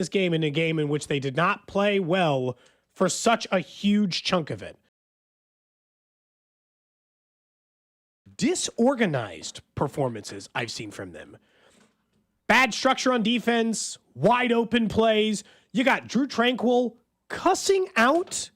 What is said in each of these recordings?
this game in a game in which they did not play well for such a huge chunk of it. Disorganized performances I've seen from them. Bad structure on defense, wide open plays. You got Drew Tranquill cussing out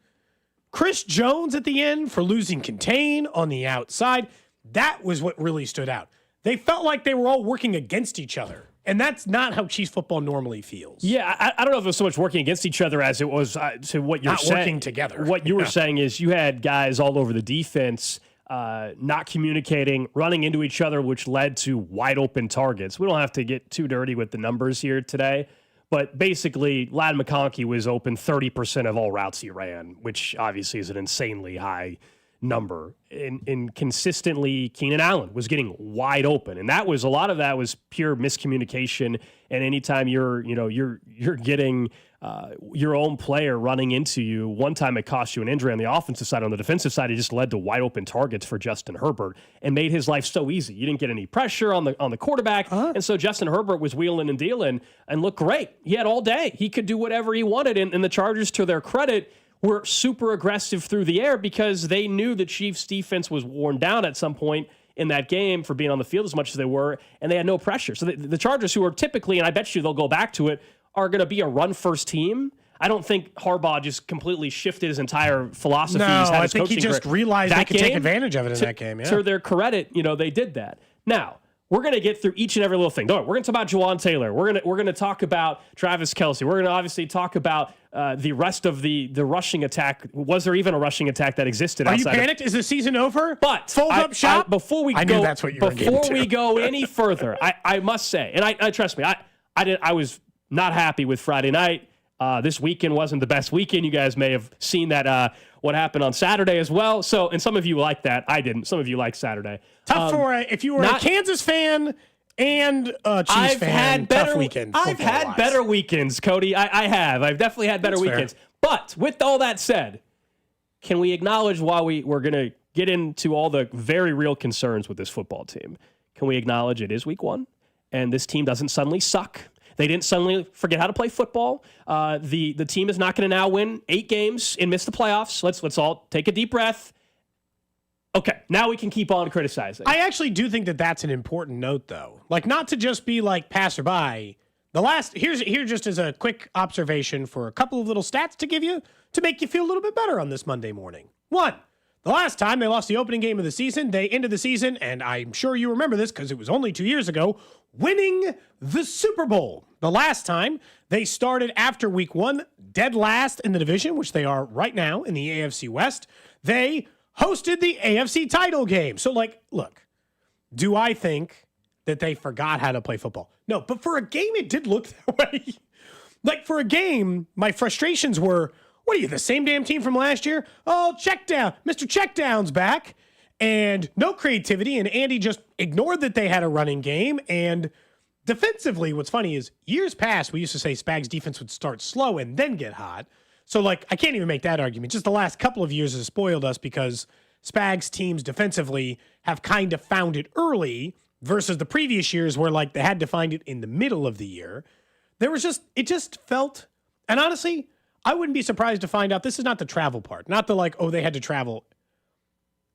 Chris Jones at the end for losing contain on the outside. That was what really stood out. They felt like they were all working against each other. And that's not how Chiefs football normally feels. Yeah, I don't know if it was so much working against each other as it was to what you're saying. Not working together. What you were saying is you had guys all over the defense not communicating, running into each other, which led to wide open targets. We don't have to get too dirty with the numbers here today, but basically, Ladd McConkey was open 30% of all routes he ran, which obviously is an insanely high number. And consistently, Keenan Allen was getting wide open, and that was a lot of that was pure miscommunication. And anytime you're getting your own player running into you, one time it cost you an injury on the offensive side. On the defensive side, it just led to wide open targets for Justin Herbert and made his life so easy. You didn't get any pressure on the quarterback, and so Justin Herbert was wheeling and dealing and looked great. He had all day. He could do whatever he wanted, and the Chargers, to their credit, were super aggressive through the air because they knew the Chiefs' defense was worn down at some point in that game for being on the field as much as they were, and they had no pressure. So the Chargers, who are typically, and I bet you they'll go back to it, are going to be a run-first team. I don't think Harbaugh just completely shifted his entire philosophy. No, I think he just realized they could take advantage of it in that game. Yeah. To their credit, they did that. Now, we're going to get through each and every little thing. We're going to talk about Juwan Taylor. We're going to talk about Travis Kelce. We're going to obviously talk about the rest of the rushing attack. Was there even a rushing attack that existed? Are you panicked? Is the season over? But fold up shop. Before we go any further, I must say, and I trust me, I was not happy with Friday night. This weekend wasn't the best weekend. You guys may have seen that what happened on Saturday as well. So, and some of you like that. I didn't. Some of you like Saturday. Tough if you were a Kansas fan and a Chiefs fan. Tough weekend. I've had better weekends, Cody. I have. I've definitely had better weekends. Fair. But with all that said, can we acknowledge why we're going to get into all the very real concerns with this football team? Can we acknowledge it is week one and this team doesn't suddenly suck? They didn't suddenly forget how to play football. The team is not going to now win 8 games and miss the playoffs. Let's all take a deep breath. Okay, now we can keep on criticizing. I actually do think that that's an important note, though. Like, not to just be like passerby. Here just as a quick observation for a couple of little stats to give you to make you feel a little bit better on this Monday morning. 1, the last time they lost the opening game of the season, they ended the season, and I'm sure you remember this because it was only 2 years ago, winning the Super Bowl. The last time they started after week 1, dead last in the division, which they are right now in the AFC West. They hosted the AFC title game. So, look, do I think that they forgot how to play football? No, but for a game, it did look that way. For a game, my frustrations were, what are you, the same damn team from last year? Oh, check down. Mr. Checkdown's back. And no creativity, and Andy just ignored that they had a running game. And defensively, what's funny is years past, we used to say Spags' defense would start slow and then get hot. So, I can't even make that argument. Just the last couple of years has spoiled us because Spags' teams defensively have kind of found it early versus the previous years where, they had to find it in the middle of the year. It just felt, and honestly, I wouldn't be surprised to find out this is not the travel part. Not the, they had to travel.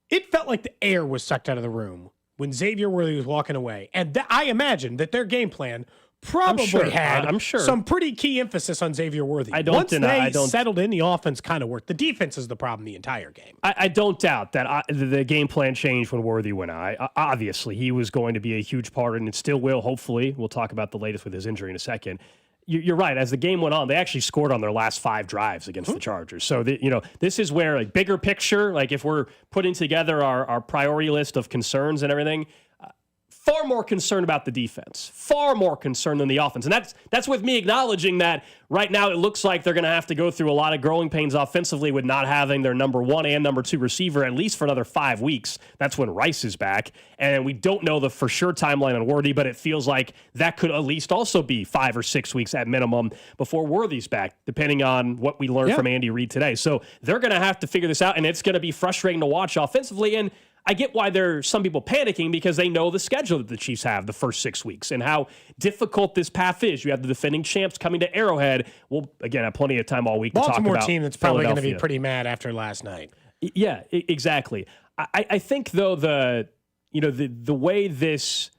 It felt like the air was sucked out of the room when Xavier Worthy was walking away. And I imagine that their game plan probably had some pretty key emphasis on Xavier Worthy. Once they settled in, the offense kind of worked. The defense is the problem the entire game. I don't doubt that the game plan changed when Worthy went out. Obviously, he was going to be a huge part, and it still will, hopefully. We'll talk about the latest with his injury in a second. You're right. As the game went on, they actually scored on their last 5 drives against the Chargers. So, this is where, bigger picture, if we're putting together our priority list of concerns and everything, far more concerned about the defense, far more concerned than the offense. And that's with me acknowledging that right now it looks like they're going to have to go through a lot of growing pains offensively with not having their number 1 and number 2 receiver at least for another 5 weeks. That's when Rice is back. And we don't know the for sure timeline on Worthy, but it feels like that could at least also be 5 or 6 weeks at minimum before Worthy's back, depending on what we learned from Andy Reid today. So they're going to have to figure this out, and it's going to be frustrating to watch offensively. And I get why there's some people panicking because they know the schedule that the Chiefs have the first 6 weeks and how difficult this path is. You have the defending champs coming to Arrowhead. We'll, again, have plenty of time all week to talk about Baltimore team that's probably going to be Philadelphia. pretty mad after last night. Yeah, exactly. I think, though, the way this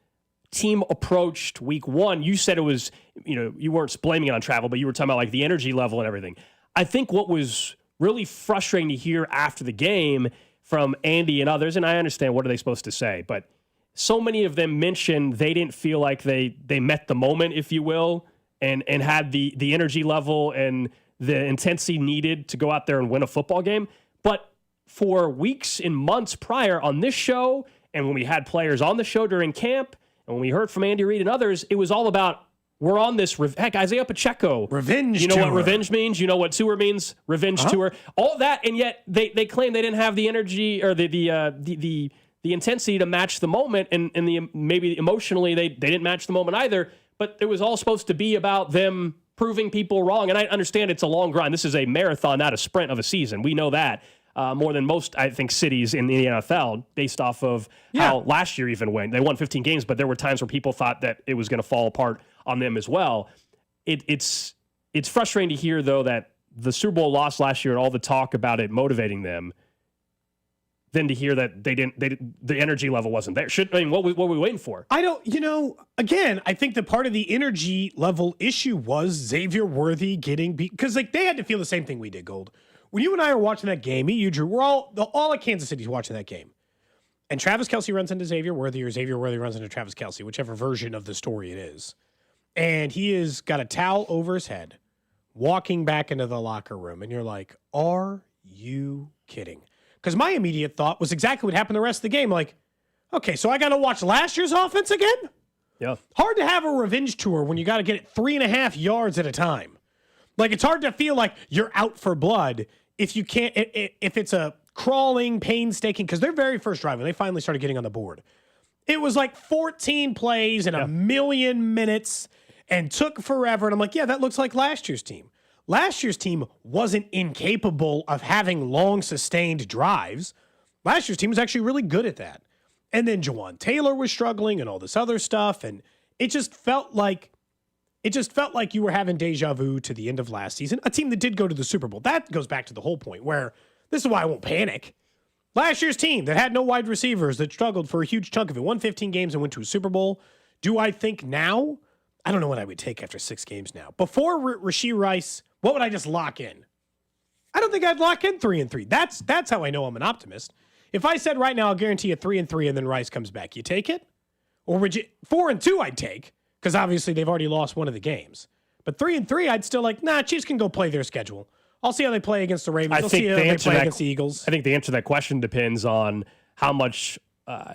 team approached week one, you said it was, you weren't blaming it on travel, but you were talking about like the energy level and everything. I think what was really frustrating to hear after the game from Andy and others, and I understand what are they supposed to say, but so many of them mentioned they didn't feel like they met the moment, if you will, and had the energy level and the intensity needed to go out there and win a football game. But for weeks and months prior on this show, and when we had players on the show during camp, and when we heard from Andy Reid and others, it was all about, we're on this, heck, Isaiah Pacheco. Revenge You know tour. what revenge means? You know what tour means? Revenge tour. All that, and yet they claim they didn't have the energy or the intensity to match the moment, and maybe emotionally they didn't match the moment either, but it was all supposed to be about them proving people wrong. And I understand it's a long grind. This is a marathon, not a sprint of a season. We know that. More than most, I think, cities in the NFL, based off of how last year even went. They won 15 games, but there were times where people thought that it was going to fall apart on them as well. It's frustrating to hear, though, that the Super Bowl loss last year and all the talk about it motivating them, than to hear that the energy level wasn't there. What were we waiting for? I don't, again, I think that part of the energy level issue was Xavier Worthy getting beat, because like they had to feel the same thing we did, Gold. When you and I are watching that game, you, Drew, we're all of Kansas City's watching that game. And Travis Kelce runs into Xavier Worthy, or Xavier Worthy runs into Travis Kelce, whichever version of the story it is. And he has got a towel over his head, walking back into the locker room. And you're like, are you kidding? Because my immediate thought was exactly what happened the rest of the game. Like, okay, so I got to watch last year's offense again? Yeah. Hard to have a revenge tour when you got to get it 3.5 yards at a time. Like, it's hard to feel like you're out for blood if you can't, if it's a crawling, painstaking, because their very first drive, when they finally started getting on the board, it was like 14 plays and a million minutes and took forever. And I'm like, yeah, that looks like last year's team. Last year's team wasn't incapable of having long, sustained drives. Last year's team was actually really good at that. And then Jawan Taylor was struggling and all this other stuff. And it just felt like you were having deja vu to the end of last season, a team that did go to the Super Bowl. That goes back to the whole point where this is why I won't panic. Last year's team that had no wide receivers, that struggled for a huge chunk of it, won 15 games and went to a Super Bowl. Do I think now? I don't know what I would take after 6 games now. Before Rashee Rice, what would I just lock in? I don't think I'd lock in 3-3. That's how I know I'm an optimist. If I said right now, I'll guarantee you 3-3 and then Rice comes back, you take it? Or would you 4-2 I'd take, because obviously they've already lost one of the games. But 3-3, I'd still like, Chiefs can go play their schedule. I'll see how they play against the Ravens. I'll see how they play against the Eagles. I think the answer to that question depends on how much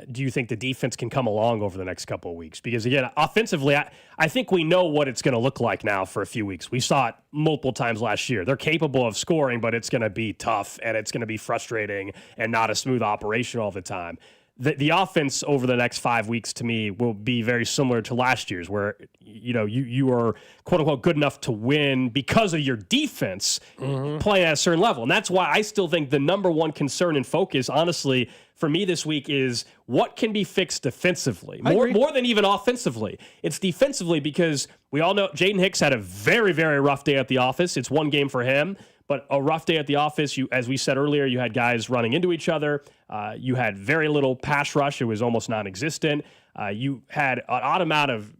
do you think the defense can come along over the next couple of weeks? Because, again, offensively, I think we know what it's going to look like now for a few weeks. We saw it multiple times last year. They're capable of scoring, but it's going to be tough, and it's going to be frustrating and not a smooth operation all the time. The offense over the next 5 weeks, to me, will be very similar to last year's, where you are quote unquote good enough to win because of your defense playing at a certain level, and that's why I still think the number one concern and focus, honestly, for me this week is what can be fixed defensively, more than even offensively. It's defensively, because we all know Jaden Hicks had a very, very rough day at the office. It's one game for him. But a rough day at the office, as we said earlier, you had guys running into each other. You had very little pass rush. It was almost non-existent. You had an odd amount of,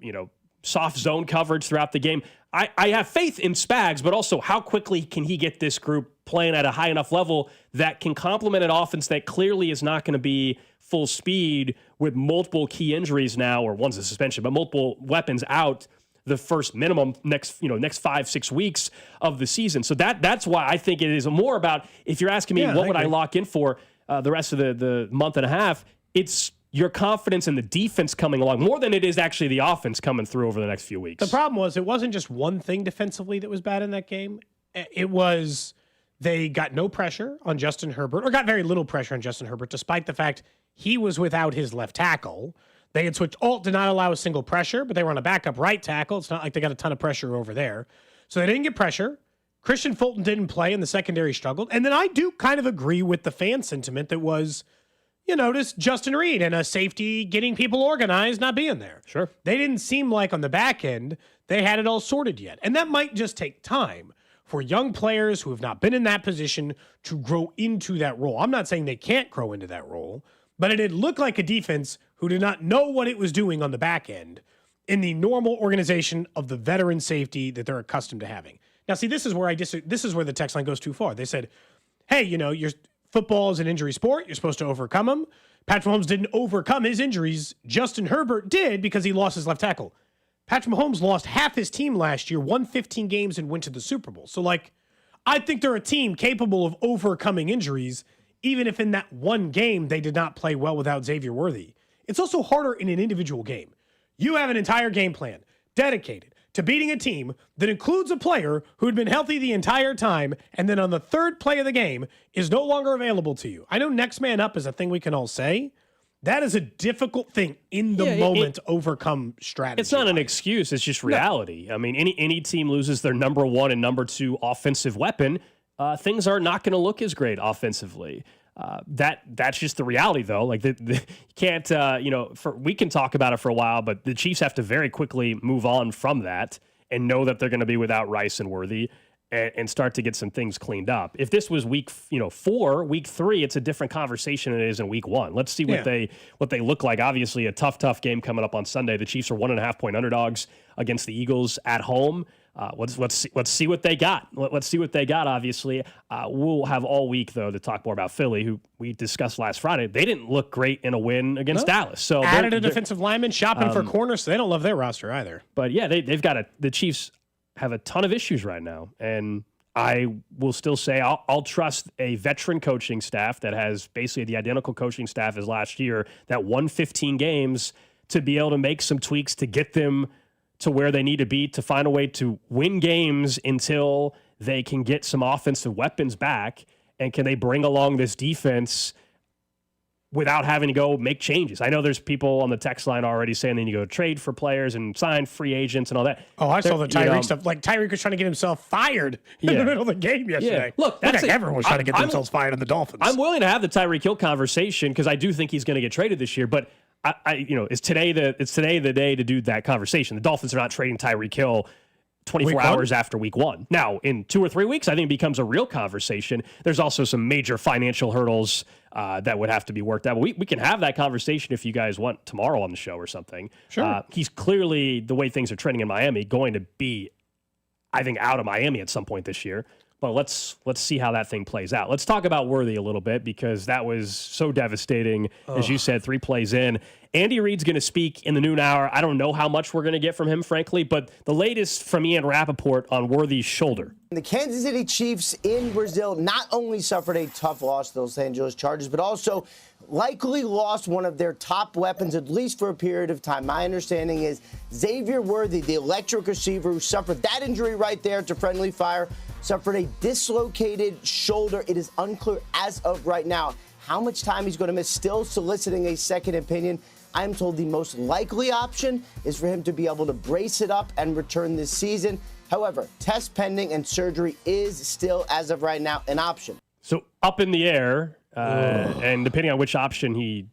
soft zone coverage throughout the game. I have faith in Spags, but also how quickly can he get this group playing at a high enough level that can complement an offense that clearly is not going to be full speed with multiple key injuries now, or one's a suspension, but multiple weapons out the first minimum next 5-6 weeks of the season. So that's why I think it is more about, if you're asking me what would I lock in for the rest of the month and a half, it's your confidence in the defense coming along more than it is actually the offense coming through over the next few weeks. The problem was it wasn't just one thing defensively that was bad in that game. It was they got no pressure on Justin Herbert, or got very little pressure on Justin Herbert, despite the fact he was without his left tackle. They had switched alt, did not allow a single pressure, but they were on a backup right tackle. It's not like they got a ton of pressure over there. So they didn't get pressure. Christian Fulton didn't play, and the secondary struggled. And then I do kind of agree with the fan sentiment that was, you notice Justin Reed and a safety getting people organized, not being there. Sure. They didn't seem like on the back end they had it all sorted yet. And that might just take time for young players who have not been in that position to grow into that role. I'm not saying they can't grow into that role, but it did look like a defense who did not know what it was doing on the back end in the normal organization of the veteran safety that they're accustomed to having. Now, see, this is where this is where the text line goes too far. They said, hey, your football is an injury sport. You're supposed to overcome them. Patrick Mahomes didn't overcome his injuries. Justin Herbert did because he lost his left tackle. Patrick Mahomes lost half his team last year, won 15 games, and went to the Super Bowl. So, I think they're a team capable of overcoming injuries, even if in that one game they did not play well without Xavier Worthy. It's also harder in an individual game. You have an entire game plan dedicated to beating a team that includes a player who had been healthy the entire time, and then on the third play of the game is no longer available to you. I know next man up is a thing we can all say. That is a difficult thing in the moment to overcome strategy. It's not an excuse. It's just reality. No. I mean, any team loses their number one and number two offensive weapon, things are not going to look as great offensively. That's just the reality, though. You can't, we can talk about it for a while, but the Chiefs have to very quickly move on from that and know that they're going to be without Rice and Worthy and start to get some things cleaned up. If this was week 4, week 3, it's a different conversation than it is in week 1. Let's see what they look like. Obviously, a tough game coming up on Sunday. The Chiefs are 1.5-point underdogs against the Eagles at home. Let's see what they got. Let's see what they got. Obviously, we'll have all week though to talk more about Philly, who we discussed last Friday. They didn't look great in a win against Dallas. So added a defensive lineman, shopping for corners, so they don't love their roster either. But yeah, they've got the Chiefs have a ton of issues right now, and I will still say I'll trust a veteran coaching staff that has basically the identical coaching staff as last year that won 15 games to be able to make some tweaks to get them to where they need to be to find a way to win games until they can get some offensive weapons back. And can they bring along this defense without having to go make changes? I know there's people on the text line already saying they need to go trade for players and sign free agents and all that. Oh, I saw the Tyreek stuff. Tyreek was trying to get himself fired in the middle of the game yesterday. Yeah. Look, everyone was trying to get themselves fired in the Dolphins. I'm willing to have the Tyreek Hill conversation because I do think he's going to get traded this year, but it's today the day to do that conversation. The Dolphins are not trading Tyreek Hill 24 hours after week 1. Now, in 2 or 3 weeks, I think it becomes a real conversation. There's also some major financial hurdles that would have to be worked out. But we can have that conversation if you guys want tomorrow on the show or something. Sure. He's clearly, the way things are trending in Miami, going to be, I think, out of Miami at some point this year. But let's see how that thing plays out. Let's talk about Worthy a little bit because that was so devastating. As you said, 3 plays in. Andy Reid's going to speak in the noon hour. I don't know how much we're going to get from him, frankly, but the latest from Ian Rappaport on Worthy's shoulder. The Kansas City Chiefs in Brazil not only suffered a tough loss to the Los Angeles Chargers, but also likely lost one of their top weapons, at least for a period of time. My understanding is Xavier Worthy, the electric receiver who suffered that injury right there to friendly fire, suffered a dislocated shoulder. It is unclear as of right now how much time he's going to miss, still soliciting a second opinion. I am told the most likely option is for him to be able to brace it up and return this season. However, test pending and surgery is still, as of right now, an option. So up in the air, and depending on which option he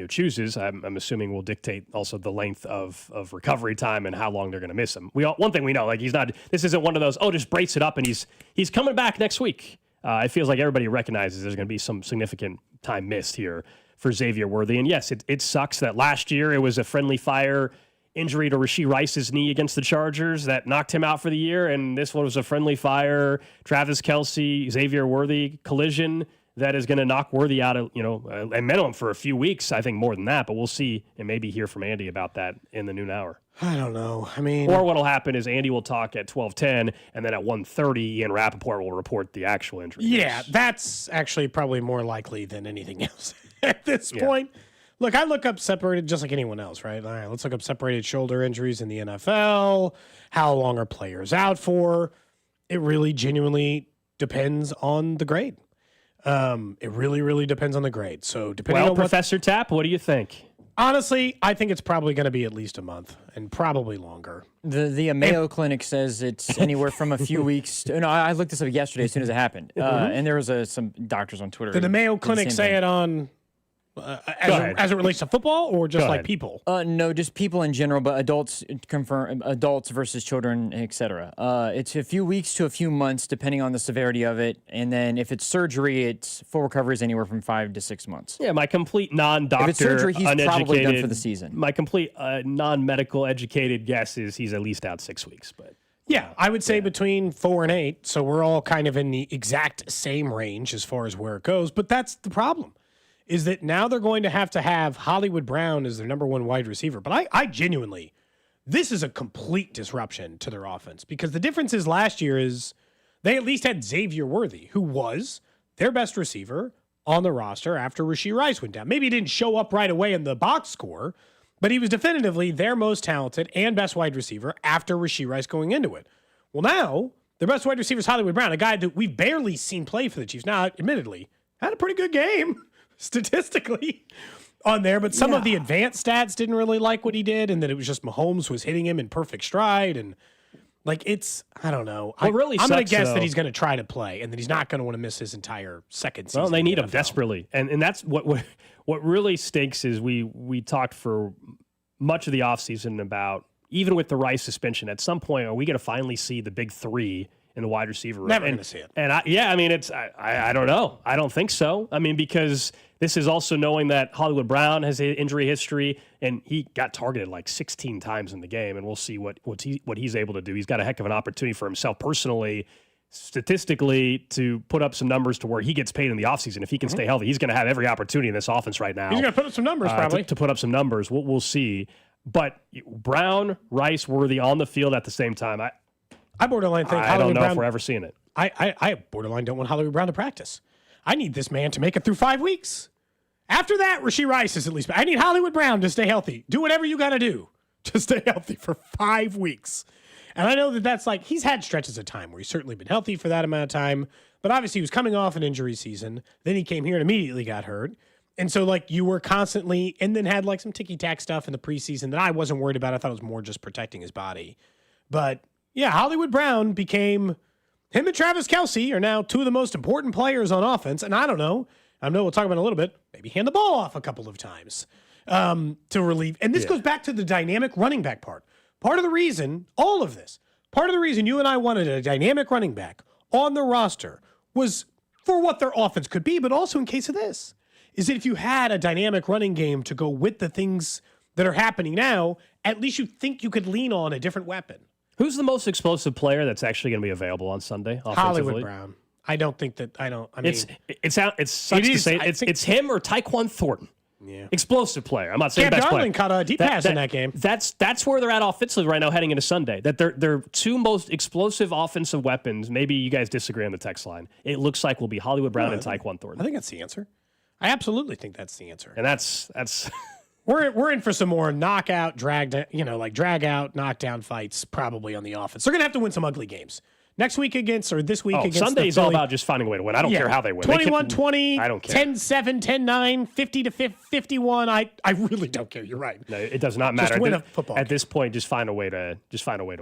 chooses, I'm assuming will dictate also the length of recovery time and how long they're going to miss him. One thing we know, he's not. This isn't one of those. Just brace it up, and he's coming back next week. It feels like everybody recognizes there's going to be some significant time missed here for Xavier Worthy. And yes, it sucks that last year it was a friendly fire injury to Rashee Rice's knee against the Chargers that knocked him out for the year, and this one was a friendly fire Travis Kelce, Xavier Worthy collision that is going to knock Worthy out of, and minimum for a few weeks, I think more than that, but we'll see and maybe hear from Andy about that in the noon hour. I don't know. Or what'll happen is Andy will talk at 12:10, and then at 1:30, Ian Rappaport will report the actual injury. Yeah, that's actually probably more likely than anything else at this point. Look, I look up separated just like anyone else, right? All right, let's look up separated shoulder injuries in the NFL. How long are players out for? It really genuinely depends on the grade. It really, really depends on the grade. So depending on Professor Tapp, what do you think? Honestly, I think it's probably going to be at least a month and probably longer. The Mayo Clinic says it's anywhere from a few weeks. I looked this up yesterday as soon as it happened. And there was some doctors on Twitter. Did the Mayo Clinic say it on as it relates to football, or just Go like ahead. people? No, just people in general, but adults versus children, etc. It's a few weeks to a few months, depending on the severity of it. And then if it's surgery, it's full recovery is anywhere from 5 to 6 months. Yeah, my complete non-doctor, If it's surgery, he's uneducated, probably done for the season. My complete non-medical educated guess is he's at least out 6 weeks. But Yeah, I would say between 4 and 8. So we're all kind of in the exact same range as far as where it goes. But that's the problem, is that now they're going to have Hollywood Brown as their number one wide receiver. But I genuinely, this is a complete disruption to their offense, because the difference is last year is they at least had Xavier Worthy, who was their best receiver on the roster after Rashee Rice went down. Maybe he didn't show up right away in the box score, but he was definitively their most talented and best wide receiver after Rashee Rice going into it. Well, now their best wide receiver is Hollywood Brown, a guy that we've barely seen play for the Chiefs. Now, admittedly, had a pretty good game statistically on there, but some of the advanced stats didn't really like what he did, and that it was just Mahomes was hitting him in perfect stride, and like I don't know. What really I'm going to sucks, guess though- that he's going to try to play, and that he's not going to want to miss his entire second season. well, they in need the him NFL. desperately, and that's what really stinks is we talked for much of the offseason about, even with the Rice suspension, at some point are we going to finally see the big three in the wide receiver room? Never going to see it. And I don't know. I don't think so. I mean, because this is also knowing that Hollywood Brown has an injury history, and he got targeted like 16 times in the game, and we'll see what he's able to do. He's got a heck of an opportunity for himself personally, statistically, to put up some numbers to where he gets paid in the offseason. If he can stay healthy, he's going to have every opportunity in this offense right now. He's going to put up some numbers, probably. To put up some numbers. We'll see. But Brown, Rice, Worthy on the field at the same time. I borderline think I Hollywood don't know Brown. if we're ever seeing it. I borderline don't want Hollywood Brown to practice. I need this man to make it through 5 weeks. After that, Rashee Rice is at least. I need Hollywood Brown to stay healthy. Do whatever you got to do to stay healthy for 5 weeks. And I know that that's like, he's had stretches of time where he's certainly been healthy for that amount of time, but obviously he was coming off an injury season. Then he came here and immediately got hurt. And so, like, you were constantly, and then had like some ticky-tack stuff in the preseason that I wasn't worried about. I thought it was more just protecting his body. But yeah, Hollywood Brown became, him and Travis Kelce are now two of the most important players on offense. And I know we'll talk about it in a little bit, maybe hand the ball off a couple of times to relieve. And this goes back to the dynamic running back part. Part of the reason you and I wanted a dynamic running back on the roster was for what their offense could be, but also in case of this, is that if you had a dynamic running game to go with the things that are happening now, at least you think you could lean on a different weapon. Who's the most explosive player that's actually going to be available on Sunday offensively? Hollywood Brown. I don't think that, I mean, It sucks to say it's him or Tyquan Thornton. Yeah. Explosive player. I'm not saying Cam best Darling player. caught a deep pass in that game. That's where they're at offensively right now heading into Sunday. That they're two most explosive offensive weapons. Maybe you guys disagree on the text line. It looks like will be Hollywood Brown and Tyquan I Thornton. think that's the answer. I absolutely think that's the answer. And that's We're in for some more knockout, drag out, knockdown fights probably on the offense. They're going to have to win some ugly games. Next week against, or this week against Sunday's the all Philly. about just finding a way to win. I don't care how they win. 21-20, I don't care. 10-7, 10-9, 50-51. I really don't care. You're right. No, it does not matter. Just win a football At game. this point, just find a way to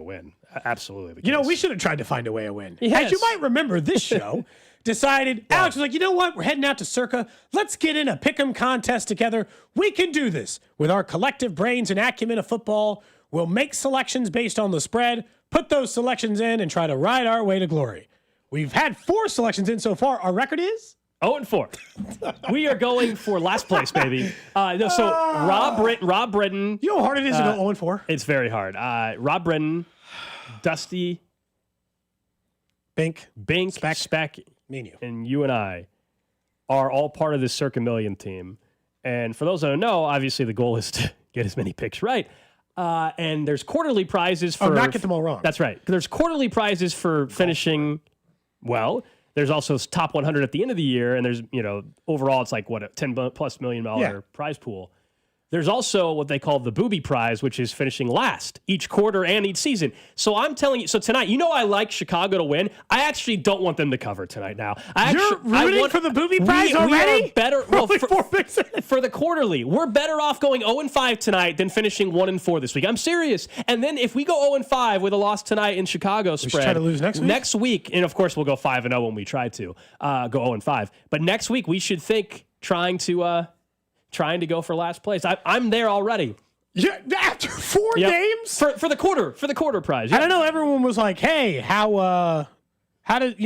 win. Absolutely. You know, we should have tried to find a way to win. Yes. As you might remember, this show decided, Alex was like, you know what? We're heading out to Circa. Let's get in a pick'em contest together. We can do this with our collective brains and acumen of football. We'll make selections based on the spread, put those selections in, and try to ride our way to glory. We've had 4 selections in so far. Our record is 0-4. We are going for last place, baby. Rob Britton. You know how hard it is to go 0-4? It's very hard. Rob Britton, Dusty, Bink, Speck, me and you. and you and I are all part of this Circa Million team. And for those that don't know, obviously the goal is to get as many picks right. And there's quarterly prizes for not get them all wrong. That's right. There's quarterly prizes for finishing well. There's also top 100 at the end of the year, and there's, overall it's like what, a $10+ million prize pool. There's also what they call the booby prize, which is finishing last each quarter and each season. So I'm telling you, so tonight, I like Chicago to win. I actually don't want them to cover tonight now. You're rooting for the booby prize already? We are better, Only 4 picks in. for the quarterly. We're better off going 0-5 tonight than finishing 1-4 this week. I'm serious. And then if we go 0-5 with a loss tonight in Chicago spread. should try to lose next week? Next week, and of course we'll go 5-0 when we try to go 0-5. But next week we should think trying to trying to go for last place. I'm there already. Yeah, after 4 games for the quarter prize. I don't know. Everyone was like, "Hey, how did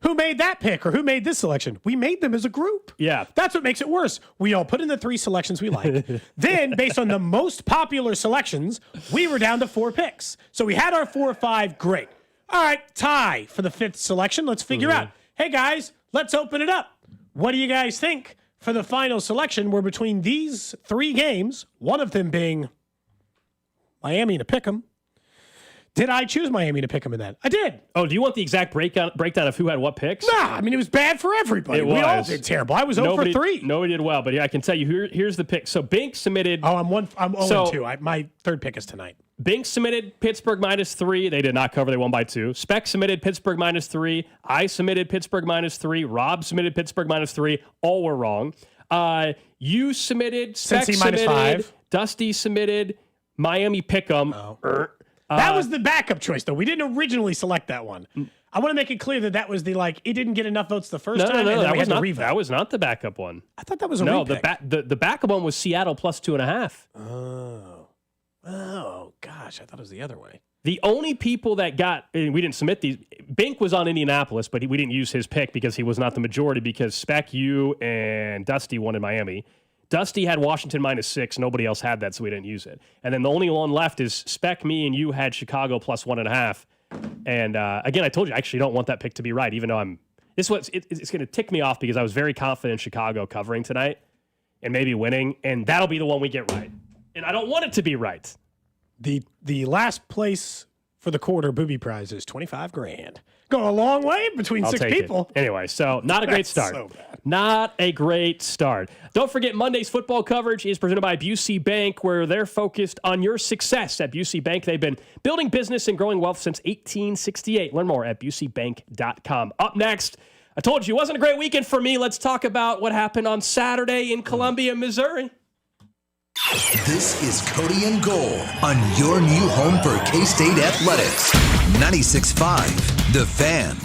who made that pick or who made this selection?" We made them as a group. Yeah, that's what makes it worse. We all put in the 3 selections we like. Then, based on the most popular selections, we were down to 4 picks. So we had our 4 or 5. Great. All right, tie for the 5th selection. Let's figure out. Hey guys, let's open it up. What do you guys think? For the final selection, we're between these 3 games, one of them being Miami to pick 'em. Did I choose Miami to pick 'em in that? I did. Oh, do you want the exact breakdown of who had what picks? Nah, I mean, it was bad for everybody. We all did terrible. I was 0 for 3. Nobody did well, but yeah, I can tell you, here's the pick. So Bink submitted... Oh, I'm 0 2. My 3rd pick is tonight. Bink submitted Pittsburgh -3. They did not cover. They won by 2. Spec submitted Pittsburgh -3. I submitted Pittsburgh -3. Rob submitted Pittsburgh -3. All were wrong. You submitted Spec Cincy submitted -5. Dusty submitted Miami Pick'em. Oh. That was the backup choice, though. We didn't originally select that one. I want to make it clear that was the it didn't get enough votes the first time. No, and that we was had not. to revote. That was not the backup one. I thought that was a no. repick. The backup one was Seattle +2.5. Oh, gosh. I thought it was the other way. The only people that got, and we didn't submit these, Bink was on Indianapolis, but we didn't use his pick because he was not the majority because Spec, you, and Dusty won in Miami. Dusty had Washington -6. Nobody else had that, so we didn't use it. And then the only one left is Spec, me, and you had Chicago +1.5. And again, I told you, I actually don't want that pick to be right, even though it's going to tick me off because I was very confident in Chicago covering tonight and maybe winning, and that'll be the one we get right. And I don't want it to be right. The last place for the quarter booby prize is $25,000. Go a long way between I'll 6 take people. It. Anyway, so not a great start. So bad. Not a great start. Don't forget, Monday's football coverage is presented by Busey Bank, where they're focused on your success. At Busey Bank, they've been building business and growing wealth since 1868. Learn more at buseybank.com. Up next, I told you it wasn't a great weekend for me. Let's talk about what happened on Saturday in Columbia, Missouri. This is Cody and Gold on your new home for K-State Athletics. 96.5, The Fan.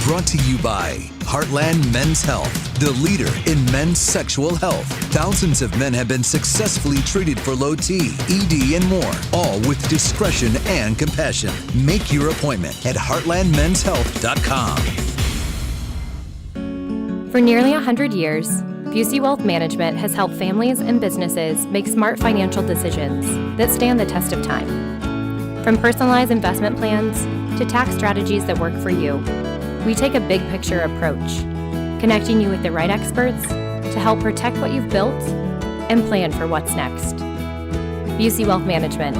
Brought to you by Heartland Men's Health, the leader in men's sexual health. Thousands of men have been successfully treated for low T, ED, and more, all with discretion and compassion. Make your appointment at heartlandmenshealth.com. For nearly 100 years, Busey Wealth Management has helped families and businesses make smart financial decisions that stand the test of time. From personalized investment plans to tax strategies that work for you, we take a big picture approach, connecting you with the right experts to help protect what you've built and plan for what's next. Busey Wealth Management,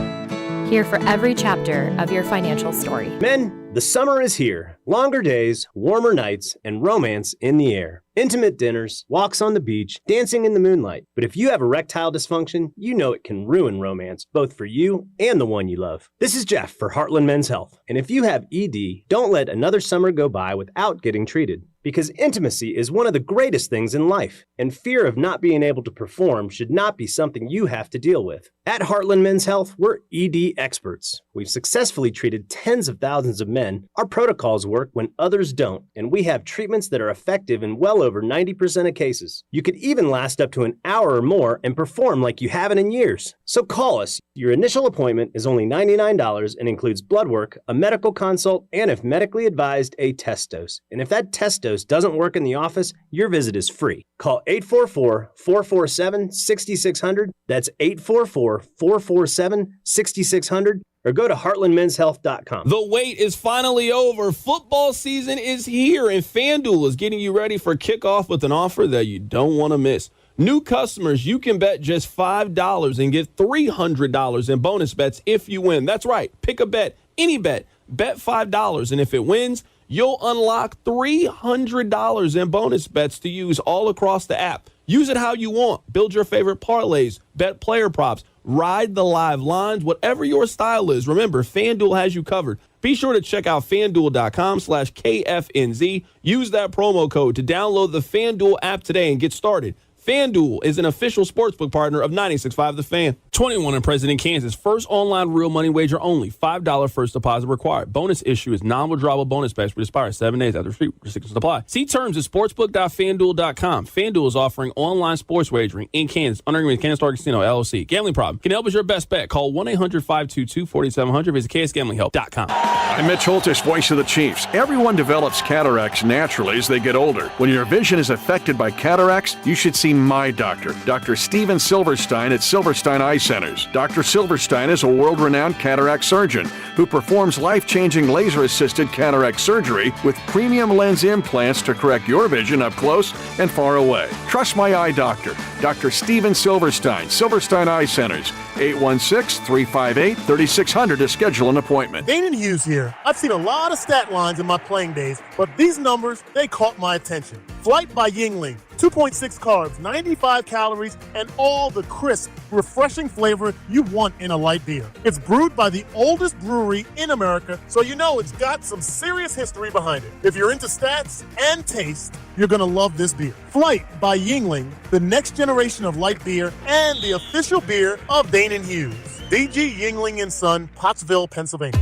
here for every chapter of your financial story. Men, the summer is here. Longer days, warmer nights, and romance in the air. Intimate dinners, walks on the beach, dancing in the moonlight. But if you have erectile dysfunction, you know it can ruin romance, both for you and the one you love. This is Jeff for Heartland Men's Health. And if you have ED, don't let another summer go by without getting treated. Because intimacy is one of the greatest things in life, and fear of not being able to perform should not be something you have to deal with. At Heartland Men's Health, we're ED experts. We've successfully treated tens of thousands of men. Our protocols work when others don't, and we have treatments that are effective in well over 90% of cases. You could even last up to an hour or more and perform like you haven't in years. So call us. Your initial appointment is only $99 and includes blood work, a medical consult, and if medically advised, a test dose. And if that test dose doesn't work in the office, your visit is free. Call 844-447-6600. That's 844-447-6600. Or go to heartlandmenshealth.com. The wait is finally over. Football season is here, and FanDuel is getting you ready for kickoff with an offer that you don't want to miss. New customers, you can bet just $5 and get $300 in bonus bets if you win. That's right. Pick a bet, any bet. Bet $5, and if it wins, you'll unlock $300 in bonus bets to use all across the app. Use it how you want. Build your favorite parlays, bet player props, ride the live lines, whatever your style is. Remember, FanDuel has you covered. Be sure to check out FanDuel.com/KFNZ. Use that promo code to download the FanDuel app today and get started. FanDuel is an official sportsbook partner of 96.5 The Fan. 21 and present in Kansas. First online real money wager only. $5 first deposit required. Bonus issue is non-withdrawable bonus bets which expire 7 days after free. Restrictions apply. See terms at sportsbook.fanduel.com. FanDuel is offering online sports wagering in Kansas under agreement with Kansas Star Casino, LLC. Gambling problem? Can help is your best bet. Call 1-800-522-4700. Visit ksgamblinghelp.com. I'm Mitch Holtis, voice of the Chiefs. Everyone develops cataracts naturally as they get older. When your vision is affected by cataracts, you should see my doctor, Dr. Steven Silverstein at Silverstein Eye Centers. Dr. Silverstein is a world-renowned cataract surgeon who performs life-changing laser-assisted cataract surgery with premium lens implants to correct your vision up close and far away. Trust my eye doctor, Dr. Steven Silverstein, Silverstein Eye Centers, 816-358-3600 to schedule an appointment. Dane and Hughes here. I've seen a lot of stat lines in my playing days, but these numbers, they caught my attention. Flight by Yingling, 2.6 carbs, 95 calories, and all the crisp, refreshing flavor you want in a light beer. It's brewed by the oldest brewery in America, so you know it's got some serious history behind it. If you're into stats and taste, you're gonna love this beer. Flight by Yingling, the next generation of light beer and the official beer of Dane and Hughes. DG Yingling & Son, Pottsville, Pennsylvania.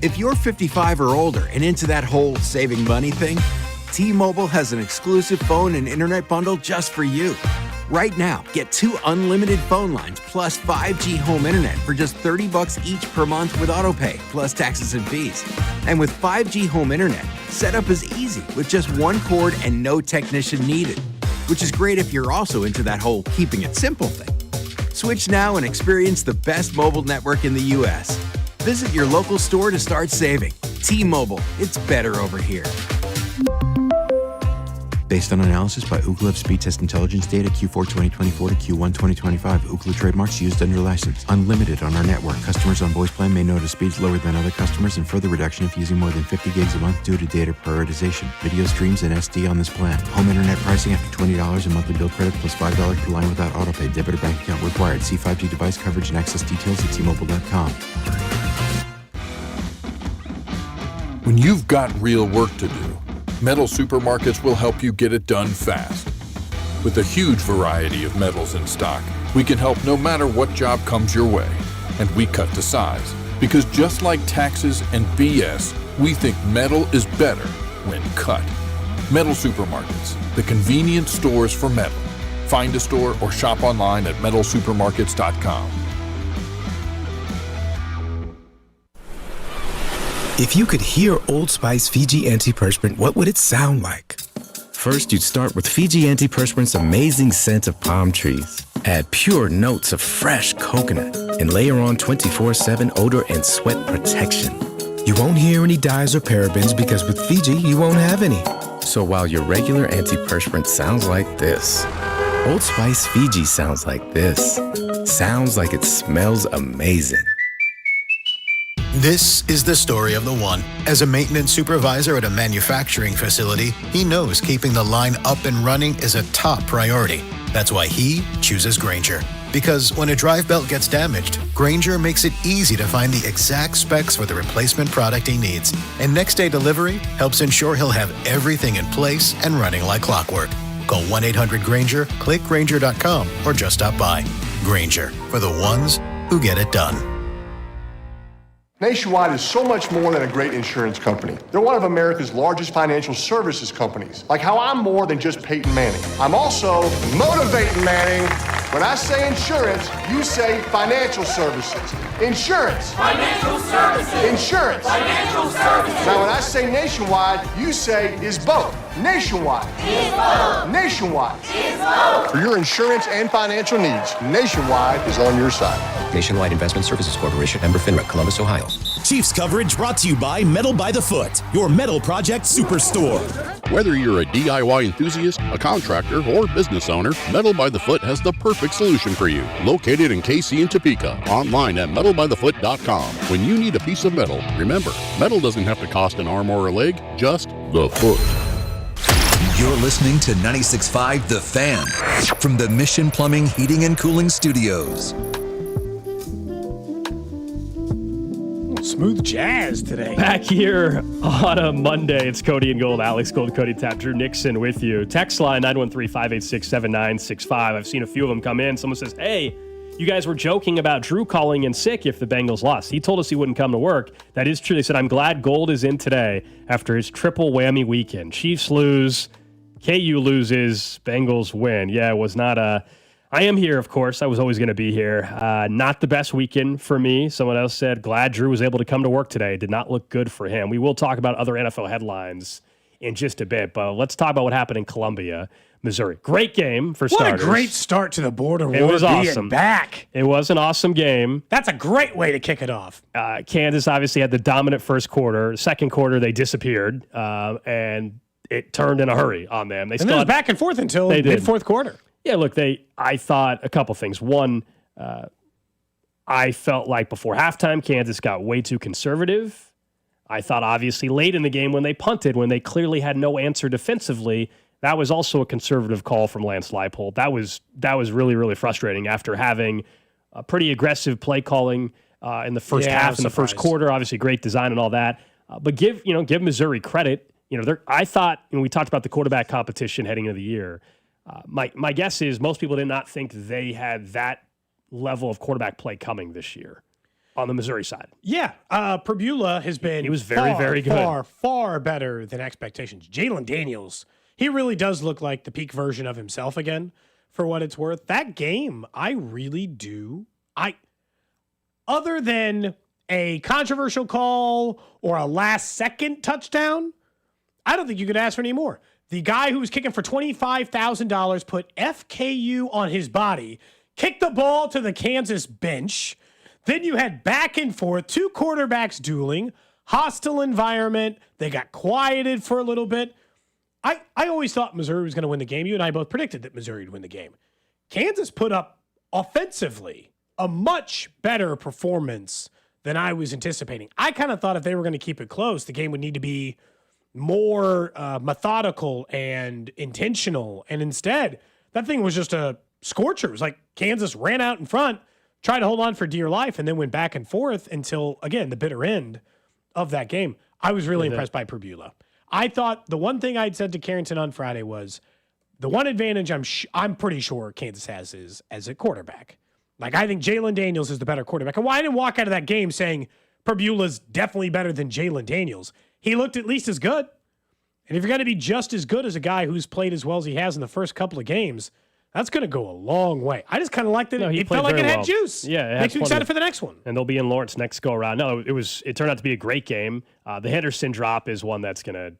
If you're 55 or older and into that whole saving money thing, T-Mobile has an exclusive phone and internet bundle just for you. Right now, get 2 unlimited phone lines plus 5G home internet for just $30 each per month with autopay, plus taxes and fees. And with 5G home internet, setup is easy with just 1 cord and no technician needed, which is great if you're also into that whole keeping it simple thing. Switch now and experience the best mobile network in the U.S. Visit your local store to start saving. T-Mobile, it's better over here. Based on analysis by Ookla of speed test intelligence data Q4 2024 to Q1 2025, Ookla trademarks used under license. Unlimited on our network. Customers on voice plan may notice speeds lower than other customers and further reduction if using more than 50 gigs a month due to data prioritization. Video streams and SD on this plan. Home internet pricing after $20 in monthly bill credit plus $5 per line without autopay. Debit or bank account required. See 5G device coverage and access details at T-Mobile.com. When you've got real work to do, Metal Supermarkets will help you get it done fast. With a huge variety of metals in stock, we can help no matter what job comes your way. And we cut to size. Because just like taxes and BS, we think metal is better when cut. Metal Supermarkets, the convenient stores for metal. Find a store or shop online at metalsupermarkets.com. If you could hear Old Spice Fiji Antiperspirant, what would it sound like? First, you'd start with Fiji Antiperspirant's amazing scent of palm trees. Add pure notes of fresh coconut and layer on 24/7 odor and sweat protection. You won't hear any dyes or parabens because with Fiji, you won't have any. So while your regular antiperspirant sounds like this, Old Spice Fiji sounds like this. Sounds like it smells amazing. This is the story of the one. As a maintenance supervisor at a manufacturing facility, he knows keeping the line up and running is a top priority. That's why he chooses Grainger. Because when a drive belt gets damaged, Grainger makes it easy to find the exact specs for the replacement product he needs. And next day delivery helps ensure he'll have everything in place and running like clockwork. Call 1-800-GRAINGER, click Grainger.com, or just stop by. Grainger, for the ones who get it done. Nationwide is so much more than a great insurance company. They're one of America's largest financial services companies. Like how I'm more than just Peyton Manning. I'm also motivating Manning. When I say insurance, you say financial services. Insurance. Financial services. Insurance. Financial services. Now when I say nationwide, you say is both. Nationwide. Is both. Nationwide. Is both. For your insurance and financial needs, Nationwide is on your side. Nationwide Investment Services Corporation, member FINRA, Columbus, Ohio. Chiefs coverage brought to you by Metal by the Foot, your metal project superstore. Whether you're a DIY enthusiast, a contractor, or business owner, Metal by the Foot has the perfect solution for you. Located in KC and Topeka, online at metalbythefoot.com. When you need a piece of metal, remember, metal doesn't have to cost an arm or a leg, just the foot. You're listening to 96.5 The Fan from the Mission Plumbing, Heating, and Cooling Studios. smooth jazz today. Back here on a Monday, it's Cody and Gold. Alex Gold, Cody Tap, Drew Nixon with you. Text line 913-586-7965. I've seen a few of them come in. Someone says, hey, you guys were joking about Drew calling in sick if the Bengals lost. He told us he wouldn't come to work. That is true. They said, I'm glad Gold is in today after his triple whammy weekend. Chiefs lose, KU loses, Bengals win. Yeah, it was not a... I am here, of course. I was always going to be here. Not the best weekend for me. Someone else said, glad Drew was able to come to work today. Did not look good for him. We will talk about other NFL headlines in just a bit, but let's talk about what happened in Columbia, Missouri. Great game for starters. What a great start to the border war. It was awesome. Back. It was an awesome game. That's a great way to kick it off. Kansas obviously had the dominant first quarter. Second quarter, they disappeared, and it turned in a hurry on them. And then it was back and forth until mid-fourth quarter. Yeah, look, I thought a couple things. One, I felt like before halftime, Kansas got way too conservative. I thought obviously late in the game when they punted, when they clearly had no answer defensively, that was also a conservative call from Lance Leipold. That was really, really frustrating after having a pretty aggressive play calling in the first half, in the first quarter. Obviously, great design and all that. But give Missouri credit. I thought we talked about the quarterback competition heading into the year. My guess is most people did not think they had that level of quarterback play coming this year on the Missouri side. Yeah, Perbula has been he was very, very good. Far better than expectations. Jalen Daniels, he really does look like the peak version of himself again, for what it's worth. That game, I really do. Other than a controversial call or a last-second touchdown, I don't think you could ask for any more. The guy who was kicking for $25,000 put FKU on his body, kicked the ball to the Kansas bench. Then you had back and forth, two quarterbacks dueling, hostile environment. They got quieted for a little bit. I always thought Missouri was going to win the game. You and I both predicted that Missouri would win the game. Kansas put up offensively a much better performance than I was anticipating. I kind of thought if they were going to keep it close, the game would need to be more methodical and intentional. And instead, that thing was just a scorcher. It was like Kansas ran out in front, tried to hold on for dear life, and then went back and forth until, again, the bitter end of that game. I was really impressed by Perbula. I thought the one thing I'd said to Carrington on Friday was the one advantage I'm pretty sure Kansas has is as a quarterback. Like, I think Jalen Daniels is the better quarterback. And why I didn't walk out of that game saying Perbula's definitely better than Jalen Daniels. He looked at least as good. And if you're going to be just as good as a guy who's played as well as he has in the first couple of games, that's going to go a long way. I just kind of liked it. It felt like it had juice. Yeah, makes me excited for the next one. And they'll be in Lawrence next go around. No, it turned out to be a great game. The Henderson drop is one that's going to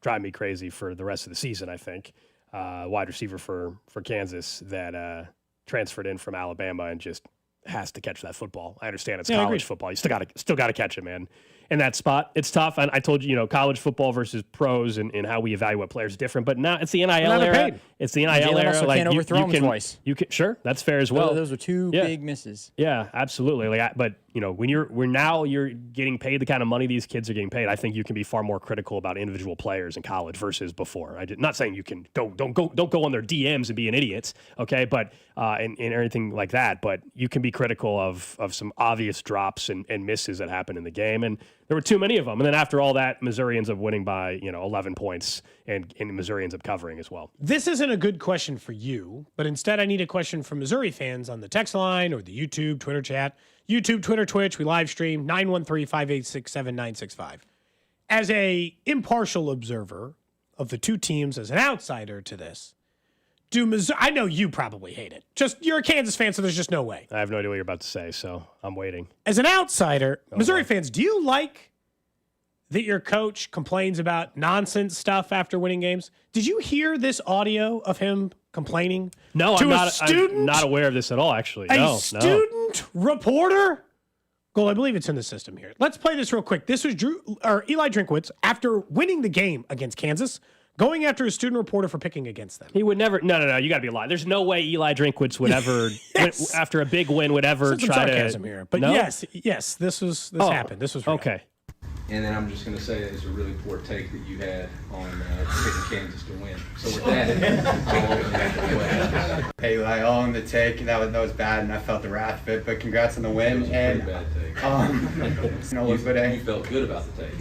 drive me crazy for the rest of the season. I think wide receiver for Kansas that transferred in from Alabama and just has to catch that football. I understand it's college football. You still got to catch it, man. In that spot, it's tough. And I told you, college football versus pros and how we evaluate players is different. But now it's the NIL era. It's the NIL era. Also can't overthrow him twice. You can sure, that's fair as well. Those are two big misses. Yeah, absolutely. But when you're getting paid the kind of money these kids are getting paid, I think you can be far more critical about individual players in college versus before. Not saying you can don't go on their DMs and be an idiot, okay? But and anything like that. But you can be critical of some obvious drops and misses that happen in the game, and there were too many of them. And then after all that, Missouri ends up winning by 11 points, and Missouri ends up covering as well. This isn't a good question for you, but instead I need a question from Missouri fans on the text line or the YouTube, Twitter chat. YouTube, Twitter, Twitch, we live stream 913-586-7965. As a impartial observer of the two teams, as an outsider to this, I know you probably hate it. You're a Kansas fan, so there's just no way. I have no idea what you're about to say, so I'm waiting. As an outsider, Missouri fans, do you like that your coach complains about nonsense stuff after winning games? Did you hear this audio of him complaining? No, to I'm not aware of this at all, actually. A student reporter? Gold, I believe it's in the system here. Let's play this real quick. This was Eli Drinkwitz after winning the game against Kansas, going after a student reporter for picking against them. He would never. No. You got to be lying. There's no way Eli Drinkwitz would ever, after a big win, would ever try sarcasm here. But no? yes, this happened. This was real. Okay. And then I'm just going to say it's a really poor take that you had on picking Kansas to win. So with that, I'll open it up for questions. Hey, Eli, all on the take. That was bad, and I felt the wrath of it. But congrats on the win. It was a pretty bad take. You felt good about the take.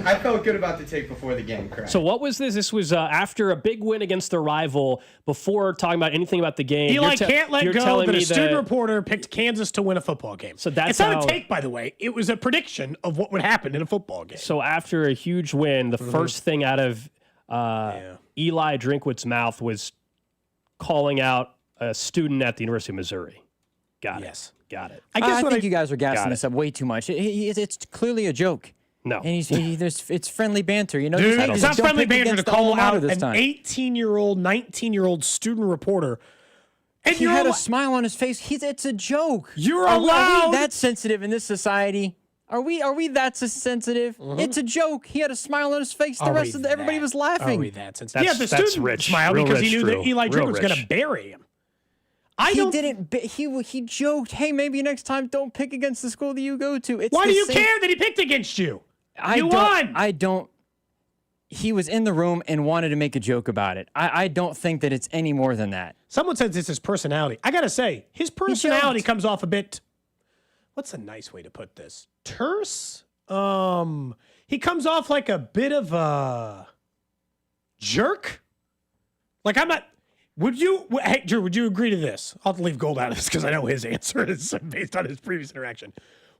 I felt good about the take before the game, correct? So what was this? This was after a big win against their rival. Before talking about anything about the game, Eli can't let go telling that a me student reporter picked Kansas to win a football game. So that's it's not how- a take, by the way. It was a prediction of what would happen in a football game. So after a huge win, the first thing out of Eli Drinkwitz's mouth was calling out a student at the University of Missouri. Got it. I think you guys are gassing this up way too much. It's clearly a joke. No. And it's friendly banter. You know, Dude, just it's not don't friendly pick banter to against the call alma mater out this an time. 18-year-old, 19-year-old student reporter. And He had a smile on his face. It's a joke. You're Are allowed. we that sensitive in this society? Are we that sensitive? It's a joke. He had a smile on his face. The rest of everybody was laughing. Are we that sensitive? That's- the that's student rich. smiled Real because he rich, knew Drew. that Eli Real Drink was going to rich. bury him. He joked, hey, maybe next time don't pick against the school that you go to. It's Why the do you same- care that he picked against you? You won. won. He was in the room and wanted to make a joke about it. I don't think that it's any more than that. Someone says it's his personality. I got to say, his personality comes off a bit, what's a nice way to put this? Terse? He comes off like a bit of a jerk. Like hey, Drew, would you agree to this? I'll have to leave Gold out of this because I know his answer is based on his previous interaction.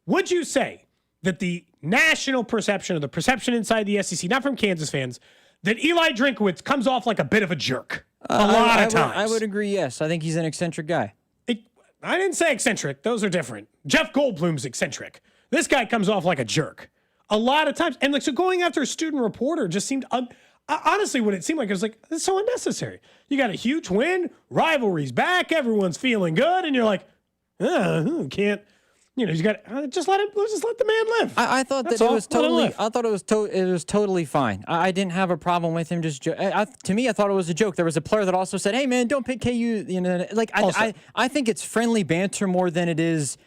Would you say that the national perception or the perception inside the SEC, not from Kansas fans, that Eli Drinkwitz comes off like a bit of a jerk a lot of times? I would agree, yes. I think he's an eccentric guy. I didn't say eccentric. Those are different. Jeff Goldblum's eccentric. This guy comes off like a jerk a lot of times. And like, so going after a student reporter just seemed, honestly, what it seemed like, it was like, it's so unnecessary. You got a huge win, rivalry's back, everyone's feeling good, and you're like, can't, you know, you got just let the man live. I thought That's that it all. was Let him totally. live. I thought it was totally fine. I didn't have a problem with him just. To me, I thought it was a joke. There was a player that also said, "Hey, man, don't pick KU." You know, like I think it's friendly banter more than it is.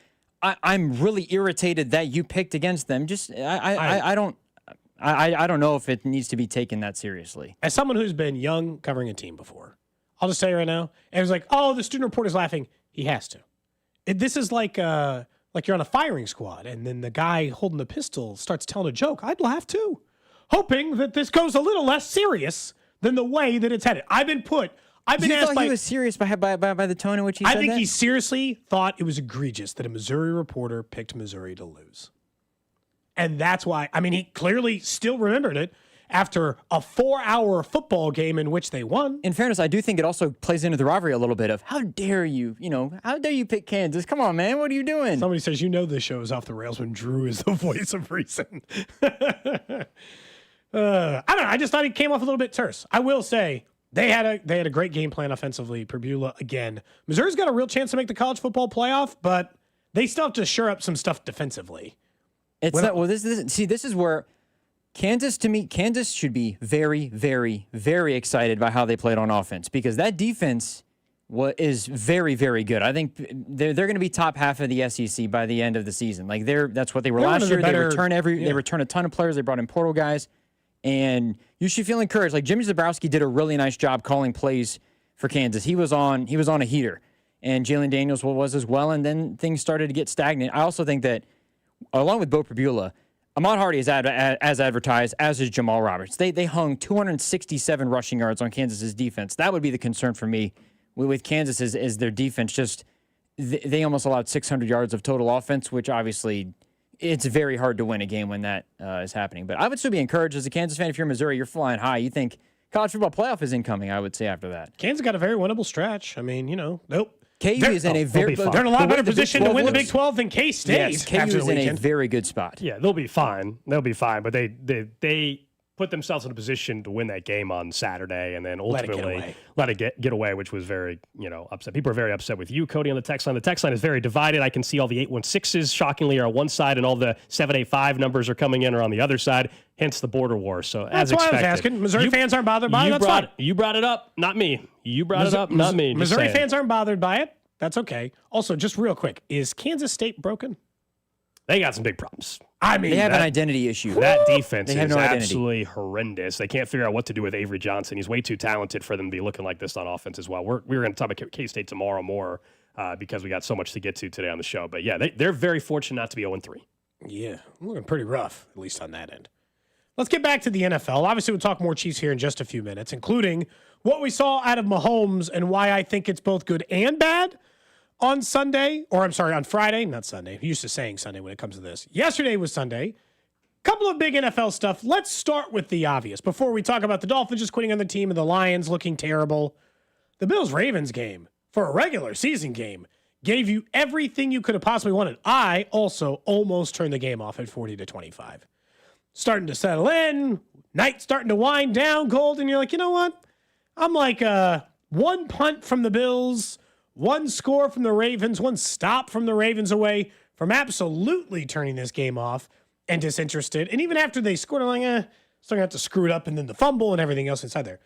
I'm really irritated that you picked against them. Just I don't know if it needs to be taken that seriously. As someone who's been young covering a team before, I'll just tell you right now, it was like, oh, the student reporter's laughing. He has to. This is like you're on a firing squad, and then the guy holding the pistol starts telling a joke. I'd laugh too, hoping that this goes a little less serious than the way that it's headed. I've been asked by. He was serious by the tone in which he said I think that? he seriously thought it was egregious that a Missouri reporter picked Missouri to lose. And that's why, I mean, he clearly still remembered it after a 4-hour football game in which they won. In fairness, I do think it also plays into the rivalry a little bit of how dare you pick Kansas? Come on, man, what are you doing? Somebody says, you know, this show is off the rails when Drew is the voice of reason. I don't know. I just thought he came off a little bit terse. I will say they had a great game plan offensively. Perbula again. Missouri's got a real chance to make the college football playoff, but they still have to shore up some stuff defensively. This is where Kansas should be very, very, very excited by how they played on offense because that defense is very, very good. I think they're going to be top half of the SEC by the end of the season. Like that's what they were last year. They return a ton of players. They brought in portal guys, and you should feel encouraged. Like Jimmy Zabrowski did a really nice job calling plays for Kansas. He was on a heater, and Jalen Daniels was as well. And then things started to get stagnant. I also think that along with Bo Perbula, Ahmad Hardy is as advertised, as is Jamal Roberts. They hung 267 rushing yards on Kansas's defense. That would be the concern for me with Kansas is their defense. Just they almost allowed 600 yards of total offense, which obviously it's very hard to win a game when that is happening. But I would still be encouraged as a Kansas fan. If you're Missouri, you're flying high. You think college football playoff is incoming, I would say, after that. Kansas got a very winnable stretch. I mean, nope. KU is in a very they're in a lot better position to win the Big 12 than K-State. Yes, KU is in a very good spot. Yeah, they'll be fine. But they put themselves in a position to win that game on Saturday and then ultimately let it get away, which was very, upset. People are very upset with you, Cody, on the text line. The text line is very divided. I can see all the 816s shockingly are on one side and all the 785 numbers are coming in or on the other side, hence the border war. So that's as expected. Why I was asking. Missouri fans aren't bothered by it. That's fine. You brought it up, not me. You brought it up, not me. Missouri fans aren't bothered by it. That's okay. Also, just real quick, is Kansas State broken? They got some big problems. I mean, they have an identity issue. That defense They have is no identity. absolutely horrendous. They can't figure out what to do with Avery Johnson. He's way too talented for them to be looking like this on offense as well. We're going to talk about K-State tomorrow more because we got so much to get to today on the show. But yeah, they're very fortunate not to be 0-3. Yeah, looking pretty rough, at least on that end. Let's get back to the NFL. Obviously, we'll talk more Chiefs here in just a few minutes, including what we saw out of Mahomes and why I think it's both good and bad on Sunday, or I'm sorry, on Friday, not Sunday. I'm used to saying Sunday when it comes to this. Yesterday was Sunday. Couple of big NFL stuff. Let's start with the obvious. Before we talk about the Dolphins just quitting on the team and the Lions looking terrible, the Bills-Ravens game, for a regular season game, gave you everything you could have possibly wanted. I also almost turned the game off at 40-25. Starting to settle in, night starting to wind down, Gold, and you're like, you know what? I'm like one punt from the Bills, one score from the Ravens, one stop from the Ravens away from absolutely turning this game off and disinterested. And even after they scored, I'm like, still going to have to screw it up and then the fumble and everything else inside there.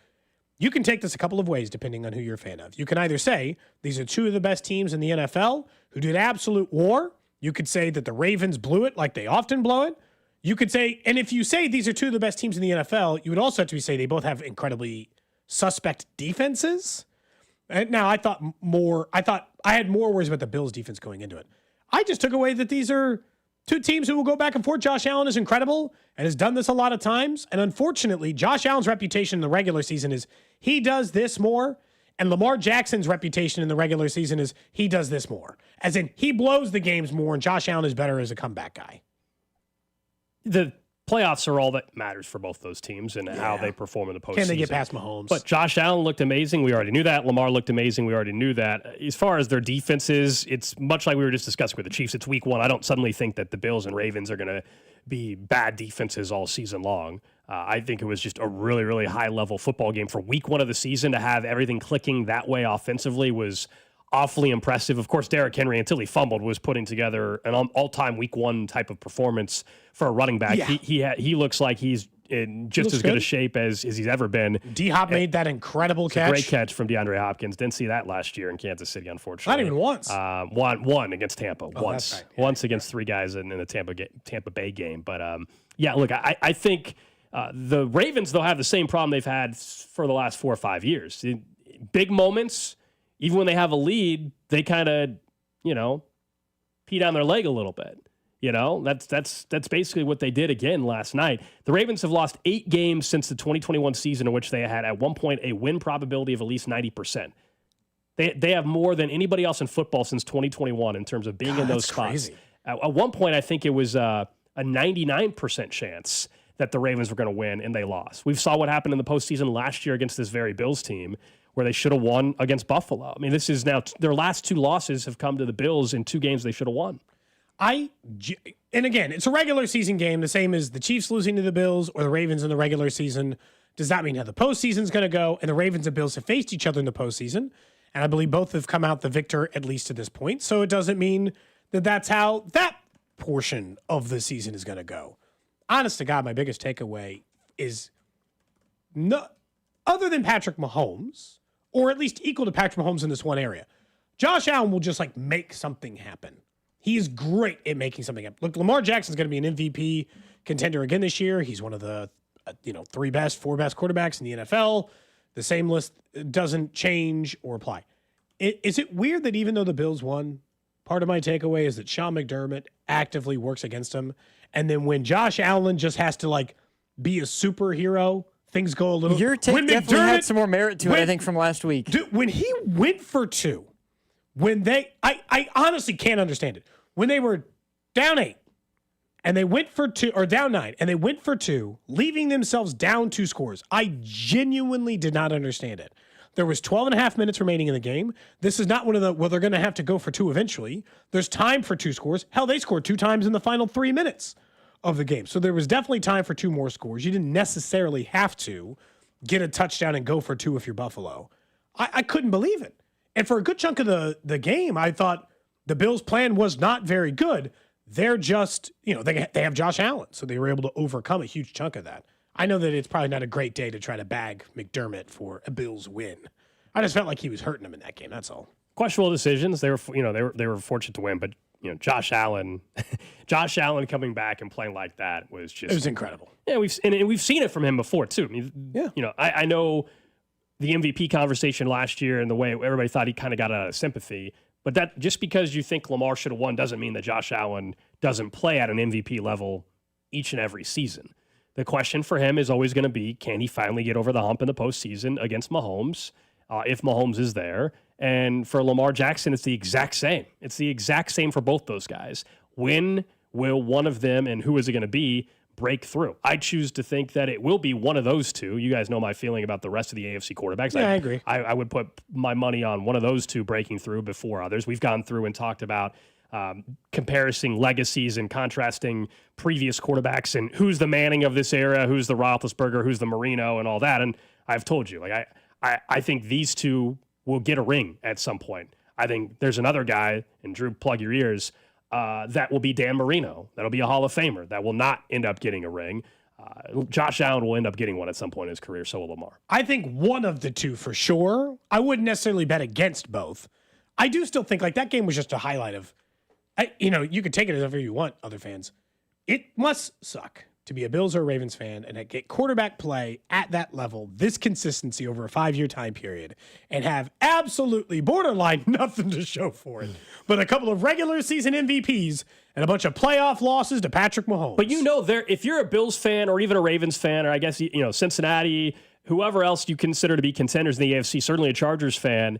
You can take this a couple of ways depending on who you're a fan of. You can either say these are two of the best teams in the NFL who did absolute war. You could say that the Ravens blew it like they often blow it. You could say, and if you say these are two of the best teams in the NFL, you would also have to say they both have incredibly suspect defenses. And now I had more worries about the Bills defense going into it. I just took away that these are two teams who will go back and forth. Josh Allen is incredible and has done this a lot of times. And unfortunately, Josh Allen's reputation in the regular season is he does this more. And Lamar Jackson's reputation in the regular season is he does this more. As in, he blows the games more and Josh Allen is better as a comeback guy. The playoffs are all that matters for both those teams and how they perform in the postseason. Can they get past Mahomes? But Josh Allen looked amazing. We already knew that. Lamar looked amazing. We already knew that. As far as their defenses, it's much like we were just discussing with the Chiefs. It's week one. I don't suddenly think that the Bills and Ravens are going to be bad defenses all season long. I think it was just a really, really high-level football game for week one of the season. To have everything clicking that way offensively was awfully impressive. Of course, Derrick Henry, until he fumbled, was putting together an all-time week one type of performance for a running back. Yeah. He looks like he's in just as good a shape as he's ever been. D-Hop made that incredible catch. Great catch from DeAndre Hopkins. Didn't see that last year in Kansas City, unfortunately. Not even once. One against Tampa. Once. That's right. Yeah. Once against three guys in the Tampa Bay game. But, yeah, look, I think the Ravens, they'll have the same problem they've had for the last 4 or 5 years. Big moments, even when they have a lead, they kind of, pee down their leg a little bit. That's basically what they did again last night. The Ravens have lost 8 games since the 2021 season in which they had at one point a win probability of at least 90%. They have more than anybody else in football since 2021 in terms of being in those spots. Crazy. At one point, I think it was a 99% chance that the Ravens were going to win, and they lost. We saw what happened in the postseason last year against this very Bills team, where they should have won against Buffalo. I mean, this is now their last 2 losses have come to the Bills in 2 games they should have won. And again, it's a regular season game, the same as the Chiefs losing to the Bills or the Ravens in the regular season. Does that mean how the postseason is going to go? And the Ravens and Bills have faced each other in the postseason, and I believe both have come out the victor at least to this point. So it doesn't mean that that's how that portion of the season is going to go. Honest to God, my biggest takeaway is other than Patrick Mahomes, or at least equal to Patrick Mahomes in this one area, Josh Allen will just make something happen. He is great at making something happen. Look, Lamar Jackson's going to be an MVP contender again this year. He's one of the 4 best quarterbacks in the NFL. The same list doesn't change or apply. Is it weird that even though the Bills won, part of my takeaway is that Sean McDermott actively works against him, and then when Josh Allen just has to be a superhero, things go a little. Your take definitely had some more merit to it, I think, from last week. Dude, when he went for 2, I honestly can't understand it. When they were down 8 and they went for 2, or down 9 and they went for 2, leaving themselves down 2 scores, I genuinely did not understand it. There was 12 and a half minutes remaining in the game. This is not one of the, they're going to have to go for 2 eventually. There's time for 2 scores. Hell, they scored 2 times in the final 3 minutes of the game. So there was definitely time for 2 more scores. You didn't necessarily have to get a touchdown and go for 2 if you're Buffalo. I couldn't believe it. And for a good chunk of the game, I thought the Bills' plan was not very good. They're just, they have Josh Allen, so they were able to overcome a huge chunk of that. I know that it's probably not a great day to try to bag McDermott for a Bills win. I just felt like he was hurting them in that game. That's all. Questionable decisions. They were fortunate to win, but Josh Allen, Josh Allen coming back and playing like that was just, it was incredible. Yeah, we've seen it from him before too. I mean, I know the MVP conversation last year and the way everybody thought he kind of got out of sympathy, but that just because you think Lamar should have won doesn't mean that Josh Allen doesn't play at an MVP level each and every season. The question for him is always going to be, can he finally get over the hump in the postseason against Mahomes, if Mahomes is there? And for Lamar Jackson, it's the exact same. It's the exact same for both those guys. When will one of them, and who is it going to be, break through? I choose to think that it will be one of those two. You guys know my feeling about the rest of the AFC quarterbacks. Yeah, I agree. I would put my money on one of those two breaking through before others. We've gone through and talked about comparing legacies and contrasting previous quarterbacks and who's the Manning of this era, who's the Roethlisberger, who's the Marino, and all that. And I've told you, like I think these two will get a ring at some point. I think there's another guy, and Drew, plug your ears, that will be Dan Marino. That'll be a Hall of Famer. That will not end up getting a ring. Josh Allen will end up getting one at some point in his career, so will Lamar. I think one of the two for sure. I wouldn't necessarily bet against both. I do still think like that game was just a highlight of, you can take it as whatever you want, other fans. It must suck to be a Bills or a Ravens fan and get quarterback play at that level, this consistency over a 5-year time period, and have absolutely borderline nothing to show for it, but a couple of regular season MVPs and a bunch of playoff losses to Patrick Mahomes. But if you're a Bills fan or even a Ravens fan, or I guess Cincinnati, whoever else you consider to be contenders in the AFC, certainly a Chargers fan,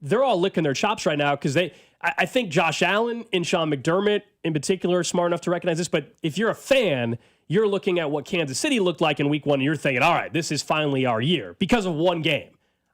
they're all licking their chops right now because I think Josh Allen and Sean McDermott in particular are smart enough to recognize this. But if you're a fan, you're looking at what Kansas City looked like in week one, and you're thinking, all right, this is finally our year because of one game.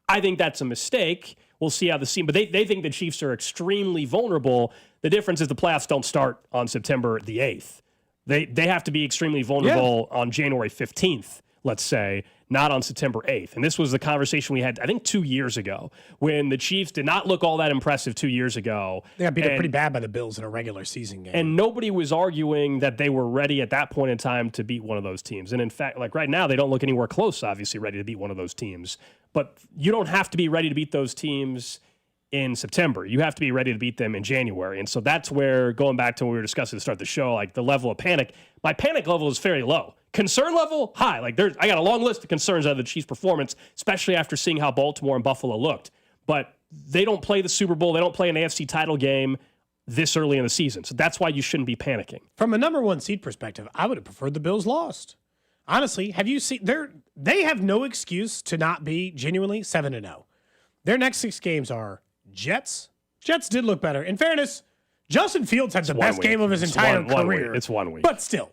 I think that's a mistake. We'll see how the season, but they think the Chiefs are extremely vulnerable. The difference is the playoffs don't start on September the 8th. They have to be extremely vulnerable on January 15th, let's say, not on September 8th. And this was the conversation we had, I think, 2 years ago when the Chiefs did not look all that impressive 2 years ago. They got beat up pretty bad by the Bills in a regular season game. And nobody was arguing that they were ready at that point in time to beat one of those teams. And in fact, like right now, they don't look anywhere close, obviously, ready to beat one of those teams. But you don't have to be ready to beat those teams in September. You have to be ready to beat them in January. And so that's where, going back to what we were discussing to start the show, like the level of panic, my panic level is fairly low. Concern level, high. Like I got a long list of concerns out of the Chiefs' performance, especially after seeing how Baltimore and Buffalo looked. But they don't play the Super Bowl. They don't play an AFC title game this early in the season. So that's why you shouldn't be panicking. From a number one seed perspective, I would have preferred the Bills lost. Honestly, have you seen they have no excuse to not be genuinely 7-0. Their next 6 games are Jets. Jets did look better. In fairness, Justin Fields had the best game of his entire career. It's 1 week. But still,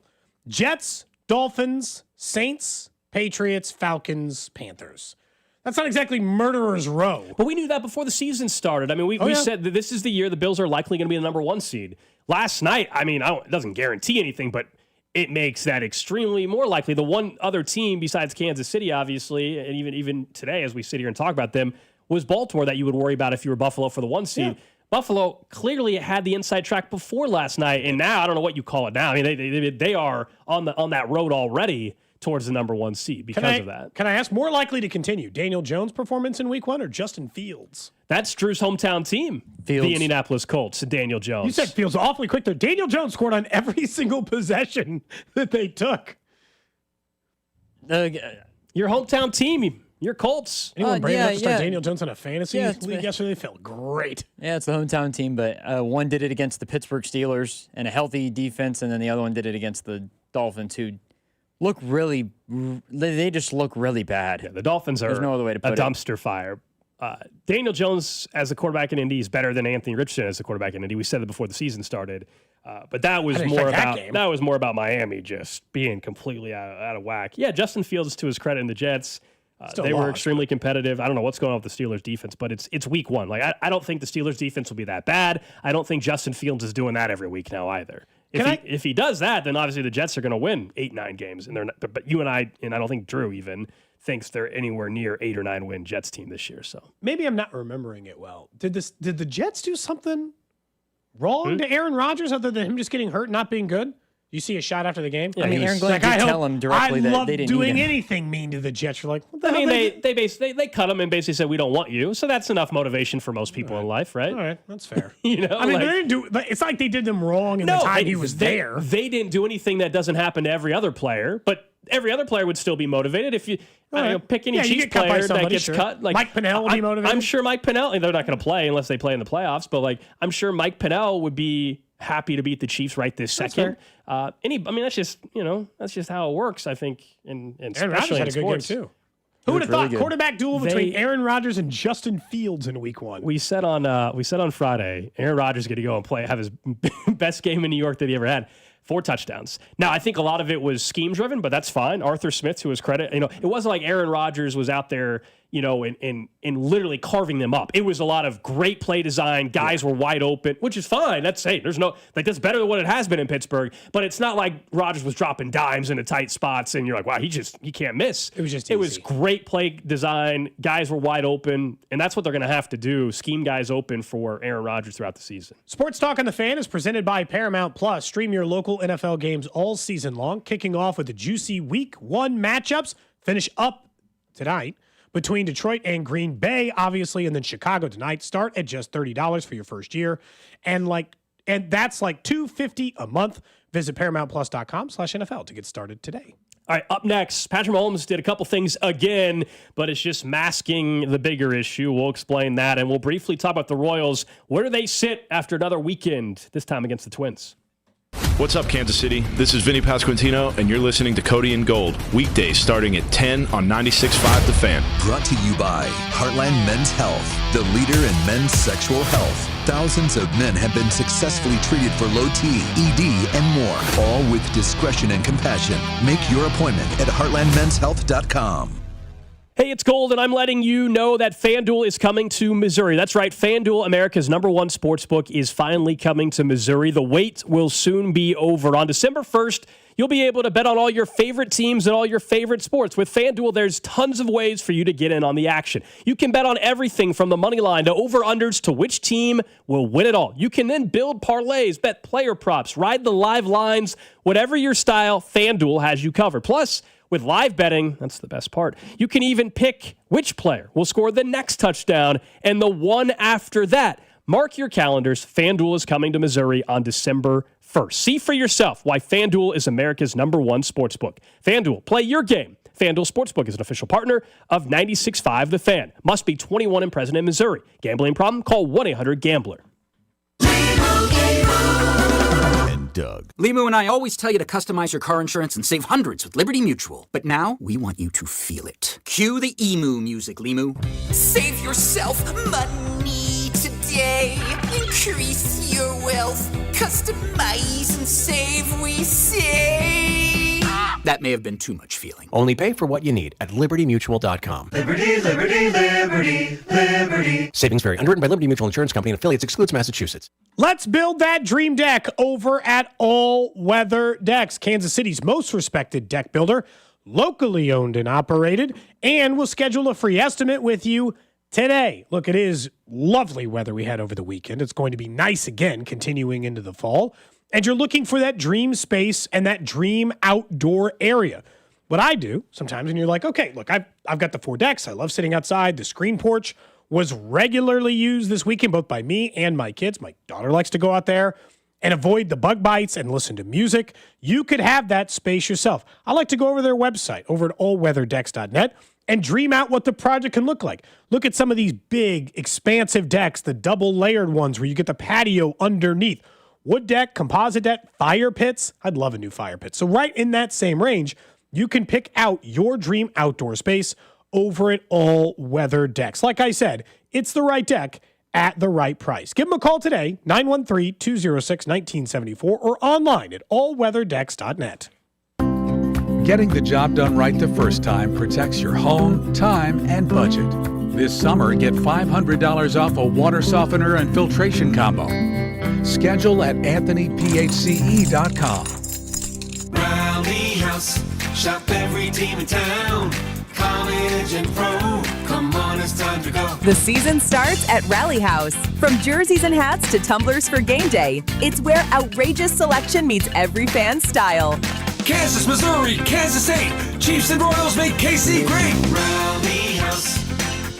Jets, Dolphins, Saints, Patriots, Falcons, Panthers. That's not exactly murderer's row. But we knew that before the season started. I mean, we said that this is the year the Bills are likely going to be the number 1 seed. Last night, I mean, it doesn't guarantee anything, but it makes that extremely more likely. The one other team besides Kansas City, obviously, and even today as we sit here and talk about them, was Baltimore that you would worry about if you were Buffalo for the 1 seed. Yeah. Buffalo clearly had the inside track before last night, and now I don't know what you call it now. I mean, they are on that road already towards the number 1 seed because of that. Can I ask, more likely to continue, Daniel Jones' performance in week 1 or Justin Fields? That's Drew's hometown team, the Indianapolis Colts, Daniel Jones. You said Fields awfully quick there. Daniel Jones scored on every single possession that they took. Your hometown team. Your Colts. Anyone brave enough to start Daniel Jones on a fantasy league yesterday? They felt great. Yeah, it's the hometown team, but one did it against the Pittsburgh Steelers and a healthy defense, and then the other one did it against the Dolphins, who they just look really bad. Yeah, the Dolphins are no other way to put a dumpster fire. Daniel Jones as a quarterback in Indy is better than Anthony Richardson as a quarterback in Indy. We said that before the season started. But that was more about Miami just being completely out of whack. Yeah, Justin Fields, to his credit, in the Jets, they were extremely competitive. I don't know what's going on with the Steelers defense, but it's week 1. Like I don't think the Steelers defense will be that bad. I don't think Justin Fields is doing that every week now either. If he does that, then obviously the Jets are going to win 8-9 games, and they're not, but you and I don't think Drew even thinks they're anywhere near 8 or 9 win Jets team this year. So maybe I'm not remembering it well. Did the Jets do something wrong to Aaron Rodgers other than him just getting hurt and not being good? You see a shot after the game? Yeah, I mean, Aaron Glenn did tell him directly that they didn't doing need him. anything mean to the Jets. You're like, what the I hell mean, they they cut him and basically said, we don't want you. So that's enough motivation for most people in life, right? All right, that's fair. You know, I mean, like- they didn't do. It's like they did them wrong in the time he was there. They didn't do anything that doesn't happen to every other player, but every other player would still be motivated. If you, I don't know, pick any Yeah, you Chiefs get cut by player that somebody, gets sure. cut, like Mike Pennell would be motivated. I'm sure Mike Pennell. They're not going to play unless they play in the playoffs, but like I'm sure Mike Pennell would be happy to beat the Chiefs right this second. I mean, that's just how it works. I think, and Aaron Rodgers especially had in a good game sports. too. Who would have really thought good. quarterback duel between Aaron Rodgers and Justin Fields in Week 1? We said on Friday, Aaron Rodgers is going to go and have his best game in New York that he ever had. 4 touchdowns. Now, I think a lot of it was scheme driven, but that's fine. Arthur Smith, to his credit, it wasn't like Aaron Rodgers was out there, and literally carving them up. It was a lot of great play design. Guys were wide open, which is fine. That's that's better than what it has been in Pittsburgh. But it's not like Rodgers was dropping dimes into tight spots, and you're like, wow, he can't miss. It was just It was great play design. Guys were wide open, and that's what they're going to have to do: scheme guys open for Aaron Rodgers throughout the season. Sports Talk on the Fan is presented by Paramount Plus. Stream your local NFL games all season long, kicking off with the juicy Week 1 matchups. Finish up tonight between Detroit and Green Bay, obviously, and then Chicago tonight. Start at just $30 for your first year, and that's like $250 a month. Visit ParamountPlus.com/NFL to get started today. All right, up next, Patrick Mahomes did a couple things again, but it's just masking the bigger issue. We'll explain that, and we'll briefly talk about the Royals. Where do they sit after another weekend, this time against the Twins? What's up, Kansas City? This is Vinny Pasquantino, and you're listening to Cody and Gold, weekdays starting at 10 on 96.5 The Fan. Brought to you by Heartland Men's Health, the leader in men's sexual health. Thousands of men have been successfully treated for low T, ED, and more, all with discretion and compassion. Make your appointment at heartlandmenshealth.com. Hey, it's Gold, and I'm letting you know that FanDuel is coming to Missouri. That's right, FanDuel, America's #1 sportsbook, is finally coming to Missouri. The wait will soon be over. On December 1st, you'll be able to bet on all your favorite teams and all your favorite sports. With FanDuel, there's tons of ways for you to get in on the action. You can bet on everything from the money line to over-unders to which team will win it all. You can then build parlays, bet player props, ride the live lines. Whatever your style, FanDuel has you covered. Plus, with live betting, that's the best part, you can even pick which player will score the next touchdown and the one after that. Mark your calendars. FanDuel is coming to Missouri on December 1st. See for yourself why FanDuel is America's #1 sportsbook. FanDuel, play your game. FanDuel Sportsbook is an official partner of 96.5 The Fan. Must be 21 and present in Missouri. Gambling problem? Call 1-800-GAMBLER. Doug. Limu and I always tell you to customize your car insurance and save hundreds with Liberty Mutual. But now, we want you to feel it. Cue the emu music, Limu. Save yourself money today. Increase your wealth. Customize and save, we say. That may have been too much feeling. Only pay for what you need at libertymutual.com. Liberty, liberty, liberty, liberty. Savings vary. Underwritten by Liberty Mutual Insurance Company and affiliates. Excludes Massachusetts. Let's build that dream deck over at All Weather Decks, Kansas City's most respected deck builder, locally owned and operated, and we'll schedule a free estimate with you today. Look, it is lovely weather we had over the weekend. It's going to be nice again, continuing into the fall. And you're looking for that dream space and that dream outdoor area. What I do sometimes, and you're like, okay, look, I've got the 4 decks. I love sitting outside. The screen porch was regularly used this weekend, both by me and my kids. My daughter likes to go out there and avoid the bug bites and listen to music. You could have that space yourself. I like to go over their website, over at allweatherdecks.net, and dream out what the project can look like. Look at some of these big, expansive decks, the double-layered ones where you get the patio underneath. Wood deck, composite deck, fire pits. I'd love a new fire pit. So right in that same range, you can pick out your dream outdoor space over at All Weather Decks. Like I said, it's the right deck at the right price. Give them a call today, 913-206-1974, or online at allweatherdecks.net. Getting the job done right the first time protects your home, time, and budget. This summer, get $500 off a water softener and filtration combo. Schedule at anthonyphce.com. Rally House, shop every team in town. College and pro, come on and it's time to go. The season starts at Rally House. From jerseys and hats to tumblers for game day, it's where outrageous selection meets every fan's style. Kansas, Missouri, Kansas State, Chiefs and Royals make KC great. Rally House,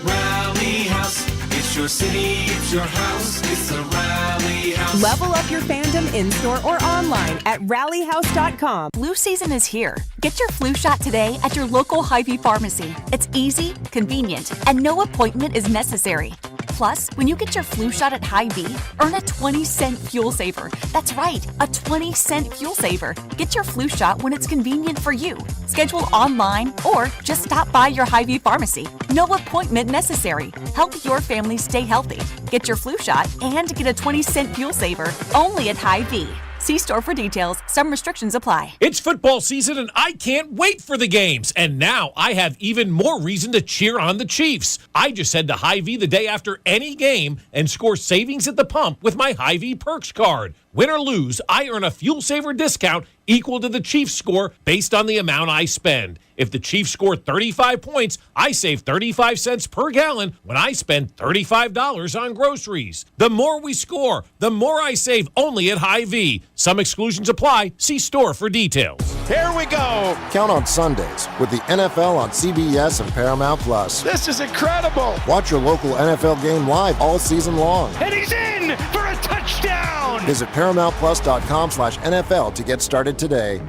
Rally House. It's your city, it's your house, it's the Rally House. Level up your fandom in-store or online at rallyhouse.com. Flu season is here. Get your flu shot today at your local Hy-Vee pharmacy. It's easy, convenient, and no appointment is necessary. Plus, when you get your flu shot at Hy-Vee, earn a 20-cent fuel saver. That's right, a 20-cent fuel saver. Get your flu shot when it's convenient for you. Schedule online or just stop by your Hy-Vee pharmacy. No appointment necessary. Help your family stay healthy. Get your flu shot and get a 20-cent fuel saver only at Hy-Vee. See store for details. Some restrictions apply. It's football season, and I can't wait for the games. And now I have even more reason to cheer on the Chiefs. I just head to Hy-Vee the day after any game and score savings at the pump with my Hy-Vee Perks card. Win or lose, I earn a fuel saver discount equal to the Chiefs score based on the amount I spend. If the Chiefs score 35 points, I save 35 cents per gallon when I spend $35 on groceries. The more we score, the more I save only at Hy-Vee. Some exclusions apply. See store for details. Here we go. Count on Sundays with the NFL on CBS and Paramount Plus. This is incredible. Watch your local NFL game live all season long. And he's in for a touchdown. Visit ParamountPlus.com/NFL to get started today.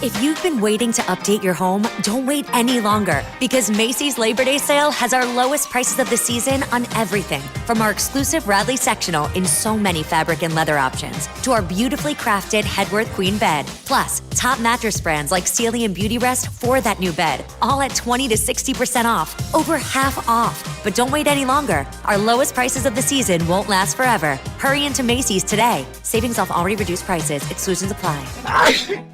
If you've been waiting to update your home, don't wait any longer, because Macy's Labor Day sale has our lowest prices of the season on everything, from our exclusive Radley sectional in so many fabric and leather options, to our beautifully crafted Headworth Queen bed, plus top mattress brands like Sealy and Beauty Rest for that new bed, all at 20 to 60% off, over half off. But don't wait any longer. Our lowest prices of the season won't last forever. Hurry into Macy's today. Savings off already reduced prices. Exclusions apply.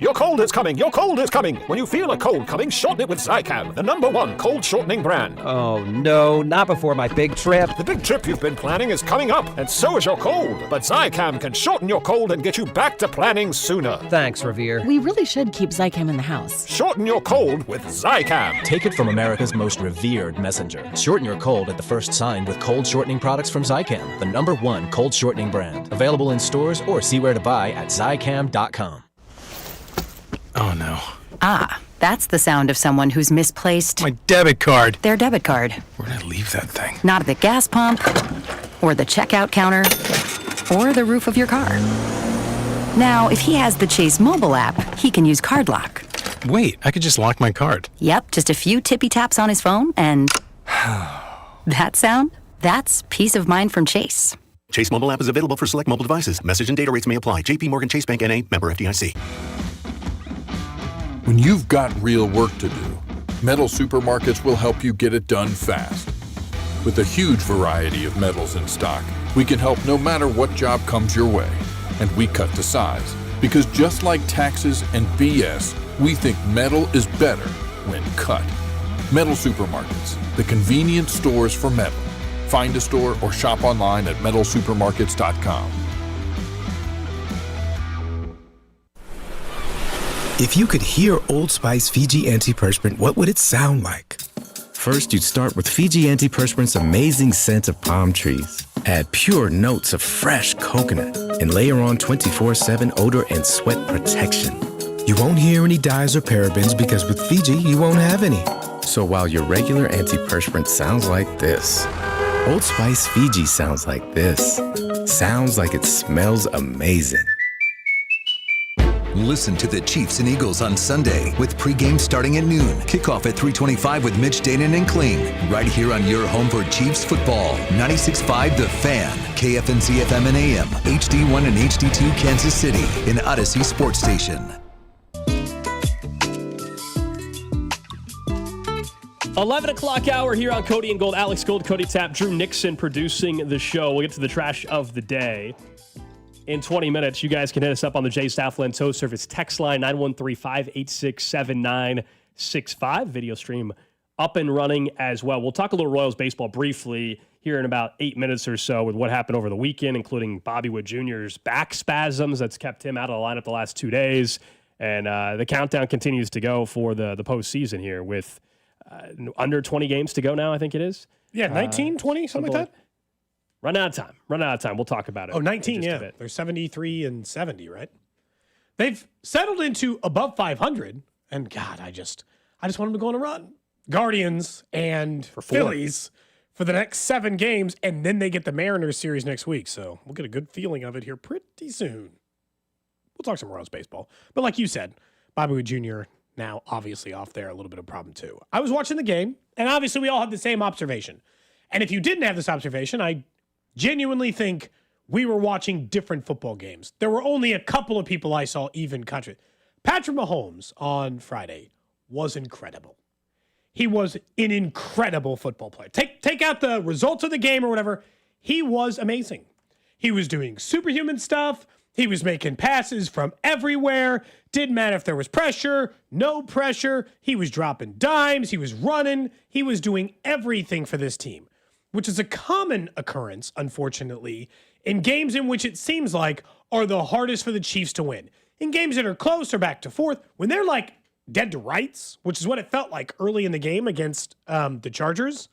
Your cold is coming. Your cold is coming. When you feel a cold coming, shorten it with Zicam, the #1 cold shortening brand. Oh no, not before my big trip. The big trip you've been planning is coming up, and so is your cold. But Zicam can shorten your cold and get you back to planning sooner. Thanks, Revere. We really should keep Zicam in the house. Shorten your cold with Zicam. Take it from America's most revered messenger. Shorten your cold at the first sign with cold shortening products from Zicam, the #1 cold shortening brand. Available in stores or see where to buy at Zicam.com. Oh no. Ah, that's the sound of someone who's misplaced my debit card. Their debit card. Where'd I leave that thing? Not at the gas pump, or the checkout counter, or the roof of your car. Now, if he has the Chase mobile app, he can use Card Lock. Wait, I could just lock my card. Yep, just a few tippy taps on his phone, and that sound? That's peace of mind from Chase. Chase mobile app is available for select mobile devices. Message and data rates may apply. JP Morgan Chase Bank N.A. member FDIC. When you've got real work to do, Metal Supermarkets will help you get it done fast. With a huge variety of metals in stock, we can help no matter what job comes your way. And we cut to size. Because just like taxes and BS, we think metal is better when cut. Metal Supermarkets, the convenient stores for metal. Find a store or shop online at metalsupermarkets.com. If you could hear Old Spice Fiji antiperspirant, what would it sound like? First, you'd start with Fiji antiperspirant's amazing scent of palm trees. Add pure notes of fresh coconut and layer on 24/7 odor and sweat protection. You won't hear any dyes or parabens because with Fiji, you won't have any. So while your regular antiperspirant sounds like this, Old Spice Fiji sounds like this. Sounds like it smells amazing. Listen to the Chiefs and Eagles on Sunday with pregame starting at noon. Kickoff at 3:25 with Mitch Danon and Kling. Right here on your home for Chiefs football. 96.5 The Fan. KFNC FM and AM. HD1 and HD2 Kansas City. An Odyssey Sports Station. 11 o'clock hour here on Cody and Gold. Alex Gold, Cody Tapp, Drew Nixon producing the show. We'll get to the trash of the day in 20 minutes. You guys can hit us up on the J. Southland Tow Service text line, 913-586-7965. Video stream up and running as well. We'll talk a little Royals baseball briefly here in about 8 minutes or so with what happened over the weekend, including Bobby Wood Jr.'s back spasms that's kept him out of the lineup the last 2 days. And the countdown continues to go for the postseason here with under 20 games to go now, I think it is. Yeah, 19, 20, something like that. Run out of time. We'll talk about it. Oh, 19, yeah. They're 73 and 70, right? They've settled into above 500, and God, I just want them to go on a run. Guardians and Phillies for the next 7 games, and then they get the Mariners series next week. So we'll get a good feeling of it here pretty soon. We'll talk some Royals baseball. But like you said, Bobby Witt Jr. now obviously off there, a little bit of problem too. I was watching the game, and obviously we all had the same observation. And if you didn't have this observation, I genuinely think we were watching different football games. There were only a couple of people I saw even country. Patrick Mahomes on Friday was incredible. He was an incredible football player. Take out the results of the game or whatever. He was amazing. He was doing superhuman stuff. He was making passes from everywhere. Didn't matter if there was pressure, no pressure. He was dropping dimes. He was running. He was doing everything for this team, which is a common occurrence, unfortunately, in games in which it seems like are the hardest for the Chiefs to win. In games that are close or back to forth, when they're like dead to rights, which is what it felt like early in the game against the Chargers,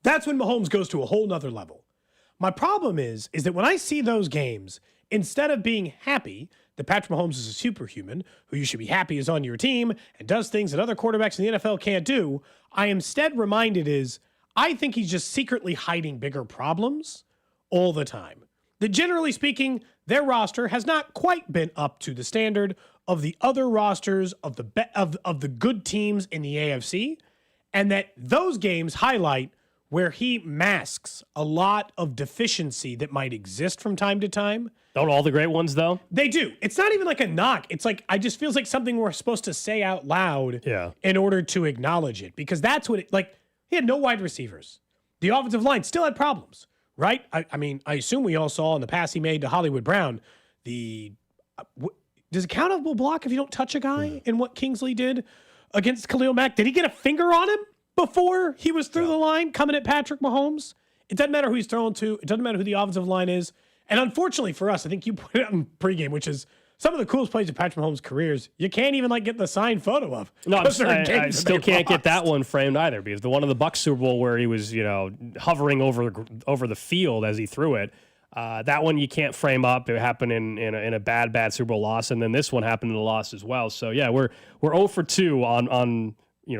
that's when Mahomes goes to a whole nother level. My problem is that when I see those games, instead of being happy that Patrick Mahomes is a superhuman who you should be happy is on your team and does things that other quarterbacks in the NFL can't do, I am instead reminded I think he's just secretly hiding bigger problems all the time. That generally speaking, their roster has not quite been up to the standard of the other rosters of the good teams in the AFC, and that those games highlight where he masks a lot of deficiency that might exist from time to time. Don't all the great ones, though? They do. It's not even like a knock. It's like, I just feels like something we're supposed to say out loud in order to acknowledge it. Because that's what he had no wide receivers. The offensive line still had problems, right? I mean, I assume we all saw in the pass he made to Hollywood Brown, does it count as a block if you don't touch a guy in what Kingsley did against Khalil Mack? Did he get a finger on him before he was through the line coming at Patrick Mahomes? It doesn't matter who he's throwing to. It doesn't matter who the offensive line is. And unfortunately for us, I think you put it in pregame, which is some of the coolest plays of Patrick Mahomes' careers. You can't even get the signed photo of. No, I still can't get that one framed either, because the one of the Bucs Super Bowl where he was, hovering over the field as he threw it. That one you can't frame up. It happened in a bad Super Bowl loss, and then this one happened in a loss as well. So yeah, we're 0 for 2 on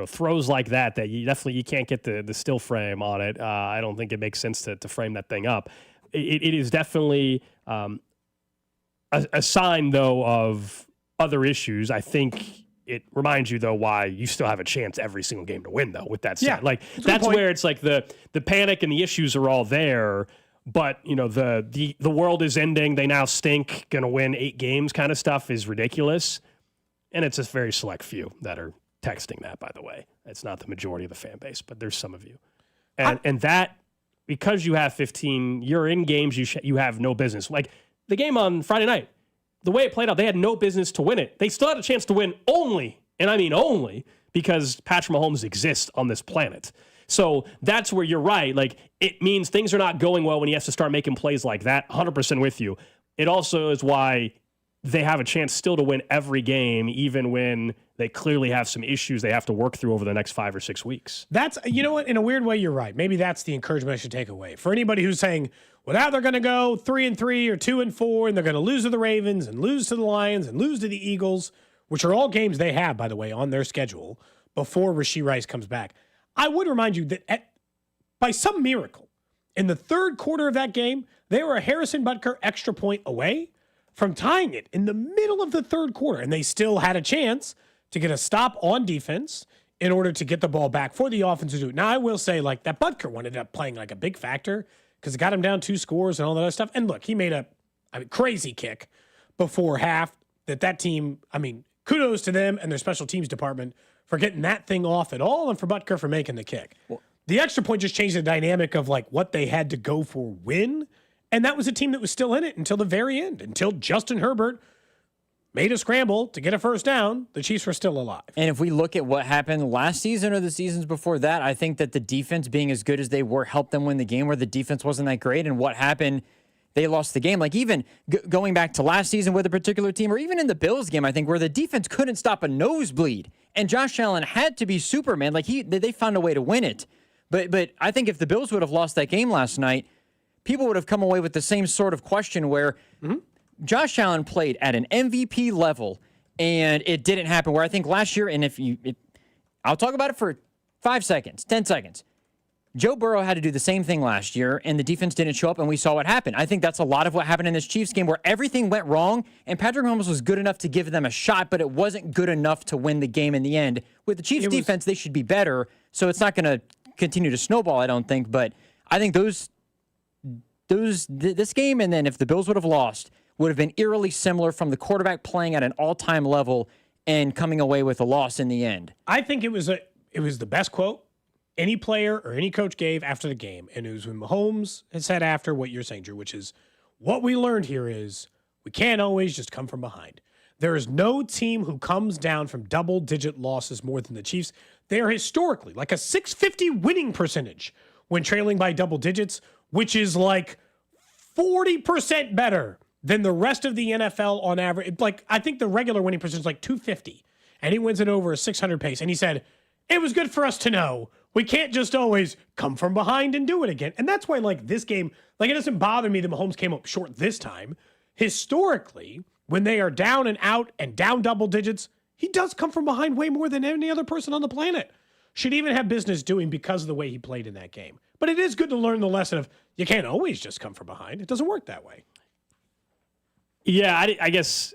throws like that you can't get the still frame on it. I don't think it makes sense to frame that thing up. It is definitely a sign, though, of other issues. I think it reminds you, though, why you still have a chance every single game to win, though, with that said. Yeah, that's where it's like the panic and the issues are all there, but, the world is ending, they now stink, going to win 8 games kind of stuff is ridiculous. And it's a very select few that are texting that, by the way. It's not the majority of the fan base, but there's some of you. And that, because you have 15, you're in games you have no business. Like the game on Friday night, the way it played out, they had no business to win it. They still had a chance to win only, and I mean only, because Patrick Mahomes exists on this planet. So that's where you're right. Like, it means things are not going well when he has to start making plays like that. 100% with you. It also is why they have a chance still to win every game, even when they clearly have some issues they have to work through over the next 5 or 6 weeks. That's, you know what, in a weird way, you're right. Maybe that's the encouragement I should take away. For anybody who's saying, well, now they're going to go 3-3 or 2-4, and they're going to lose to the Ravens and lose to the Lions and lose to the Eagles, which are all games they have, by the way, on their schedule before Rashee Rice comes back. I would remind you that by some miracle, in the third quarter of that game, they were a Harrison Butker extra point away from tying it in the middle of the third quarter, and they still had a chance to get a stop on defense in order to get the ball back for the offense to do it. Now, I will say, that Butker one ended up playing a big factor because it got him down 2 scores and all that other stuff. And look, he made a crazy kick before half that team, kudos to them and their special teams department for getting that thing off at all, and for Butker for making the kick. Well, the extra point just changed the dynamic of what they had to go for win. And that was a team that was still in it until the very end, until Justin Herbert made a scramble to get a first down. The Chiefs were still alive. And if we look at what happened last season or the seasons before that, I think that the defense being as good as they were helped them win the game, where the defense wasn't that great. And what happened, they lost the game. Even going back to last season with a particular team, or even in the Bills game, I think, where the defense couldn't stop a nosebleed. And Josh Allen had to be Superman. They found a way to win it. But I think if the Bills would have lost that game last night, people would have come away with the same sort of question where Josh Allen played at an MVP level and it didn't happen. Where I think last year, and I'll talk about it for 5 seconds, 10 seconds. Joe Burrow had to do the same thing last year, and the defense didn't show up, and we saw what happened. I think that's a lot of what happened in this Chiefs game where everything went wrong, and Patrick Mahomes was good enough to give them a shot, but it wasn't good enough to win the game in the end. With the Chiefs defense, they should be better, so it's not going to continue to snowball, I don't think. But I think this game, and then if the Bills would have lost, would have been eerily similar from the quarterback playing at an all-time level and coming away with a loss in the end. I think it was the best quote any player or any coach gave after the game. And it was when Mahomes had said after what you're saying, Drew, which is what we learned here is we can't always just come from behind. There is no team who comes down from double-digit losses more than the Chiefs. They are historically like a 650 winning percentage when trailing by double digits, which is like 40% better than the rest of the NFL on average. Like, I think the regular winning percentage is like 250, and he wins it over a 600 pace. And he said, it was good for us to know we can't just always come from behind and do it again. And that's why, like, this game, like, it doesn't bother me that Mahomes came up short this time. Historically, when they are down and out and down double digits, he does come from behind way more than any other person on the planet should even have business doing because of the way he played in that game. But it is good to learn the lesson of you can't always just come from behind. It doesn't work that way. Yeah, I guess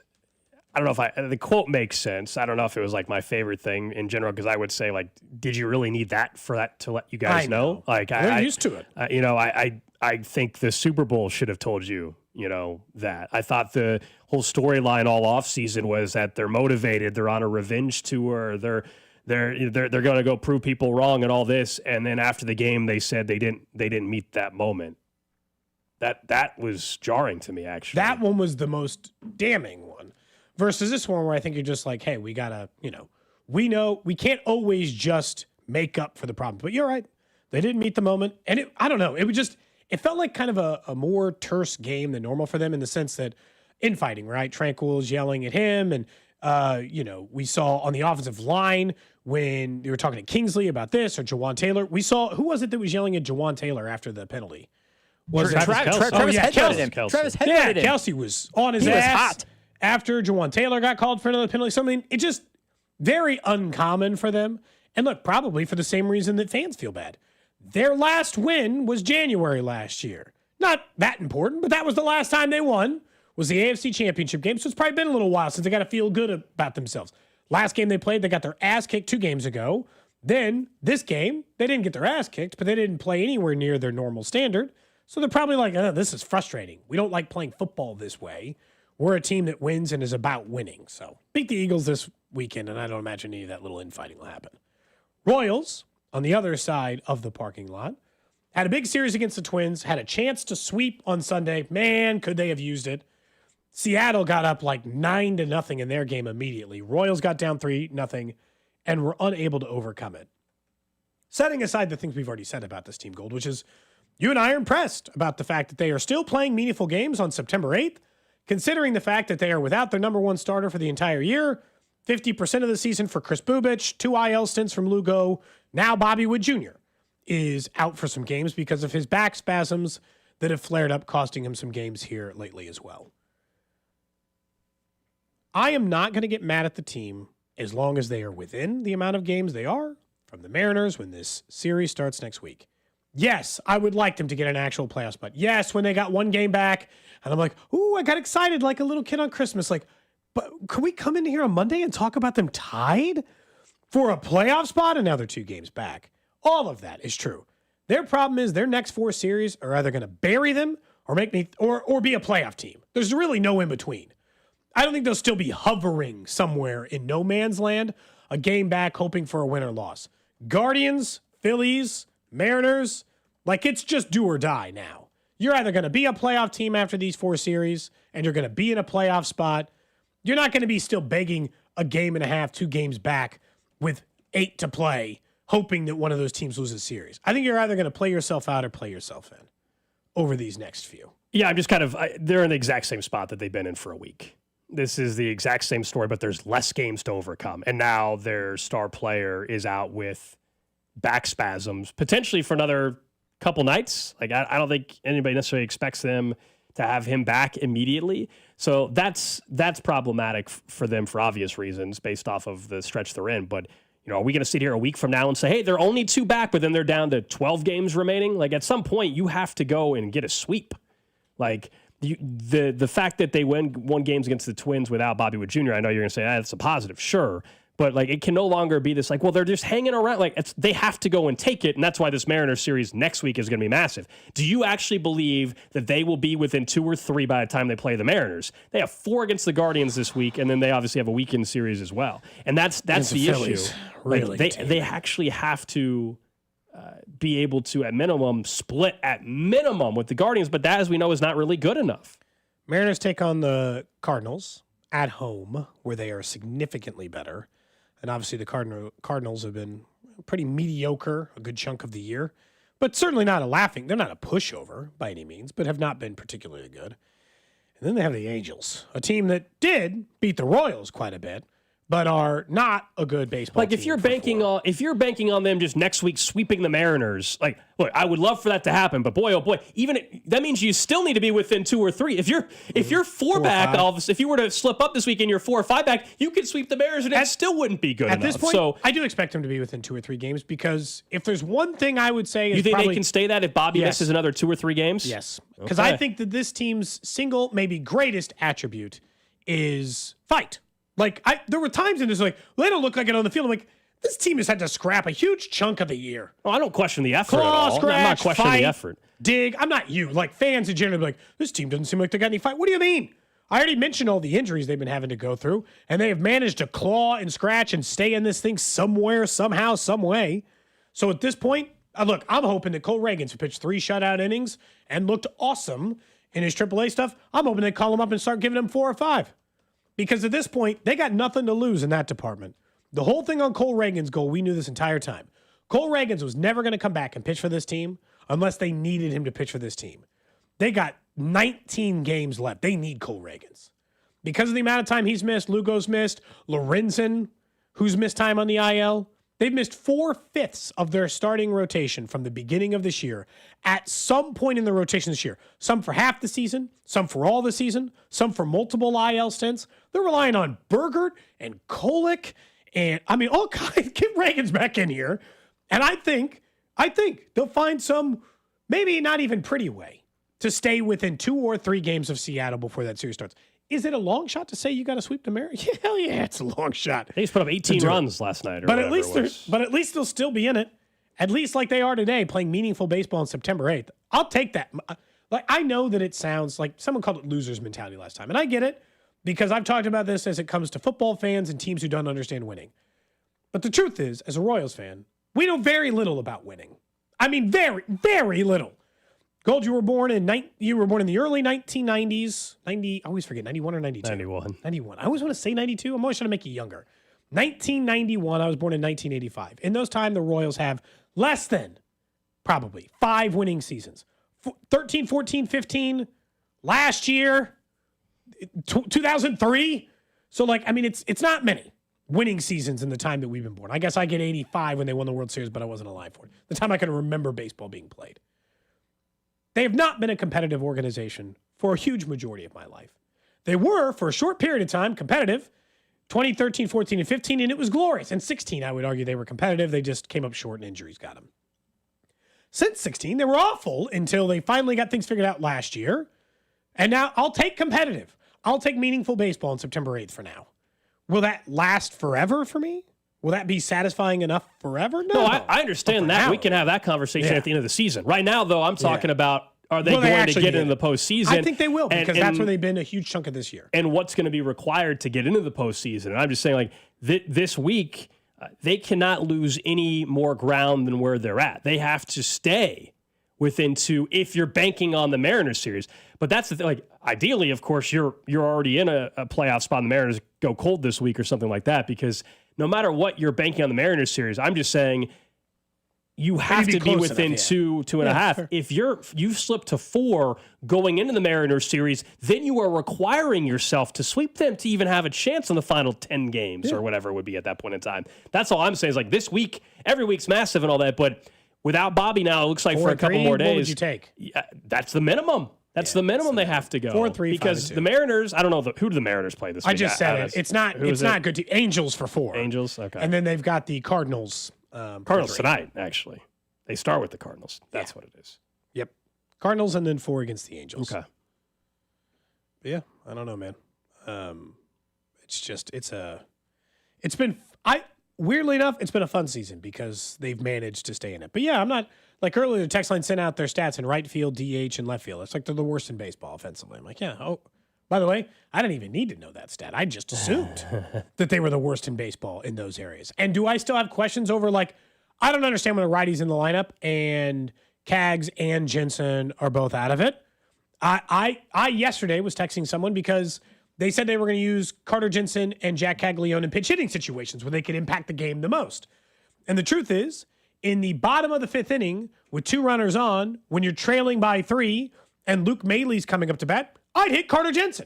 I don't know if the quote makes sense. I don't know if it was like my favorite thing in general, because I would say, like, did you really need that for that to let you guys know? Like, we're used to it. I think the Super Bowl should have told you, that. I thought the whole storyline all off season was that they're motivated, they're on a revenge tour, they're going to go prove people wrong and all this, and then after the game they said they didn't meet that moment. That was jarring to me, actually. That one was the most damning one. Versus this one where I think you're just like, hey, we gotta, we know we can't always just make up for the problem. But you're right. They didn't meet the moment. And I don't know. It felt like kind of a more terse game than normal for them in the sense that infighting, right? Tranquil's yelling at him. And, we saw on the offensive line when they were talking to Kingsley about this or Jawan Taylor. We saw, who was it that was yelling at Jawan Taylor after the penalty? Was it Travis headbutted him. Yeah, Kelsey was on his ass. He was hot. After Jawan Taylor got called for another penalty. So, I mean, it's just very uncommon for them. And look, probably for the same reason that fans feel bad. Their last win was January last year. Not that important, but that was the last time they won, was the AFC Championship game. So it's probably been a little while since they got to feel good about themselves. Last game they played, they got their ass kicked 2 games ago. Then this game, they didn't get their ass kicked, but they didn't play anywhere near their normal standard. So they're probably like, oh, this is frustrating. We don't like playing football this way. We're a team that wins and is about winning. So beat the Eagles this weekend, and I don't imagine any of that little infighting will happen. Royals, on the other side of the parking lot, had a big series against the Twins, had a chance to sweep on Sunday. Man, could they have used it. Seattle got up like 9-0 in their game immediately. Royals got down 3-0 and were unable to overcome it. Setting aside the things we've already said about this team, Gold, which is you and I are impressed about the fact that they are still playing meaningful games on September 8th, considering the fact that they are without their number one starter for the entire year, 50% of the season for Chris Bubich, 2 IL stints from Lugo. Now Bobby Wood Jr. is out for some games because of his back spasms that have flared up, costing him some games here lately as well. I am not going to get mad at the team as long as they are within the amount of games they are from the Mariners when this series starts next week. Yes, I would like them to get an actual playoff spot. Yes, when they got 1 game back, and I'm like, ooh, I got excited like a little kid on Christmas. Like, but could we come in here on Monday and talk about them tied for a playoff spot? And now they're 2 games back. All of that is true. Their problem is their next 4 series are either going to bury them or make me or be a playoff team. There's really no in between. I don't think they'll still be hovering somewhere in no man's land, a game back, hoping for a win or loss. Guardians, Phillies, Mariners, like it's just do or die now. You're either going to be a playoff team after these 4 series and you're going to be in a playoff spot. You're not going to be still begging a game and a half, 2 games back with 8 to play, hoping that one of those teams loses a series. I think you're either going to play yourself out or play yourself in over these next few. Yeah, I'm just they're in the exact same spot that they've been in for a week. This is the exact same story, but there's less games to overcome. And now their star player is out with back spasms, potentially for another couple nights. Like, I don't think anybody necessarily expects them to have him back immediately. So that's problematic for them for obvious reasons based off of the stretch they're in. But, are we going to sit here a week from now and say, hey, they're only 2 back, but then they're down to 12 games remaining? Like, at some point, you have to go and get a sweep. Like, the fact that they won games against the Twins without Bobby Witt Jr., I know you're going to say, that's a positive, sure. But, like, it can no longer be this, like, well, they're just hanging around. Like, they have to go and take it, and that's why this Mariners series next week is going to be massive. Do you actually believe that they will be within 2 or 3 by the time they play the Mariners? They have 4 against the Guardians this week, and then they obviously have a weekend series as well. And that's the issue. Really, like, they actually have to be able to, at minimum, split at minimum with the Guardians, but that, as we know, is not really good enough. Mariners take on the Cardinals at home, where they are significantly better. And obviously the Cardinals have been pretty mediocre a good chunk of the year, but certainly not they're not a pushover by any means, but have not been particularly good. And then they have the Angels, a team that did beat the Royals quite a bit, but are not a good baseball team. Like, if you're banking on them just next week sweeping the Mariners, like, look, I would love for that to happen, but boy, oh boy, that means you still need to be within 2 or 3. If you're 4 back, if you were to slip up this week and you're 4 or 5 back, you could sweep the Mariners and it still wouldn't be good enough. At this point, I do expect them to be within 2 or 3 games, because if there's one thing I would say is you think they can stay that if Bobby misses another 2 or 3 games? Yes, because I think that this team's single, maybe greatest attribute is fight. Like, there were times in this, like, well, they don't look like it on the field. I'm like, this team has had to scrap a huge chunk of the year. Oh, I don't question the effort Claw, at all. scratch, I'm not questioning fight, the effort. Dig. I'm not you. Like, fans in general be like, this team doesn't seem like they got any fight. What do you mean? I already mentioned all the injuries they've been having to go through, and they have managed to claw and scratch and stay in this thing somewhere, somehow, some way. So at this point, look, I'm hoping that Cole Reagans, who pitched 3 shutout innings and looked awesome in his AAA stuff, I'm hoping they call him up and start giving him 4 or 5. Because at this point, they got nothing to lose in that department. The whole thing on Cole Reagans' goal, we knew this entire time. Cole Reagans was never going to come back and pitch for this team unless they needed him to pitch for this team. They got 19 games left. They need Cole Reagans. Because of the amount of time he's missed, Lugo's missed, Lorenzen, who's missed time on the IL, they've missed 4/5 of their starting rotation from the beginning of this year at some point in the rotation this year. Some for half the season, some for all the season, some for multiple IL stints. They're relying on Bergert and Kolick and, all kinds. Get Reagans back in here. And I think they'll find some, maybe not even pretty way, to stay within 2 or 3 games of Seattle before that series starts. Is it a long shot to say you got to sweep the Mariners? Yeah, hell yeah, it's a long shot. They just put up 18 runs last night. But at least they'll still be in it. At least like they are today, playing meaningful baseball on September 8th. I'll take that. Like, I know that it sounds like someone called it loser's mentality last time, and I get it because I've talked about this as it comes to football fans and teams who don't understand winning. But the truth is, as a Royals fan, we know very little about winning. I mean, very, very little. Gold, you were born in the early 1990s. I always forget, 91 or 92? 91. I always want to say 92. I'm always trying to make you younger. 1991, I was born in 1985. In those times, the Royals have less than probably 5 winning seasons. 13, 14, 15, last year, 2003. So, it's not many winning seasons in the time that we've been born. I guess I get 85 when they won the World Series, but I wasn't alive for it. The time I can remember baseball being played. They have not been a competitive organization for a huge majority of my life. They were, for a short period of time, competitive. 2013, 14, and 15, and it was glorious. And 16, I would argue they were competitive. They just came up short and injuries got them. Since 16, they were awful until they finally got things figured out last year. And now I'll take competitive. I'll take meaningful baseball on September 8th for now. Will that last forever for me? Will that be satisfying enough forever? No, I understand that. We can have that conversation at the end of the season. Right now, though, I'm talking about, are they going to get into the postseason? I think they will, because that's where they've been a huge chunk of this year. And what's going to be required to get into the postseason? And I'm just saying, like, this week, they cannot lose any more ground than where they're at. They have to stay within 2 if you're banking on the Mariners series. But that's the thing. Like, ideally, of course, you're already in a playoff spot, and the Mariners go cold this week or something like that, because no matter what you're banking on the Mariners series, I'm just saying, you have to be within enough, 2.5. Sure. If you've slipped to 4 going into the Mariners series, then you are requiring yourself to sweep them to even have a chance in the final 10 games or whatever it would be at that point in time. That's all I'm saying is like this week, every week's massive and all that, but without Bobby now, it looks like for a couple more days. What would you take? Yeah, that's the minimum. That's the minimum they have to go. 4-3, because 5-2. the Mariners, I don't know who do the Mariners play this week. I just said it. It's not good to Angels for 4. Angels, okay. And then they've got the Cardinals. Cardinals tonight, actually. They start with the Cardinals. That's what it is. Yep. Cardinals and then 4 against the Angels. Okay. But yeah, I don't know, man. Weirdly enough, it's been a fun season because they've managed to stay in it. But yeah, I'm not, like earlier, the text line sent out their stats in right field, DH, and left field. It's like they're the worst in baseball offensively. I'm like, yeah. Oh, by the way, I didn't even need to know that stat. I just assumed that they were the worst in baseball in those areas. And do I still have questions over, like, I don't understand when a righty's in the lineup and Kaggs and Jensen are both out of it. I yesterday was texting someone because they said they were going to use Carter Jensen and Jack Caglione in pitch hitting situations where they could impact the game the most. And the truth is, in the bottom of the 5th inning with 2 runners on, when you're trailing by 3 and Luke Mailey's coming up to bat, I'd hit Carter Jensen.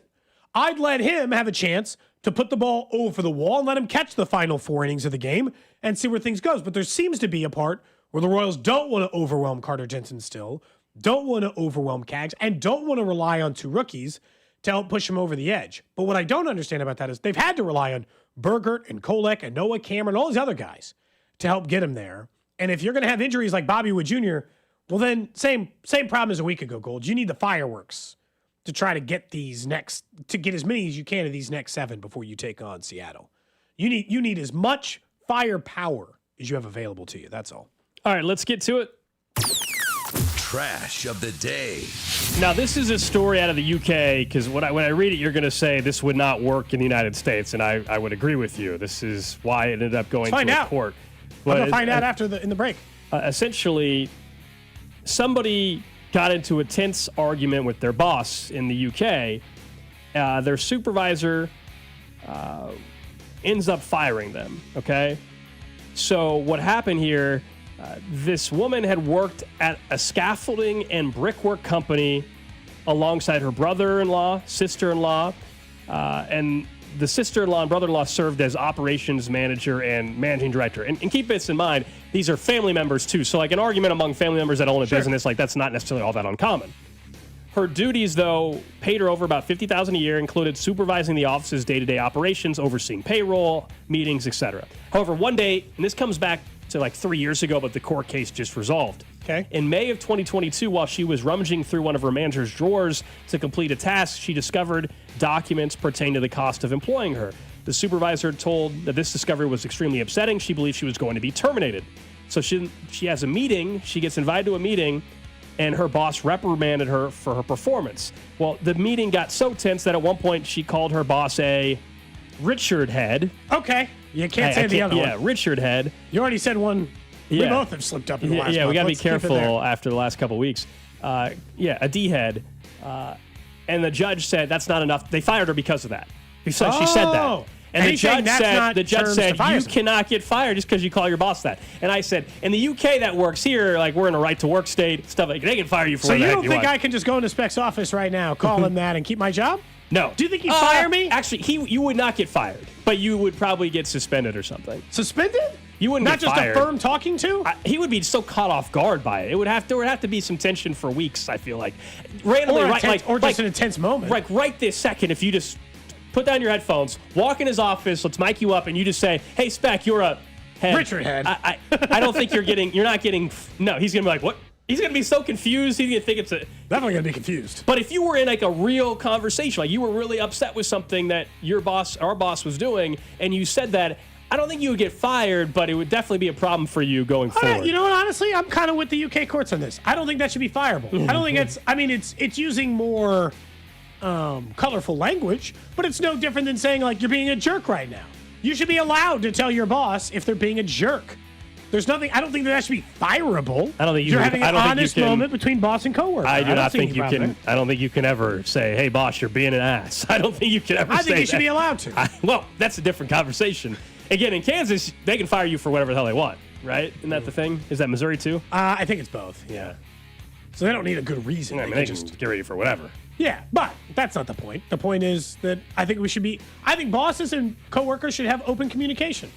I'd let him have a chance to put the ball over the wall and let him catch the final 4 innings of the game and see where things goes. But there seems to be a part where the Royals don't want to overwhelm Carter Jensen still, don't want to overwhelm Kaggs, and don't want to rely on 2 rookies to help push him over the edge. But what I don't understand about that is they've had to rely on Bergert and Kolek and Noah Cameron, all these other guys to help get him there. And if you're going to have injuries like Bobby Wood Jr., well then same problem as a week ago, Gold. You need the fireworks to try to get get as many as you can of these next 7 before you take on Seattle. You need as much firepower as you have available to you. That's all. All right, let's get to it. Trash of the day. Now, this is a story out of the UK, because when I read it, you're going to say this would not work in the United States, and I would agree with you. This is why it ended up going to a court. I'm going to find out in the break. Essentially, somebody got into a tense argument with their boss in the UK. Their supervisor ends up firing them, okay? So what happened here, this woman had worked at a scaffolding and brickwork company alongside her brother-in-law, sister-in-law, and the sister-in-law and brother-in-law served as operations manager and managing director. And keep this in mind, these are family members too. So like an argument among family members that own a business, like that's not necessarily all that uncommon. Her duties, though, paid her over about $50,000 a year, included supervising the office's day-to-day operations, overseeing payroll, meetings, etc. However, one day, and this comes back to like 3 years ago, but the court case just resolved. Okay. In May of 2022, while she was rummaging through one of her manager's drawers to complete a task, she discovered documents pertaining to the cost of employing her. The supervisor told that this discovery was extremely upsetting. She believed she was going to be terminated. So she has a meeting. She gets invited to a meeting, and her boss reprimanded her for her performance. Well, the meeting got so tense that at one point she called her boss a Richard head. Okay. You can't say the other one. Yeah, Richard head. You already said one. We both have slipped up in the last month. Yeah, we got to be Let's keep it careful there. after the last couple of weeks. A D head. And the judge said that's not enough. They fired her because of that. Because she said that. And the judge said you cannot get fired just because you call your boss that. And I said, in the UK that works. Here, like we're in a right to work state, stuff like they can fire you for So whatever you the heck don't think want. I can just go into Spec's office right now, call him that, and keep my job? No. Do you think he'd fire me? Actually, you would not get fired, but you would probably get suspended or something. Suspended? You wouldn't Not get just fired. a firm talking to? He would be so caught off guard by it. There would have to be some tension for weeks, I feel like. Randomly, Or just an intense moment. Like right this second, if you just put down your headphones, walk in his office, let's mic you up, and you just say, "Hey, Spec, you're a head." Richard head. I don't think you're not getting. No, he's gonna be like, what? He's gonna be so confused. He's gonna think it's a. Definitely gonna be confused. But if you were in like a real conversation, like you were really upset with something that our boss was doing, and you said that, I don't think you would get fired, but it would definitely be a problem for you going forward. You know what? Honestly, I'm kind of with the UK courts on this. I don't think that should be fireable. I don't think it's. I mean, it's using more colorful language, but it's no different than saying like you're being a jerk right now. You should be allowed to tell your boss if they're being a jerk. There's nothing. I don't think that should be fireable. I don't think you're having an honest moment between boss and coworker. I do not think you can. I don't think you can ever say, "Hey, boss, you're being an ass." I don't think you can ever say that. I think you should be allowed to. Well, that's a different conversation. Again, in Kansas, they can fire you for whatever the hell they want. right? Isn't that the thing? Is that Missouri too? I think it's both. Yeah. So they don't need a good reason. I mean, they just get ready for whatever. Yeah, but that's not the point. The point is that I think bosses and coworkers should have open communication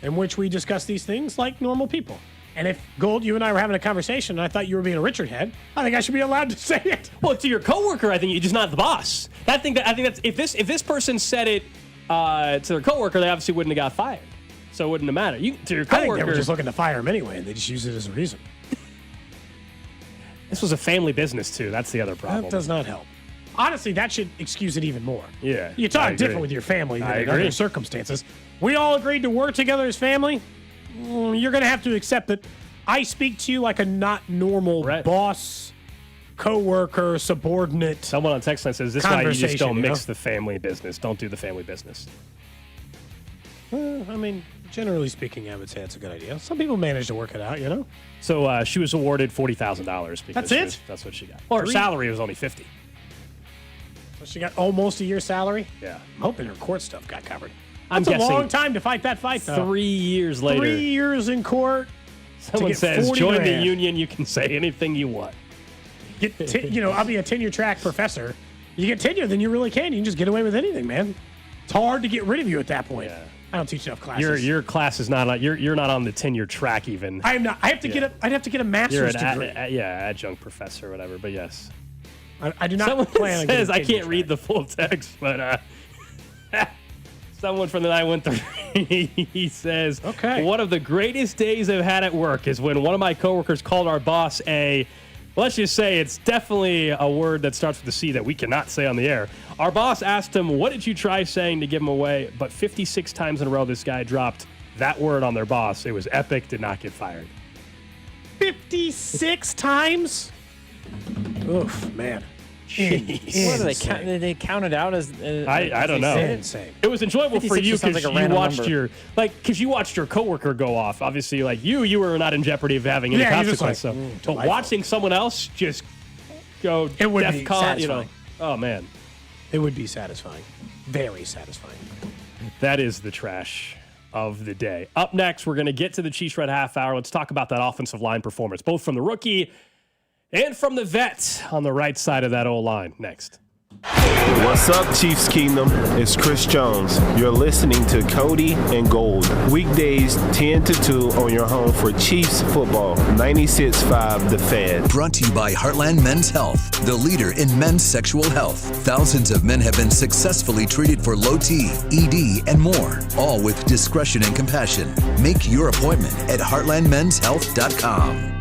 in which we discuss these things like normal people. And if, Gold, you and I were having a conversation and I thought you were being a Richard head, I think I should be allowed to say it. Well, to your coworker, I think you're just not the boss. I think that's if this person said it to their coworker, they obviously wouldn't have got fired. So it wouldn't have mattered. To your coworker, I think they were just looking to fire him anyway, and they just used it as a reason. This was a family business too. That's the other problem. That does not help. Honestly, that should excuse it even more. Yeah, you talk different with your family than in other circumstances. We all agreed to work together as family. You're going to have to accept that I speak to you like a not normal boss, coworker, subordinate. Someone on text line says, this is why you just don't mix the family business. Don't do the family business. Well, I mean, generally speaking, I would say it's a good idea. Some people manage to work it out, you know? So she was awarded $40,000 because that's it? That's what she got. Well, her salary was only $50,000. So she got almost a year's salary? Yeah. I'm hoping her court stuff got covered. I'm That's guessing a long time to fight that fight, though. 3 years later. 3 years in court. Someone says, join the union, you can say anything you want. I'll be a tenure track professor. You get tenure, then you really can. You can just get away with anything, man. It's hard to get rid of you at that point. Yeah. I don't teach enough classes. Your class is not you're not on the tenure track even. I am not. I'd have to get a master's degree. Adjunct professor or whatever, but yes. I do not Someone plan on says I can't track. read the full text, but someone from the 913 he says, okay. One of the greatest days I've had at work is when one of my coworkers called our boss let's just say it's definitely a word that starts with a C that we cannot say on the air. Our boss asked him, what did you try saying to give him away? But 56 times in a row, this guy dropped that word on their boss. It was epic, did not get fired. 56 times? Oof, man. What do they count? They count it out as? I don't know. Insane. It was enjoyable for you because like you watched your coworker go off. Obviously, like you were not in jeopardy of having any consequence. But watching someone else just go DEFCON, oh man, it would be satisfying, very satisfying. That is the trash of the day. Up next, we're going to get to the Chiefs Red Half Hour. Let's talk about that offensive line performance, both from the rookie and from the vet on the right side of that O-line. Next. What's up, Chiefs Kingdom? It's Chris Jones. You're listening to Cody and Gold. Weekdays 10 to 2 on your home for Chiefs football. 96.5 The Fan. Brought to you by Heartland Men's Health, the leader in men's sexual health. Thousands of men have been successfully treated for low T, ED, and more, all with discretion and compassion. Make your appointment at heartlandmenshealth.com.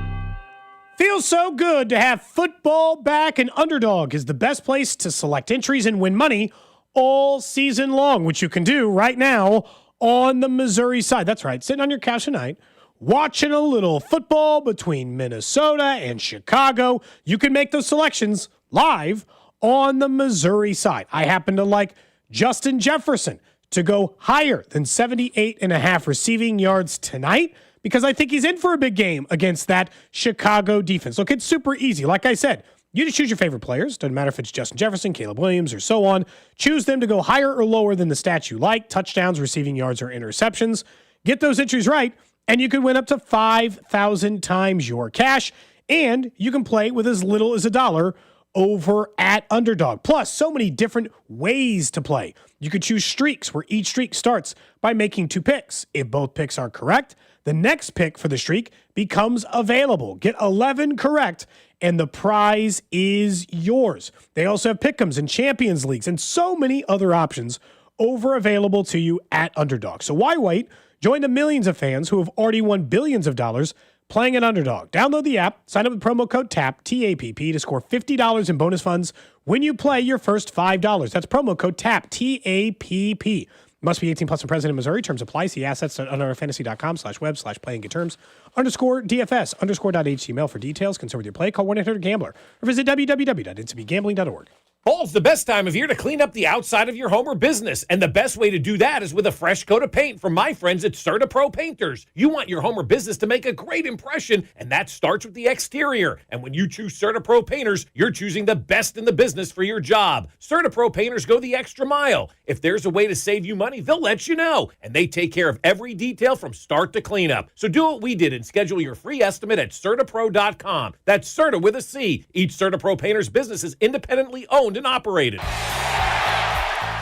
Feels so good to have football back, and Underdog is the best place to select entries and win money all season long, which you can do right now on the Missouri side. That's right, sitting on your couch tonight, watching a little football between Minnesota and Chicago. You can make those selections live on the Missouri side. I happen to like Justin Jefferson to go higher than 78.5 receiving yards tonight, because I think he's in for a big game against that Chicago defense. Look, it's super easy. Like I said, you just choose your favorite players. Doesn't matter if it's Justin Jefferson, Caleb Williams, or so on. Choose them to go higher or lower than the stats you like, touchdowns, receiving yards, or interceptions. Get those entries right, and you can win up to 5,000 times your cash, and you can play with as little as $1 over at Underdog. Plus, so many different ways to play. You could choose streaks, where each streak starts by making 2 picks. If both picks are correct, the next pick for the streak becomes available. Get 11 correct, and the prize is yours. They also have pick'ems and Champions Leagues and so many other options available to you at Underdog. So why wait? Join the millions of fans who have already won billions of dollars playing at Underdog. Download the app, sign up with promo code TAPP, T-A-P-P, to score $50 in bonus funds when you play your first $5. That's promo code TAPP, T-A-P-P. Must be 18 plus and present in Missouri. Terms apply. See assets at underdogfantasy.com/web/play and get terms _DFS_.html for details. Concern with your play. Call 1-800-GAMBLER or visit www.ncbgambling.org. Fall's the best time of year to clean up the outside of your home or business, and the best way to do that is with a fresh coat of paint from my friends at CertaPro Painters. You want your home or business to make a great impression, and that starts with the exterior. And when you choose CertaPro Painters, you're choosing the best in the business for your job. CertaPro Painters go the extra mile. If there's a way to save you money, they'll let you know, and they take care of every detail from start to cleanup. So do what we did and schedule your free estimate at CertaPro.com. That's Certa with a C. Each CertaPro Painters business is independently owned and operated.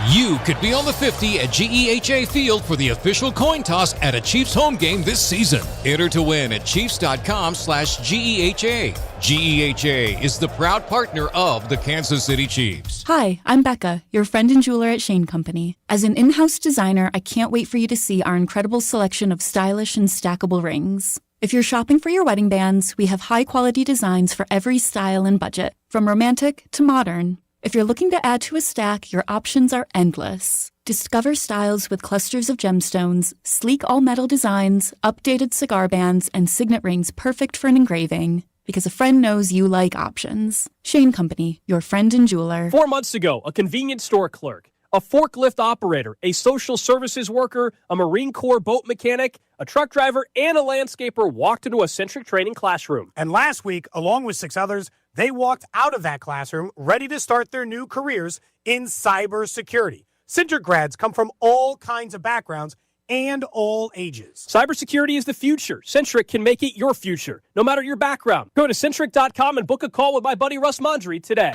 You could be on the 50 at GEHA Field for the official coin toss at a Chiefs home game this season. Enter to win at Chiefs.com/GEHA. GEHA is the proud partner of the Kansas City Chiefs. Hi, I'm Becca, your friend and jeweler at Shane Company. As an in-house designer, I can't wait for you to see our incredible selection of stylish and stackable rings. If you're shopping for your wedding bands, we have high-quality designs for every style and budget, from romantic to modern. If you're looking to add to a stack, your options are endless. Discover styles with clusters of gemstones, sleek all-metal designs, updated cigar bands, and signet rings perfect for an engraving. Because a friend knows you like options. Shane Company, your friend and jeweler. 4 months ago, a convenience store clerk, a forklift operator, a social services worker, a Marine Corps boat mechanic, a truck driver, and a landscaper walked into a Centric training classroom. And last week, along with 6 others, they walked out of that classroom ready to start their new careers in cybersecurity. Centric grads come from all kinds of backgrounds and all ages. Cybersecurity is the future. Centric can make it your future, no matter your background. Go to Centric.com and book a call with my buddy Russ Mondry today.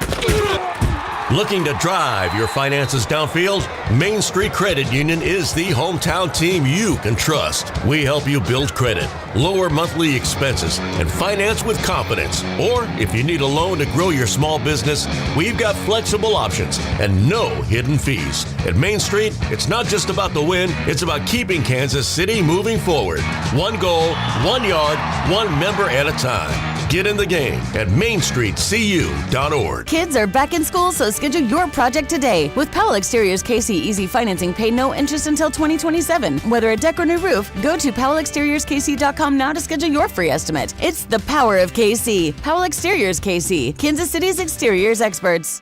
Looking to drive your finances downfield? Main Street Credit Union is the hometown team you can trust. We help you build credit, lower monthly expenses, and finance with confidence. Or if you need a loan to grow your small business, we've got flexible options and no hidden fees. At Main Street, it's not just about the win, it's about keeping Kansas City moving forward. One goal, 1 yard, 1 member at a time. Get in the game at mainstreetcu.org. Kids are back in school, so schedule your project today. With Powell Exteriors KC Easy Financing, pay no interest until 2027. Whether a deck or new roof, go to PowellExteriorsKC.com now to schedule your free estimate. It's the power of KC. Powell Exteriors KC, Kansas City's exteriors experts.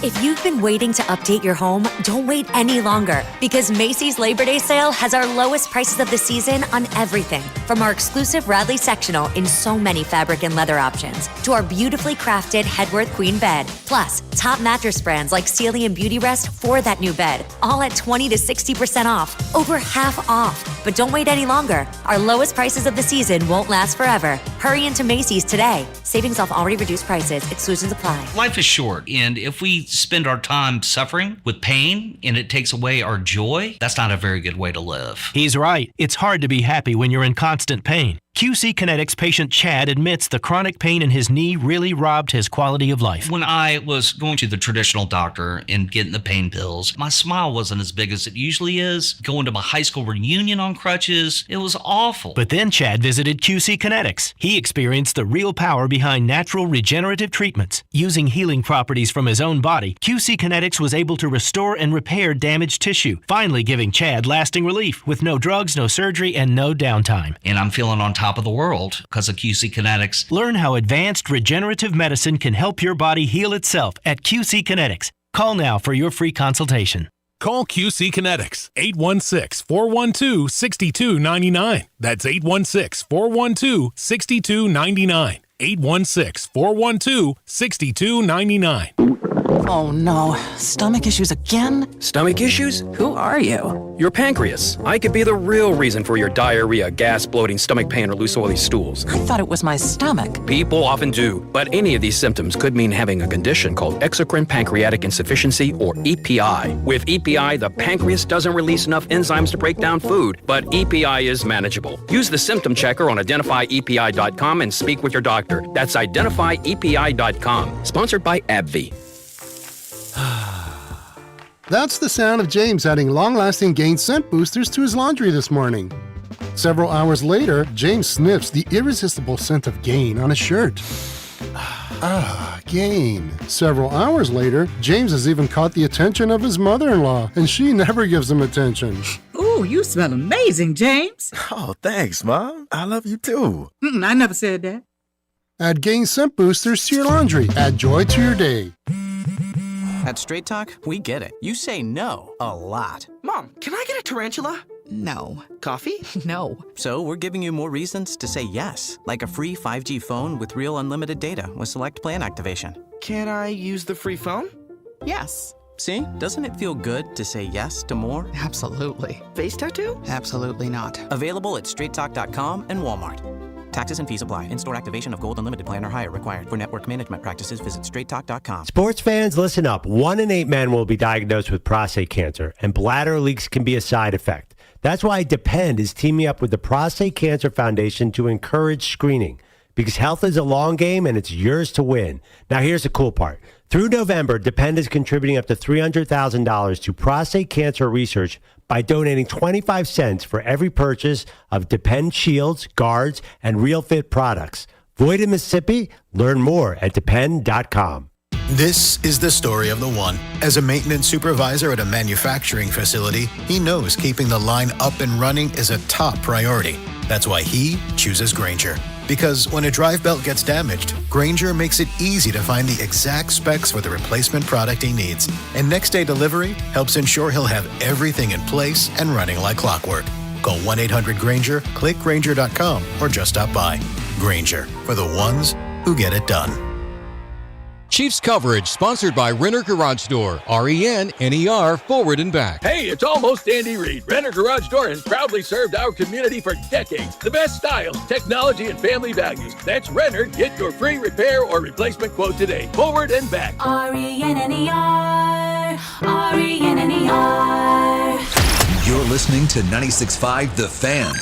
If you've been waiting to update your home, don't wait any longer, because Macy's Labor Day sale has our lowest prices of the season on everything, from our exclusive Radley sectional in so many fabric and leather options, to our beautifully crafted Headworth Queen bed, plus top mattress brands like Sealy and Beauty Rest for that new bed, all at 20 to 60% off, over half off. But don't wait any longer. Our lowest prices of the season won't last forever. Hurry into Macy's today. Savings off already reduced prices. Exclusions apply. Life is short, and if we spend our time suffering with pain and it takes away our joy, that's not a very good way to live. He's right. It's hard to be happy when you're in constant pain. QC Kinetics patient Chad admits the chronic pain in his knee really robbed his quality of life. When I was going to the traditional doctor and getting the pain pills, my smile wasn't as big as it usually is. Going to my high school reunion on crutches, it was awful. But then Chad visited QC Kinetics. He experienced the real power behind natural regenerative treatments. Using healing properties from his own body, QC Kinetics was able to restore and repair damaged tissue, finally giving Chad lasting relief with no drugs, no surgery, and no downtime. And I'm feeling on top of the world because of QC Kinetics. Learn how advanced regenerative medicine can help your body heal itself at QC Kinetics. Call now for your free consultation. Call QC Kinetics, 816-412-6299. That's 816-412-6299. 816-412-6299. Oh no, stomach issues again? Stomach issues? Who are you? Your pancreas. I could be the real reason for your diarrhea, gas, bloating, stomach pain, or loose oily stools. I thought it was my stomach. People often do, but any of these symptoms could mean having a condition called exocrine pancreatic insufficiency, or EPI. With EPI, the pancreas doesn't release enough enzymes to break down food, but EPI is manageable. Use the symptom checker on identifyepi.com and speak with your doctor. That's identifyepi.com. Sponsored by AbbVie. That's the sound of James adding long-lasting Gain scent boosters to his laundry this morning. Several hours later, James sniffs the irresistible scent of Gain on his shirt. Gain. Several hours later, James has even caught the attention of his mother-in-law, and she never gives him attention. Ooh, you smell amazing, James. Oh, thanks, Mom. I love you too. I never said that. Add Gain scent boosters to your laundry. Add joy to your day. At Straight Talk, we get it. You say no a lot. Mom, can I get a tarantula? No. Coffee? No. So we're giving you more reasons to say yes, like a free 5G phone with real unlimited data with select plan activation. Can I use the free phone? Yes. See? Doesn't it feel good to say yes to more? Absolutely. Face tattoo? Absolutely not. Available at straighttalk.com and Walmart. Taxes and fees apply. In-store activation of Gold Unlimited plan or higher required. For network management practices, visit straighttalk.com. Sports fans, listen up. 1 in 8 men will be diagnosed with prostate cancer, and bladder leaks can be a side effect. That's why Depend is teaming up with the Prostate Cancer Foundation to encourage screening, because health is a long game and it's yours to win. Now, here's the cool part. Through November, Depend is contributing up to $300,000 to prostate cancer research by donating 25 cents for every purchase of Depend shields, guards, and Real Fit products. Void in Mississippi? Learn more at depend.com. This is the story of the one. As a maintenance supervisor at a manufacturing facility, he knows keeping the line up and running is a top priority. That's why he chooses Grainger. Because when a drive belt gets damaged, Grainger makes it easy to find the exact specs for the replacement product he needs. And next day delivery helps ensure he'll have everything in place and running like clockwork. Call 1-800-GRAINGER, click Grainger.com, or just stop by. Grainger, for the ones who get it done. Chiefs coverage sponsored by Renner Garage Door, RENNER, forward and back. Hey, it's almost Andy Reid. Renner Garage Door has proudly served our community for decades. The best styles, technology, and family values. That's Renner. Get your free repair or replacement quote today. Forward and back. RENNER, RENNER. You're listening to 96.5 The Fan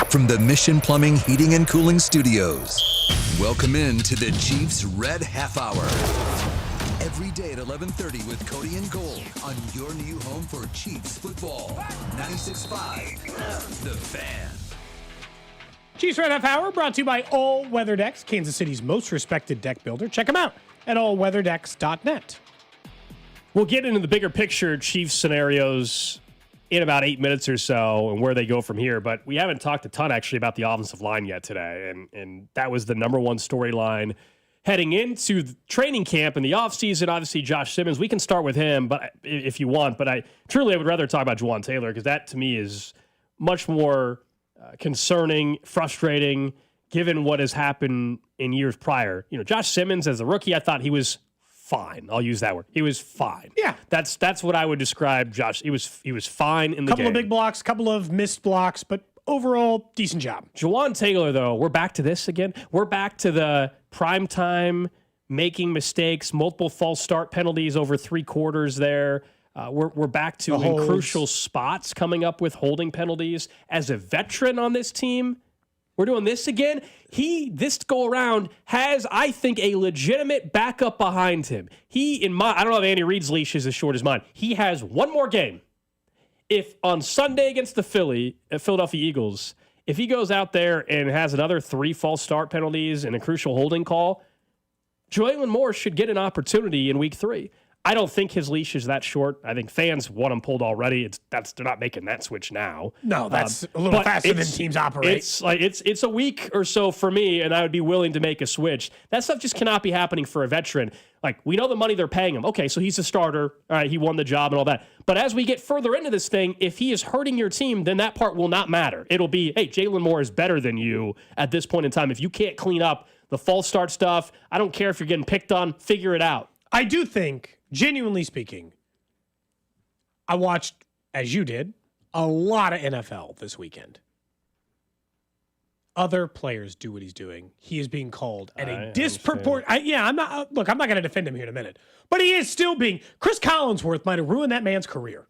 from the Mission Plumbing, Heating, and Cooling Studios. Welcome in to the Chiefs Red Half Hour. Every day at 11:30 with Cody and Gold on your new home for Chiefs football. 96.5 The Fan. Chiefs Red Half Hour brought to you by All Weather Decks, Kansas City's most respected deck builder. Check them out at allweatherdecks.net. We'll get into the bigger picture Chiefs scenarios in about 8 minutes or so and where they go from here. But we haven't talked a ton actually about the offensive line yet today. And that was the number one storyline heading into the training camp in the offseason. Obviously, Josh Simmons, we can start with him but if you want. But I would rather talk about Juwan Taylor because that to me is much more concerning, frustrating, given what has happened in years prior. You know, Josh Simmons as a rookie, I thought he was fine. I'll use that word. He was fine. Yeah. That's what I would describe Josh. He was fine in the game. Couple of big blocks, couple of missed blocks, but overall, decent job. Juwan Taylor, though, we're back to this again. We're back to the prime time, making mistakes, multiple false start penalties over 3 quarters there. We're back to in crucial spots coming up with holding penalties. As a veteran on this team, we're doing this again. This go around has, I think, a legitimate backup behind him. I don't know if Andy Reid's leash is as short as mine. He has one more game. If on Sunday against the Philadelphia Eagles, if he goes out there and has another 3 false start penalties and a crucial holding call, Jalen Moore should get an opportunity in week 3. I don't think his leash is that short. I think fans want him pulled already. They're not making that switch now. No, that's a little faster than teams operate. It's a week or so for me, and I would be willing to make a switch. That stuff just cannot be happening for a veteran. Like, we know the money they're paying him. Okay, so he's a starter. All right, he won the job and all that. But as we get further into this thing, if he is hurting your team, then that part will not matter. It'll be, hey, Jalen Moore is better than you at this point in time. If you can't clean up the false start stuff, I don't care if you're getting picked on, figure it out. I do think, genuinely speaking, I watched, as you did, a lot of NFL this weekend. Other players do what he's doing. He is being called at a disproportionate. I'm not going to defend him here in a minute, but he is still being. Chris Collinsworth might have ruined that man's career.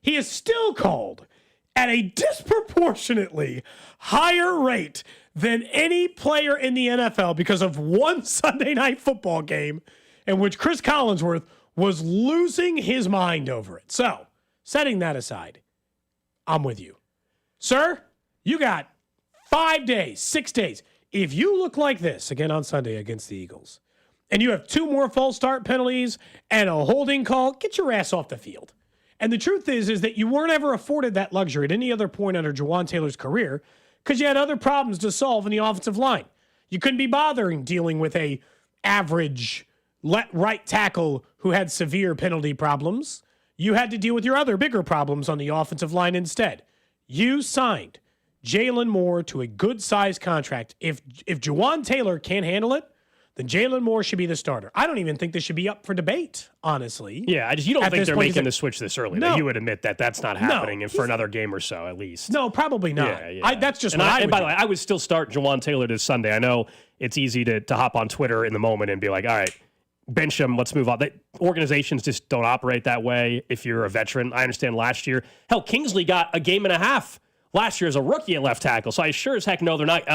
He is still called at a disproportionately higher rate than any player in the NFL because of one Sunday night football game in which Chris Collinsworth was losing his mind over it. So, setting that aside, I'm with you. Sir, you got 5 days, 6 days. If you look like this again on Sunday against the Eagles, and you have 2 more false start penalties and a holding call, get your ass off the field. And the truth is that you weren't ever afforded that luxury at any other point under Juwan Taylor's career because you had other problems to solve in the offensive line. You couldn't be bothering dealing with a average right tackle who had severe penalty problems. You had to deal with your other bigger problems on the offensive line instead. You signed Jalen Moore to a good-sized contract. If Jawan Taylor can't handle it, then Jalen Moore should be the starter. I don't even think this should be up for debate, honestly. Yeah, you don't think they're making the switch this early. No. You would admit that that's not happening for another game or so, at least. No, probably not. Yeah. That's just and what I would And by do. the way, I would still start Jawan Taylor this Sunday. I know it's easy to hop on Twitter in the moment and be like, all right, bench him, let's move on. Organizations just don't operate that way if you're a veteran. I understand last year. Hell, Kingsley got a game and a half last year as a rookie at left tackle. So I sure as heck know they're not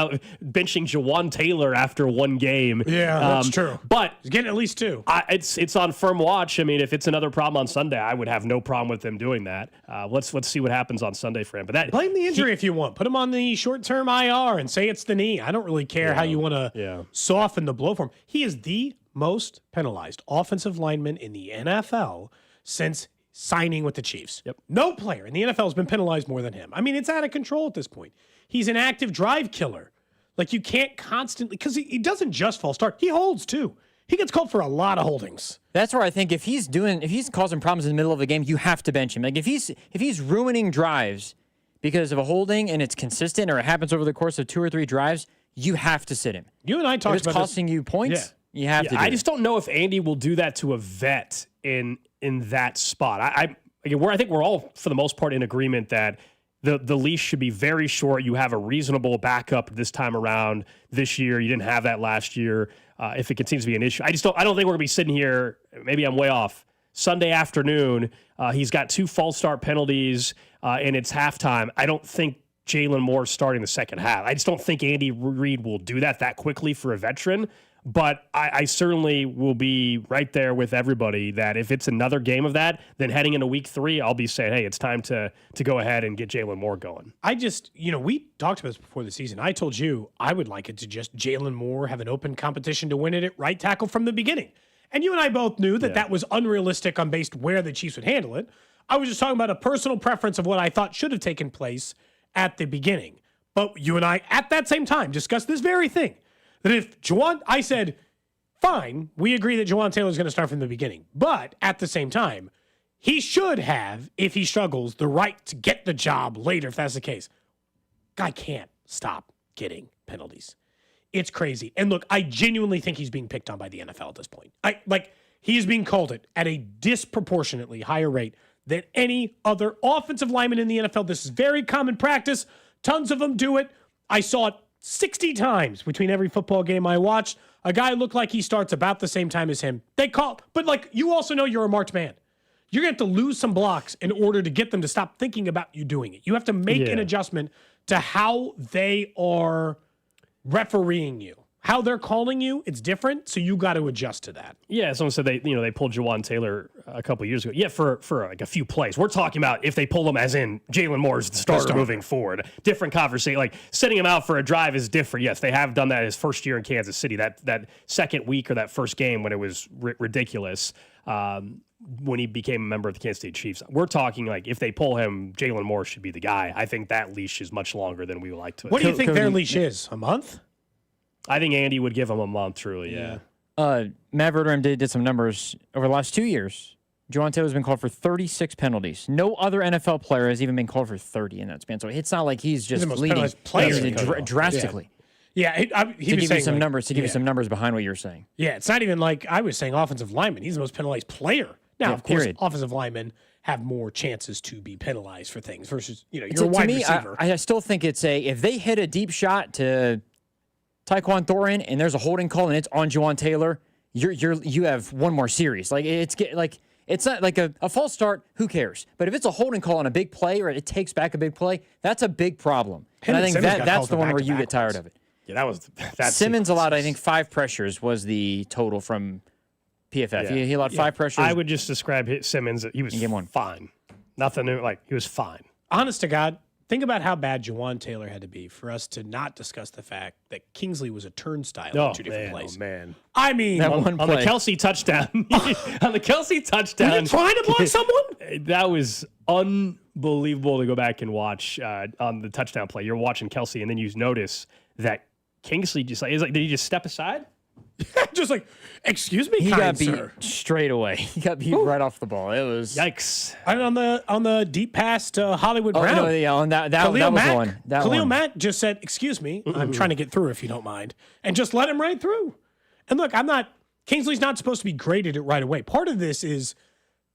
benching Jawan Taylor after one game. Yeah, that's true. But he's getting at least two. It's on firm watch. I mean, if it's another problem on Sunday, I would have no problem with them doing that. Let's see what happens on Sunday for him. But blame the injury if you want. Put him on the short-term IR and say it's the knee. I don't really care how you want to soften the blow for him. He is the most penalized offensive lineman in the NFL since signing with the Chiefs. Yep. No player in the NFL has been penalized more than him. I mean, it's out of control at this point. He's an active drive killer. Like, you can't constantly, because he doesn't just false start. He holds too. He gets called for a lot of holdings. That's where I think if he's causing problems in the middle of the game, you have to bench him. Like if he's ruining drives because of a holding and it's consistent or it happens over the course of 2 or 3 drives, you have to sit him. You and I talked about it's costing you points. You have to. I just don't know if Andy will do that to a vet in that spot. I think we're all for the most part in agreement that the leash should be very short. You have a reasonable backup this time around this year. You didn't have that last year. If it continues to be an issue, I don't think we're gonna be sitting here. Maybe I'm way off. Sunday afternoon, he's got 2 false start penalties, and it's halftime. I don't think Jalen Moore's starting the second half. I just don't think Andy Reid will do that quickly for a veteran. But I certainly will be right there with everybody that if it's another game of that, then heading into week 3, I'll be saying, hey, it's time to go ahead and get Jalen Moore going. I just, we talked about this before the season. I told you I would like it to just Jalen Moore have an open competition to win it at right tackle from the beginning. And you and I both knew that was unrealistic on based where the Chiefs would handle it. I was just talking about a personal preference of what I thought should have taken place at the beginning. But you and I, at that same time, discussed this very thing. That if I said, fine, we agree that Jawan Taylor is going to start from the beginning. But at the same time, he should have, if he struggles, the right to get the job later if that's the case. Guy can't stop getting penalties. It's crazy. And look, I genuinely think he's being picked on by the NFL at this point. He is being called it at a disproportionately higher rate than any other offensive lineman in the NFL. This is very common practice. Tons of them do it. I saw it 60 times between every football game I watched. A guy looked like he starts about the same time as him. But you also know you're a marked man. You're going to have to lose some blocks in order to get them to stop thinking about you doing it. You have to make an adjustment to how they are refereeing you. How they're calling you, it's different, so you got to adjust to that. Yeah, someone said they pulled Jawan Taylor a couple of years ago. Yeah, for like a few plays. We're talking about if they pull him as in Jalen Moore's the starter moving forward. Different conversation. Like setting him out for a drive is different. Yes, they have done that his first year in Kansas City. That second week or that first game when it was ridiculous. When he became a member of the Kansas City Chiefs. We're talking like if they pull him, Jalen Moore should be the guy. I think that leash is much longer than we would like to. What do you think their leash is? A month? I think Andy would give him a month, truly, yeah. Matt Verderame did some numbers over the last 2 years. Jawan Taylor's been called for 36 penalties. No other NFL player has even been called for 30 in that span. So it's not like he's just leading drastically. Yeah, he was saying some numbers to give you some numbers behind what you're saying. Yeah, it's not even like I was saying offensive lineman. He's the most penalized player. Now, of course, offensive linemen have more chances to be penalized for things versus you're a wide receiver. I still think it's if they hit a deep shot to Tyquan Thornton and there's a holding call and it's on Jawan Taylor, you have one more series. It's not like a false start. Who cares? But if it's a holding call on a big play or it takes back a big play, that's a big problem. And I think that's the one where you get tired of it. Yeah, that Simmons allowed, I think, 5 pressures was the total from PFF. Yeah. He allowed 5 pressures. I would just describe Simmons. He was fine. Nothing new. He was fine. Honest to God, think about how bad Jawan Taylor had to be for us to not discuss the fact that Kingsley was a turnstile in 2 different plays. Oh, man. I mean, on the Kelsey touchdown. On the Kelsey touchdown. Were you trying to block someone? That was unbelievable to go back and watch on the touchdown play. You're watching Kelsey, and then you notice that Kingsley did he just step aside? Just like, excuse me, He kind got beat sir. straight away. He got beat right off the ball. It was yikes. And on the deep pass to Hollywood Brown. No, yeah, on that was Mack, the one. Khalil Mack just said, "Excuse me, I'm trying to get through if you don't mind," and just let him right through. And look, Kingsley's not supposed to be graded it right away. Part of this is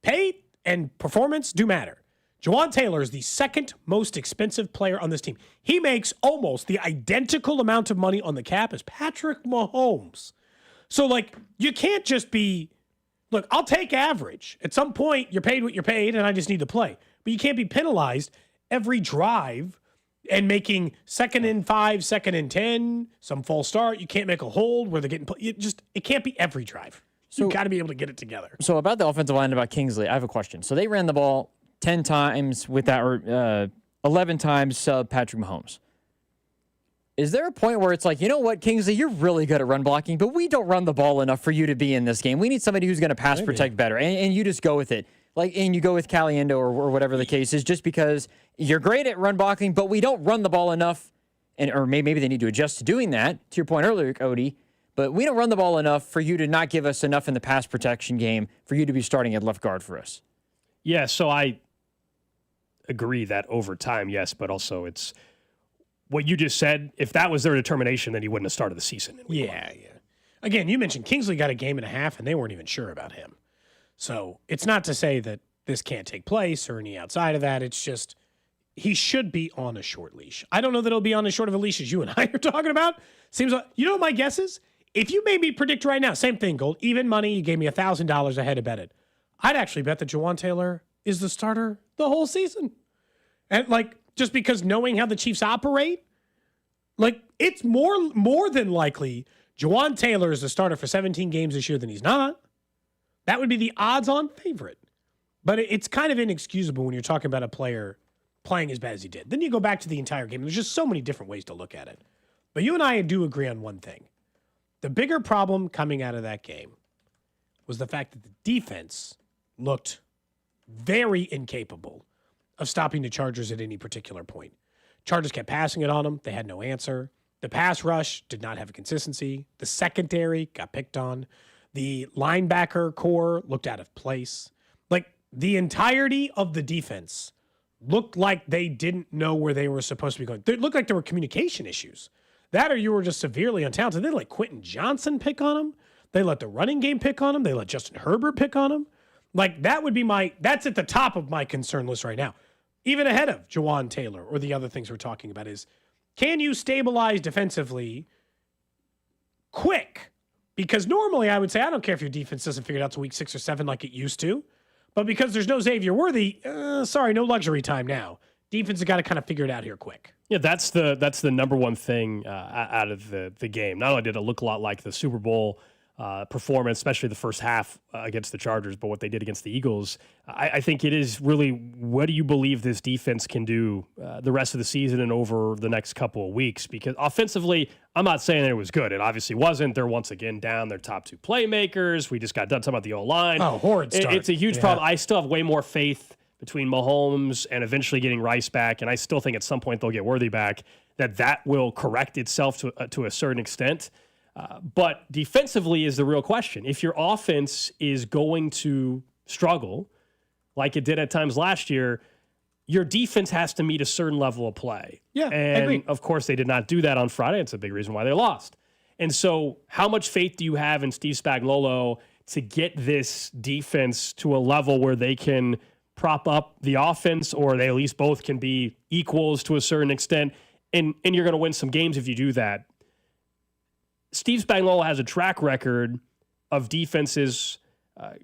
pay and performance do matter. Jawan Taylor is the second most expensive player on this team. He makes almost the identical amount of money on the cap as Patrick Mahomes. So, like, you can't just be, look, I'll take average. At some point, you're paid what you're paid, and I just need to play. But you can't be penalized every drive and making 2nd and 5, 2nd and 10, some false start. You can't make a hold where they're getting, it can't be every drive. So, you got to be able to get it together. So, about the offensive line, about Kingsley, I have a question. So, they ran the ball 10 times with that, or 11 times Patrick Mahomes. Is there a point where it's like, you know what, Kingsley, you're really good at run blocking, but we don't run the ball enough for you to be in this game. We need somebody who's going to pass protect better, and you just go with it. And you go with Caliendo or whatever the case is, just because you're great at run blocking, but we don't run the ball enough, or maybe they need to adjust to doing that, to your point earlier, Cody, but we don't run the ball enough for you to not give us enough in the pass protection game for you to be starting at left guard for us. Yeah, so I agree that over time, yes, but also it's what you just said. If that was their determination, then he wouldn't have started the season. Yeah. Again, you mentioned Kingsley got a game and a half, and they weren't even sure about him. So it's not to say that this can't take place or any outside of that. It's just he should be on a short leash. I don't know that he'll be on as short of a leash as you and I are talking about. Seems like, you know what my guess is? If you made me predict right now, same thing, Gold, even money, you gave me $1,000 ahead to bet it. I'd actually bet that Jawan Taylor is the starter the whole season. And like, just because knowing how the Chiefs operate, like, it's more than likely Jawan Taylor is the starter for 17 games this year than he's not. That would be the odds-on favorite. But it's kind of inexcusable when you're talking about a player playing as bad as he did. Then you go back to the entire game. There's just so many different ways to look at it. But you and I do agree on one thing. The bigger problem coming out of that game was the fact that the defense looked very incapable of stopping the Chargers at any particular point. Chargers kept passing it on them. They had no answer. The pass rush did not have a consistency. The secondary got picked on. The linebacker core looked out of place. Like, the entirety of the defense looked like they didn't know where they were supposed to be going. It looked like there were communication issues. That or you were just severely untalented. They let Quentin Johnson pick on him. They let the running game pick on him. They let Justin Herbert pick on him. Like, that would be that's at the top of my concern list right now. Even ahead of Jawan Taylor or the other things we're talking about is, can you stabilize defensively quick? Because normally I would say, I don't care if your defense doesn't figure it out to week 6 or 7 like it used to. But because there's no Xavier Worthy, sorry, no luxury time now. Defense has got to kind of figure it out here quick. Yeah, that's the number one thing out of the game. Not only did it look a lot like the Super Bowl performance, especially the first half against the Chargers, but what they did against the Eagles, I think it is really, what do you believe this defense can do the rest of the season and over the next couple of weeks? Because offensively, I'm not saying it was good. It obviously wasn't. They're once again down their top 2 playmakers. We just got done talking about the O-line. Oh, horrid start. It's a huge problem. I still have way more faith between Mahomes and eventually getting Rice back, and I still think at some point they'll get Worthy back, that will correct itself to a certain extent. But defensively is the real question. If your offense is going to struggle, like it did at times last year, your defense has to meet a certain level of play. Yeah, and I agree. of course they did not do that on Friday. It's a big reason why they lost. And so how much faith do you have in Steve Spagnuolo to get this defense to a level where they can prop up the offense, or they at least both can be equals to a certain extent, and you're going to win some games if you do that? Steve Spagnuolo has a track record of defenses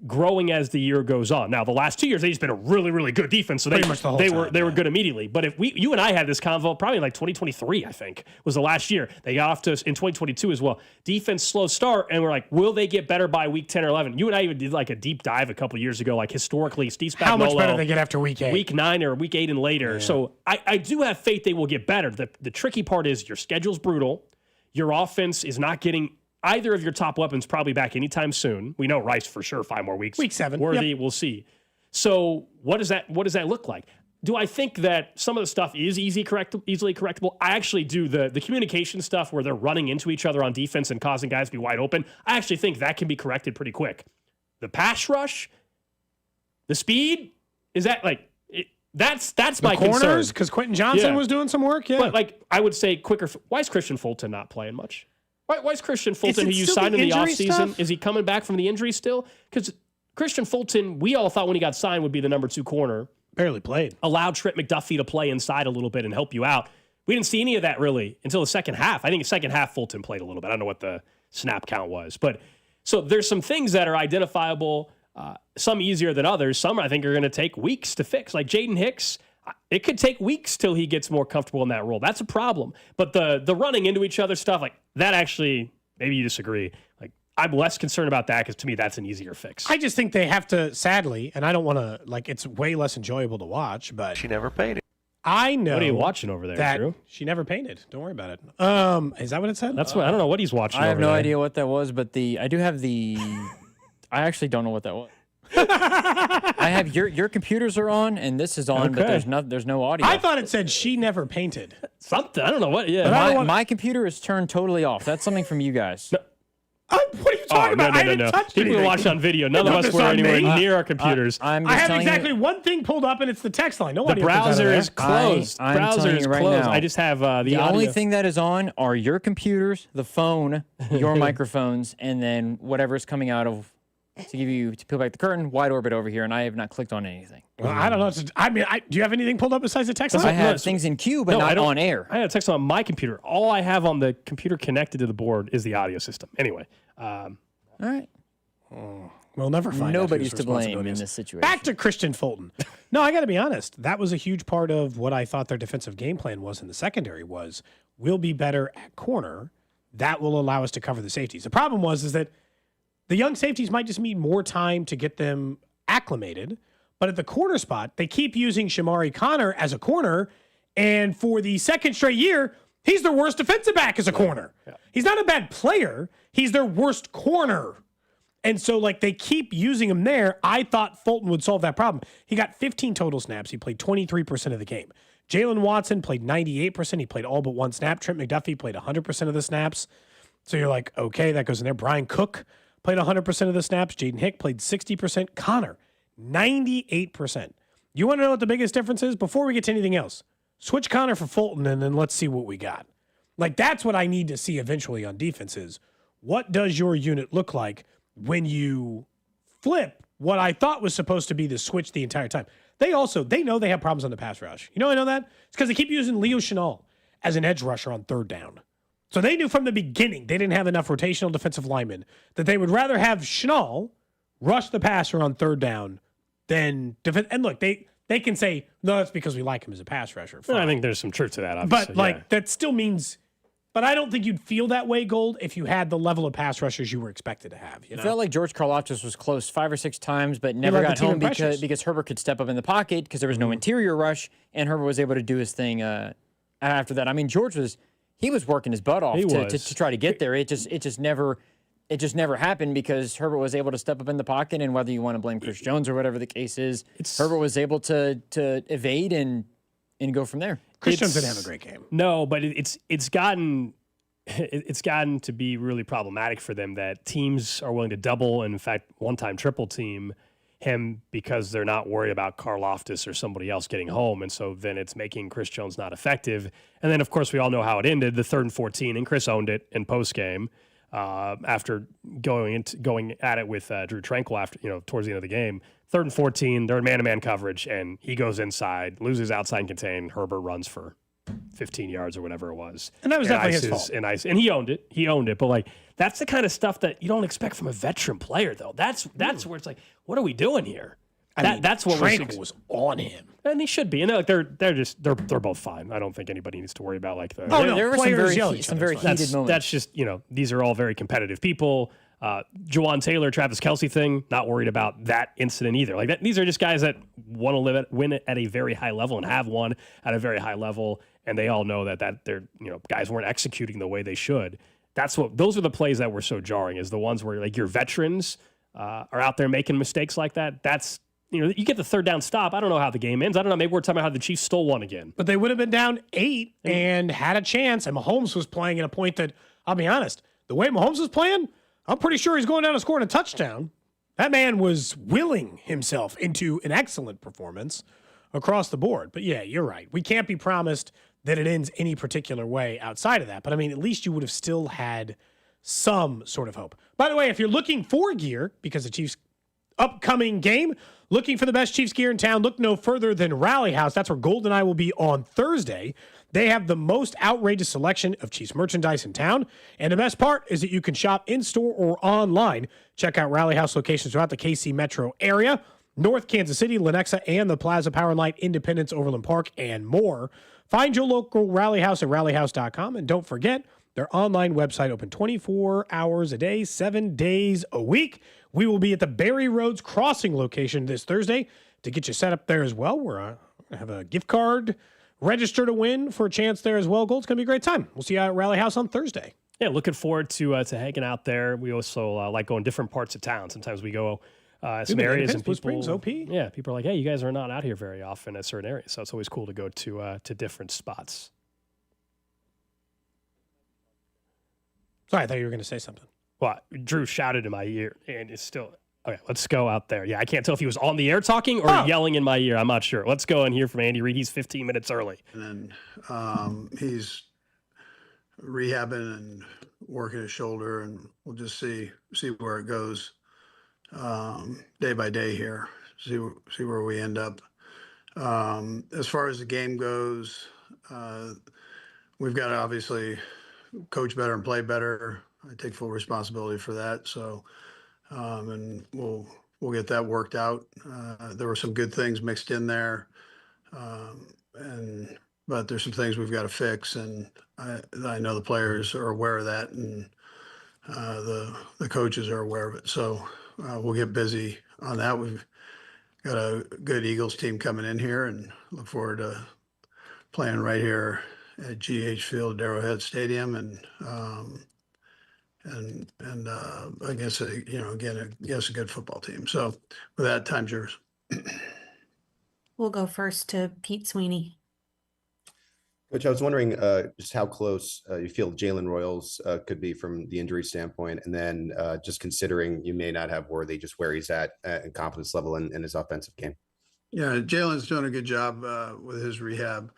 growing as the year goes on. Now, the last 2 years, they've just been a really, really good defense, so they were good immediately. But if you and I had this convo, probably like 2023, I think, was the last year. They got off to in 2022 as well. Defense slow start, and we're like, will they get better by week 10 or 11? You and I even did like a deep dive a couple years ago, like historically, Steve Spagnuolo. How much better they get after week 8? Week 9 or week 8 and later. Yeah. So I do have faith they will get better. The tricky part is your schedule's brutal. Your offense is not getting either of your top weapons probably back anytime soon. We know Rice for sure 5 more weeks. Week 7. Worthy, We'll see. So what does that look like? do I think that some of the stuff is easily correctable? I actually do. The communication stuff where they're running into each other on defense and causing guys to be wide open, I actually think that can be corrected pretty quick. The pass rush, the speed, is that like that's my concern. Corners, because Quentin Johnson was doing some work. Yeah, but like I would say quicker. Why is Christian Fulton not playing much? Why is Christian Fulton, who you signed in the offseason, is he coming back from the injury still? Because Christian Fulton, we all thought when he got signed would be the number 2 corner. Barely played. Allowed Trent McDuffie to play inside a little bit and help you out. We didn't see any of that really until the second half. I think the second half Fulton played a little bit. I don't know what the snap count was. But so there's some things that are identifiable, some easier than others. Some I think are going to take weeks to fix. Like Jaden Hicks, it could take weeks till he gets more comfortable in that role. That's a problem. But the running into each other stuff, like that actually, maybe you disagree. Like I'm less concerned about that because to me that's an easier fix. I just think they have to, sadly, and I don't want to, like, it's way less enjoyable to watch, but She never painted. I know. What are you watching over there, Drew? She never painted. Don't worry about it. Is that what it said? That's what I don't know what he's watching. I have over no there. idea what that was, but I do have the. I actually don't know what that was. I have your computers are on and this is on, but there's no audio. I thought it said she never painted. Something. I don't know what. Yeah. My computer is turned totally off. That's something from you guys. What are you talking about? I haven't touched People anything. watch on video. None of us were anywhere near our computers. I'm I just have telling exactly you, one thing pulled up, and it's the text line. No the audio comes out of browser there. is closed. I'm Browser telling is you right closed. now, I just have the audio. only thing that is on are your computers, the phone, your microphones, and then whatever is coming out of to peel back the curtain, wide orbit over here, and I have not clicked on anything. Well, I don't know. Do you have anything pulled up besides the text line? I have things in queue, but not on air. I had a text on my computer. All I have on the computer connected to the board is the audio system. Anyway. All right. We'll never find out Nobody's whose to blame responsibility in is. this situation. Back to Christian Fulton. No, I got to be honest. That was a huge part of what I thought their defensive game plan was in the secondary was we'll be better at corner. That will allow us to cover the safeties. The problem is that the young safeties might just need more time to get them acclimated. But at the corner spot, they keep using Shamari Connor as a corner. And for the second straight year, he's their worst defensive back as a corner. Yeah. He's not a bad player. He's their worst corner. And so, like, they keep using him there. I thought Fulton would solve that problem. He got 15 total snaps. He played 23% of the game. Jalen Watson played 98%. He played all but one snap. Trent McDuffie played 100% of the snaps. So you're like, okay, that goes in there. Brian Cook played 100% of the snaps. Jaden Hick played 60%. Connor, 98%. You want to know what the biggest difference is? Before we get to anything else, switch Connor for Fulton, and then let's see what we got. Like, that's what I need to see eventually on defense is what does your unit look like when you flip what I thought was supposed to be the switch the entire time. They know they have problems on the pass rush. You know I know that? It's because they keep using Leo Chenal as an edge rusher on third down. So they knew from the beginning they didn't have enough rotational defensive linemen that they would rather have Chenal rush the passer on third down than defend. And look, they can say, no, that's because we like him as a pass rusher. Well, I think there's some truth to that, obviously. But, that still means... But I don't think you'd feel that way, Gold, if you had the level of pass rushers you were expected to have. You know? It felt like George Karlaftis was close 5 or 6 times, but never got home because Herbert could step up in the pocket because there was no interior rush, and Herbert was able to do his thing after that. I mean, George was working his butt off to try to get there. It just never happened because Herbert was able to step up in the pocket, and whether you want to blame Chris Jones or whatever the case is, Herbert was able to evade and go from there. Chris Jones didn't have a great game. No, but it's gotten to be really problematic for them that teams are willing to double and, in fact, one-time triple team him because they're not worried about Karlaftis or somebody else getting home. And so then it's making Chris Jones not effective. And then, of course, we all know how it ended, the 3rd and 14, and Chris owned it in postgame after going at it with Drew Tranquill towards the end of the game. 3rd and 14, they're in man-to-man coverage, and he goes inside, loses outside and contain. Herbert runs for 15 yards or whatever it was. And that was definitely his fault. And he owned it. But, like, that's the kind of stuff that you don't expect from a veteran player, though. That's where it's like, what are we doing here? That's what Tranquill was on him. And he should be. And they're both fine. I don't think anybody needs to worry about, like, there were some very heated moments. That's just, these are all very competitive people. Jawan Taylor, Travis Kelce thing, not worried about that incident either. Like that, these are just guys that want to win it at a very high level and have won at a very high level, and they all know that they're guys weren't executing the way they should. Those are the plays that were so jarring, is the ones where like your veterans are out there making mistakes like that. That's you get the third down stop. I don't know how the game ends. I don't know. Maybe we're talking about how the Chiefs stole one again. But they would have been down 8 and had a chance. And Mahomes was playing at a point that, I'll be honest, the way Mahomes was playing, I'm pretty sure he's going down and scoring a touchdown. That man was willing himself into an excellent performance across the board. But yeah, you're right. We can't be promised that it ends any particular way outside of that. But I mean, at least you would have still had some sort of hope. By the way, if you're looking for gear, because the Chiefs' upcoming game, looking for the best Chiefs gear in town, look no further than Rally House. That's where Gold and I will be on Thursday. They have the most outrageous selection of Chiefs merchandise in town. And the best part is that you can shop in-store or online. Check out Rally House locations throughout the KC metro area, North Kansas City, Lenexa, and the Plaza Power and Light, Independence, Overland Park, and more. Find your local Rally House at rallyhouse.com. And don't forget, their online website open 24 hours a day, 7 days a week. We will be at the Berry Roads Crossing location this Thursday to get you set up there as well. We're going to have a gift card register to win for a chance there as well. Gold, it's going to be a great time. We'll see you at Rally House on Thursday. Yeah, looking forward to hanging out there. We also like going different parts of town. Sometimes we go some areas and people, Springs, OP. Yeah, people are like, hey, you guys are not out here very often at certain areas. So it's always cool to go to different spots. Sorry, I thought you were going to say something. Well, Drew shouted in my ear, and it's still okay. Let's go out there. Yeah, I can't tell if he was on the air talking or yelling in my ear. I'm not sure. Let's go and hear from Andy Reid. He's 15 minutes early. And then he's rehabbing and working his shoulder, and we'll just see where it goes day by day here. See where we end up. As far as the game goes, we've got to obviously coach better and play better. I take full responsibility for that. So, and we'll get that worked out. There were some good things mixed in there, but there's some things we've got to fix, and I know the players are aware of that, and the coaches are aware of it. So we'll get busy on that. We've got a good Eagles team coming in here, and look forward to playing right here at GH Field, Arrowhead Stadium, and I guess again a good football team. So with that, time's yours. We'll go first to Pete Sweeney. Coach, I was wondering just how close you feel Jalen Royals could be from the injury standpoint, and then just considering you may not have Worthy, just where he's at in confidence level in his offensive game. Yeah, Jalen's doing a good job with his rehab.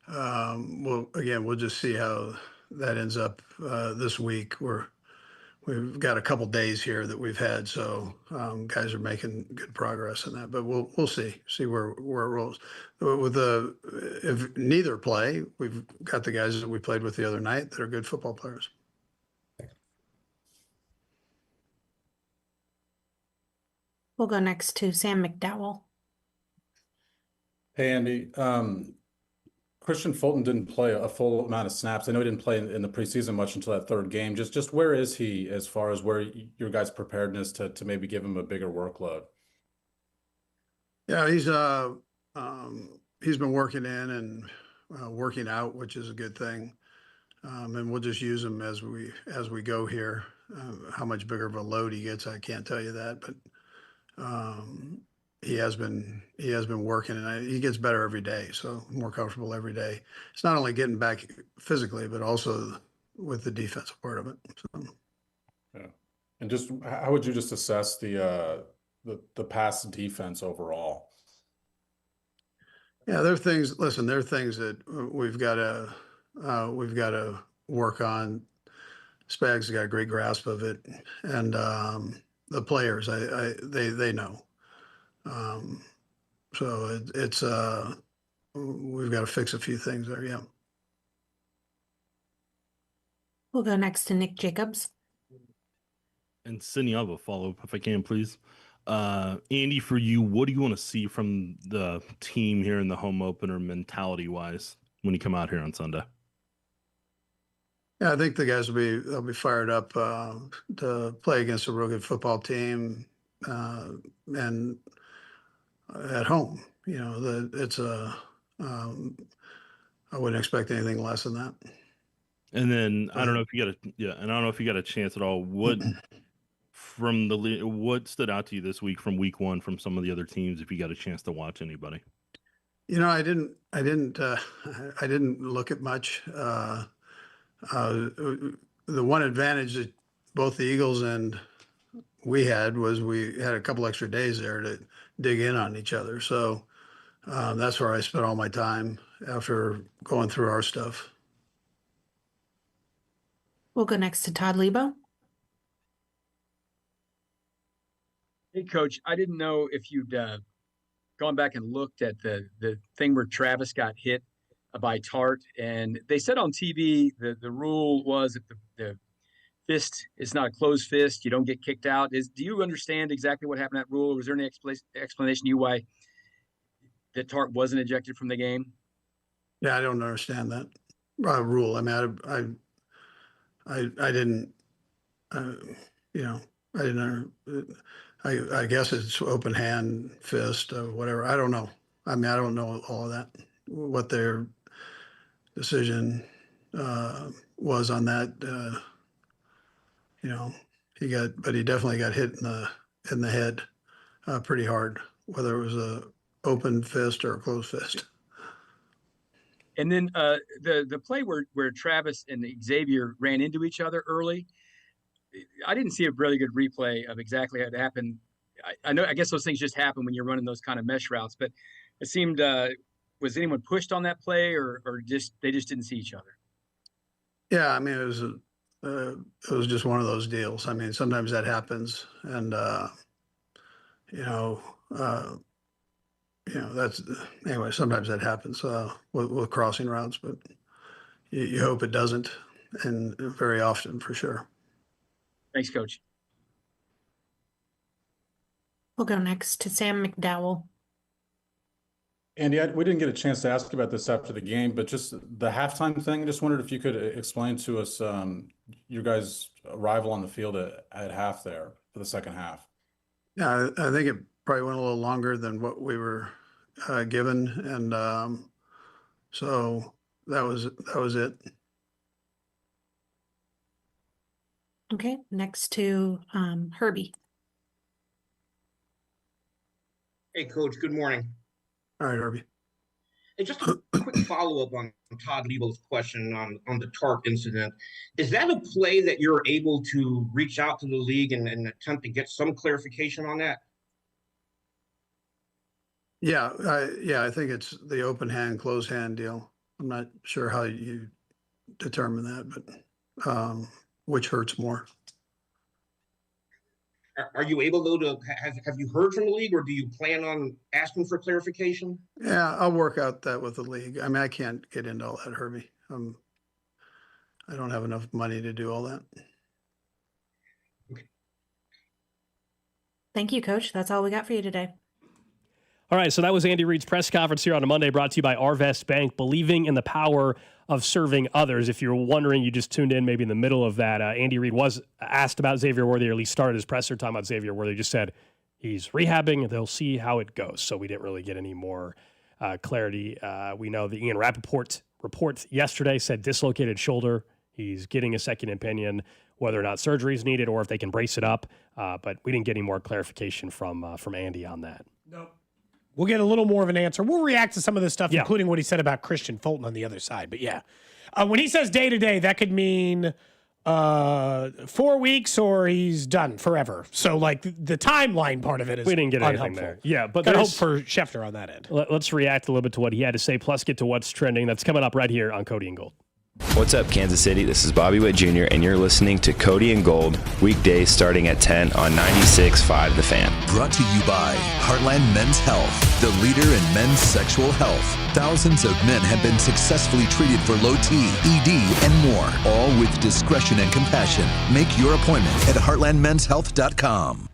We'll just see how that ends up this week. We've got a couple days here that we've had, so guys are making good progress in that. But we'll see where it rolls. If neither play, we've got the guys that we played with the other night that are good football players. We'll go next to Sam McDowell. Hey, Andy. Christian Fulton didn't play a full amount of snaps. I know he didn't play in the preseason much until that third game. Just where is he as far as where your guys' preparedness to maybe give him a bigger workload? Yeah, he's been working in and working out, which is a good thing. And we'll just use him as we go here. How much bigger of a load he gets, I can't tell you that, but he has been working, and he gets better every day. So more comfortable every day. It's not only getting back physically, but also with the defensive part of it. So. Yeah, and just how would you just assess the pass defense overall? Yeah, there are things. Listen, there are things that we've got to work on. Spags got a great grasp of it, and the players, they know. So it's we've got to fix a few things there. Yeah. We'll go next to Nick Jacobs. And Sydney, I have a follow-up if I can, please. Andy, for you, what do you want to see from the team here in the home opener mentality-wise when you come out here on Sunday? Yeah, I think the guys they'll be fired up to play against a real good football team and at home. You know, it's I wouldn't expect anything less than that. And then I don't know if you got a chance at all. What from what stood out to you this week from week one from some of the other teams, if you got a chance to watch anybody? I didn't look at much. The one advantage that both the Eagles and we had was we had a couple extra days there to dig in on each other. So that's where I spent all my time after going through our stuff. We'll go next to Todd Lebo. Hey, Coach, I didn't know if you'd gone back and looked at the thing where Travis got hit by Tart. And they said on TV the rule was if the fist is not a closed fist, you don't get kicked out. Do you understand exactly what happened in that rule? Or was there any explanation to you why that Tart wasn't ejected from the game? Yeah, I don't understand that rule. I mean, I didn't, I guess it's open hand, fist, or whatever. I don't know. I mean, I don't know all of that, what their decision was on that. But he definitely got hit in the head pretty hard, whether it was a open fist or a closed fist. And then the play where Travis and Xavier ran into each other early, I didn't see a really good replay of exactly how it happened. I guess those things just happen when you're running those kind of mesh routes, but it seemed, was anyone pushed on that play or they just didn't see each other? Yeah, I mean, it was just one of those deals. I mean, sometimes that happens, and that's anyway. Sometimes that happens with crossing routes, but you hope it doesn't, and very often for sure. Thanks, Coach. We'll go next to Sam McDowell. Andy, we didn't get a chance to ask about this after the game, but just the halftime thing, I just wondered if you could explain to us your guys' arrival on the field at half there for the second half. Yeah, I think it probably went a little longer than what we were given, and so that was it. Okay, next to Herbie. Hey, Coach, good morning. All right, Herbie. Hey, just a quick follow-up on Todd Lebo's question on the Tart incident. Is that a play that you're able to reach out to the league and attempt to get some clarification on that? Yeah, I think it's the open hand, closed hand deal. I'm not sure how you determine that, but which hurts more? Are you able though to have you heard from the league, or do you plan on asking for clarification? Yeah, I'll work out that with the league. I mean, I can't get into all that, Herbie. I don't have enough money to do all that. Thank you, Coach. That's all we got for you today. All right, so that was Andy Reid's press conference here on a Monday, brought to you by Arvest Bank, believing in the power of serving others. If you're wondering, you just tuned in maybe in the middle of that. Andy Reid was asked about Xavier Worthy, or at least started his presser talking about Xavier Worthy. Just said he's rehabbing, and they'll see how it goes. So we didn't really get any more clarity. We know the Ian Rappaport report yesterday said dislocated shoulder. He's getting a second opinion, whether or not surgery is needed or if they can brace it up. But we didn't get any more clarification from Andy on that. Nope. We'll get a little more of an answer. We'll react to some of this stuff, including what he said about Christian Fulton on the other side. But yeah, when he says day to day, that could mean 4 weeks or he's done forever. So like the timeline part of it is we didn't get anything unhelpful. there. Yeah, but got hope for Schefter on that end. Let's react a little bit to what he had to say, plus get to what's trending. That's coming up right here on Cody and Gold. What's up, Kansas City? This is Bobby Witt Jr., and you're listening to Cody and Gold, weekdays starting at 10 on 96.5 The Fan. Brought to you by Heartland Men's Health, the leader in men's sexual health. Thousands of men have been successfully treated for low T, ED, and more, all with discretion and compassion. Make your appointment at heartlandmenshealth.com.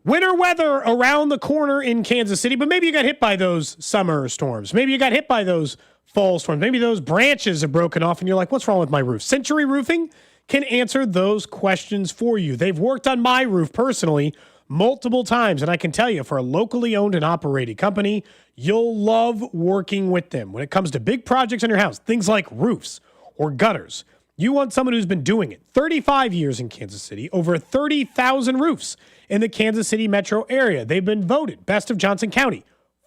Winter weather around the corner in Kansas City, but maybe you got hit by those summer storms. Maybe you got hit by those fall storms. Maybe those branches are broken off and you're like, what's wrong with my roof? Century Roofing can answer those questions for you. They've worked on my roof personally multiple times, and I can tell you, for a locally owned and operated company, you'll love working with them. When it comes to big projects on your house, things like roofs or gutters, You want someone who's been doing it 35 years in Kansas City, over 30,000 roofs in the Kansas City metro area. They've been voted Best of Johnson County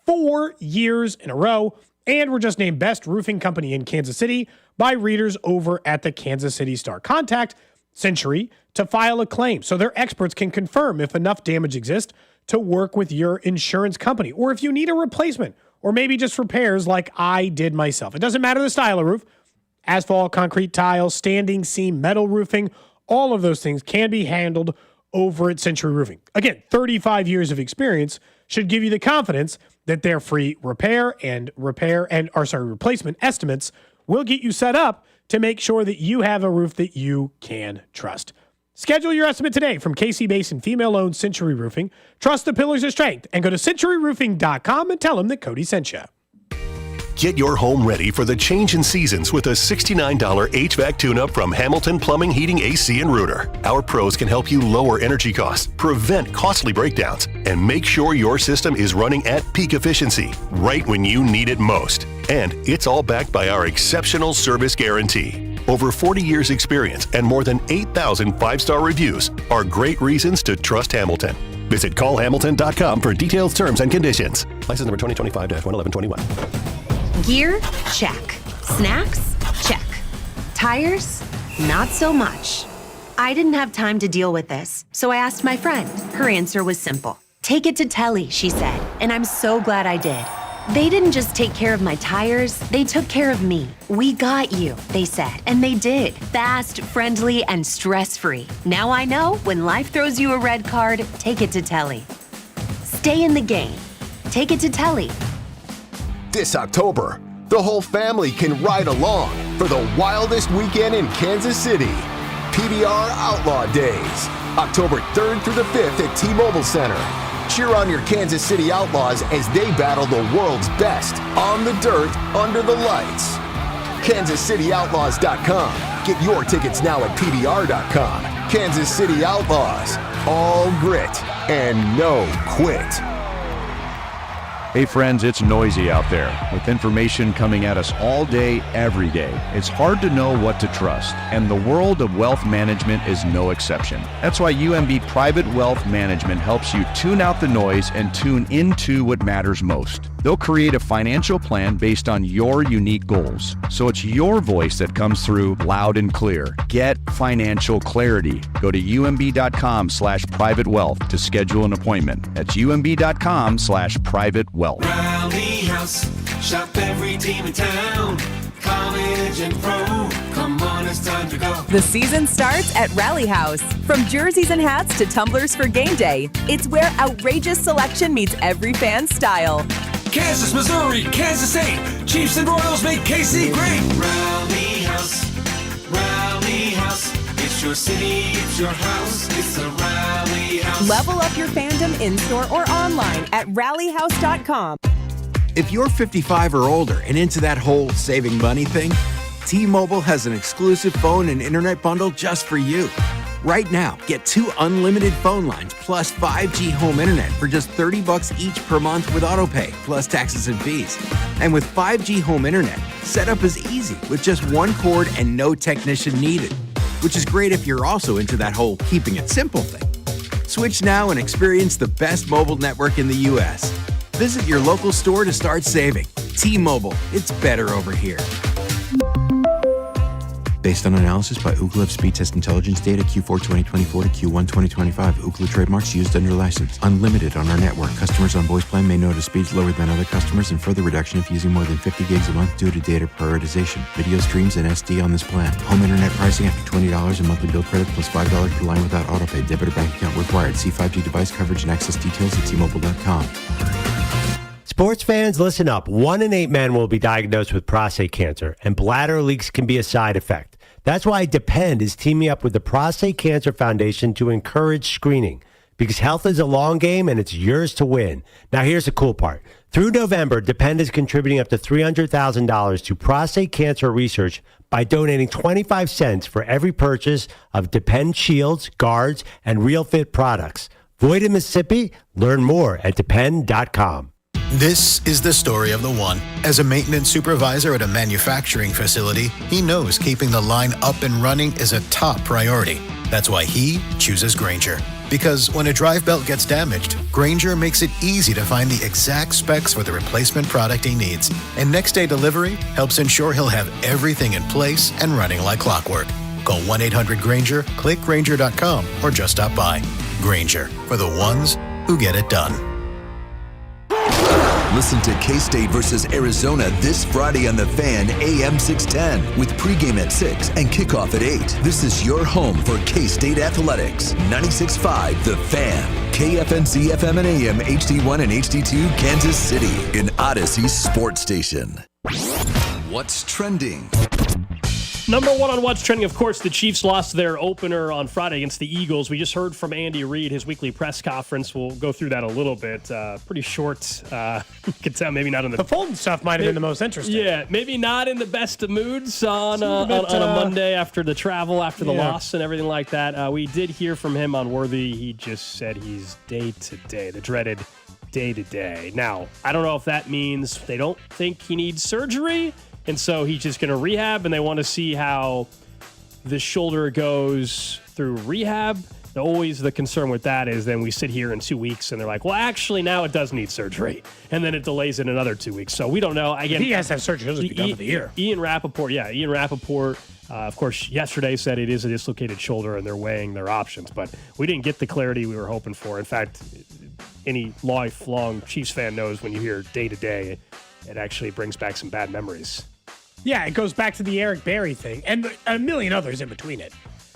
4 years in a row, and were just named Best Roofing Company in Kansas City by readers over at the Kansas City Star. Contact Century to file a claim so their experts can confirm if enough damage exists to work with your insurance company, or if you need a replacement, or maybe just repairs like I did myself. It doesn't matter the style of roof. Asphalt, concrete, tile, standing seam, metal roofing, all of those things can be handled over at Century Roofing. Again, 35 years of experience should give you the confidence that their free replacement estimates will get you set up to make sure that you have a roof that you can trust. Schedule your estimate today from KC Basin female-owned Century Roofing. Trust the pillars of strength and go to centuryroofing.com and tell them that Cody sent you. Get your home ready for the change in seasons with a $69 HVAC tune-up from Hamilton Plumbing, Heating, AC, and Rooter. Our pros can help you lower energy costs, prevent costly breakdowns, and make sure your system is running at peak efficiency right when you need it most. And it's all backed by our exceptional service guarantee. Over 40 years experience and more than 8,000 five-star reviews are great reasons to trust Hamilton. Visit callhamilton.com for details, terms, and conditions. License number 2025-11121. Gear? Check. Snacks? Check. Tires? Not so much. I didn't have time to deal with this, so I asked my friend. Her answer was simple. Take it to Telly, she said, and I'm so glad I did. They didn't just take care of my tires, they took care of me. We got you, they said, and they did. Fast, friendly, and stress-free. Now I know when life throws you a red card, take it to Telly. Stay in the game. Take it to Telly. This October, the whole family can ride along for the wildest weekend in Kansas City. PBR Outlaw Days, October 3rd through the 5th at T-Mobile Center. Cheer on your Kansas City Outlaws as they battle the world's best on the dirt, under the lights. KansasCityOutlaws.com. Get your tickets now at PBR.com. Kansas City Outlaws, all grit and no quit. Hey friends, it's noisy out there with information coming at us all day, every day. It's hard to know what to trust, and the world of wealth management is no exception. That's why UMB Private Wealth Management helps you tune out the noise and tune into what matters most. They'll create a financial plan based on your unique goals, so it's your voice that comes through loud and clear. Get financial clarity. Go to umb.com/private wealth to schedule an appointment. That's umb.com/private wealth. Rally House, shop every team in town. College and pro, come on, it's time to go. The season starts at Rally House. From jerseys and hats to tumblers for game day, it's where outrageous selection meets every fan's style. Kansas, Missouri, Kansas State, Chiefs and Royals make KC great. Rally House, Rally House. It's your city, it's your house, it's a Rally House. Level up your fandom in-store or online at rallyhouse.com. If you're 55 or older and into that whole saving money thing, T-Mobile has an exclusive phone and internet bundle just for you. Right now, get 2 unlimited phone lines plus 5G home internet for just $30 each per month with autopay, plus taxes and fees. And with 5G home internet, setup is easy with just 1 cord and no technician needed, which is great if you're also into that whole keeping it simple thing. Switch now and experience the best mobile network in the U.S. Visit your local store to start saving. T-Mobile, it's better over here. Based on analysis by Ookla of speed test intelligence data Q4 2024 to Q1 2025. Ookla trademarks used under license. Unlimited on our network. Customers on voice plan may notice speeds lower than other customers and further reduction if using more than 50 gigs a month due to data prioritization. Video streams and SD on this plan. Home internet pricing after $20 and monthly bill credit plus $5 per line without autopay. Debit or bank account required. See 5G device coverage and access details at T-Mobile.com. Sports fans, listen up. 1 in 8 men will be diagnosed with prostate cancer, and bladder leaks can be a side effect. That's why Depend is teaming up with the Prostate Cancer Foundation to encourage screening, because health is a long game and it's yours to win. Now, here's the cool part. Through November, Depend is contributing up to $300,000 to prostate cancer research by donating 25 cents for every purchase of Depend shields, guards, and Real Fit products. Void in Mississippi? Learn more at Depend.com. This is the story of the one. As a maintenance supervisor at a manufacturing facility, he knows keeping the line up and running is a top priority. That's why he chooses Grainger. Because when a drive belt gets damaged, Grainger makes it easy to find the exact specs for the replacement product he needs. And next day delivery helps ensure he'll have everything in place and running like clockwork. Call 1-800-GRAINGER, click Grainger.com, or just stop by. Grainger, for the ones who get it done. Listen to K-State versus Arizona this Friday on The Fan, AM 610, with pregame at 6 and kickoff at 8. This is your home for K-State athletics. 96.5 The Fan, KFNC FM and AM, HD1 and HD2, Kansas City, an Odyssey sports station. What's trending? Number one on What's Trending, of course, the Chiefs lost their opener on Friday against the Eagles. We just heard from Andy Reid, his weekly press conference. We'll go through that a little bit. Pretty short. You can tell maybe not in the Fulton stuff might have been the most interesting. Yeah, maybe not in the best of moods on a Monday after the travel, after the loss and everything like that. We did hear from him on Worthy. He just said he's day-to-day, the dreaded day-to-day. Now, I don't know if that means they don't think he needs surgery, and so he's just going to rehab, and they want to see how the shoulder goes through rehab. Always the concern with that is then we sit here in 2 weeks, and they're like, well, actually, now it does need surgery. And then it delays it another 2 weeks. So we don't know. Again, if he has to have surgery, he'll just be done for the year. Ian Rappaport, of course, yesterday said it is a dislocated shoulder, and they're weighing their options. But we didn't get the clarity we were hoping for. In fact, any lifelong Chiefs fan knows when you hear day-to-day, it actually brings back some bad memories. Yeah, it goes back to the Eric Berry thing and a million others in between it.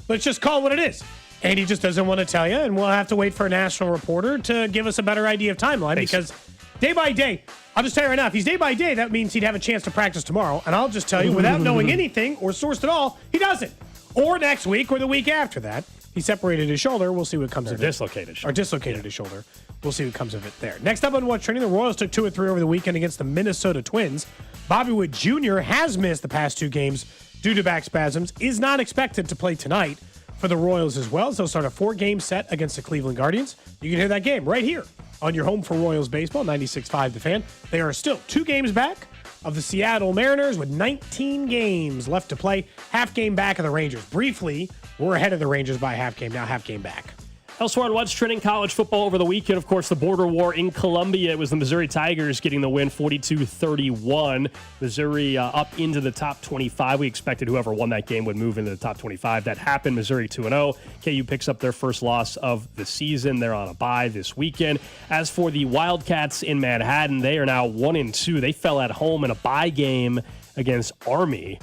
Let's just call it what it is. And he just doesn't want to tell you, and we'll have to wait for a national reporter to give us a better idea of timeline because day by day, I'll just tell you right now, if he's day by day, that means he'd have a chance to practice tomorrow. And I'll just tell you, without knowing anything or sourced at all, he doesn't. Or next week or the week after that. He separated his shoulder. We'll see what comes of it. Dislocated his shoulder. We'll see what comes of it there. Next up on What's Trending, the Royals took 2 of 3 over the weekend against the Minnesota Twins. Bobby Witt Jr. has missed the past 2 games due to back spasms, is not expected to play tonight for the Royals as well. So they'll start a 4-game set against the Cleveland Guardians. You can hear that game right here on your home for Royals baseball, 96.5 The Fan. They are still 2 games back of the Seattle Mariners with 19 games left to play. Half game back of the Rangers. Briefly, we're ahead of the Rangers by half game, now half game back. Elsewhere on What's Trending, college football over the weekend, of course, the border war in Columbia. It was the Missouri Tigers getting the win 42-31. Missouri up into the top 25. We expected whoever won that game would move into the top 25. That happened. Missouri 2-0. KU picks up their first loss of the season. They're on a bye this weekend. As for the Wildcats in Manhattan, they are now 1-2. They fell at home in a bye game against Army.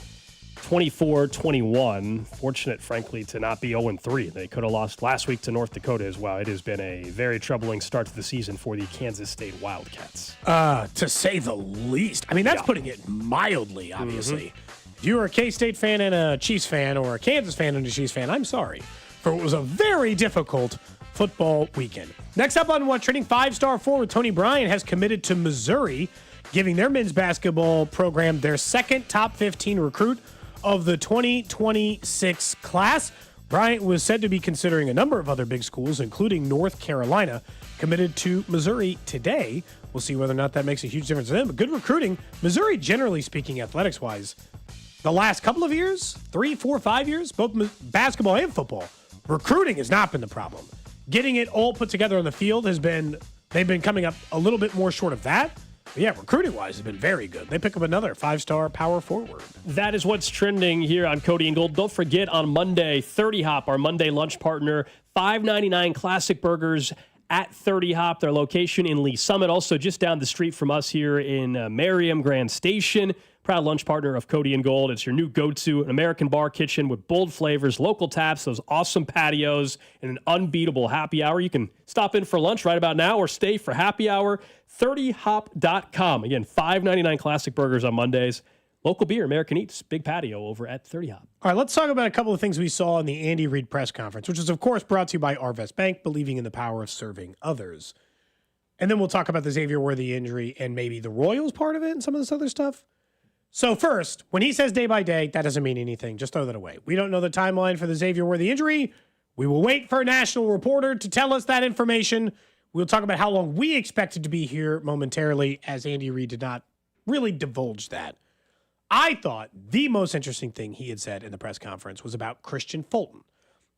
24-21. Fortunate, frankly, to not be 0-3. They could have lost last week to North Dakota as well. It has been a very troubling start to the season for the Kansas State Wildcats. To say the least. I mean, that's putting it mildly, obviously. Mm-hmm. If you were a K-State fan and a Chiefs fan, or a Kansas fan and a Chiefs fan, I'm sorry. For what was a very difficult football weekend. Next up on What's Trending, 5-star forward Tony Bryant has committed to Missouri, giving their men's basketball program their second top 15 recruit of the 2026 class. Bryant was said to be considering a number of other big schools, including North Carolina, committed to Missouri today. We'll see whether or not that makes a huge difference to them. But good recruiting. Missouri, generally speaking, athletics-wise, the last couple of years, 3, 4, 5 years, both basketball and football, recruiting has not been the problem. Getting it all put together on the field they've been coming up a little bit more short of that. But yeah, recruiting-wise, has been very good. They pick up another 5-star power forward. That is What's Trending here on Cody and Gold. Don't forget, on Monday, 30 Hop, our Monday lunch partner, $5.99 classic burgers at 30 Hop, their location in Lee Summit, also just down the street from us here in Merriam Grand Station. Proud lunch partner of Cody and Gold. It's your new go-to, an American bar kitchen with bold flavors, local taps, those awesome patios, and an unbeatable happy hour. You can stop in for lunch right about now or stay for happy hour. 30hop.com. Again, $5.99 classic burgers on Mondays. Local beer, American Eats, big patio over at 30 Hop. All right, let's talk about a couple of things we saw in the Andy Reid press conference, which is, of course, brought to you by Arvest Bank, believing in the power of serving others. And then we'll talk about the Xavier Worthy injury and maybe the Royals part of it and some of this other stuff. So first, when he says day by day, that doesn't mean anything. Just throw that away. We don't know the timeline for the Xavier Worthy injury. We will wait for a national reporter to tell us that information. We'll talk about how long we expected to be here momentarily, as Andy Reid did not really divulge that. I thought the most interesting thing he had said in the press conference was about Christian Fulton,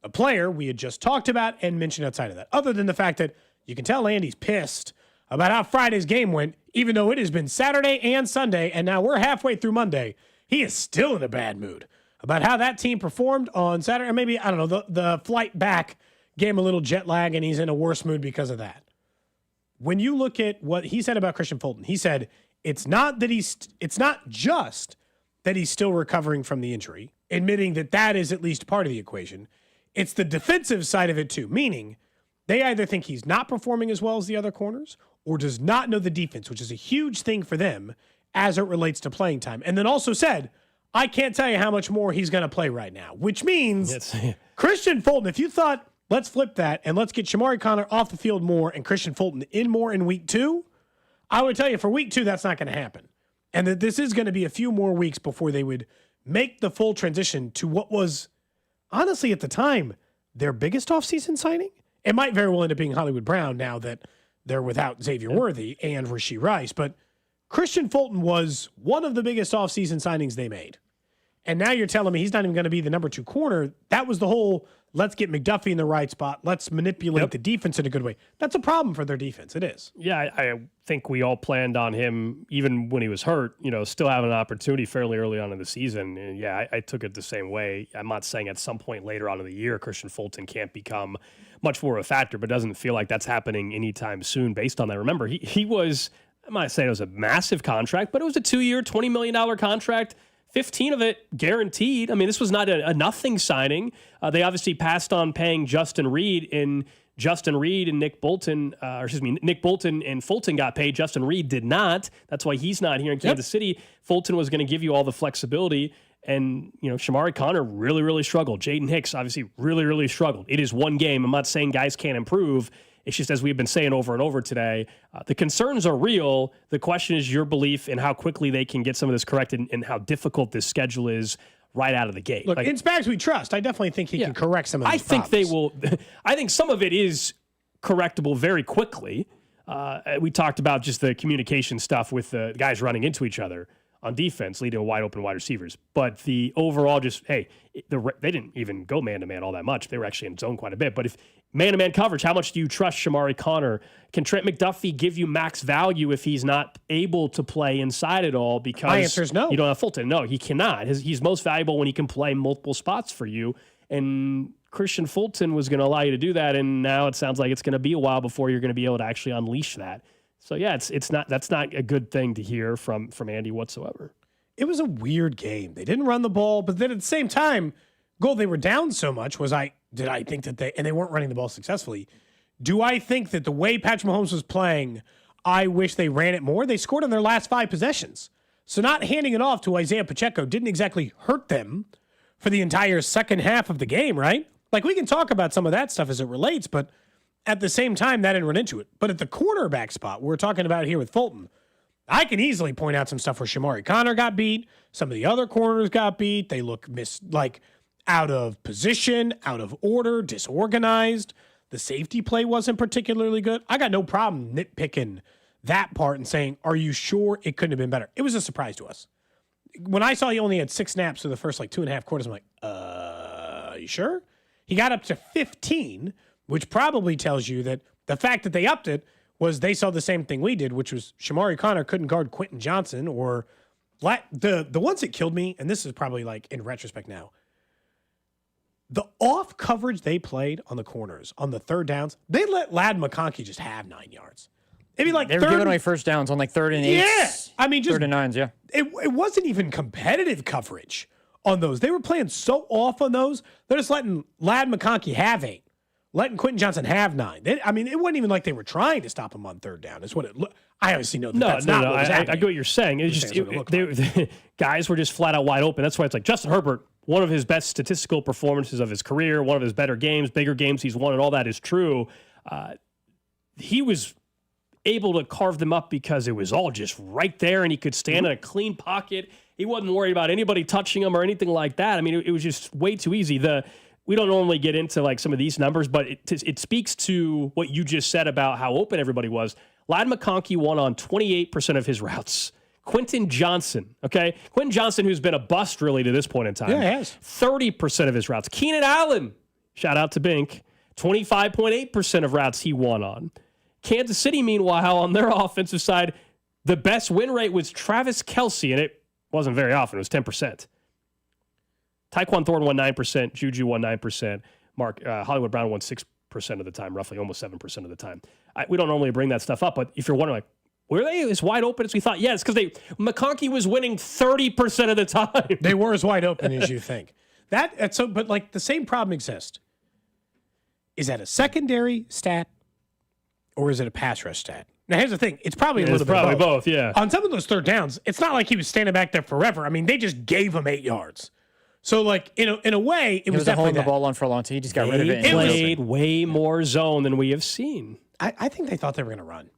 a player we had just talked about and mentioned outside of that, other than the fact that you can tell Andy's pissed about how Friday's game went, even though it has been Saturday and Sunday, and now we're halfway through Monday. He is still in a bad mood about how that team performed on Saturday, or maybe, I don't know, the flight back gave him a little jet lag, and he's in a worse mood because of that. When you look at what he said about Christian Fulton, he said it's not just that he's still recovering from the injury, admitting that that is at least part of the equation. It's the defensive side of it too, meaning they either think he's not performing as well as the other corners or does not know the defense, which is a huge thing for them as it relates to playing time. And then also said, I can't tell you how much more he's going to play right now, which means Christian Fulton, if you thought, let's flip that and let's get Shamari Connor off the field more and Christian Fulton in more in week 2, I would tell you for week 2, that's not going to happen. And that this is going to be a few more weeks before they would make the full transition to what was, honestly, at the time, their biggest offseason signing. It might very well end up being Hollywood Brown now that they're without Xavier Worthy and Rashee Rice. But Christian Fulton was one of the biggest offseason signings they made. And now you're telling me he's not even going to be the number 2 corner. That was the whole, let's get McDuffie in the right spot. Let's manipulate the defense in a good way. That's a problem for their defense. It is. Yeah, I think we all planned on him, even when he was hurt, still having an opportunity fairly early on in the season. And yeah, I took it the same way. I'm not saying at some point later on in the year, Christian Fulton can't become much more of a factor, but it doesn't feel like that's happening anytime soon based on that. Remember, he was, I'm not saying it was a massive contract, but it was a 2-year, $20 million contract. 15 of it guaranteed. I mean, this was not a nothing signing. They obviously passed on paying Justin Reed and Nick Bolton, Nick Bolton and Fulton got paid. Justin Reed did not. That's why he's not here in Kansas City. Fulton was going to give you all the flexibility. And, Shamari Connor really, really struggled. Jaden Hicks obviously really, really struggled. It is one game. I'm not saying guys can't improve. It's just, as we've been saying over and over today, the concerns are real. The question is your belief in how quickly they can get some of this corrected and how difficult this schedule is right out of the gate. Look, in Spags we trust. I definitely think he can correct some of these problems. They will. I think some of it is correctable very quickly. We talked about just the communication stuff with the guys running into each other on defense, leading to wide open wide receivers. But the overall they didn't even go man-to-man all that much. They were actually in zone quite a bit. But if man-to-man coverage, how much do you trust Shamari Connor? Can Trent McDuffie give you max value if he's not able to play inside at all? Because my answer is no. You don't have Fulton. No, he cannot. He's most valuable when he can play multiple spots for you. And Christian Fulton was going to allow you to do that, and now it sounds like it's going to be a while before you're going to be able to actually unleash that. So yeah, that's not a good thing to hear from Andy whatsoever. It was a weird game. They didn't run the ball, but then at the same time, they were down so much. Did I think that they weren't running the ball successfully? Do I think that the way Patrick Mahomes was playing, I wish they ran it more? They scored on their last 5 possessions. So not handing it off to Isaiah Pacheco didn't exactly hurt them for the entire second half of the game, right? Like, we can talk about some of that stuff as it relates, but at the same time, that didn't run into it. But at the cornerback spot we're talking about here with Fulton, I can easily point out some stuff where Shamari Connor got beat. Some of the other corners got beat. They look out of position, out of order, disorganized. The safety play wasn't particularly good. I got no problem nitpicking that part and saying, are you sure it couldn't have been better? It was a surprise to us. When I saw he only had 6 snaps for the first 2.5 quarters, I'm like, are you sure? He got up to 15, which probably tells you that the fact that they upped it was they saw the same thing we did, which was Shamari Connor couldn't guard Quentin Johnson or the ones that killed me, and this is probably in retrospect now, the off coverage they played on the corners, on the third downs, they let Ladd McConkey just have 9 yards. Maybe they were giving away first downs on 3rd and 8s. Yeah. I mean, just 3rd and 9s, yeah. It wasn't even competitive coverage on those. They were playing so off on those. They're just letting Ladd McConkey have 8. Letting Quentin Johnson have 9. It wasn't even like they were trying to stop him on 3rd down. Is what it looked. I obviously know that's not what was happening. I get what you're saying. It's just guys were just flat out wide open. That's why it's like Justin Herbert, one of his best statistical performances of his career, one of his better games, bigger games he's won, and all that is true. He was able to carve them up because it was all just right there, and he could stand in a clean pocket. He wasn't worried about anybody touching him or anything like that. I mean, it was just way too easy. we don't normally get into like some of these numbers, but it speaks to what you just said about how open everybody was. Ladd McConkey won on 28% of his routes. Quentin Johnson, okay? Quentin Johnson, who's been a bust really to this point in time. Yeah, he has. 30% of his routes. Keenan Allen, shout out to Bink, 25.8% of routes he won on. Kansas City, meanwhile, on their offensive side, the best win rate was Travis Kelce, and it wasn't very often. It was 10%. Tyquan Thornton won 9%. Juju won 9%. Hollywood Brown won 6% of the time, roughly, almost 7% of the time. We don't normally bring that stuff up, but if you're wondering, like, were they as wide open as we thought? Yeah, it's because McConkey was winning 30% of the time. They were as wide open as you think. But like the same problem exists. Is that a secondary stat or is it a pass rush stat? Now, here's the thing. It's probably a little bit probably of both. both, yeah. On some of those third downs, it's not like he was standing back there forever. I mean, they just gave him 8 yards. So, like, in a way, it was definitely holding the ball on for a long time. He just got rid of it. They played way more zone than we have seen. I think they thought they were going to run.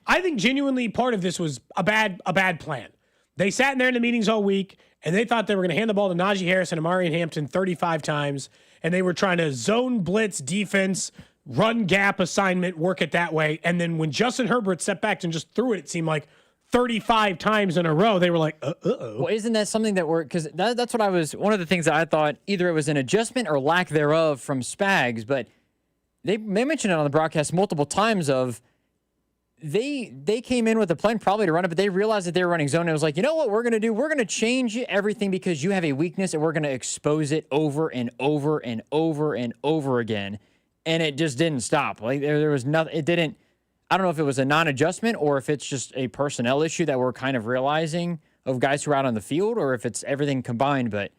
I think genuinely part of this was a bad plan. They sat in there in the meetings all week, and they thought they were going to hand the ball to Najee Harris and Amari Hampton 35 times, and they were trying to zone blitz defense, run gap assignment, work it that way. And then when Justin Herbert stepped back and just threw it, it seemed like 35 times in a row, they were like, uh-oh. Well, isn't that something that because that's what one of the things that I thought either it was an adjustment or lack thereof from Spags, but they mentioned it on the broadcast multiple times of they came in with a plan probably to run it, but they realized that they were running zone. And it was like, you know what we're going to do? We're going to change everything because you have a weakness and we're going to expose it over and over and over and over again. And it just didn't stop. Like there was nothing, it didn't. I don't know if it was a non-adjustment or if it's just a personnel issue that we're kind of realizing of guys who are out on the field or if it's everything combined. But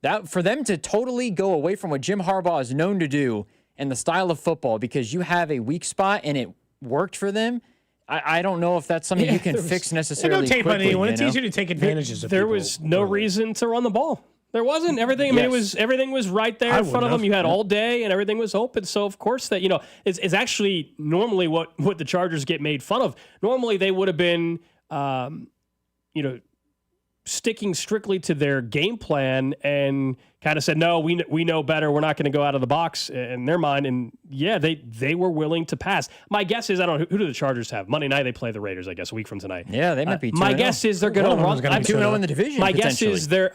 that for them to totally go away from what Jim Harbaugh is known to do and the style of football because you have a weak spot and it worked for them, I don't know if that's something you can fix necessarily. No tape quickly, on anyone. It's easier to take advantages of There people. was no reason to run the ball. There wasn't. Everything. I mean, everything was right there in front of them. You had all day, and everything was open. So of course that is actually normally what the Chargers get made fun of. Normally they would have been, sticking strictly to their game plan and kind of said, no, we know better. We're not going to go out of the box in their mind. And yeah, they were willing to pass. My guess is, I don't know, who do the Chargers have? Monday night, they play the Raiders, I guess, a week from tonight. Yeah, they might be 2-0. My guess is they're going to run. I'm 2-0 in the division. My guess is they're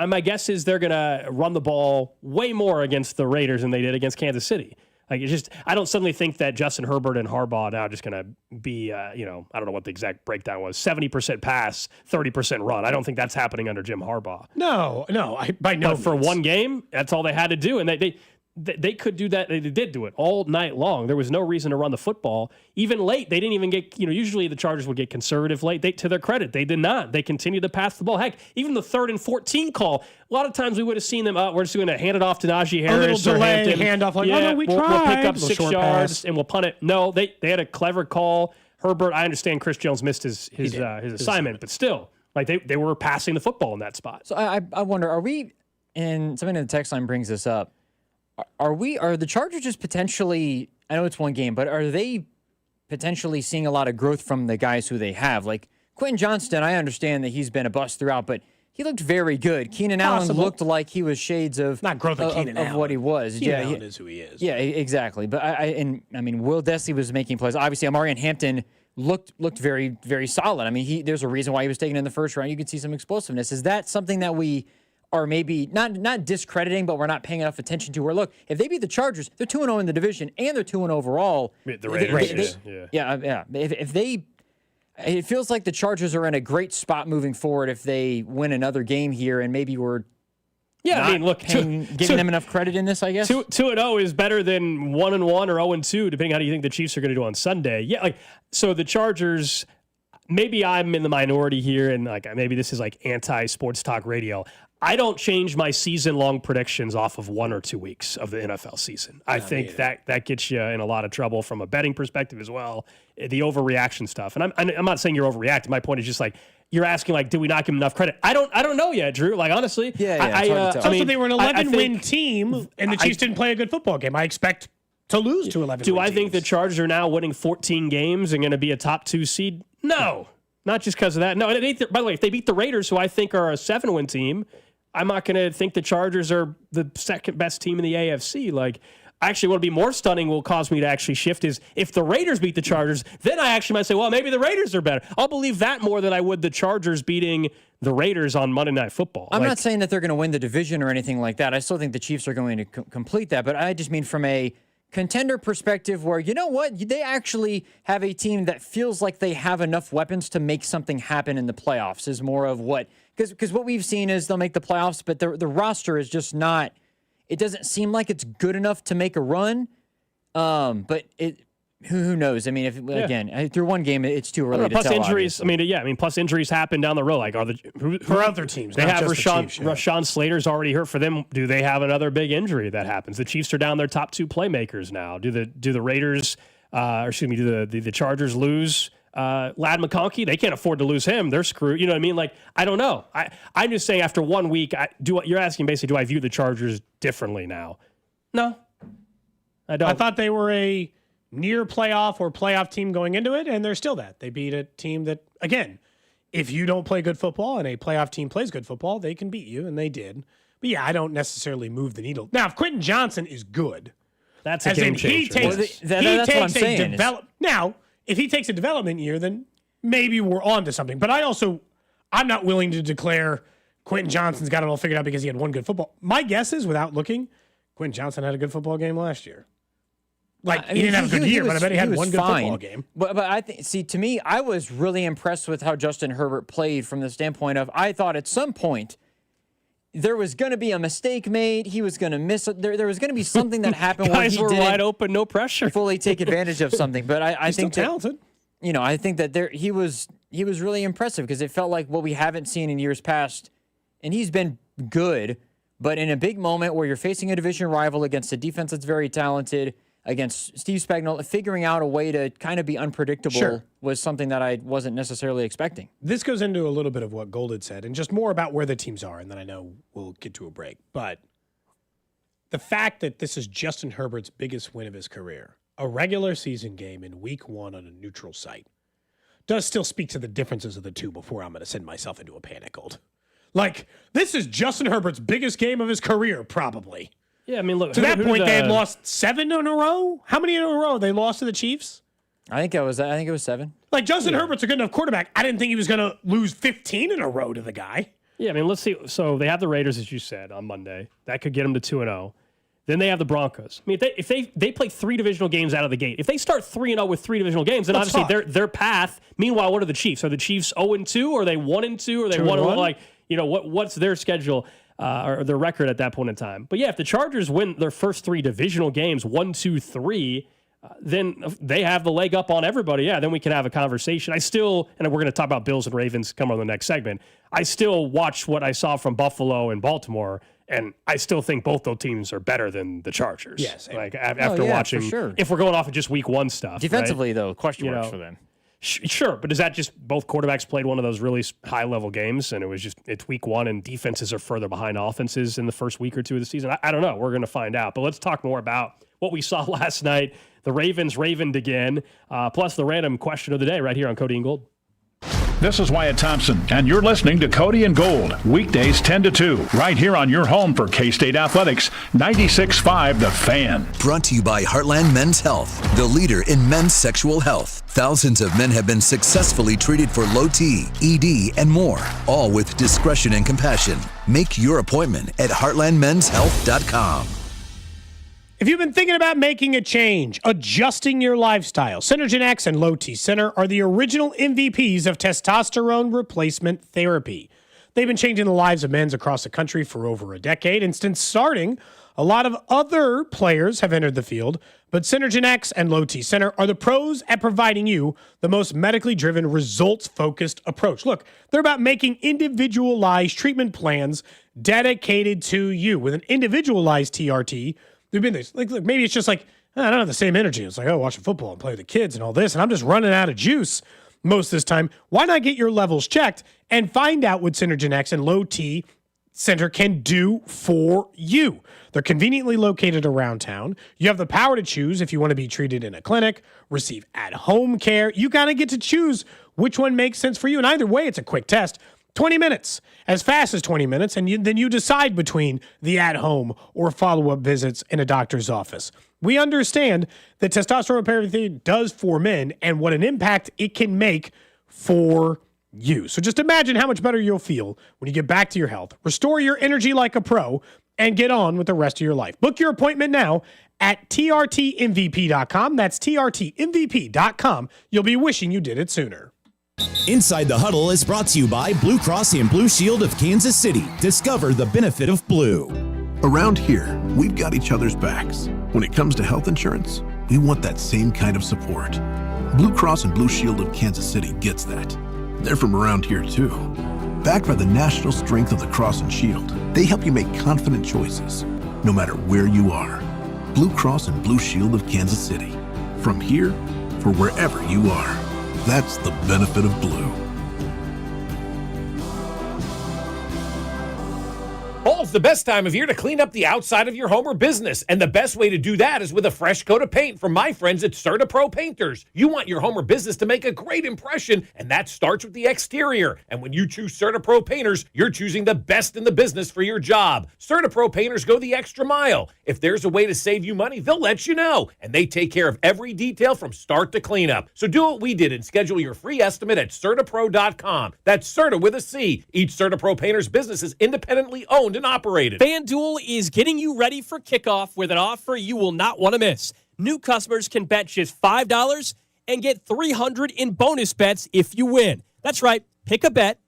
going to run the ball way more against the Raiders than they did against Kansas City. Like it's just, I don't suddenly think that Justin Herbert and Harbaugh now are just going to be, I don't know what the exact breakdown was, 70% pass, 30% run. I don't think that's happening under Jim Harbaugh. No, by no means. For one game, that's all they had to do, and they could do that. They did do it all night long. There was no reason to run the football. Even late, they didn't even get, usually the Chargers would get conservative late. To their credit, they did not. They continued to pass the ball. Heck, even the 3rd and 14 call, a lot of times we would have seen them, we're just going to hand it off to Najee Harris. A little delay, Hampton. handoff, like, we'll pick up 6 yards pass. and we'll punt it. No, they had a clever call. Herbert, I understand Chris Jones missed his assignment, but still, like they were passing the football in that spot. So I wonder, are we, and somebody in the text line brings this up, are the Chargers just potentially, I know it's one game, but are they potentially seeing a lot of growth from the guys who they have? Like Quentin Johnston, I understand that he's been a bust throughout, but he looked very good. Keenan Allen looked like he was shades of not growth of Keenan Allen. What he was. Keenan Allen is who he is. Yeah, exactly. But I mean, Will Dessly was making plays. Obviously, Amari Hampton looked very, very solid. I mean, there's a reason why he was taken in the first round. You could see some explosiveness. Is that something that we are maybe not discrediting, but we're not paying enough attention to? Where look, if they beat the Chargers, they're 2-0 in the division and they're 2-0 overall. The Raiders, yeah. If they, it feels like the Chargers are in a great spot moving forward if they win another game here, and maybe we're giving them enough credit in this, I guess. 2-0 is better than 1-1 or 0-2, depending on how you think the Chiefs are going to do on Sunday. Yeah, so the Chargers. Maybe I'm in the minority here, and maybe this is anti-sports talk radio. I don't change my season-long predictions off of 1 or 2 weeks of the NFL season. I think that gets you in a lot of trouble from a betting perspective as well. The overreaction stuff, and I'm not saying you're overreacting. My point is just you're asking did we not give them enough credit? I don't know yet, Drew. Honestly, they were an 11-win team, and the Chiefs didn't play a good football game. I expect to lose to 11. Do I think the Chargers are now winning 14 games and going to be a top 2 seed? No, not just because of that. No, by the way, if they beat the Raiders, who I think are a 7-win team, I'm not going to think the Chargers are the second best team in the AFC. Like, actually, what would be more stunning will cause me to actually shift is if the Raiders beat the Chargers, then I actually might say, well, maybe the Raiders are better. I'll believe that more than I would the Chargers beating the Raiders on Monday Night Football. I'm not saying that they're going to win the division or anything like that. I still think the Chiefs are going to complete that, but I just mean from a contender perspective where, you know what, they actually have a team that feels like they have enough weapons to make something happen in the playoffs is more of what, because what we've seen is they'll make the playoffs, but the roster is just not, it doesn't seem like it's good enough to make a run. But who knows? I mean, again, through one game, it's too early to plus tell. Injuries. Obviously. Plus injuries happen down the road. Like, are for other teams? They not have just the Chiefs, Rashawn Slater's already hurt for them. Do they have another big injury that happens? The Chiefs are down their top 2 playmakers now. Do the Raiders, do the Chargers lose Lad McConkey? They can't afford to lose him. They're screwed. You know what I mean? Like, I don't know. I'm just saying after 1 week, you're asking basically, do I view the Chargers differently now? No, I don't. I thought they were a near playoff or playoff team going into it, and they're still that. They beat a team that, again, if you don't play good football and a playoff team plays good football, they can beat you, and they did. But yeah, I don't necessarily move the needle. Now, if Quentin Johnson is good, that's a game changer. That's what I'm saying. Now, if he takes a development year, then maybe we're on to something. But I'm not willing to declare Quentin Johnson's got it all figured out because he had one good football. My guess is, without looking, Quentin Johnson had a good football game last year. Like, he didn't have a good year, but I bet he had one good football game. But I think, to me, I was really impressed with how Justin Herbert played from the standpoint of, I thought at some point there was going to be a mistake made. He was going to miss it. There was going to be something that happened where he were didn't wide open, no pressure, fully take advantage of something. But I think talented. I think that he was really impressive because it felt like what we haven't seen in years past, and he's been good. But in a big moment where you're facing a division rival against a defense that's very talented, against Steve Spagnuolo, figuring out a way to kind of be unpredictable was something that I wasn't necessarily expecting. This goes into a little bit of what Gold had said and just more about where the teams are, and then I know we'll get to a break. But the fact that this is Justin Herbert's biggest win of his career, a regular season game in week 1 on a neutral site, does still speak to the differences of the two before I'm going to send myself into a panic hold. Like, this is Justin Herbert's biggest game of his career, probably. Yeah, I mean, look. To that point, they had lost 7 in a row. How many in a row they lost to the Chiefs? I think it was 7. Like, Justin Herbert's a good enough quarterback. I didn't think he was going to lose 15 in a row to the guy. Yeah, I mean, let's see. So they have the Raiders, as you said, on Monday. That could get them to 2-0. Then they have the Broncos. I mean, if they play 3 divisional games out of the gate, if they start 3-0 with 3 divisional games, then obviously their path. Meanwhile, what are the Chiefs? Are the Chiefs 0-2? Or are they 1-2? Or are they 1-1? Like, what's their schedule? Or their record at that point in time. But yeah, if the Chargers win their first 3 divisional games, 1, 2, 3, then they have the leg up on everybody. Yeah, then we can have a conversation. And we're going to talk about Bills and Ravens come on the next segment. I still watch what I saw from Buffalo and Baltimore, and I still think both those teams are better than the Chargers. Yes. Like after watching, if we're going off of just week 1 stuff. Defensively, though, question marks for them. Sure, but is that just both quarterbacks played one of those really high-level games, and it's week 1, and defenses are further behind offenses in the first week or 2 of the season? I don't know. We're going to find out. But let's talk more about what we saw last night. The Ravens ravened again, plus the random question of the day right here on Cody and Gold. This is Wyatt Thompson, and you're listening to Cody and Gold, weekdays 10 to 2, right here on your home for K-State Athletics, 96.5 The Fan. Brought to you by Heartland Men's Health, the leader in men's sexual health. Thousands of men have been successfully treated for low T, ED, and more, all with discretion and compassion. Make your appointment at heartlandmenshealth.com. If you've been thinking about making a change, adjusting your lifestyle, Synergen X and Low T Center are the original MVPs of testosterone replacement therapy. They've been changing the lives of men across the country for over a decade, and since starting, a lot of other players have entered the field, but Synergen X and Low T Center are the pros at providing you the most medically driven, results-focused approach. Look, they're about making individualized treatment plans dedicated to you. With an individualized TRT, there've been this, like, look, maybe it's just like, I don't have the same energy. It's like, watching football and play with the kids and all this, and I'm just running out of juice most of this time. Why not get your levels checked and find out what Synergen X and Low T Center can do for you? They're conveniently located around town. You have the power to choose if you want to be treated in a clinic, receive at-home care. You kind of get to choose which one makes sense for you. And either way, it's a quick test. 20 minutes, as fast as 20 minutes, and then you decide between the at-home or follow-up visits in a doctor's office. We understand that testosterone repair therapy does for men and what an impact it can make for you. So just imagine how much better you'll feel when you get back to your health, restore your energy like a pro, and get on with the rest of your life. Book your appointment now at trtmvp.com. That's trtmvp.com. You'll be wishing you did it sooner. Inside the Huddle is brought to you by Blue Cross and Blue Shield of Kansas City. Discover the benefit of blue. Around here, we've got each other's backs. When it comes to health insurance, we want that same kind of support. Blue Cross and Blue Shield of Kansas City gets that. They're from around here too. Backed by the national strength of the Cross and Shield, they help you make confident choices, no matter where you are. Blue Cross and Blue Shield of Kansas City. From here for wherever you are. That's the benefit of blue. Fall's the best time of year to clean up the outside of your home or business, and the best way to do that is with a fresh coat of paint from my friends at CertaPro Painters. You want your home or business to make a great impression, and that starts with the exterior. And when you choose CertaPro Painters, you're choosing the best in the business for your job. CertaPro Painters go the extra mile. If there's a way to save you money, they'll let you know, and they take care of every detail from start to cleanup. So do what we did and schedule your free estimate at CertaPro.com. That's Certa with a C. Each CertaPro Painters business is independently owned and operated. FanDuel is getting you ready for kickoff with an offer you will not want to miss. New customers can bet just $5 and get $300 in bonus bets if you win. That's right. Pick a bet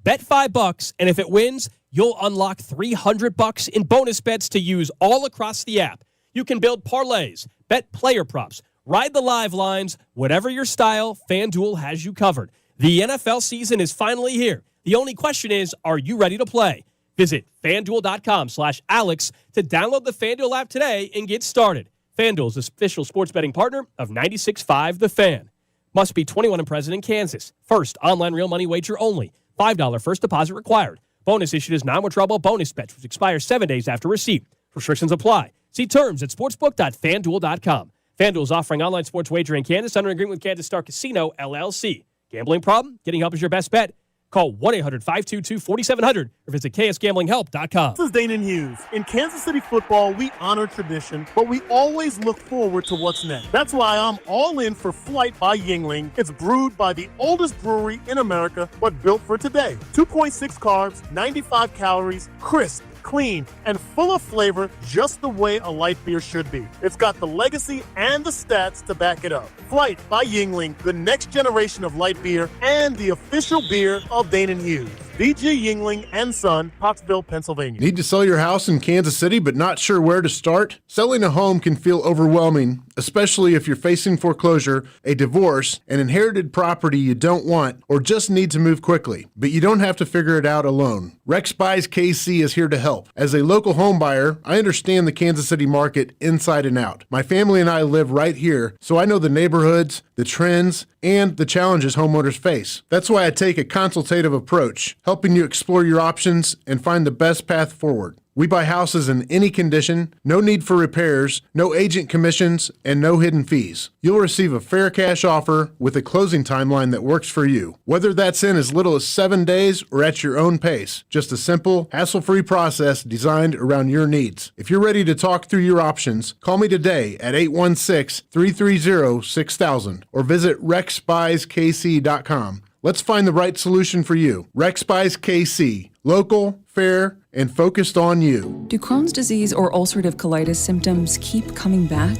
$5, and if it wins, you'll unlock $300 in bonus bets to use all across the app. You can build parlays, bet player props, ride the live lines, whatever your style, FanDuel has you covered. The NFL season is finally here. The only question is, are you ready to play? Visit FanDuel.com/Alex to download the FanDuel app today and get started. FanDuel is the official sports betting partner of 96.5 The Fan. Must be 21 and present in Kansas. First online real money wager only. $5 first deposit required. Bonus issued as non-withdrawable bonus bets, which expires 7 days after receipt. Restrictions apply. See terms at sportsbook.fanduel.com. FanDuel is offering online sports wagering in Kansas under agreement with Kansas Star Casino, LLC. Gambling problem? Getting help is your best bet. Call 1-800-522-4700 or visit ksgamblinghelp.com. This is Danon Hughes. In Kansas City football, we honor tradition, but we always look forward to what's next. That's why I'm all in for Flight by Yingling. It's brewed by the oldest brewery in America, but built for today. 2.6 carbs, 95 calories, crisp, clean, and full of flavor, just the way a light beer should be. It's got the legacy and the stats to back it up. Flight by Yingling, the next generation of light beer and the official beer of Danon Hughes. D.G. Yingling and Son, Pottsville, Pennsylvania. Need to sell your house in Kansas City but not sure where to start? Selling a home can feel overwhelming, especially if you're facing foreclosure, a divorce, an inherited property you don't want, or just need to move quickly. But you don't have to figure it out alone. Rex Buys KC is here to help. As a local home buyer, I understand the Kansas City market inside and out. My family and I live right here, so I know the neighborhoods, the trends, and the challenges homeowners face. That's why I take a consultative approach, helping you explore your options and find the best path forward. We buy houses in any condition, no need for repairs, no agent commissions, and no hidden fees. You'll receive a fair cash offer with a closing timeline that works for you. Whether that's in as little as 7 days or at your own pace, just a simple, hassle-free process designed around your needs. If you're ready to talk through your options, call me today at 816-330-6000 or visit rexbuyskc.com. Let's find the right solution for you. Rex Buys KC. Local, fair, and focused on you. Do Crohn's disease or ulcerative colitis symptoms keep coming back?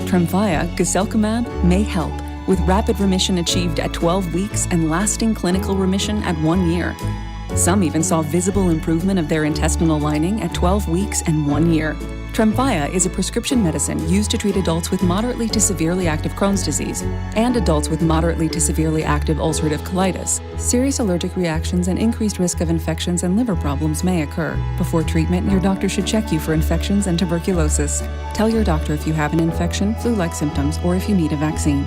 Tremfya, guselkumab, may help, with rapid remission achieved at 12 weeks and lasting clinical remission at 1 year. Some even saw visible improvement of their intestinal lining at 12 weeks and 1 year. Tremfya is a prescription medicine used to treat adults with moderately to severely active Crohn's disease and adults with moderately to severely active ulcerative colitis. Serious allergic reactions and increased risk of infections and liver problems may occur. Before treatment, your doctor should check you for infections and tuberculosis. Tell your doctor if you have an infection, flu-like symptoms, or if you need a vaccine.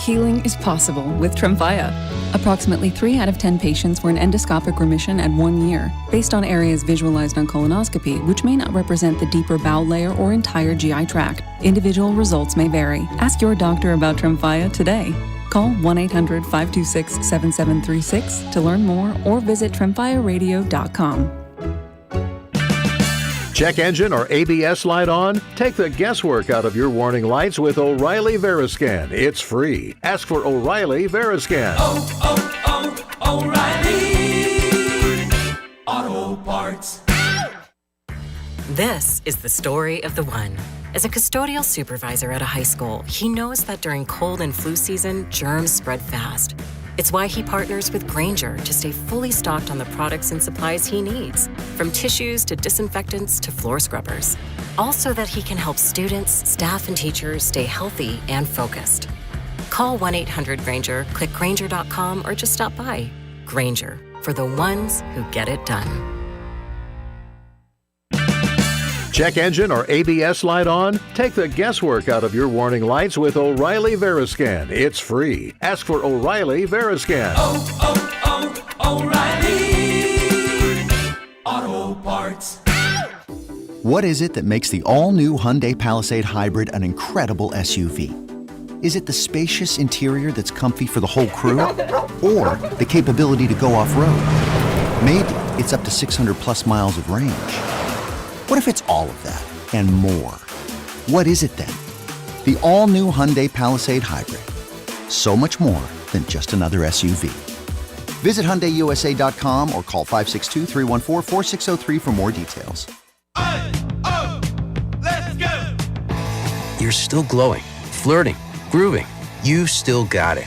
Healing is possible with Tremfya. Approximately 3 out of 10 patients were in endoscopic remission at 1 year, based on areas visualized on colonoscopy, which may not represent the deeper bowel layer or entire GI tract. Individual results may vary. Ask your doctor about Tremfya today. Call 1-800-526-7736 to learn more or visit TrimFireRadio.com. Check engine or ABS light on? Take the guesswork out of your warning lights with O'Reilly Veriscan. It's free. Ask for O'Reilly Veriscan. O'Reilly Auto Parts. This is the story of the one. As a custodial supervisor at a high school, he knows that during cold and flu season, germs spread fast. It's why he partners with Grainger to stay fully stocked on the products and supplies he needs, from tissues to disinfectants to floor scrubbers. All so that he can help students, staff, and teachers stay healthy and focused. Call 1-800-GRAINGER, click Grainger.com, or just stop by. Grainger, for the ones who get it done. Check engine or ABS light on? Take the guesswork out of your warning lights with O'Reilly Veriscan. It's free. Ask for O'Reilly Veriscan. O'Reilly Auto Parts. What is it that makes the all-new Hyundai Palisade Hybrid an incredible SUV? Is it the spacious interior that's comfy for the whole crew? Or the capability to go off-road? Maybe it's up to 600-plus miles of range. What if it's all of that and more? What is it then? The all-new Hyundai Palisade Hybrid. So much more than just another SUV. Visit HyundaiUSA.com or call 562-314-4603 for more details. Let's go! You're still glowing, flirting, grooving. You've still got it.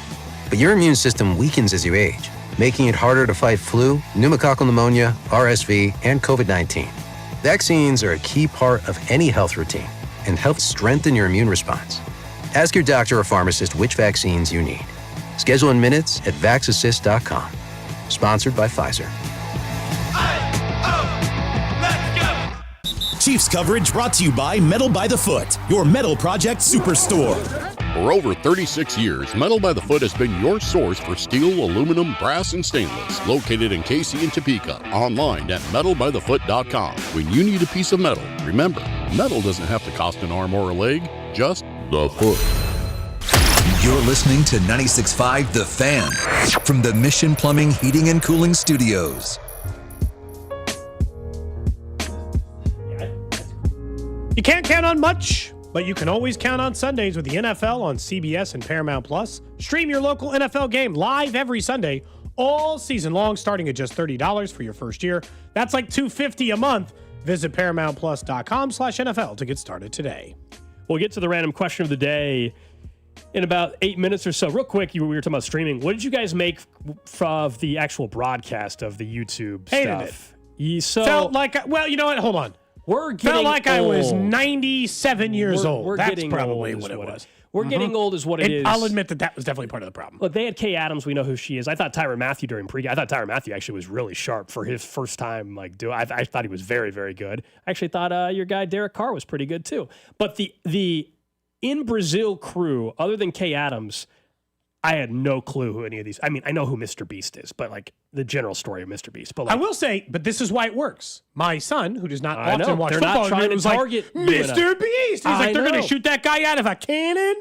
But your immune system weakens as you age, making it harder to fight flu, pneumococcal pneumonia, RSV, and COVID-19. Vaccines are a key part of any health routine and help strengthen your immune response. Ask your doctor or pharmacist which vaccines you need. Schedule in minutes at VaxAssist.com. Sponsored by Pfizer. Chiefs coverage brought to you by Metal by the Foot, your metal project superstore. For over 36 years, Metal by the Foot has been your source for steel, aluminum, brass, and stainless. Located in KC and Topeka. Online at metalbythefoot.com. When you need a piece of metal, remember, metal doesn't have to cost an arm or a leg, just the foot. You're listening to 96.5 The Fan from the Mission Plumbing, Heating, and Cooling Studios. You can't count on much, but you can always count on Sundays with the NFL on CBS and Paramount Plus. Stream your local NFL game live every Sunday, all season long, starting at just $30 for your first year. That's like $250 a month. Visit ParamountPlus.com/NFL to get started today. We'll get to the random question of the day in about 8 minutes or so. Real quick, we were talking about streaming. What did you guys make of the actual broadcast of the YouTube Hated stuff? Felt like, well, you know what? Hold on. We're getting Felt like old. I was 97 years old. We're That's getting probably old what is it what was. We're getting old is what it is. I'll admit that was definitely part of the problem. Look, they had Kay Adams. We know who she is. I thought Tyrann Mathieu during pregame. I thought Tyrann Mathieu actually was really sharp for his first time. I thought he was very, very good. I actually thought your guy Derek Carr was pretty good too. But the in Brazil crew, other than Kay Adams, I had no clue who any of these. I mean, I know who Mr. Beast is, but like the general story of Mr. Beast. But I will say, but this is why it works. My son, who does not I know, often watch they're football, not trying to was like, target Mr. Beast. He's like, they're going know. to shoot that guy out of a cannon.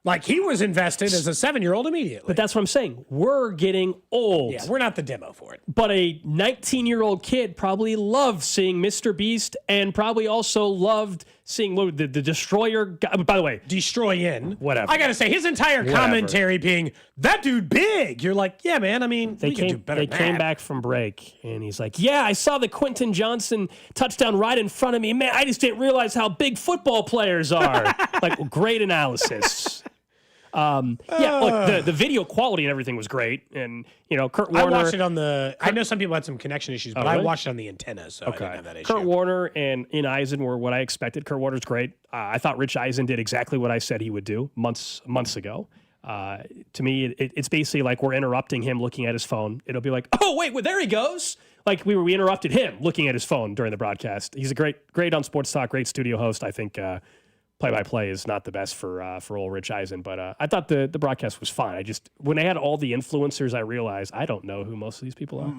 Like he was invested as a 7-year-old immediately. But that's what I'm saying. We're getting old. Yeah, we're not the demo for it. But a 19-year-old kid probably loved seeing Mr. Beast and probably also loved seeing the Destroyer guy. By the way, Destroyin'. Whatever. I got to say, his entire commentary being, that dude big. You're like, yeah, man, I mean, we can do better than came that. back from break, and he's like, yeah, I saw the Quentin Johnson touchdown right in front of me. Man, I just didn't realize how big football players are. Like, great analysis. Look, the video quality and everything was great, and Kurt Warner. I watched it on the. I know some people had some connection issues, but really? I watched it on the antenna, so I didn't have that issue. Kurt Warner and Eisen were what I expected. Kurt Warner's great. I thought Rich Eisen did exactly what I said he would do months ago. To me, it's basically like we're interrupting him looking at his phone. It'll be like, oh wait, well, there he goes. Like we interrupted him looking at his phone during the broadcast. He's a great on Sports Talk, great studio host. I think. Play-by-play is not the best for old Rich Eisen, but I thought the broadcast was fine. When they had all the influencers, I realized I don't know who most of these people are.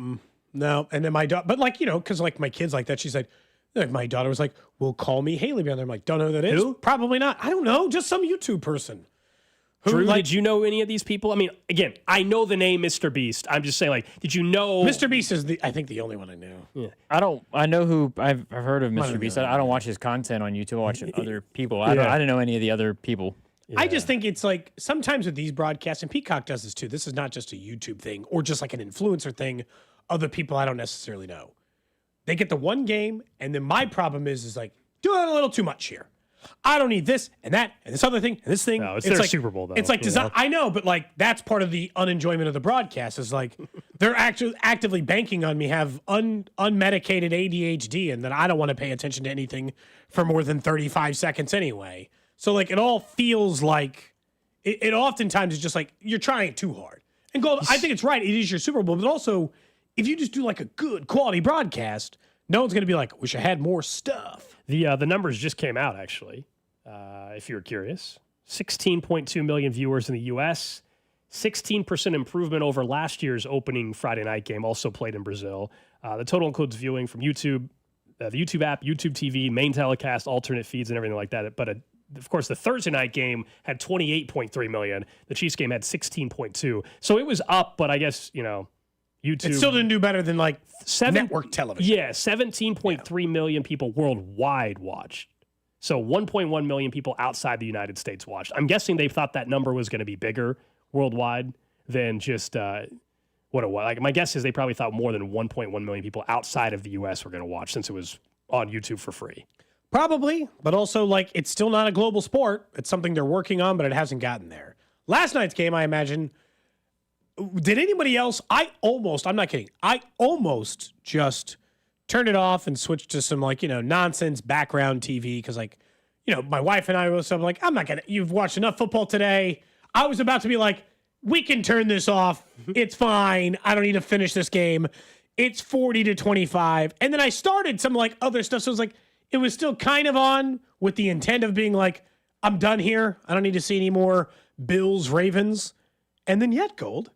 No, and then my daughter, but because my kids like that, she's like my daughter was like, "Well, call me Haley." And I'm like, "Don't know who that is." Who? Probably not. I don't know. Just some YouTube person. Drew, did you know any of these people? I mean, again, I know the name Mr. Beast. I'm just saying, did you know? Mr. Beast is I think the only one I knew. Yeah. I know who I've heard of Mr. Beast. I don't watch his content on YouTube. I watch other people. I didn't know any of the other people. I just think it's like sometimes with these broadcasts, and Peacock does this too. This is not just a YouTube thing or just like an influencer thing. Other people I don't necessarily know. They get the one game, and then my problem is like doing a little too much here. I don't need this and that and this other thing and this thing. No, it's their like, Super Bowl, though. It's like design. I know, but like that's part of the unenjoyment of the broadcast is like they're actually actively banking on me have unmedicated ADHD and that I don't want to pay attention to anything for more than 35 seconds anyway. So like it all feels like it oftentimes is just like you're trying too hard. And Gold, I think it's right. It is your Super Bowl, but also if you just do like a good quality broadcast, no one's going to be like, wish I had more stuff. The numbers just came out, actually, if you were curious. 16.2 million viewers in the U.S., 16% improvement over last year's opening Friday night game, also played in Brazil. The total includes viewing from YouTube, the YouTube app, YouTube TV, main telecast, alternate feeds, and everything like that. But, of course, the Thursday night game had 28.3 million. The Chiefs game had 16.2. So it was up, but I guess, YouTube. It still didn't do better than like network television. Yeah, 17.3 million people worldwide watched. So 1.1 million people outside the United States watched. I'm guessing they thought that number was going to be bigger worldwide than just what it was. Like my guess is they probably thought more than 1.1 million people outside of the U.S. were going to watch since it was on YouTube for free. Probably, but also like it's still not a global sport. It's something they're working on, but it hasn't gotten there. Last night's game, I imagine. Did anybody else? I'm not kidding. I almost just turned it off and switched to some nonsense background TV because my wife and I were like, you've watched enough football today. I was about to be like, we can turn this off. It's fine. I don't need to finish this game. It's 40-25. And then I started some other stuff. So it was still kind of on with the intent of being like, I'm done here. I don't need to see any more Bills, Ravens. And then Gold.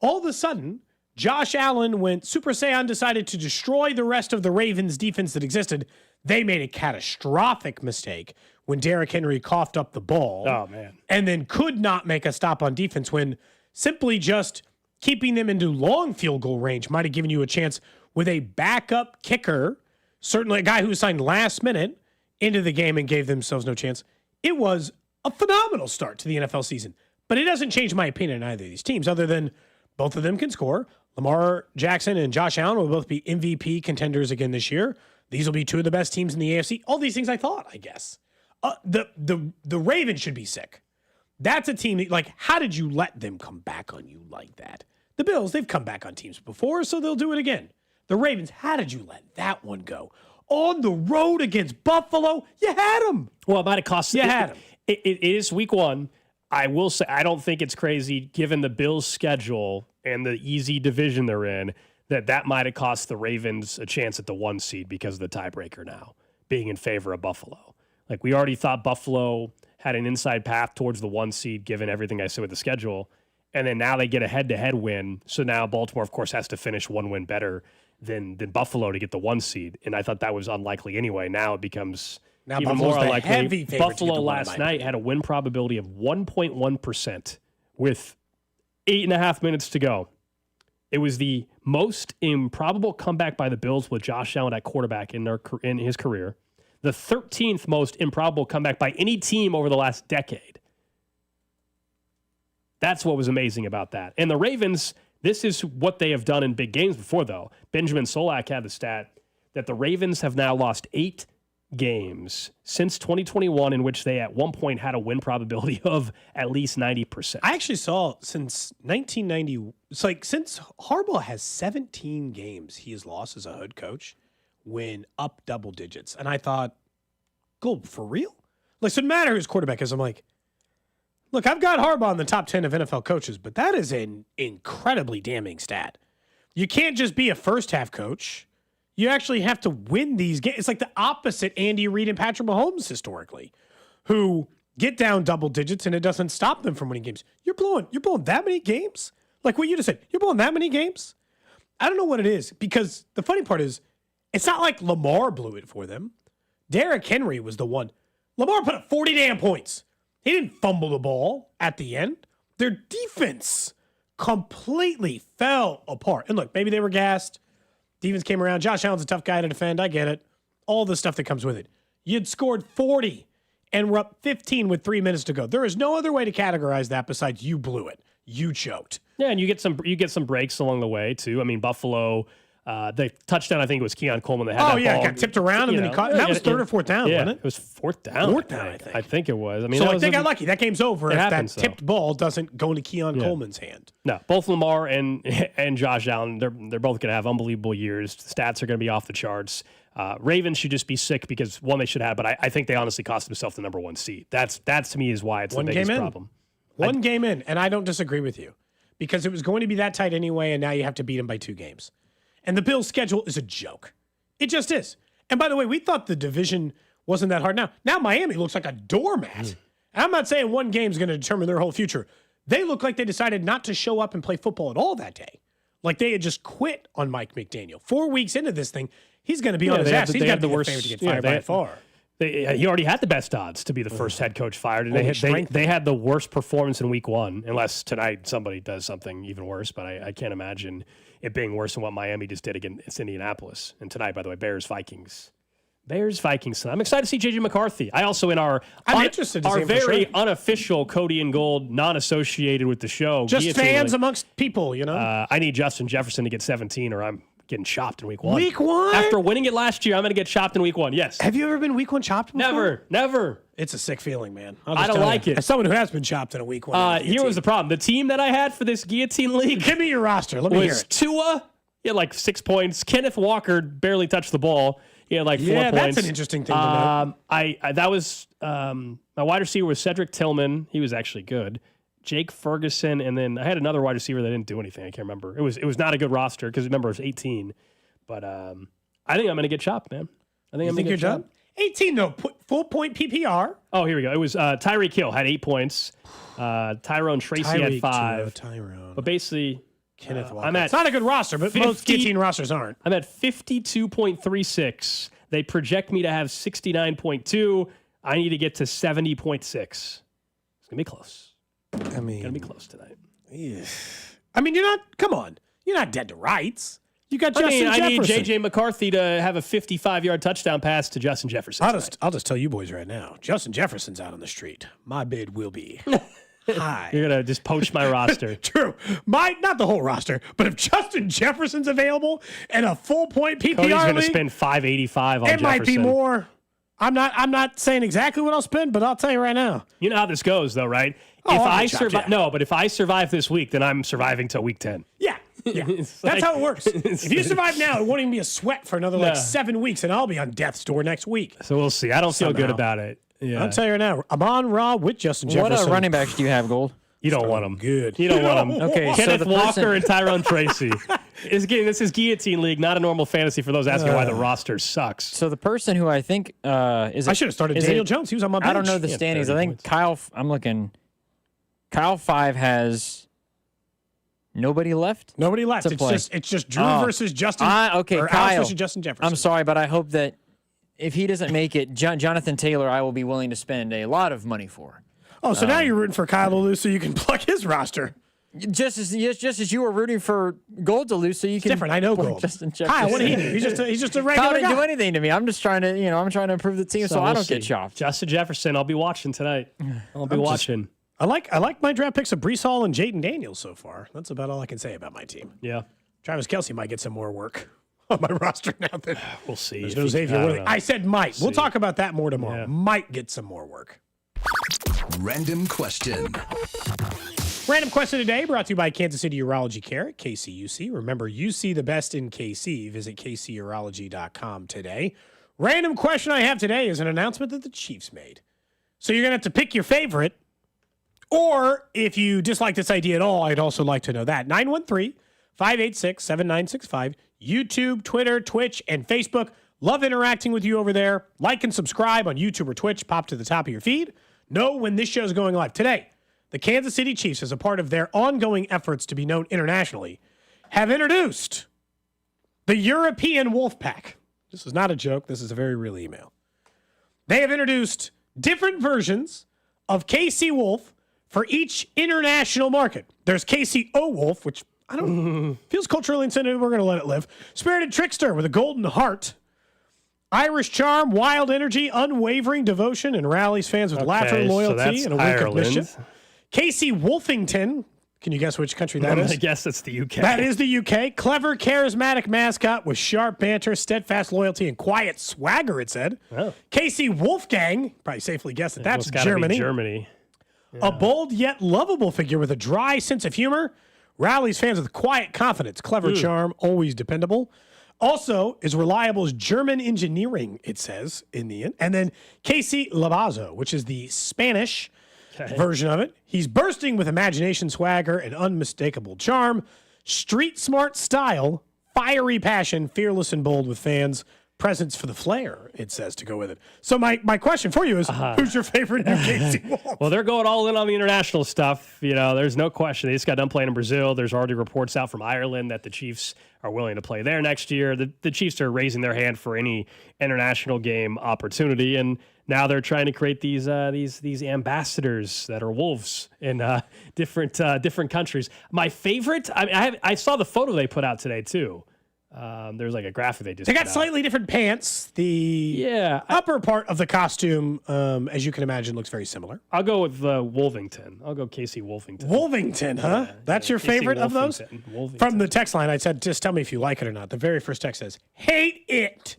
All of a sudden, Josh Allen went Super Saiyan, decided to destroy the rest of the Ravens defense that existed. They made a catastrophic mistake when Derrick Henry coughed up the ball. Oh, man. And then could not make a stop on defense when simply just keeping them into long field goal range might have given you a chance with a backup kicker, certainly a guy who was signed last minute into the game and gave themselves no chance. It was a phenomenal start to the NFL season. But it doesn't change my opinion on either of these teams other than both of them can score. Lamar Jackson and Josh Allen will both be MVP contenders again this year. These will be two of the best teams in the AFC. All these things I thought, I guess. The Ravens should be sick. That's a team that, how did you let them come back on you like that? The Bills, they've come back on teams before, so they'll do it again. The Ravens, how did you let that one go? On the road against Buffalo, you had them. Well, it might have cost you. Had them. It is week one. I will say, I don't think it's crazy, given the Bills' schedule and the easy division they're in, that might have cost the Ravens a chance at the 1 seed because of the tiebreaker now, being in favor of Buffalo. We already thought Buffalo had an inside path towards the 1 seed, given everything I said with the schedule, and then now they get a head-to-head win, so now Baltimore, of course, has to finish one win better than Buffalo to get the 1 seed, and I thought that was unlikely anyway. Now it becomes... Now even Buffalo's more the likely. heavy favorite Buffalo last night had a win probability of 1.1% with 8.5 minutes to go. It was the most improbable comeback by the Bills with Josh Allen at quarterback in his career. The 13th most improbable comeback by any team over the last decade. That's what was amazing about that. And the Ravens, this is what they have done in big games before, though. Benjamin Solak had the stat that the Ravens have now lost 8 games since 2021 in which they at one point had a win probability of at least 90%. I actually saw since 1990, it's since Harbaugh has 17 games he has lost as a head coach, win up double digits. And I thought, Gold, for real? So it doesn't matter whose quarterback is. I'm like, look, I've got Harbaugh in the top 10 of NFL coaches, but that is an incredibly damning stat. You can't just be a first half coach. You actually have to win these games. It's like the opposite Andy Reid and Patrick Mahomes historically, who get down double digits and it doesn't stop them from winning games. You're blowing that many games? Like what you just said, you're blowing that many games? I don't know what it is, because the funny part is it's not like Lamar blew it for them. Derrick Henry was the one. Lamar put up 40 damn points. He didn't fumble the ball at the end. Their defense completely fell apart. And look, maybe they were gassed. Defense came around. Josh Allen's a tough guy to defend. I get it. All the stuff that comes with it. You'd scored 40 and were up 15 with 3 minutes to go. There is no other way to categorize that besides you blew it. You choked. Yeah, and you get some breaks along the way too. I mean, Buffalo, the touchdown I think it was Keon Coleman that had that ball. It got tipped around and then he caught it. That was third or fourth down, wasn't it? It was fourth down. Fourth down, I think. I think it was. I mean, so they got lucky. That game's over if happens, that tipped ball doesn't go into Keon Coleman's hand. No, both Lamar and Josh Allen, they're both going to have unbelievable years. The stats are going to be off the charts. Ravens should just be sick because one they should have, but I think they honestly cost themselves the number 1 seed. That's to me is why it's the biggest problem. One game in, and I don't disagree with you because it was going to be that tight anyway, and now you have to beat them by 2 games. And the Bills' schedule is a joke. It just is. And by the way, we thought the division wasn't that hard. Now Miami looks like a doormat. And I'm not saying one game is going to determine their whole future. They look like they decided not to show up and play football at all that day. Like they had just quit on Mike McDaniel. 4 weeks into this thing, he's going to be on his ass. He's got the worst favorite to get fired by far. He already had the best odds to be the first head coach fired, and they had the worst performance in week 1, unless tonight somebody does something even worse, but I can't imagine it being worse than what Miami just did against Indianapolis. And tonight, by the way, Bears-Vikings. Bears-Vikings. I'm excited to see J.J. McCarthy. I also, in our very unofficial Cody and Gold, non-associated with the show. Just fans amongst people, you know? I need Justin Jefferson to get 17 or I'm getting chopped in week 1. Week 1? After winning it last year, I'm going to get chopped in week 1. Yes. Have you ever been week 1 chopped before? Never. It's a sick feeling, man. I don't like it. As someone who has been chopped in a week 1. Here was the problem. The team that I had for this guillotine league. Give me your roster. Let me hear it. Tua. He had like 6 points. Kenneth Walker barely touched the ball. He had like 4 points. Yeah, that's an interesting thing to know. That was my wide receiver was Cedric Tillman. He was actually good. Jake Ferguson, and then I had another wide receiver that didn't do anything. I can't remember. It was not a good roster because remember it was 18. But I think I'm going to get chopped, man. I think I'm going to get chopped. 18 though, full point PPR. Oh, here we go. It was Tyreek Hill had 8 points. Tyrone Tracy had 5. Tyrone. But basically, Kenneth Walker. It's not a good roster, but most 18 rosters aren't. I'm at 52.36. They project me to have 69.2. I need to get to 70.6. It's gonna be close. I mean, gonna be close tonight. Yeah. I mean, come on. You're not dead to rights. You got Justin Jefferson. I need J.J. McCarthy to have a 55-yard touchdown pass to Justin Jefferson. I'll just tell you boys right now. Justin Jefferson's out on the street. My bid will be high. You're going to just poach my roster. True. Not the whole roster, but if Justin Jefferson's available and a full point PPR Cody's going to league, spend $585 on Jefferson. It might be more. I'm not saying exactly what I'll spend, but I'll tell you right now. You know how this goes, though, right? Oh, if I survive, no, but if I survive this week, then I'm surviving till week 10. Yeah. That's how it works. If you survive now, it won't even be a sweat for another 7 weeks, and I'll be on death's door next week. So we'll see. I don't feel good about it. Yeah. I'll tell you right now. Amon-Ra with Justin Jefferson. What running backs do you have, Gold? You don't want them. Good. You don't want them. Okay, Kenneth Walker and Tyrone Tracy. This is Guillotine League, not a normal fantasy for those asking why the roster sucks. So the person who I think is... I should have started Daniel Jones. He was on my bench. I don't know the standings. I think points. I'm looking... Kyle 5 has... Nobody left? Nobody left. It's just Drew versus Justin. Okay, or Kyle. Alex versus Justin Jefferson. I'm sorry, but I hope that if he doesn't make it, Jonathan Taylor, I will be willing to spend a lot of money for. Oh, so now you're rooting for Kyle to lose so you can plug his roster. Just as you were rooting for Gold to lose so you can. Different. I know Gold. Justin Jefferson. Kyle, what did he do? He's just a regular Kyle didn't guy. do anything to me. I'm just trying to improve the team so I don't get chopped. Justin Jefferson, I'll be watching tonight. I'll be watching. I like my draft picks of Breece Hall and Jaden Daniels so far. That's about all I can say about my team. Yeah. Travis Kelce might get some more work on my roster now. We'll see. There's no Xavier Worthy. I said might. We'll talk about that more tomorrow. Yeah. Might get some more work. Random question. Random question today brought to you by Kansas City Urology Care at KCUC. Remember, you see the best in KC. Visit kcurology.com today. Random question I have today is an announcement that the Chiefs made. So you're going to have to pick your favorite. Or if you dislike this idea at all, I'd also like to know that. 913-586-7965. YouTube, Twitter, Twitch, and Facebook. Love interacting with you over there. Like and subscribe on YouTube or Twitch. Pop to the top of your feed. Know when this show is going live. Today, the Kansas City Chiefs, as a part of their ongoing efforts to be known internationally, have introduced the European Wolfpack. This is not a joke. This is a very real email. They have introduced different versions of KC Wolf for each international market. There's KCO Wolf, which I don't feels culturally insensitive. We're going to let it live. Spirited Trickster with a golden heart. Irish charm, wild energy, unwavering devotion, and rallies fans with laughter, loyalty, and a wink of mischief. KC Wolfington. Can you guess which country that is? I guess it's the UK. That is the UK. Clever, charismatic mascot with sharp banter, steadfast loyalty, and quiet swagger, it said. Oh. KC Wolfgang, probably safely guessed that that's Germany. Germany. A bold yet lovable figure with a dry sense of humor. Rallies fans with quiet confidence, clever charm, always dependable. Also, is reliable as German engineering, it says in the end. And then Casey Labazo, which is the Spanish version of it. He's bursting with imagination, swagger, and unmistakable charm. Street smart style, fiery passion, fearless and bold with fans. Presence for the flair, it says, to go with it. So my question for you is, who's your favorite new KC Wolf? Well, they're going all in on the international stuff. You know, there's no question. They just got done playing in Brazil. There's already reports out from Ireland that the Chiefs are willing to play there next year. The Chiefs are raising their hand for any international game opportunity, and now they're trying to create these ambassadors that are wolves in different countries. My favorite, I saw the photo they put out today too. There's like a graphic they got slightly different pants. The upper part of the costume, as you can imagine, looks very similar. I'll go with Wolvington. I'll go Casey Wolfington. Wolvington, huh? That's your favorite of those? Wolfington. From the text line, I said, just tell me if you like it or not. The very first text says, hate it,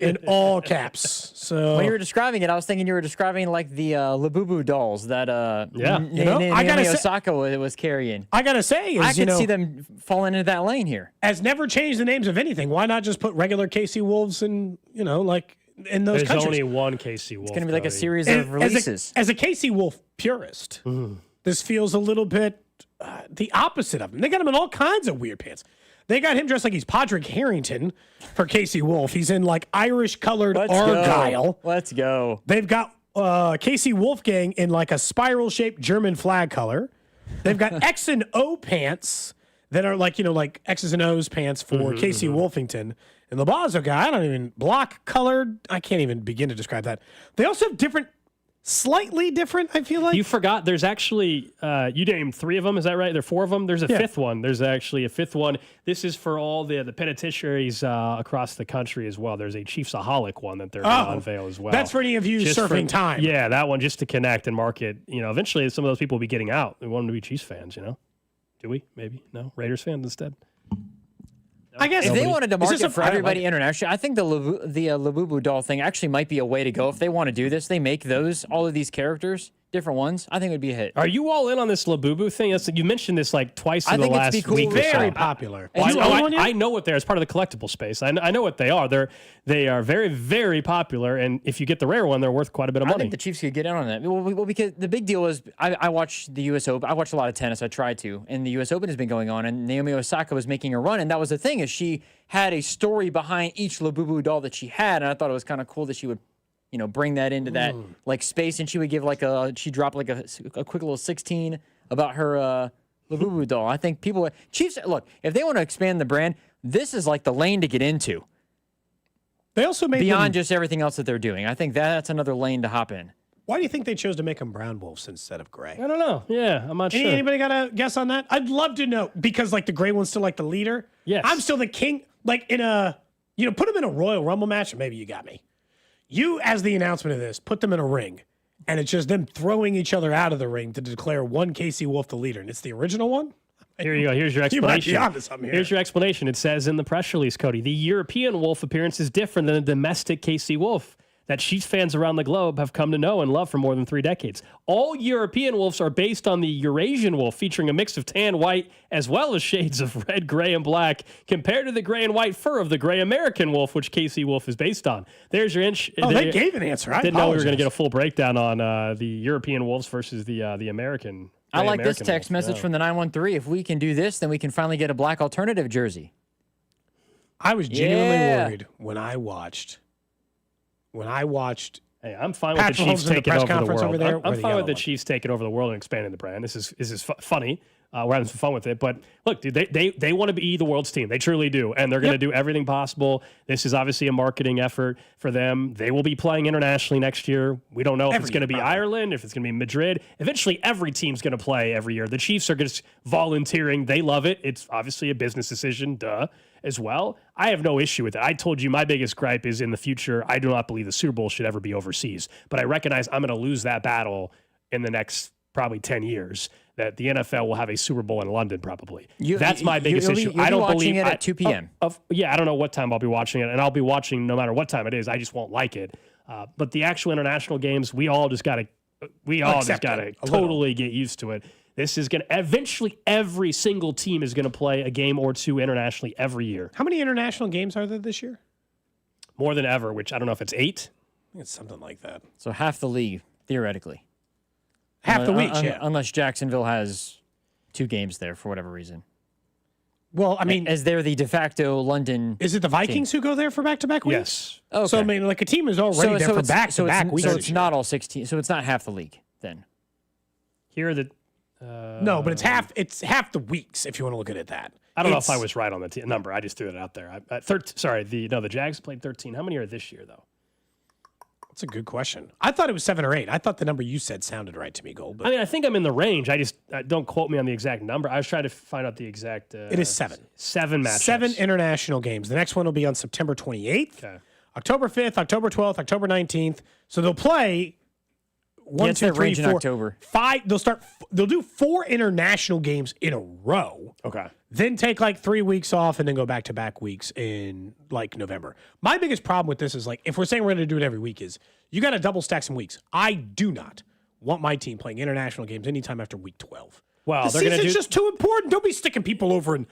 in all caps. So when you were describing it, I was thinking you were describing like the Labubu dolls that Naomi Osaka was carrying. I got to say, I could see them falling into that lane here. Has never changed the names of anything. Why not just put regular KC Wolves in, like in those There's countries? only one KC Wolf. It's going to be like a series of releases. As a KC Wolf purist, this feels a little bit the opposite of him. They got him in all kinds of weird pants. They got him dressed like he's Podrick Harrington for KC Wolf. He's in like Irish colored Argyle. Let's go. They've got KC Wolfgang in like a spiral shaped German flag color. They've got X and O pants that are like, like X's and O's pants for KC Wolfington. And the Labazo guy, block colored. I can't even begin to describe that. They also have slightly different, I feel like. You forgot there's actually, you named 3 of them, is that right? There are 4 of them? There's a 5th one. There's actually a 5th one. This is for all the penitentiaries across the country as well. There's a Chiefsaholic one that they're going to unveil as well. That's for any of you surfing time. Yeah, that one just to connect and market. Eventually some of those people will be getting out. They want them to be Chiefs fans, Do we? Maybe? No? Raiders fans instead? I guess if they wanted to market for everybody internationally, I think the Labubu doll thing actually might be a way to go. If they want to do this, they make all of these characters, different ones. I think it would be a hit. Are you all in on this Labubu thing? You mentioned this like twice in the last week. Very popular. I know what they are. It's part of the collectible space. I know what they are. They are very, very popular, and if you get the rare one, they're worth quite a bit of money. I think the Chiefs could get in on that. Well, because the big deal is I watched the U.S. Open. I watched a lot of tennis. I tried to, and the U.S. Open has been going on, and Naomi Osaka was making a run, and that was the thing is she had a story behind each Labubu doll that she had, and I thought it was kind of cool that she would bring that into that like space, and she would give she dropped like a quick little 16 about her Labubu doll. I think Chiefs, look, if they want to expand the brand, this is like the lane to get into. They also made beyond just everything else that they're doing. I think that's another lane to hop in. Why do you think they chose to make them brown wolves instead of gray? I don't know. Yeah, I'm not sure. Anybody got a guess on that? I'd love to know because like the gray one's still like the leader. Yes. I'm still the king. Like in put them in a Royal Rumble match, and maybe you got me. You, as the announcement of this, put them in a ring, and it's just them throwing each other out of the ring to declare one KC Wolf the leader, and it's the original one? Here you go. Here's your explanation. You might be onto something here. Here's your explanation. It says in the press release, Cody, the European wolf appearance is different than the domestic KC Wolf that Chiefs fans around the globe have come to know and love for more than 3 decades. All European wolves are based on the Eurasian wolf, featuring a mix of tan, white, as well as shades of red, gray, and black, compared to the gray and white fur of the gray American wolf, which KC Wolf is based on. There's your inch. They gave an answer. I didn't know we were going to get a full breakdown on the European wolves versus the American. I like this text message from the 913. If we can do this, then we can finally get a black alternative jersey. I was genuinely worried when I watched. Hey, I'm fine with the Chiefs taking over the world. I'm fine with the Chiefs taking over the world and expanding the brand. This is funny. We're having some fun with it. But look, dude, they want to be the world's team. They truly do. And they're going to do everything possible. This is obviously a marketing effort for them. They will be playing internationally next year. We don't know if it's going to be Ireland, if it's going to be Madrid. Eventually, every team's going to play every year. The Chiefs are just volunteering. They love it. It's obviously a business decision, as well. I have no issue with it. I told you my biggest gripe is in the future, I do not believe the Super Bowl should ever be overseas. But I recognize I'm going to lose that battle in the next probably 10 years. That the NFL will have a Super Bowl in London, probably. That's my biggest issue. I don't believe it at 2 p.m. I don't know what time I'll be watching it, and I'll be watching no matter what time it is. I just won't like it. But the actual international games, we all just got to totally get used to it. This is going to eventually every single team is going to play a game or two internationally every year. How many international games are there this year? More than ever, which I don't know if it's 8. I think it's something like that. So half the league, theoretically. Half the week, unless Jacksonville has 2 games there for whatever reason. Well, I mean, as they're the de facto London. Is it the Vikings who go there for back-to-back weeks? Yes. Okay. So I mean, like a team is already there for back-to-back weeks. So it's not all 16. So it's not half the league then. Here are the. No, but it's half the weeks if you want to look at it that. I don't know if I was right on the number. I just threw it out there. The Jags played 13. How many are this year though? That's a good question. I thought it was 7 or 8. I thought the number you said sounded right to me, Gold. But I mean, I think I'm in the range. Don't quote me on the exact number. I was trying to find out the exact. It is 7. 7 matchups. 7 international games. The next one will be on September 28th, October 5th, October 12th, October 19th. So they'll play 1, 2, 3, 4, October. 5. They'll do 4 international games in a row. Okay. Then take like 3 weeks off and then go back-to-back weeks in like November. My biggest problem with this is like, if we're saying we're going to do it every week, is you got to double stack some weeks. I do not want my team playing international games anytime after week 12. Well, the season's just too important. Don't be sticking people over in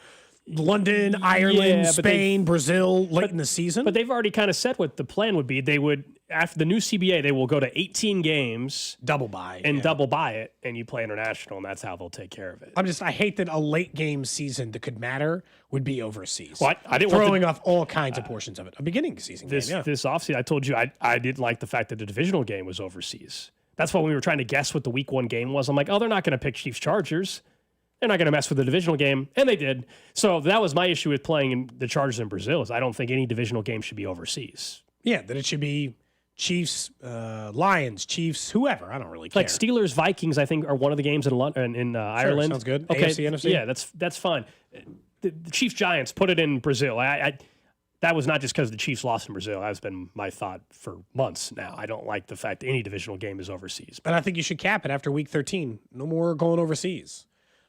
London, Ireland, Spain, Brazil late in the season. But they've already kind of said what the plan would be. They would, after the new CBA, they will go to 18 games. Double buy. Double buy it, and you play international, and that's how they'll take care of it. I hate that a late game season that could matter would be overseas. Well, I didn't throwing off all kinds of portions of it. A beginning season this offseason, I told you I didn't like the fact that the divisional game was overseas. That's why when we were trying to guess what the week 1 game was, I'm like, oh, they're not going to pick Chiefs Chargers. They're not going to mess with the divisional game, and they did. So that was my issue with playing in the Chargers in Brazil, is I don't think any divisional game should be overseas. Yeah, that it should be Chiefs, Lions, Chiefs, whoever. I don't really care. Like Steelers, Vikings, I think, are one of the games in Ireland. Sounds good. Okay, AFC, NFC? Yeah, that's fine. The Chiefs Giants, put it in Brazil. That was not just because the Chiefs lost in Brazil. That's been my thought for months now. I don't like the fact that any divisional game is overseas. But I think you should cap it after week 13. No more going overseas.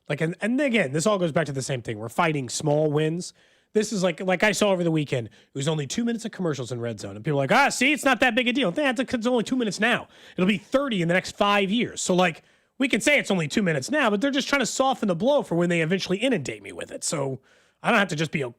Like, and again, this all goes back to the same thing. We're fighting small wins. This is like I saw over the weekend. It was only 2 minutes of commercials in Red Zone. And people are like, see, it's not that big a deal. It's only 2 minutes now. It'll be 30 in the next 5 years. So, like, we can say it's only 2 minutes now, but they're just trying to soften the blow for when they eventually inundate me with it. So I don't have to just be I'm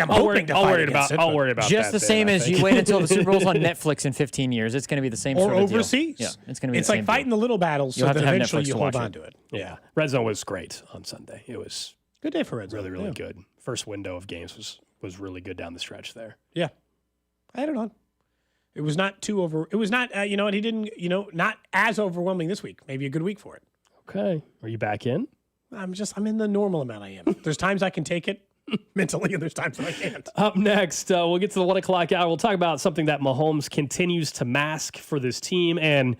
hoping to fight against it. I'll worry about just that. the same as you wait until the Super Bowl's on Netflix in 15 years. It's going to be the same or sort of overseas. deal. Yeah, it's going to be It's the like same fighting deal. the little battles so You'll have that to have eventually Netflix you to hold watch on to it. Yeah. Red Zone was great on Sunday. It was good day for Red Zone. Really, really good. First window of games was really good down the stretch there. Yeah. I had it on. It was not too it was not, he didn't, not as overwhelming this week. Maybe a good week for it. Okay. Are you back in? I'm in the normal amount I am. There's times I can take it mentally, and there's times that I can't. Up next, we'll get to the 1 o'clock hour. We'll talk about something that Mahomes continues to mask for this team, and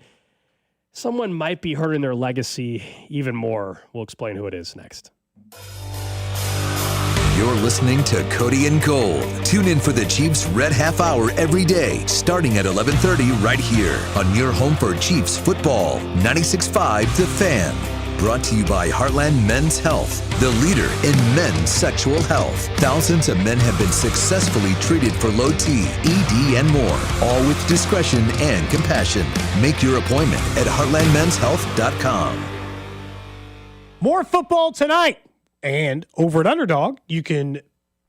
someone might be hurting their legacy even more. We'll explain who it is next. You're listening to Cody and Gold. Tune in for the Chiefs Red Half Hour every day, starting at 11:30 right here on your home for Chiefs football. 96.5 The Fan. Brought to you by Heartland Men's Health, the leader in men's sexual health. Thousands of men have been successfully treated for low T, ED, and more, all with discretion and compassion. Make your appointment at heartlandmenshealth.com. More football tonight. And over at Underdog, you can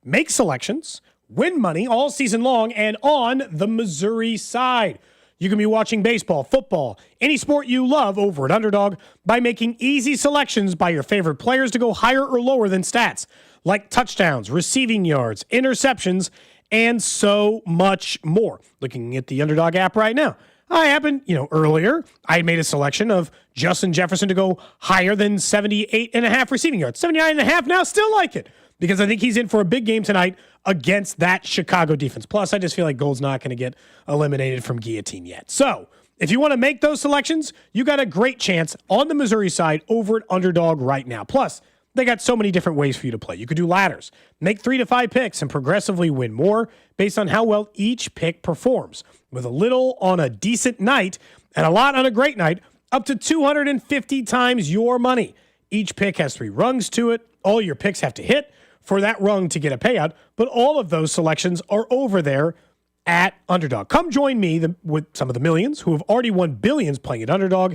make selections, win money all season long, and on the Missouri side. You can be watching baseball, football, any sport you love over at Underdog by making easy selections by your favorite players to go higher or lower than stats, like touchdowns, receiving yards, interceptions, and so much more. Looking at the Underdog app right now, I happened, earlier, I made a selection of Justin Jefferson to go higher than 78.5 receiving yards. 79.5 now, still like it, because I think he's in for a big game tonight against that Chicago defense. Plus, I just feel like Gold's not going to get eliminated from guillotine yet. So, if you want to make those selections, you got a great chance on the Missouri side over at Underdog right now. Plus, they got so many different ways for you to play. You could do ladders, make 3 to 5 picks, and progressively win more based on how well each pick performs. With a little on a decent night and a lot on a great night, up to 250 times your money. Each pick has 3 rungs to it. All your picks have to hit for that rung to get a payout, but all of those selections are over there at Underdog. Come join me with some of the millions who have already won billions playing at Underdog,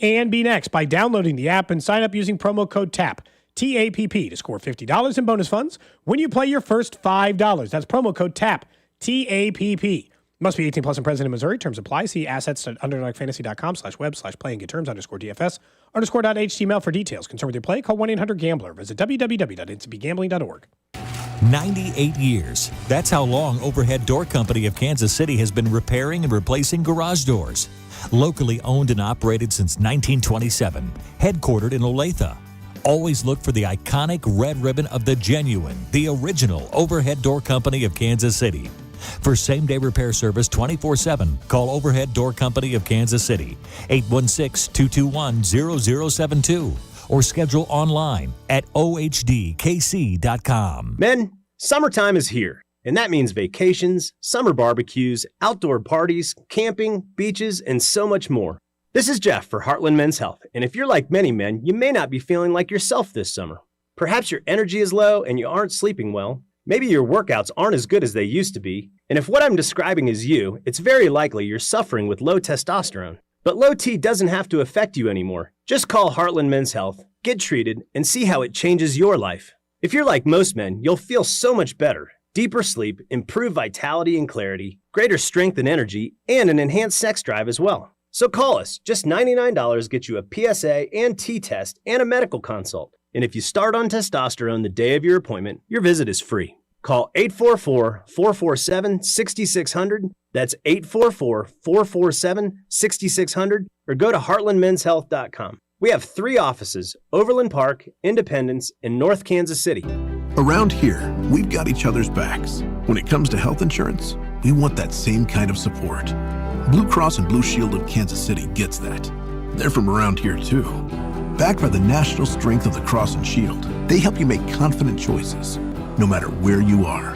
and be next by downloading the app and sign up using promo code TAPP, TAPP, to score $50 in bonus funds when you play your first $5. That's promo code TAPP, TAPP. Must be 18 plus and present in Missouri. Terms apply. See assets at underdogfantasy.com/web/play and get terms _DFS_.html for details. Concerned with your play? Call 1-800-GAMBLER. Visit www.ncbgambling.org. 98 years. That's how long Overhead Door Company of Kansas City has been repairing and replacing garage doors. Locally owned and operated since 1927. Headquartered in Olathe. Always look for the iconic red ribbon of the genuine, the original Overhead Door Company of Kansas City. For same-day repair service 24/7, call Overhead Door Company of Kansas City, 816-221-0072, or schedule online at ohdkc.com. Men, summertime is here, and that means vacations, summer barbecues, outdoor parties, camping, beaches, and so much more. This is Jeff for Heartland Men's Health, and if you're like many men, you may not be feeling like yourself this summer. Perhaps your energy is low and you aren't sleeping well. Maybe your workouts aren't as good as they used to be. And if what I'm describing is you, it's very likely you're suffering with low testosterone. But low T doesn't have to affect you anymore. Just call Heartland Men's Health, get treated, and see how it changes your life. If you're like most men, you'll feel so much better. Deeper sleep, improved vitality and clarity, greater strength and energy, and an enhanced sex drive as well. So call us. Just $99 gets you a PSA and T-test and a medical consult. And if you start on testosterone the day of your appointment, your visit is free. Call 844-447-6600. That's 844-447-6600. Or go to heartlandmenshealth.com. We have 3 offices, Overland Park, Independence, and North Kansas City. Around here, we've got each other's backs. When it comes to health insurance, we want that same kind of support. Blue Cross and Blue Shield of Kansas City gets that. They're from around here too. Backed by the national strength of the Cross and Shield, they help you make confident choices, no matter where you are.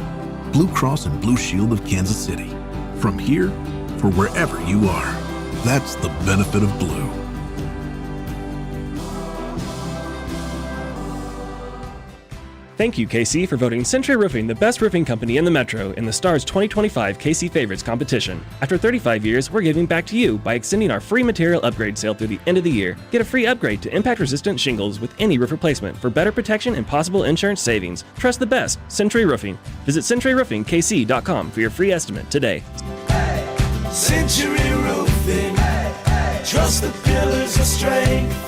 Blue Cross and Blue Shield of Kansas City. From here for wherever you are. That's the benefit of blue. Thank you, KC, for voting Century Roofing the best roofing company in the Metro in the Stars 2025 KC Favorites competition. After 35 years, we're giving back to you by extending our free material upgrade sale through the end of the year. Get a free upgrade to impact-resistant shingles with any roof replacement for better protection and possible insurance savings. Trust the best, Century Roofing. Visit CenturyRoofingKC.com for your free estimate today. Century Roofing. Trust the pillars of strength.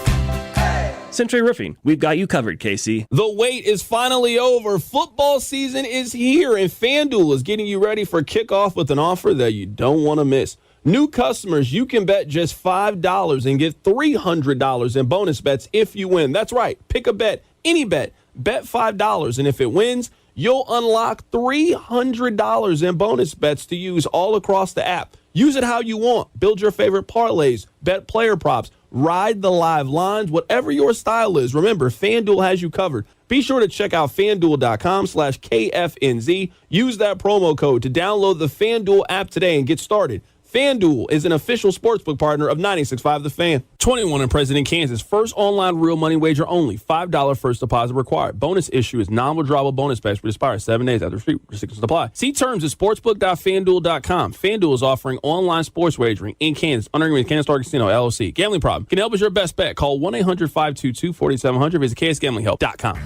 Century Roofing, we've got you covered, KC. The wait is finally over. Football season is here, and FanDuel is getting you ready for kickoff with an offer that you don't want to miss. New customers, you can bet just $5 and get $300 in bonus bets if you win. That's right. Pick a bet, any bet. Bet $5, and if it wins, you'll unlock $300 in bonus bets to use all across the app. Use it how you want. Build your favorite parlays, bet player props, ride the live lines, whatever your style is. Remember, FanDuel has you covered. Be sure to check out FanDuel.com/KFNZ. Use that promo code to download the FanDuel app today and get started. FanDuel is an official sportsbook partner of 96.5 The Fan. 21 and present in Kansas. First online real money wager only. $5 first deposit required. Bonus issue is non-withdrawable bonus bets which expires 7 days after free. Restrictions apply. See terms at sportsbook.fanduel.com. FanDuel is offering online sports wagering in Kansas under agreement with Kansas Star Casino, LLC. Gambling problem? Can help is your best bet. Call 1-800-522-4700. Visit ksgamblinghelp.com.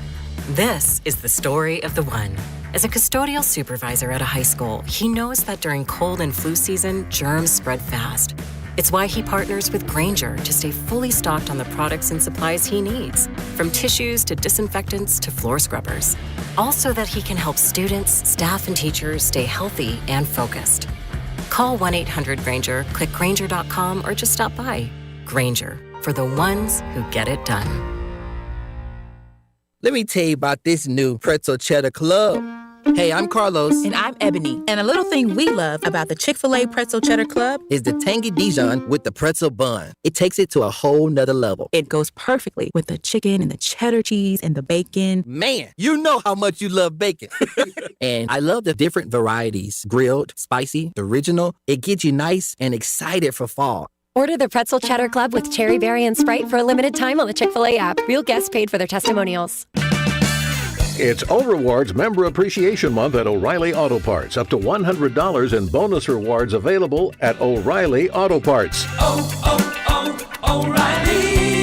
This is the story of the one. As a custodial supervisor at a high school, he knows that during cold and flu season, germs spread fast. It's why he partners with Grainger to stay fully stocked on the products and supplies he needs, from tissues to disinfectants to floor scrubbers. All so that he can help students, staff, and teachers stay healthy and focused. Call 1-800-GRANGER, click Grainger.com, or just stop by. Grainger, for the ones who get it done. Let me tell you about this new pretzel cheddar club. Hey, I'm Carlos. And I'm Ebony. And a little thing we love about the Chick-fil-A Pretzel Cheddar Club is the tangy Dijon with the pretzel bun. It takes it to a whole nother level. It goes perfectly with the chicken and the cheddar cheese and the bacon. Man, you know how much you love bacon. And I love the different varieties. Grilled, spicy, original. It gets you nice and excited for fall. Order the Pretzel Cheddar Club with Cherry Berry and Sprite for a limited time on the Chick-fil-A app. Real guests paid for their testimonials. It's O-Rewards Member Appreciation Month at O'Reilly Auto Parts. Up to $100 in bonus rewards available at O'Reilly Auto Parts. O'Reilly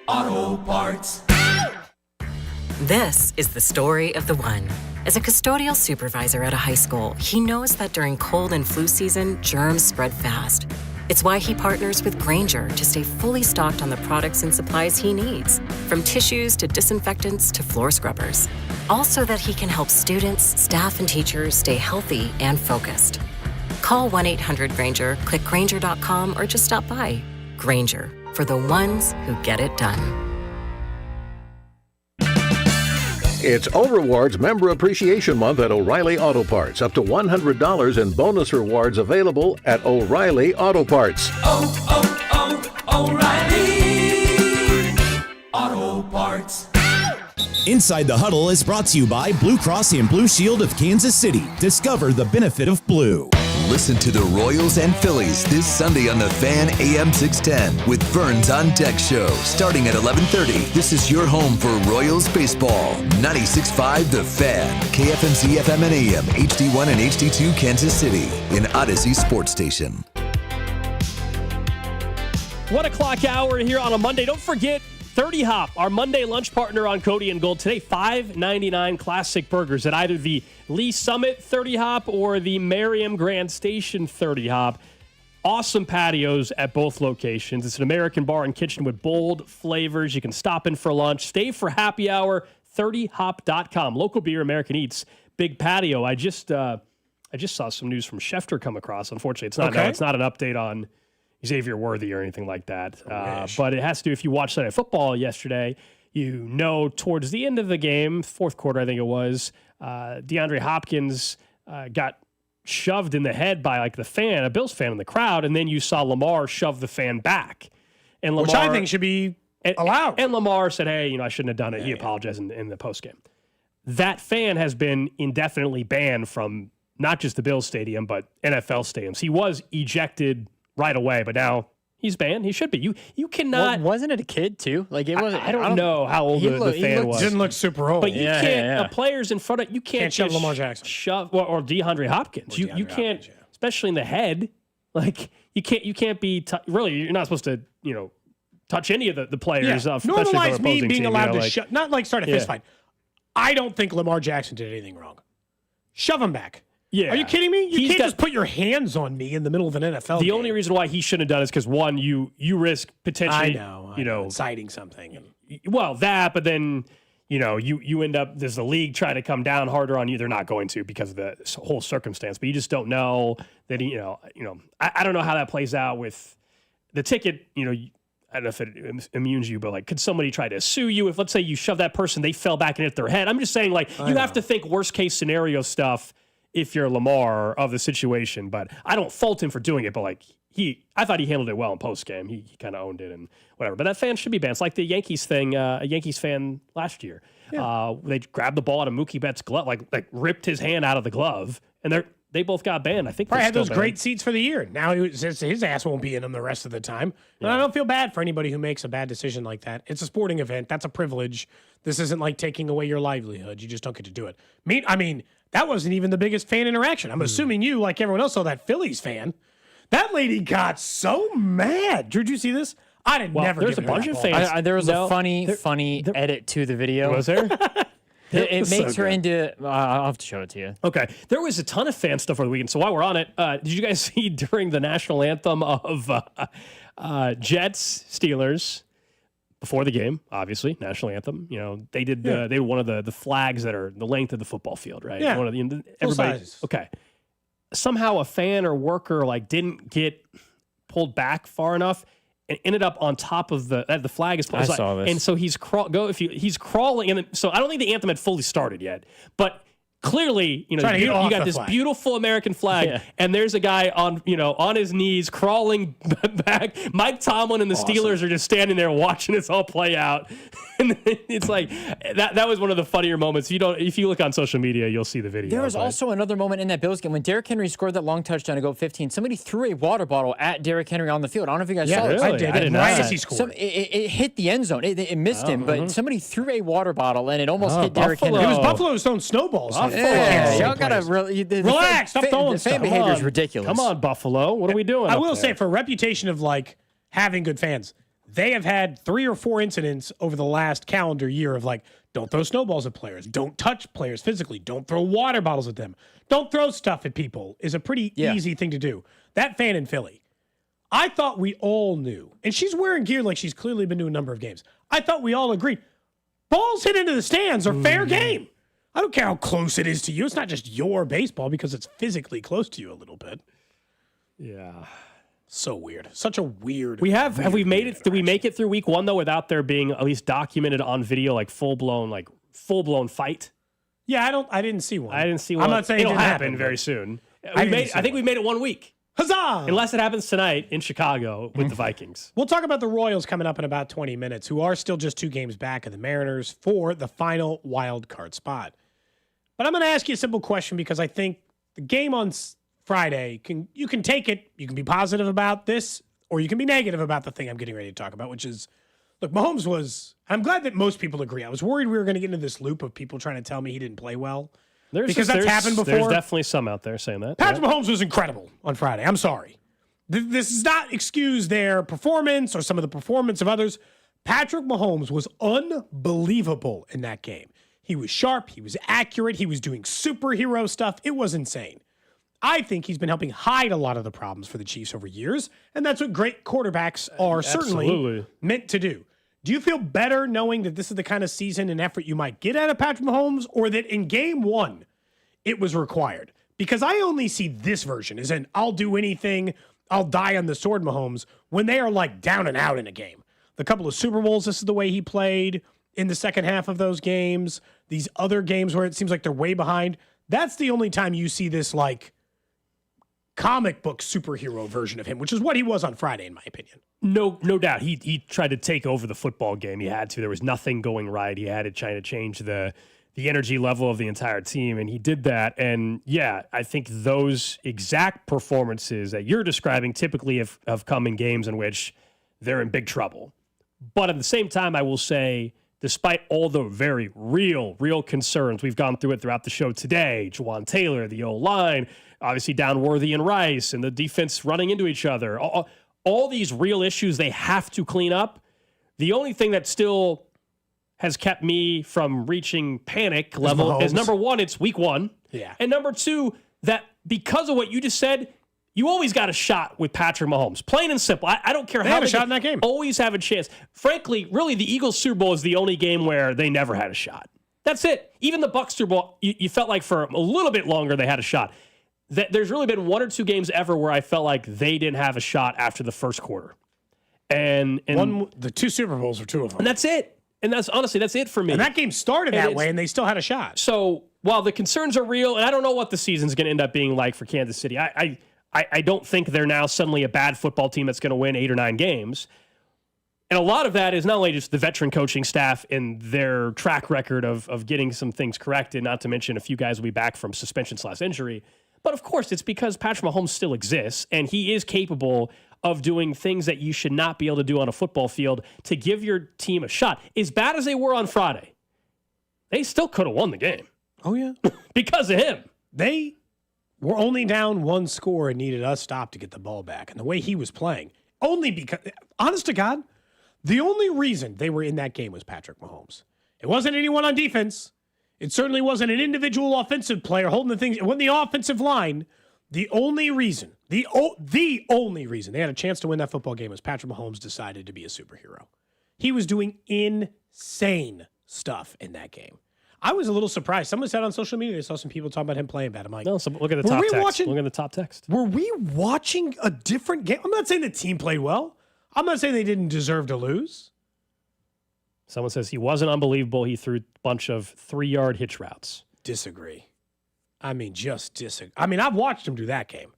Auto Parts. This is the story of the one. As a custodial supervisor at a high school, he knows that during cold and flu season, germs spread fast. It's why he partners with Grainger to stay fully stocked on the products and supplies he needs, from tissues to disinfectants to floor scrubbers. All so that he can help students, staff, and teachers stay healthy and focused. Call 1-800-GRANGER, click Grainger.com, or just stop by. Grainger, for the ones who get it done. It's O-Rewards Member Appreciation Month at O'Reilly Auto Parts. Up to $100 in bonus rewards available at O'Reilly Auto Parts. O'Reilly Auto Parts. Inside the Huddle is brought to you by Blue Cross and Blue Shield of Kansas City. Discover the benefit of blue. Listen to the Royals and Phillies this Sunday on the Fan AM 610 with Vern's On Deck show starting at 11:30. This is your home for Royals baseball. 96.5 The Fan, KFMC FM and AM, HD1 and HD2 Kansas City, an Odyssey sports station. 1 o'clock hour here on a Monday. Don't forget 30 Hop, our Monday lunch partner on Cody and Gold. Today, $5.99 classic burgers at either the Lee Summit 30 Hop or the Merriam Grand Station 30 Hop. Awesome patios at both locations. It's an American bar and kitchen with bold flavors. You can stop in for lunch, stay for happy hour, 30hop.com. Local beer, American Eats, big patio. I just saw some news from Schefter come across. Unfortunately, it's not it's not an update on Xavier Worthy or anything like that. But it has to do, if you watched Sunday football yesterday, you know towards the end of the game, fourth quarter I think it was, DeAndre Hopkins got shoved in the head by like the fan, a Bills fan in the crowd, and then you saw Lamar shove the fan back. And Lamar, which I think should be allowed. And Lamar said, hey, I shouldn't have done it. He apologized in the postgame. That fan has been indefinitely banned from not just the Bills stadium, but NFL stadiums. He was ejected right away, but now he's banned. He should be. You cannot. Well, wasn't it a kid too? Like it wasn't. I don't know how old the fan was. Didn't look super old. But you can't. Players in front of you can't shove Lamar Jackson. Shove or DeAndre Hopkins. You can't, especially in the head. Like you can't be really. You're not supposed to touch any of the players. Normalize me being allowed to shove. Not like start a fist fight. I don't think Lamar Jackson did anything wrong. Shove him back. Yeah. Are you kidding me? You can't just put your hands on me in the middle of an NFL game. The only reason why he shouldn't have done it is because, one, you risk potentially, I know, inciting something. Well, that, but then, you end up, does the league try to come down harder on you? They're not going to because of the whole circumstance, but you just don't know that, I don't know how that plays out with the ticket, I don't know if it immunes you, but like, could somebody try to sue you if, let's say, you shove that person, they fell back and hit their head? I'm just saying, like, you have to think worst case scenario stuff if you're Lamar of the situation, but I don't fault him for doing it, but like I thought he handled it well in post game. He kind of owned it and whatever, but that fan should be banned. It's like the Yankees thing, a Yankees fan last year. Yeah. They grabbed the ball out of Mookie Betts' glove, like ripped his hand out of the glove, and they both got banned. I think probably had those great seats for the year. Now his ass won't be in them the rest of the time. And I don't feel bad for anybody who makes a bad decision like that. It's a sporting event. That's a privilege. This isn't like taking away your livelihood. You just don't get to do it. I mean, that wasn't even the biggest fan interaction. I'm assuming you, like everyone else, saw that Phillies fan. That lady got so mad. Did you see this? I didn't never. There's a bunch of fans. There was a funny edit to the video. Was there? It makes her into. I'll have to show it to you. Okay. There was a ton of fan stuff over the weekend. So while we're on it, did you guys see during the national anthem of Jets Steelers? Before the game, obviously, national anthem. They did. They did one of the flags that are the length of the football field, right? Yeah. Everybody. Size. Okay. somehow a fan or worker like didn't get pulled back far enough and ended up on top of the flag is. I saw this. And so he's he's crawling, and so I don't think the anthem had fully started yet, but. Clearly, you got this beautiful American flag, and there's a guy on his knees crawling back. Mike Tomlin and the Steelers are just standing there watching this all play out. And it's like that was one of the funnier moments. If you look on social media, you'll see the video. There was also another moment in that Bills game when Derrick Henry scored that long touchdown to go 15. Somebody threw a water bottle at Derrick Henry on the field. I don't know if you guys saw it. I did. Right as he scored. It hit the end zone. It missed him, but somebody threw a water bottle and it almost hit Derrick Henry. It was Buffalo's throwing snowballs. Y'all gotta relax. Stop throwing the stuff. fan behavior is ridiculous. Come on, Buffalo. What are we doing? I will say, for a reputation of like having good fans, they have had 3 or 4 incidents over the last calendar year of like, don't throw snowballs at players, don't touch players physically, don't throw water bottles at them, don't throw stuff at people is a pretty easy thing to do. That fan in Philly, I thought we all knew, and she's wearing gear like she's clearly been to a number of games. I thought we all agreed, balls hit into the stands are fair game. I don't care how close it is to you. It's not just your baseball because it's physically close to you a little bit. Yeah. So weird. Such a weird. Have we made it? Did we make it through week 1 though without there being at least documented on video like full blown fight? Yeah, I didn't see one. I didn't see one. I'm not saying it'll it didn't happen very soon. I think we made it 1 week. Huzzah! Unless it happens tonight in Chicago with the Vikings. We'll talk about the Royals coming up in about 20 minutes, who are still just 2 games back of the Mariners for the final wild card spot. But I'm going to ask you a simple question because I think the game on Friday, you can take it, you can be positive about this, or you can be negative about the thing I'm getting ready to talk about, which is, look, Mahomes was, I'm glad that most people agree. I was worried we were going to get into this loop of people trying to tell me he didn't play well. Because that's happened before. There's definitely some out there saying that. Patrick Mahomes was incredible on Friday. I'm sorry. This does not excuse their performance or some of the performance of others. Patrick Mahomes was unbelievable in that game. He was sharp. He was accurate. He was doing superhero stuff. It was insane. I think he's been helping hide a lot of the problems for the Chiefs over years, and that's what great quarterbacks are certainly meant to do. Do you feel better knowing that this is the kind of season and effort you might get out of Patrick Mahomes, or that in game 1 it was required? Because I only see this version as in I'll do anything, I'll die on the sword Mahomes when they are like down and out in a game. The couple of Super Bowls, this is the way he played in the second half of those games. These other games where it seems like they're way behind. That's the only time you see this like comic book superhero version of him, which is what he was on Friday, in my opinion. No doubt. He tried to take over the football game. He had to. There was nothing going right. He had to try to change the energy level of the entire team, and he did that. And yeah, I think those exact performances that you're describing typically have come in games in which they're in big trouble. But at the same time, I will say, despite all the very real concerns, we've gone through it throughout the show today, Juwan Taylor, the O-line, obviously down Worthy and Rice, and the defense running into each other, all these real issues they have to clean up. The only thing that still has kept me from reaching panic level is, number 1, it's week 1. Yeah. And number 2, that because of what you just said, you always got a shot with Patrick Mahomes. Plain and simple. I don't care they how had a shot in that game. Always have a chance. Frankly, really, the Eagles Super Bowl is the only game where they never had a shot. That's it. Even the Bucs Super Bowl, you felt like for a little bit longer they had a shot. There's really been 1 or 2 games ever where I felt like they didn't have a shot after the first quarter. And the 2 Super Bowls were 2 of them. And that's it. And that's it for me. And that game started that way, and they still had a shot. So while the concerns are real, and I don't know what the season's going to end up being like for Kansas City, I don't think they're now suddenly a bad football team that's going to win 8 or 9 games. And a lot of that is not only just the veteran coaching staff and their track record of getting some things corrected, not to mention a few guys will be back from suspension/injury. But of course, it's because Patrick Mahomes still exists, and he is capable of doing things that you should not be able to do on a football field to give your team a shot. As bad as they were on Friday, they still could have won the game. Oh, yeah. Because of him. They were only down 1 score and needed a stop to get the ball back. And the way he was playing, only because, honest to God, the only reason they were in that game was Patrick Mahomes. It wasn't anyone on defense. It certainly wasn't an individual offensive player holding the things. It wasn't the offensive line. The only reason, the only reason they had a chance to win that football game was Patrick Mahomes decided to be a superhero. He was doing insane stuff in that game. I was a little surprised. Someone said on social media they saw some people talking about him playing bad. I'm like, No, so look at the top text. Look at the top text. Were we watching a different game? I'm not saying the team played well. I'm not saying they didn't deserve to lose. Someone says he wasn't unbelievable. He threw a bunch of 3-yard hitch routes. Disagree. I mean, just disagree. I mean, I've watched him do that game.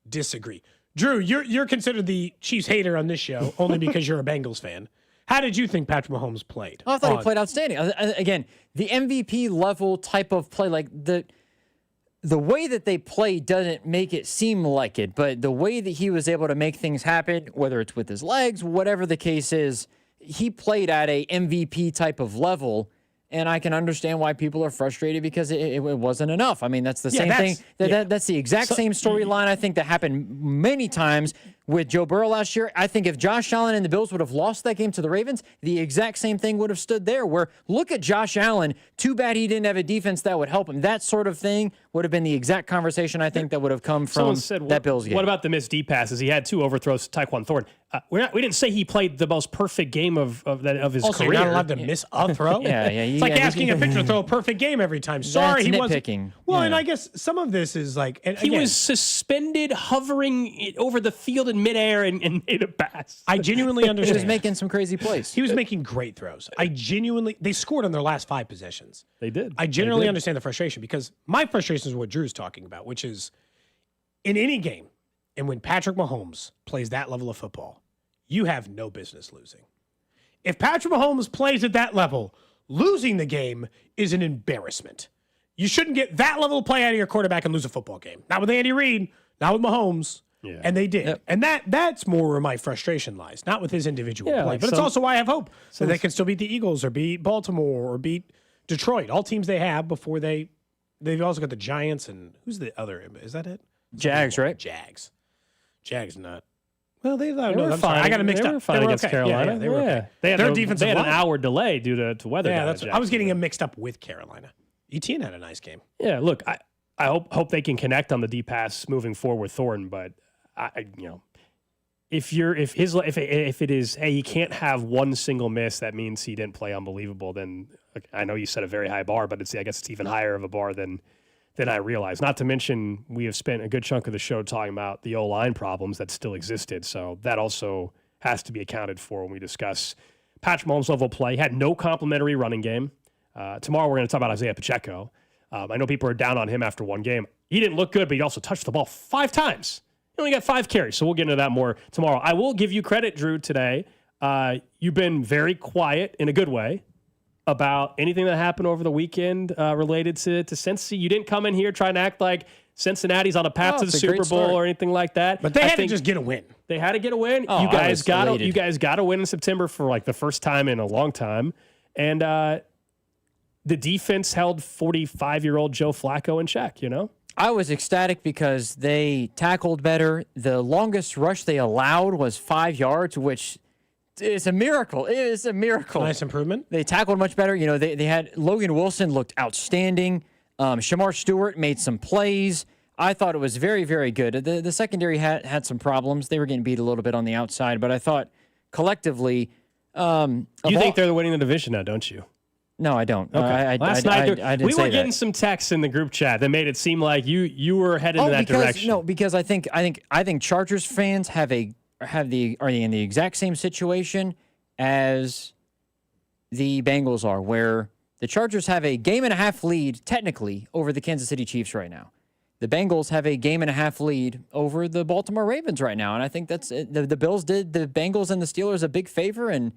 Disagree. Drew, you're considered the Chiefs hater on this show only because you're a Bengals fan. How did you think Patrick Mahomes played? I thought he played outstanding. Again, the MVP level type of play, like the way that they play doesn't make it seem like it, but the way that he was able to make things happen, whether it's with his legs, whatever the case is, he played at a MVP type of level. And I can understand why people are frustrated because it wasn't enough. I mean, that's the same thing. That's the exact same storyline, I think, that happened many times with Joe Burrow last year. I think if Josh Allen and the Bills would have lost that game to the Ravens, the exact same thing would have stood there, where look at Josh Allen. Too bad he didn't have a defense that would help him. That sort of thing would have been the exact conversation, I think, that would have come from that Bills game. What about the missed deep passes? He had 2 overthrows to Tyquan Thornton. We didn't say he played the most perfect game of his also, career. You're not allowed to miss a throw. It's like asking a pitcher to throw a perfect game every time. Sorry, he wasn't. Well, and I guess some of this is like he was suspended, hovering over the field in midair and made a pass. I genuinely understand. He was making some crazy plays. He was making great throws. They scored on their last 5 possessions. They did. I genuinely understand the frustration because my frustration is what Drew's talking about, which is in any game, and when Patrick Mahomes plays that level of football, you have no business losing. If Patrick Mahomes plays at that level, losing the game is an embarrassment. You shouldn't get that level of play out of your quarterback and lose a football game. Not with Andy Reid, not with Mahomes. Yeah. And they did. Yep. And that's more where my frustration lies, not with his individual play. But it's also why I have hope that they can still beat the Eagles or beat Baltimore or beat Detroit. All teams they have before they've also got the Giants and who's the other? Is that it? Jags, right? Jags not. Well, they were I'm fine. sorry. I got it mixed they up. Were fine against okay. Carolina. Yeah, they were okay. They had Their defensive they had an line. hour delay due to weather. Yeah, I was getting them mixed up with Carolina. Etienne had a nice game. Yeah, look, I hope they can connect on the deep pass moving forward with Thornton, but if it is, hey, he can't have one single miss, that means he didn't play unbelievable. Then I know you set a very high bar, but I guess it's even higher of a bar than I realized. Not to mention, we have spent a good chunk of the show talking about the O-line problems that still existed, so that also has to be accounted for when we discuss Patrick Mahomes' level of play. He had no complimentary running game. Tomorrow we're going to talk about Isaiah Pacheco. I know people are down on him after one game. He didn't look good, but he also touched the ball 5 times. He only got 5 carries, so we'll get into that more tomorrow. I will give you credit, Drew, today. You've been very quiet in a good way about anything that happened over the weekend related to Cincy. You didn't come in here trying to act like Cincinnati's on a path to the Super Bowl or anything like that. But they had to just get a win. They had to get a win. Oh, you guys got to win in September for like the first time in a long time. And the defense held 45-year-old Joe Flacco in check, you know? I was ecstatic because they tackled better. The longest rush they allowed was 5 yards, which is a miracle. It is a miracle. Nice improvement. They tackled much better. You know, they had Logan Wilson looked outstanding. Shamar Stewart made some plays. I thought it was very, very good. The secondary had some problems. They were getting beat a little bit on the outside, but I thought collectively. You think they're winning the division now, don't you? No, I don't. Okay. Last night, I didn't we say were getting that. some texts in the group chat that made it seem like you were headed in that direction. No, because I think Chargers fans are they in the exact same situation as the Bengals are, where the Chargers have a game-and-a-half lead technically over the Kansas City Chiefs right now. The Bengals have a game-and-a-half lead over the Baltimore Ravens right now, and I think that's the Bills did the Bengals and the Steelers a big favor, and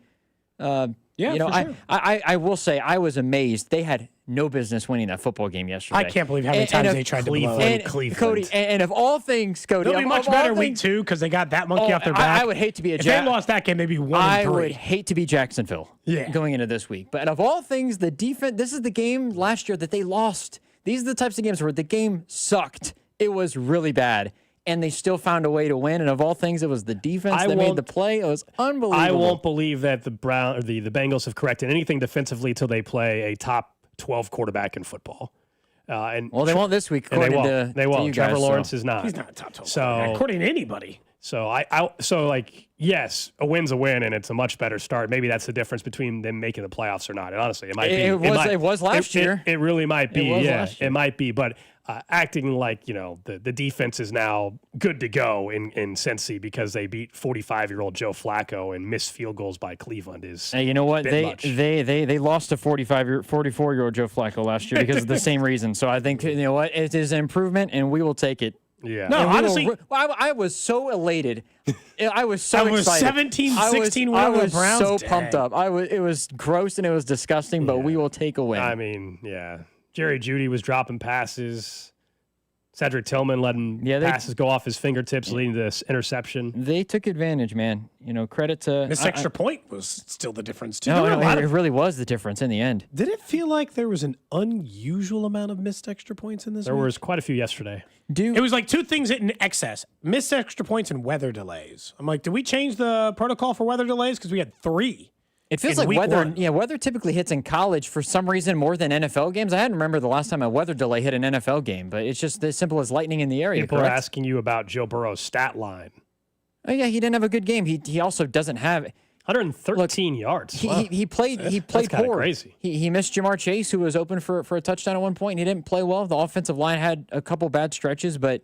I will say I was amazed. They had no business winning that football game yesterday. I can't believe how many times they tried to blow it. Cleveland. Cody, and of all things, Cody, they'll be much better week 2 because they got that monkey off their back. I would hate to be if they lost that game, they'd be 1-3. I would hate to be Jacksonville going into this week. But of all things, the defense, this is the game last year that they lost. These are the types of games where the game sucked. It was really bad. And they still found a way to win. And of all things, it was the defense that made the play. It was unbelievable. I won't believe that the Bengals have corrected anything defensively till they play a top 12 quarterback in football. They won't this week. According they won't. To you Trevor guys, Lawrence is not. He's not a top 12 quarterback, according to anybody. So yes, a win's a win, and it's a much better start. Maybe that's the difference between them making the playoffs or not. And honestly, it might be. It was last year. It really might be. It might be. But acting like the defense is now good to go in Cincy because they beat 45-year-old Joe Flacco and missed field goals by Cleveland is. Hey, you know what? Much. They lost to 44-year-old Joe Flacco last year because of the same reason. So I think you know what, it is an improvement, and we will take it. Yeah. No, honestly, I was so elated. I was so excited. 17-16 win I over the was Browns. so pumped up. It was gross and it was disgusting, but we will take a win. I mean, yeah. Jerry Jeudy was dropping passes. Cedric Tillman letting passes go off his fingertips, leading to this interception. They took advantage, man. Credit to this extra point was still the difference too. No, it really was the difference in the end. Did it feel like there was an unusual amount of missed extra points in this? There was quite a few yesterday. It was like two things in excess: missed extra points and weather delays. I'm like, did we change the protocol for weather delays? Because we had 3. It feels like weather typically hits in college for some reason more than NFL games. I hadn't remember the last time a weather delay hit an NFL game, but it's just as simple as lightning in the area. People are asking you about Joe Burrow's stat line. Oh yeah, he didn't have a good game. He also doesn't have 113 yards. He played poor. Crazy. He missed Jamar Chase, who was open for a touchdown at one point. He didn't play well. The offensive line had a couple bad stretches, but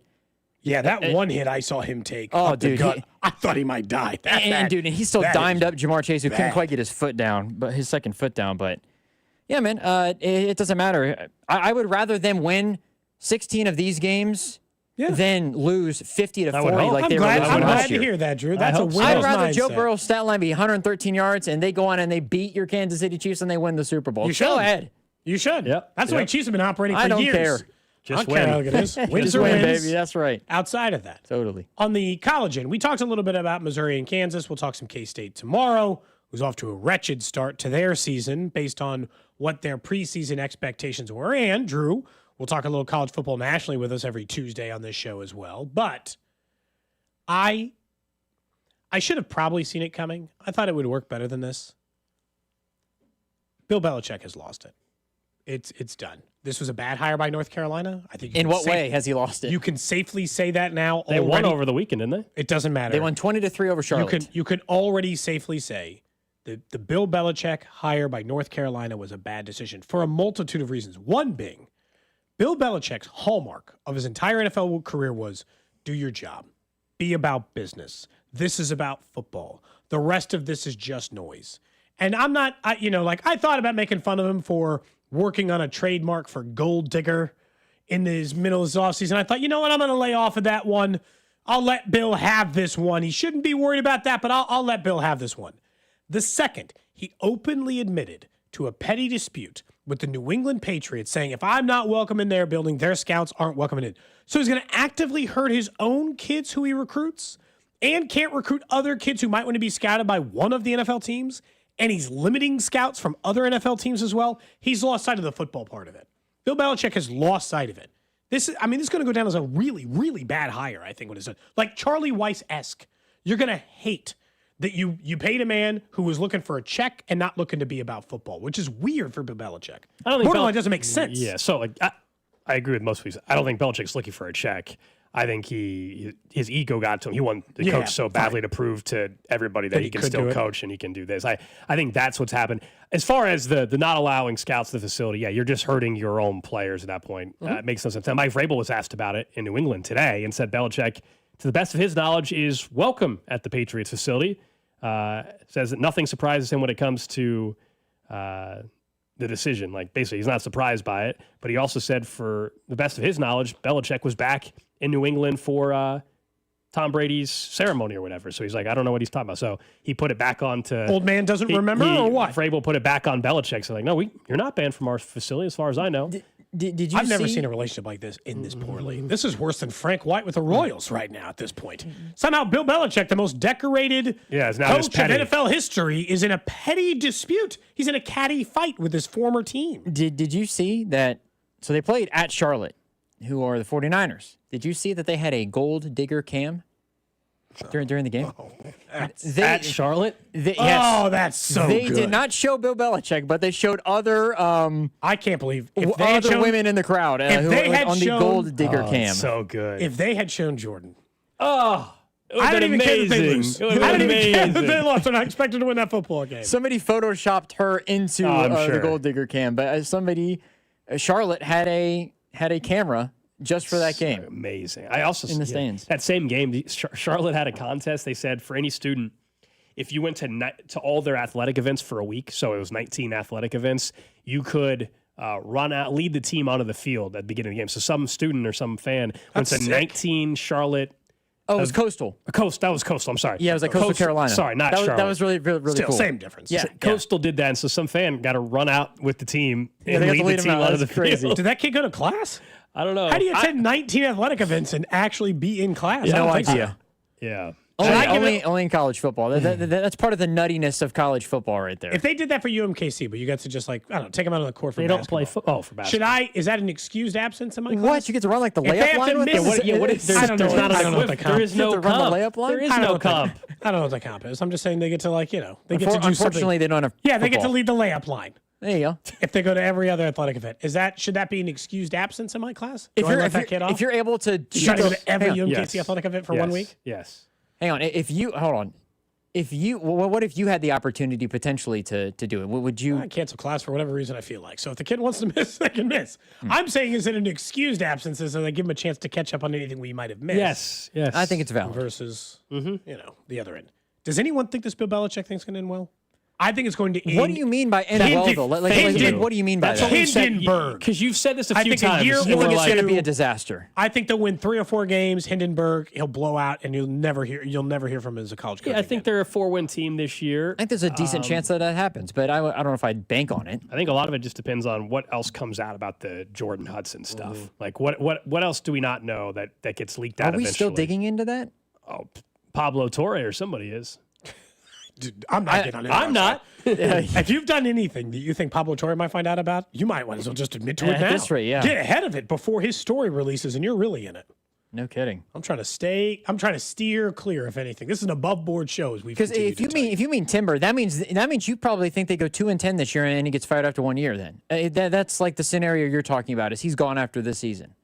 yeah, that one hit I saw him take. Oh, up the dude, gut, I thought he might die. And he still dimed up Jamar Chase, who couldn't quite get his foot down, but his second foot down. But yeah, man, it doesn't matter. I would rather them win 16 of these games than lose 50 to 40 like they were losing last year. I'm glad to hear that, Drew. That's a win. I'd rather Joe Burrow's stat line be 113 yards and they go on and they beat your Kansas City Chiefs and they win the Super Bowl. You should. Go ahead. You should. Yep. That's the way Chiefs have been operating for years. I don't care. Just I don't care how good it is. Wins or win, wins, baby. That's right. Outside of that. Totally. On the college end, we talked a little bit about Missouri and Kansas. We'll talk some K-State tomorrow, who's off to a wretched start to their season based on what their preseason expectations were. And Drew, we'll talk a little college football nationally with us every Tuesday on this show as well. But I should have probably seen it coming. I thought it would work better than this. Bill Belichick has lost it. It's done. This was a bad hire by North Carolina. I think. In what way has he lost it? You can safely say that now. They won over the weekend, didn't they? It doesn't matter. They won 20-3 over Charlotte. You can already safely say that the Bill Belichick hire by North Carolina was a bad decision for a multitude of reasons. One being, Bill Belichick's hallmark of his entire NFL career was do your job, be about business. This is about football. The rest of this is just noise. And I'm not, I thought about making fun of him for working on a trademark for Gold Digger in his middle of his offseason. I thought, you know what, I'm going to lay off of that one. I'll let Bill have this one. He shouldn't be worried about that, but I'll let Bill have this one. The second, he openly admitted to a petty dispute with the New England Patriots, saying, if I'm not welcome in their building, their scouts aren't welcome in. So he's going to actively hurt his own kids who he recruits and can't recruit other kids who might want to be scouted by one of the NFL teams. And he's limiting scouts from other NFL teams as well. He's lost sight of the football part of it. Bill Belichick has lost sight of it. This is going to go down as a really, really bad hire, I think, when it's done. Like Charlie Weiss-esque. You're going to hate that you paid a man who was looking for a check and not looking to be about football, which is weird for Bill Belichick. I don't think borderline doesn't make sense. Yeah, so I agree with most people. I don't think Belichick's looking for a check. I think his ego got to him. He wanted the coach so badly to prove to everybody that he can still coach and he can do this. I think that's what's happened. As far as the not allowing scouts to the facility, you're just hurting your own players at that point. It makes no sense. Now, Mike Vrabel was asked about it in New England today and said Belichick, to the best of his knowledge, is welcome at the Patriots facility. Says that nothing surprises him when it comes to the decision. Like, basically, he's not surprised by it. But he also said, for the best of his knowledge, Belichick was back in New England for Tom Brady's ceremony or whatever. So he's like, I don't know what he's talking about. So he put it back on to... Old man doesn't remember or what? Vrabel put it back on Belichick. So like, no, you're not banned from our facility as far as I know. Did you I've never seen a relationship like this in this poorly. This is worse than Frank White with the Royals right now at this point. Somehow Bill Belichick, the most decorated is now coach of NFL history, is in a petty dispute. He's in a catty fight with his former team. Did you see that? So they played at Charlotte, who are the 49ers. Did you see that they had a Gold Digger cam during the game? At Charlotte? Yes. Oh, that's so They good. did not show Bill Belichick, but they showed other I can't believe if they other shown, women in the crowd if who they were had on shown, the Gold Digger cam. So good. If they had shown Jordan. Oh, I don't even care that they lose. It would've I don't been even care that amazing. they lost. They're not expected to win that football game. Somebody photoshopped her into the gold digger cam, but Charlotte had a camera just for that game. Amazing. I also in the stands. That same game, Charlotte had a contest. They said for any student, if you went to all their athletic events for a week, so it was 19 athletic events, you could lead the team onto the field at the beginning of the game. So some student or some fan went to 19 Charlotte. Oh, it was Coastal. That was Coastal. I'm sorry. Yeah, it was like Coastal Carolina. Sorry, not Charlotte. That was really Still, cool. same difference. Yeah, Coastal did that, and so some fan got to run out with the team and they got to lead lead the them team out. out of the That's crazy. field. Did that kid go to class? I don't know. How do you attend 19 athletic events and actually be in class? I No don't think idea. so. Yeah. Only in college football. That's part of the nuttiness of college football right there. If they did that for UMKC, but you got to just take them out on the court for They don't play football for basketball. Is that an excused absence in my class? What? You get to run like the If they layup have line to with miss- them? What if I don't know. not I don't know what the comp There is no You have to run comp. the layup line? There is I don't know no what the- comp. I don't know what the comp is. I'm just saying they get to they get to do something. Unfortunately, they don't have Yeah, they get to football. lead the layup line. There you go. If they go to every other athletic event, should that be an excused absence in my class? If Do I you're, let if, that you're, kid off? if you're able to You try to go to every hang on. UMKC athletic event for 1 week? Yes. Hang on. What if you had the opportunity potentially to do it? What would you? I cancel class for whatever reason I feel like. So if the kid wants to miss, they can miss. I'm saying is it an excused absence, so they give him a chance to catch up on anything we might have missed. Yes. I think it's valid. Versus, the other end. Does anyone think this Bill Belichick thing's going to end well? I think it's going to end. What do you mean by end well, though? What do you mean by that? Hindenburg. Because you've said this a I few think times. a year You think or it's going to two- be a disaster? I think they'll win 3 or 4 games. Hindenburg, he'll blow out, and you'll never hear from him as a college coach. Yeah, I think they're a 4-win team this year. I think there's a decent chance that happens, but I don't know if I'd bank on it. I think a lot of it just depends on what else comes out about the Jordan Hudson stuff. Like what else do we not know that gets leaked out Are we eventually? still digging into that? Oh, Pablo Torre or somebody is. Dude, I'm not getting on it. I'm not. If you've done anything that you think Pablo Torre might find out about, you might as well just admit to it At now. this rate, yeah. Get ahead of it before his story releases, and you're really in it. No kidding. I'm trying to steer clear, if anything. This is an above board show as we've Because if you mean Timber, that means you probably think they go 2-10 this year and he gets fired after 1 year. Then that's like the scenario you're talking about. Is he's gone after this season?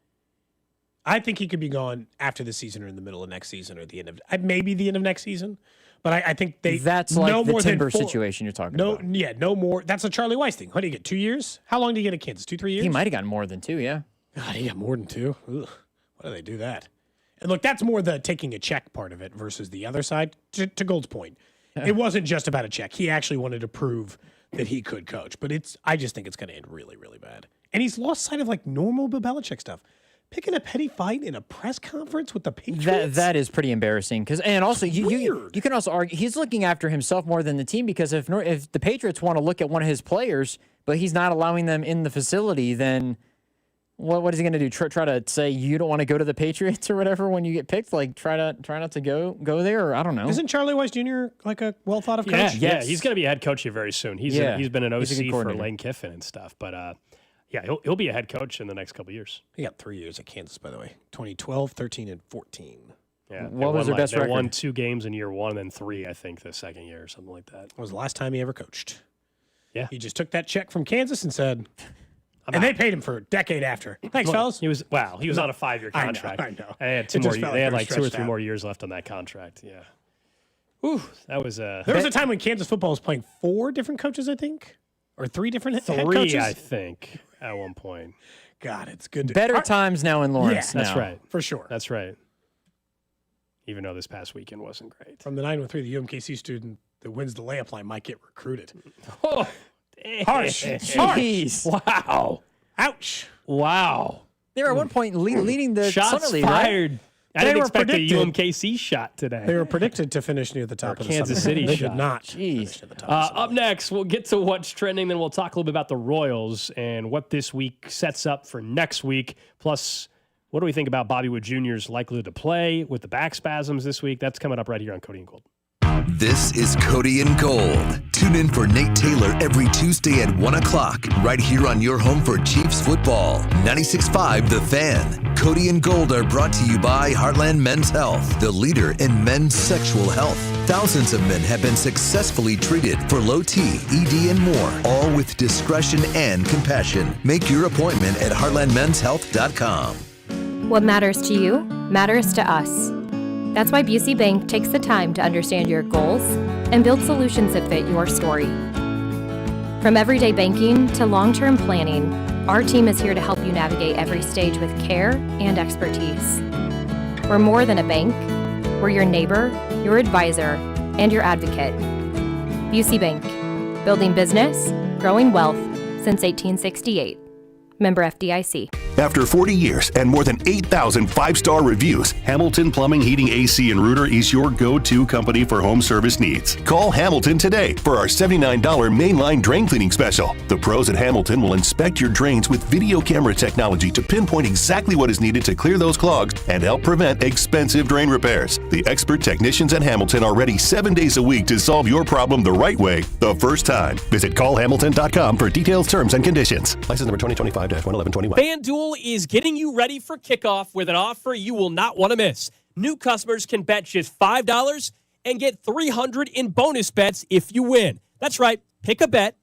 I think he could be gone after the season or in the middle of next season or the end of maybe the end of next season. But I think that's no like the more than Timber 4 situation you're talking about. No more. That's a Charlie Weiss thing. What do you get? 2 years? How long do you get at Kansas? 2-3 years? He might have gotten more than 2. Yeah. God, he got more than 2. Ugh. Why do they do that? And look, that's more the taking a check part of it versus the other side. To Gold's point, it wasn't just about a check. He actually wanted to prove that he could coach. But I just think it's going to end really, really bad. And he's lost sight of normal Bill Belichick stuff. Picking a petty fight in a press conference with the Patriots? That is pretty embarrassing. And also, you can also argue he's looking after himself more than the team, because if the Patriots want to look at one of his players, but he's not allowing them in the facility, then what is he going to do? Try to say you don't want to go to the Patriots or whatever when you get picked? Try not to go there, or I don't know. Isn't Charlie Weiss Jr. a well thought of coach? Yeah, he's going to be a head coach here very soon. He's been an OC for Lane Kiffin and stuff, but. Yeah, he'll be a head coach in the next couple of years. He got 3 years at Kansas, by the way. 2012, 13, and 14. Yeah. What was their best record? They won 2 games in year 1 and then 3, I think, the second year or something like that. That was the last time he ever coached. Yeah. He just took that check from Kansas and said, they paid him for a decade after. Thanks, fellas. He was on a 5-year contract. I know. And they had 2 more. They had 2 or 3 more years left on that contract. Yeah. Ooh, that was a. There was a time when Kansas football was playing 4 different coaches, I think, or 3 different head coaches. 3, I think. At one point. God, it's good. Better times now in Lawrence. Yeah, that's right. For sure. That's right. Even though this past weekend wasn't great. From the 913, the UMKC student that wins the layup line might get recruited. Oh, harsh. Jeez. Wow. Ouch. Wow. They were at one point leading the shots Summer League, fired. Right? I didn't expect a UMKC shot today. They were predicted to finish near the top of the Kansas Summer City League. shot. They did not. Jeez. Up next, we'll get to what's trending, then we'll talk a little bit about the Royals and what this week sets up for next week. Plus, what do we think about Bobby Wood Jr.'s likelihood to play with the back spasms this week? That's coming up right here on Cody and Gold. This is Cody and Gold. Tune in for Nate Taylor every Tuesday at 1 o'clock, right here on your home for Chiefs football. 96.5 The Fan. Cody and Gold are brought to you by Heartland Men's Health, the leader in men's sexual health. Thousands of men have been successfully treated for low T, ED, and more, all with discretion and compassion. Make your appointment at heartlandmenshealth.com. What matters to you matters to us. That's why Busey Bank takes the time to understand your goals and build solutions that fit your story. From everyday banking to long-term planning, our team is here to help you navigate every stage with care and expertise. We're more than a bank. We're your neighbor, your advisor, and your advocate. Busey Bank, building business, growing wealth since 1868. Member FDIC. After 40 years and more than 8,000 five-star reviews, Hamilton Plumbing, Heating, AC, and Rooter is your go-to company for home service needs. Call Hamilton today for our $79 mainline drain cleaning special. The pros at Hamilton will inspect your drains with video camera technology to pinpoint exactly what is needed to clear those clogs and help prevent expensive drain repairs. The expert technicians at Hamilton are ready 7 days a week to solve your problem the right way, the first time. Visit callhamilton.com for details, terms, and conditions. License number 2025-11121. FanDuel is getting you ready for kickoff with an offer you will not want to miss. New customers can bet just $5 and get $300 in bonus bets if you win. That's right. Pick a bet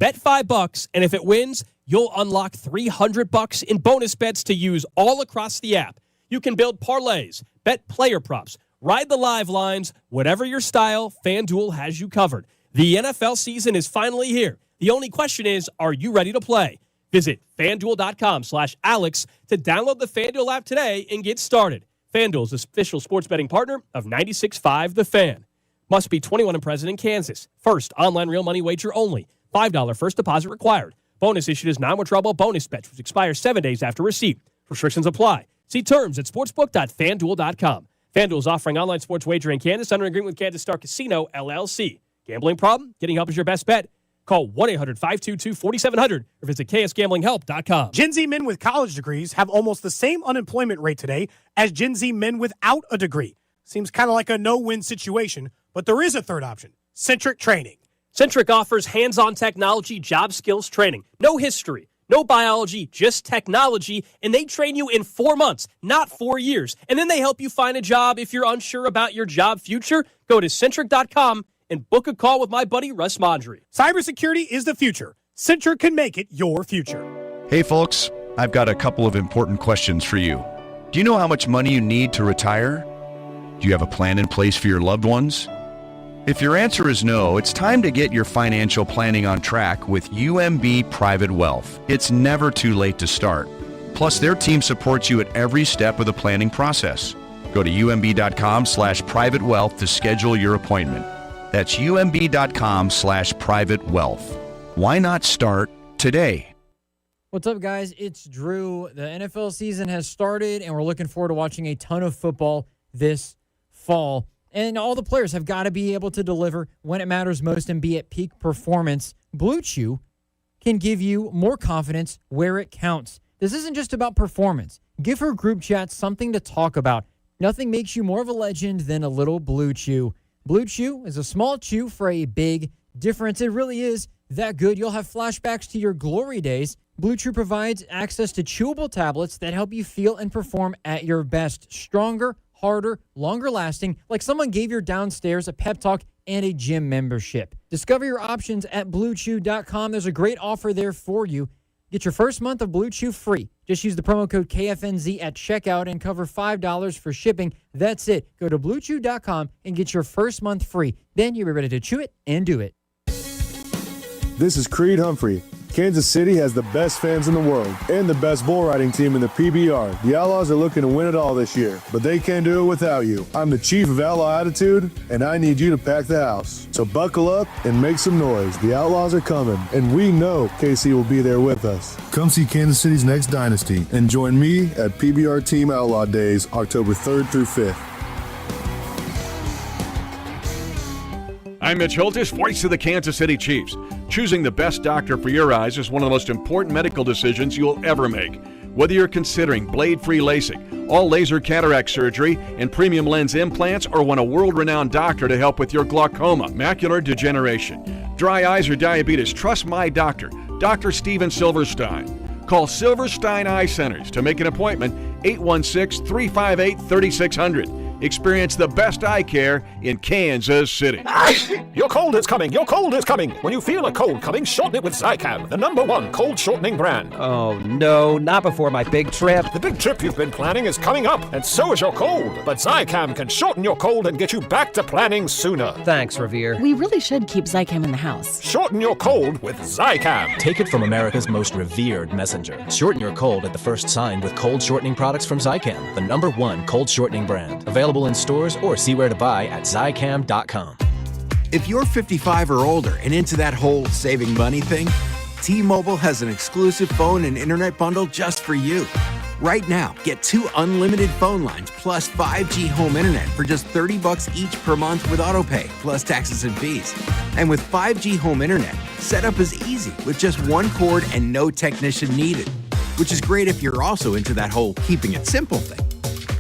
$5, and if it wins, you'll unlock $300 in bonus bets to use all across the app. You can build parlays, bet player props, ride the live lines, whatever your style, FanDuel has you covered. The NFL season is finally here. The only question is, are you ready to play? Visit FanDuel.com/Alex to download the FanDuel app today and get started. FanDuel is the official sports betting partner of 96.5 The Fan. Must be 21 and present in Kansas. First online real money wager only. $5 first deposit required. Bonus issued as non-withdrawable bonus bets, which expires 7 days after receipt. Restrictions apply. See terms at sportsbook.fanduel.com. FanDuel is offering online sports wagering in Kansas under agreement with Kansas Star Casino, LLC. Gambling problem? Getting help is your best bet. Call 1-800-522-4700 or visit ksgamblinghelp.com. Gen Z men with college degrees have almost the same unemployment rate today as Gen Z men without a degree. Seems kind of like a no-win situation, but there is a third option, Centric Training. Centric offers hands-on technology, job skills training. No history, no biology, just technology, and they train you in 4 months, not 4 years. And then they help you find a job if you're unsure about your job future. Go to Centric.com and book a call with my buddy Russ Mondry. Cybersecurity is the future. Centric can make it your future. Hey folks, I've got a couple of important questions for you. Do you know how much money you need to retire? Do you have a plan in place for your loved ones? If your answer is no, it's time to get your financial planning on track with UMB Private Wealth. It's never too late to start. Plus, their team supports you at every step of the planning process. Go to umb.com/private wealth to schedule your appointment. That's umb.com/private wealth. Why not start today? What's up, guys? It's Drew. The NFL season has started, and we're looking forward to watching a ton of football this fall. And all the players have got to be able to deliver when it matters most and be at peak performance. Blue Chew can give you more confidence where it counts. This isn't just about performance. Give her group chat something to talk about. Nothing makes you more of a legend than a little Blue Chew. Blue Chew is a small chew for a big difference. It really is that good. You'll have flashbacks to your glory days. Blue Chew provides access to chewable tablets that help you feel and perform at your best. Stronger, harder, longer lasting, like someone gave your downstairs a pep talk and a gym membership. Discover your options at BlueChew.com. There's a great offer there for you. Get your first month of Blue Chew free. Just use the promo code KFNZ at checkout and cover $5 for shipping. That's it. Go to BlueChew.com and get your first month free. Then you'll be ready to chew it and do it. This is Creed Humphrey. Kansas City has the best fans in the world and the best bull riding team in the PBR. The Outlaws are looking to win it all this year, but they can't do it without you. I'm the chief of Outlaw Attitude, and I need you to pack the house. So buckle up and make some noise. The Outlaws are coming, and we know KC will be there with us. Come see Kansas City's next dynasty and join me at PBR Team Outlaw Days, October 3rd through 5th. I'm Mitch Holtis, voice of the Kansas City Chiefs. Choosing the best doctor for your eyes is one of the most important medical decisions you'll ever make. Whether you're considering blade-free LASIK, all laser cataract surgery, and premium lens implants, or want a world-renowned doctor to help with your glaucoma, macular degeneration, dry eyes, or diabetes, trust my doctor, Dr. Steven Silverstein. Call Silverstein Eye Centers to make an appointment, 816-358-3600. Experience the best eye care in Kansas City. Your cold is coming. Your cold is coming. When you feel a cold coming, shorten it with Zicam, the #1 cold shortening brand. Oh, no, not before my big trip. The big trip you've been planning is coming up, and so is your cold. But Zicam can shorten your cold and get you back to planning sooner. Thanks, Revere. We really should keep Zicam in the house. Shorten your cold with Zicam. Take it from America's most revered messenger. Shorten your cold at the first sign with cold shortening products from Zicam, the #1 cold shortening brand. Available in stores or see where to buy at Zicam.com. If you're 55 or older and into that whole saving money thing, T-Mobile has an exclusive phone and internet bundle just for you. Right now, get 2 unlimited phone lines plus 5G home internet for just $30 each per month with autopay, plus taxes and fees. And with 5G home internet, setup is easy with just 1 cord and no technician needed, which is great if you're also into that whole keeping it simple thing.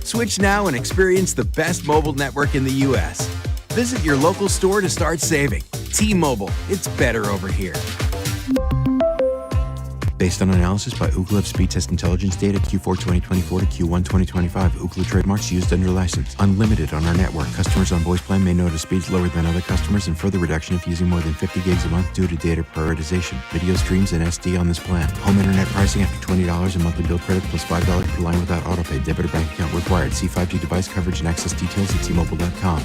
Switch now and experience the best mobile network in the U.S. Visit your local store to start saving. T-Mobile, it's better over here. Based on analysis by Ookla of speed test intelligence data Q4 2024 to Q1 2025. Ookla trademarks used under license. Unlimited on our network. Customers on voice plan may notice speeds lower than other customers and further reduction if using more than 50 gigs a month due to data prioritization. Video streams and SD on this plan. Home internet pricing after $20 and monthly bill credit plus $5 per line without autopay. Debit or bank account required. See 5G device coverage and access details at T-Mobile.com.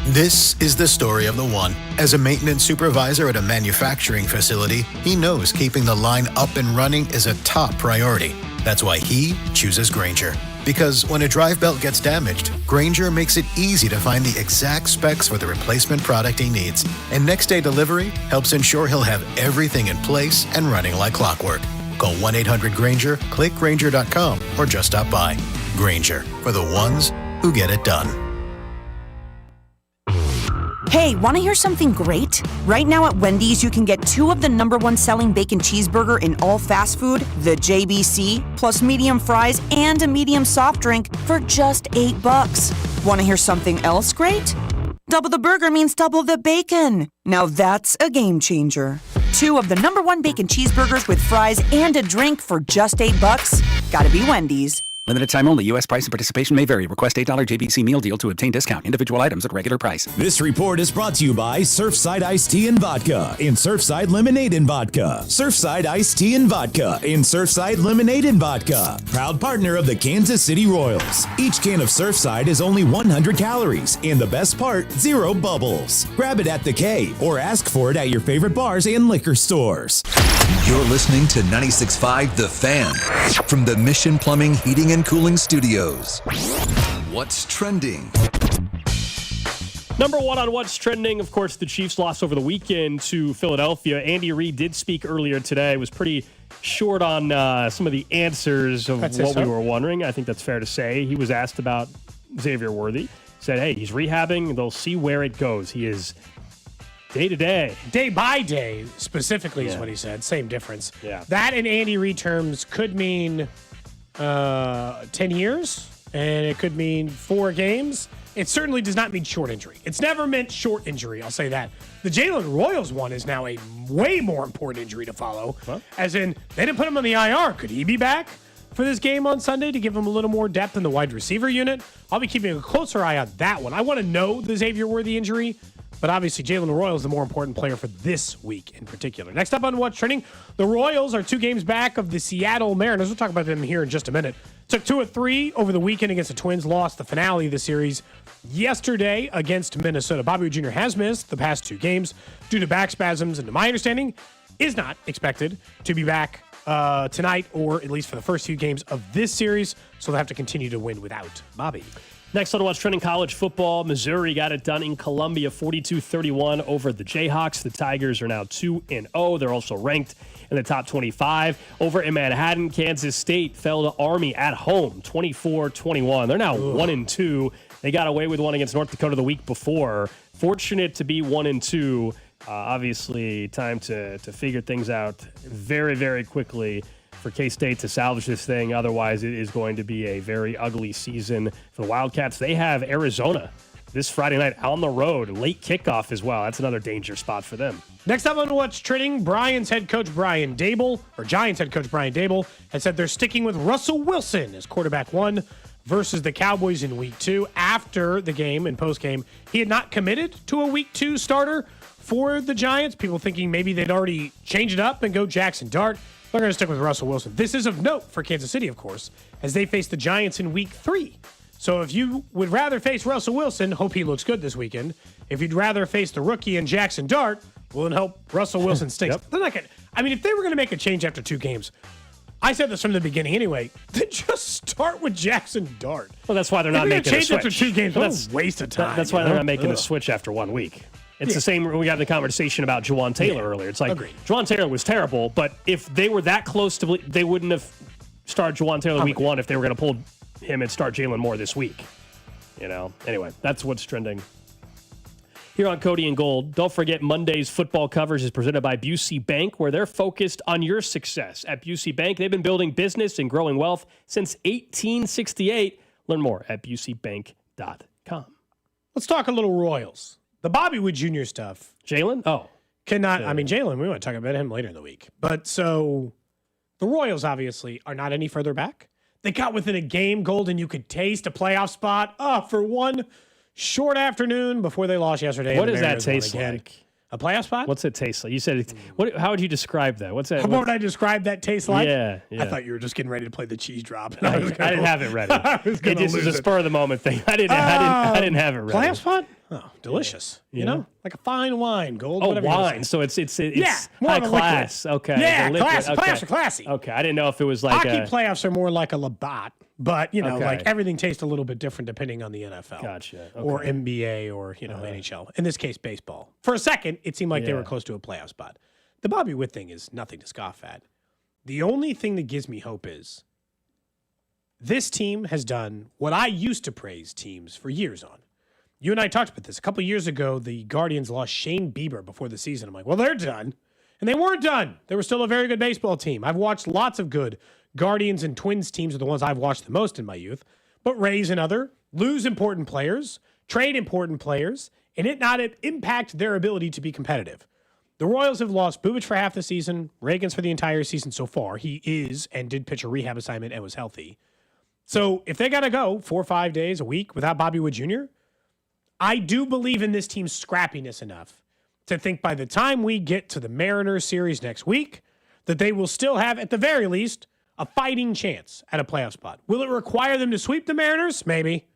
This is the story of the one. As a maintenance supervisor at a manufacturing facility, he knows keeping the line up and running is a top priority. That's why he chooses Grainger. Because when a drive belt gets damaged, Grainger makes it easy to find the exact specs for the replacement product he needs. And next day delivery helps ensure he'll have everything in place and running like clockwork. Call 1-800-GRAINGER, click Grainger.com, or just stop by. Grainger, for the ones who get it done. Hey, want to hear something great? Right now at Wendy's, you can get 2 of the #1 selling bacon cheeseburger in all fast food, the JBC, plus medium fries and a medium soft drink for just $8. Want to hear something else great? Double the burger means double the bacon. Now that's a game changer. 2 of the #1 bacon cheeseburgers with fries and a drink for just $8. Gotta be Wendy's. Limited time only. U.S. price and participation may vary. Request $8 JBC meal deal to obtain discount. Individual items at regular price. This report is brought to you by Surfside Iced Tea and Vodka and Surfside Lemonade and Vodka. Surfside Iced Tea and Vodka and Surfside Lemonade and Vodka. Proud partner of the Kansas City Royals. Each can of Surfside is only 100 calories. And the best part, 0 bubbles. Grab it at the K or ask for it at your favorite bars and liquor stores. You're listening to 96.5 The Fan from the Mission Plumbing, Heating, and Cooling Studios. What's trending? #1 on what's trending, of course, the Chiefs lost over the weekend to Philadelphia. Andy Reid did speak earlier today. Was pretty short on some of the answers of what we were wondering. I think that's fair to say. He was asked about Xavier Worthy. Said, hey, he's rehabbing. They'll see where it goes. He is day to day. Day by day, specifically, is what he said. Same difference. Yeah. That in Andy Reid terms could mean 10 years, and it could mean 4 games. It certainly does not mean short injury. It's never meant short injury, I'll say that. The Jalen Royals one is now a way more important injury to follow, as in they didn't put him on the IR. Could he be back for this game on Sunday to give him a little more depth in the wide receiver unit? I'll be keeping a closer eye on that one. I want to know the Xavier Worthy injury, but obviously Jalen Royals is the more important player for this week in particular. Next up on What's Trending, the Royals are 2 games back of the Seattle Mariners. We'll talk about them here in just a minute. Took 2 of 3 over the weekend against the Twins, lost the finale of the series yesterday against Minnesota. Bobby Witt Jr. has missed the past 2 games due to back spasms, and to my understanding, is not expected to be back tonight, or at least for the first few games of this series, so they'll have to continue to win without Bobby. Next on What's Trending, college football. Missouri got it done in Columbia, 42-31 over the Jayhawks. The Tigers are now 2-0. They're also ranked in the top 25. Over in Manhattan, Kansas State fell to Army at home, 24-21. They're now 1-2. They got away with one against North Dakota the week before. Fortunate to be 1-2. Obviously, time to figure things out very, very quickly for K-State to salvage this thing. Otherwise, it is going to be a very ugly season for the Wildcats. They have Arizona this Friday night on the road. Late kickoff as well. That's another danger spot for them. Next up on What's Trending, Giants head coach Brian Dable has said they're sticking with Russell Wilson as quarterback 1 versus the Cowboys in week 2. After the game and post-game, he had not committed to a week 2 starter for the Giants. People thinking maybe they'd already change it up and go Jackson Dart. They're going to stick with Russell Wilson. This is of note for Kansas City, of course, as they face the Giants in week 3. So if you would rather face Russell Wilson, hope he looks good this weekend. If you'd rather face the rookie and Jackson Dart, well, then hope Russell Wilson stinks. They're not gonna, I mean, if they were going to make a change after 2 games, I said this from the beginning anyway, then just start with Jackson Dart. Well, that's why they're not making a change switch. after 2 games. That's a waste of time. That's why they're not making the switch after 1 week. It's the same. We got the conversation about Juwan Taylor earlier. It's like Juwan Taylor was terrible, but if they were that close to, they wouldn't have started Juwan Taylor week 1 if they were going to pull him and start Jalen Moore this week. You know. Anyway, that's what's trending here on Cody and Gold. Don't forget Monday's football coverage is presented by Busey Bank, where they're focused on your success. At Busey Bank, they've been building business and growing wealth since 1868. Learn more at buseybank.com. Let's talk a little Royals. The Bobby Wood Jr. stuff. Jalen? Oh. Cannot, I mean, Jalen, we want to talk about him later in the week. But so the Royals obviously are not any further back. They got within a game, Gold, and you could taste a playoff spot for one short afternoon before they lost yesterday. What does that taste like? A playoff spot? What's it taste like? You said, how would you describe that? What's that? How would I describe that taste like? Yeah. I thought you were just getting ready to play the cheese drop. I didn't have it ready. It just was a spur of the moment thing. I didn't have it ready. Playoff spot? Oh, delicious. You know? Like a fine wine, Gold. Oh, wine. So it's more high class. Okay. Yeah, class. Okay. Playoffs are classy. Okay. I didn't know if it was like hockey playoffs are more like a Labatt, but like everything tastes a little bit different depending on the NFL. Gotcha. Okay. Or NBA or NHL. In this case, baseball. For a second, it seemed like they were close to a playoff spot. The Bobby Witt thing is nothing to scoff at. The only thing that gives me hope is this team has done what I used to praise teams for years on. You and I talked about this. A couple years ago, the Guardians lost Shane Bieber before the season. I'm like, well, they're done. And they weren't done. They were still a very good baseball team. I've watched lots of good Guardians and Twins teams are the ones I've watched the most in my youth. But Rays and other lose important players, trade important players, and it not impact their ability to be competitive. The Royals have lost Bubic for half the season, Reagans for the entire season so far. He is and did pitch a rehab assignment and was healthy. So if they got to go 4 or 5 days, a week without Bobby Wood Jr., I do believe in this team's scrappiness enough to think by the time we get to the Mariners series next week, that they will still have, at the very least, a fighting chance at a playoff spot. Will it require them to sweep the Mariners? Maybe.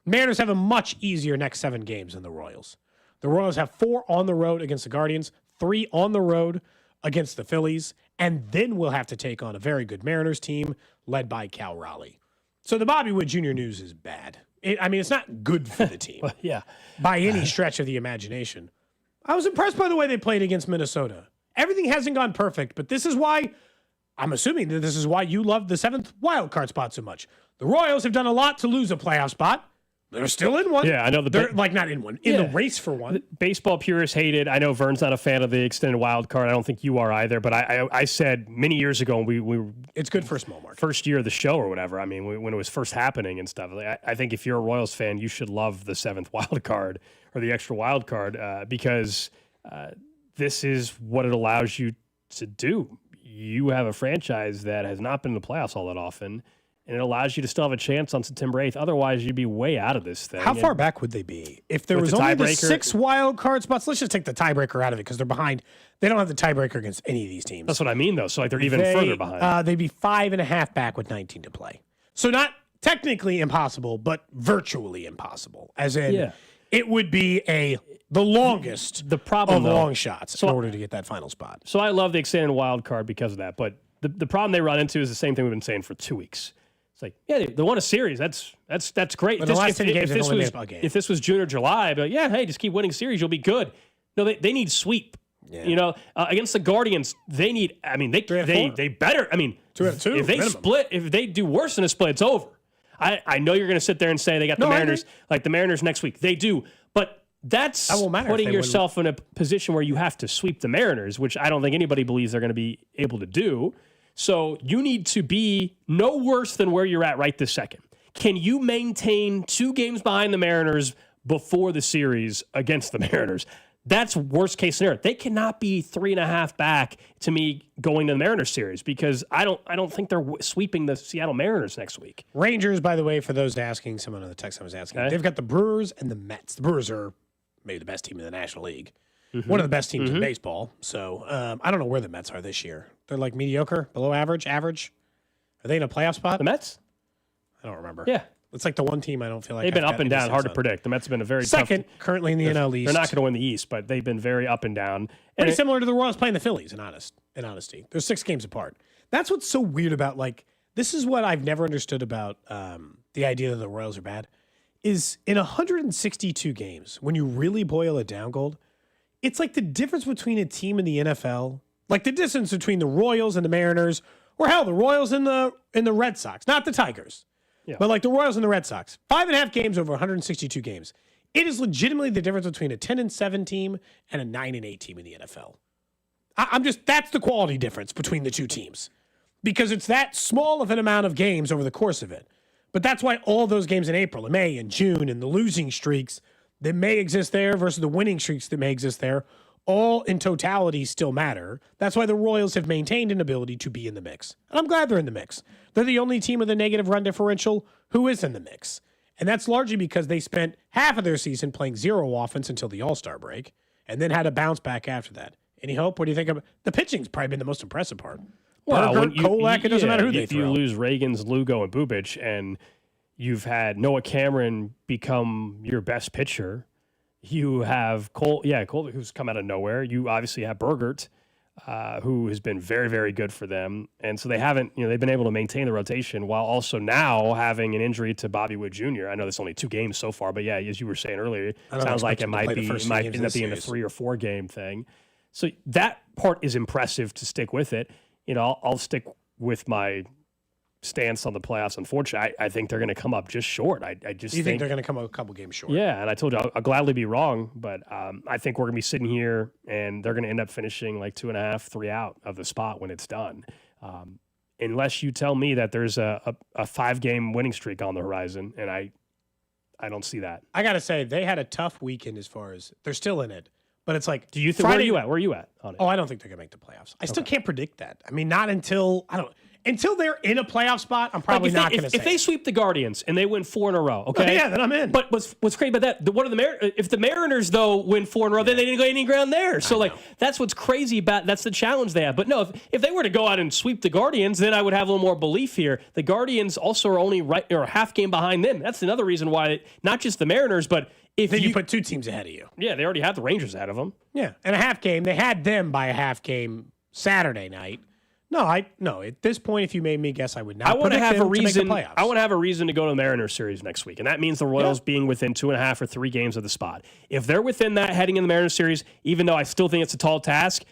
Mariners have a much easier next 7 games than the Royals. The Royals have 4 on the road against the Guardians, 3 on the road against the Phillies, and then we'll have to take on a very good Mariners team led by Cal Raleigh. So the Bobby Wood Jr. news is bad. It's not good for the team. By any stretch of the imagination. I was impressed by the way they played against Minnesota. Everything hasn't gone perfect, but this is why, I'm assuming that this is why you love the 7th wild card spot so much. The Royals have done a lot to lose a playoff spot. They're still in one. Yeah, I know. They're not in one. In the race for one. Baseball purists hate it. I know Vern's not a fan of the extended wild card. I don't think you are either. But I said many years ago, we it's good for a small market. First year of the show or whatever. I mean, when it was first happening and stuff. I think if you're a Royals fan, you should love the 7th wild card or the extra wild card because this is what it allows you to do. You have a franchise that has not been in the playoffs all that often. And it allows you to still have a chance on September 8th. Otherwise, you'd be way out of this thing. How far back would they be? If there was only the 6 wild card spots, let's just take the tiebreaker out of it because they're behind. They don't have the tiebreaker against any of these teams. That's what I mean, though. So they're even further behind. They'd be 5.5 back with 19 to play. So not technically impossible, but virtually impossible. As in, it would be the longest of long shots in order to get that final spot. So I love the extended wild card because of that. But the problem they run into is the same thing we've been saying for 2 weeks. It's like, they won a series. That's great. But the last 10 games, they've only made a game. If this was June or July, I'd be like, hey, just keep winning series. You'll be good. No, they need sweep. Yeah. Against the Guardians, they need. I mean, they better. I mean, 2 out of 2. If they split, if they do worse than a split, it's over. I know you're going to sit there and say they got the Mariners, like the Mariners next week. They do, but that's putting yourself in a position where you have to sweep the Mariners, which I don't think anybody believes they're going to be able to do. So you need to be no worse than where you're at right this second. Can you maintain 2 games behind the Mariners before the series against the Mariners? That's worst case scenario. They cannot be 3.5 back to me going to the Mariners series because I don't think they're sweeping the Seattle Mariners next week. Rangers, by the way, for those asking, someone on the text I was asking, they've got the Brewers and the Mets. The Brewers are maybe the best team in the National League. One of the best teams in baseball. So I don't know where the Mets are this year. They're like mediocre, below average. Are they in a playoff spot? The Mets? I don't remember. Yeah. It's like the one team I don't feel like they've been up and down, hard to predict. The Mets have been a very second tough, currently in the NL East. They're not going to win the East, but they've been very up and down. Pretty similar to the Royals playing the Phillies. In honesty, they're 6 games apart. That's what's so weird about this is what I've never understood about the idea that the Royals are bad. Is in 162 games, when you really boil it down, Gold, it's like the difference between a team in the NFL, like the distance between the Royals and the Mariners, or hell, the Royals and the Red Sox, not the Tigers. Yeah. But like the Royals and the Red Sox, 5.5 games over 162 games. It is legitimately the difference between a 10-7 team and a 9-8 team in the NFL. That's the quality difference between the two teams because it's that small of an amount of games over the course of it. But that's why all those games in April and May and June and the losing streaks that may exist there versus the winning streaks that may exist there, all in totality still matter. That's why the Royals have maintained an ability to be in the mix. And I'm glad they're in the mix. They're the only team with a negative run differential who is in the mix. And that's largely because they spent half of their season playing zero offense until the All-Star break and then had a bounce back after that. Any hope? What do you think of the pitching's probably been the most impressive part. Well, Burger, Kolak, it doesn't matter who they throw. You lose Reagans, Lugo, and Bubic, and you've had Noah Cameron become your best pitcher. You have Cole, who's come out of nowhere. You obviously have Bergert, who has been very, very good for them. And so they haven't, they've been able to maintain the rotation while also now having an injury to Bobby Wood Jr. I know there's only 2 games so far, but yeah, as you were saying earlier, it sounds like it might end up being a 3 or 4 game thing. So that part is impressive to stick with it. I'll stick with my stance on the playoffs. Unfortunately, I think they're going to come up just short. I just think they're going to come up a couple games short. Yeah, and I told you I'll gladly be wrong, but I think we're going to be sitting here and they're going to end up finishing like 2.5, 3 out of the spot when it's done. Unless you tell me that there's a 5-game winning streak on the horizon, and I don't see that. I got to say, they had a tough weekend as far as they're still in it. But it's like, do you think where are you at on it? Oh, I don't think they're gonna make the playoffs. I still can't predict that. I mean, not until they're in a playoff spot. I'm probably not gonna say. If they sweep the Guardians and they win 4 in a row, okay, yeah, then I'm in. But what's crazy about that? If the Mariners though win 4 in a row, then they didn't go any ground there. So that's what's crazy about that's the challenge they have. But no, if they were to go out and sweep the Guardians, then I would have a little more belief here. The Guardians also are only a half game behind them. That's another reason why not just the Mariners, but if you put 2 teams ahead of you. Yeah, they already have the Rangers ahead of them. Yeah, and a half game. They had them by a half game Saturday night. No, at this point, if you made me guess, I would not. I want to have a reason. I want to have a reason to go to the Mariners series next week, and that means the Royals being within 2.5 or 3 games of the spot. If they're within that heading in the Mariners series, even though I still think it's a tall task,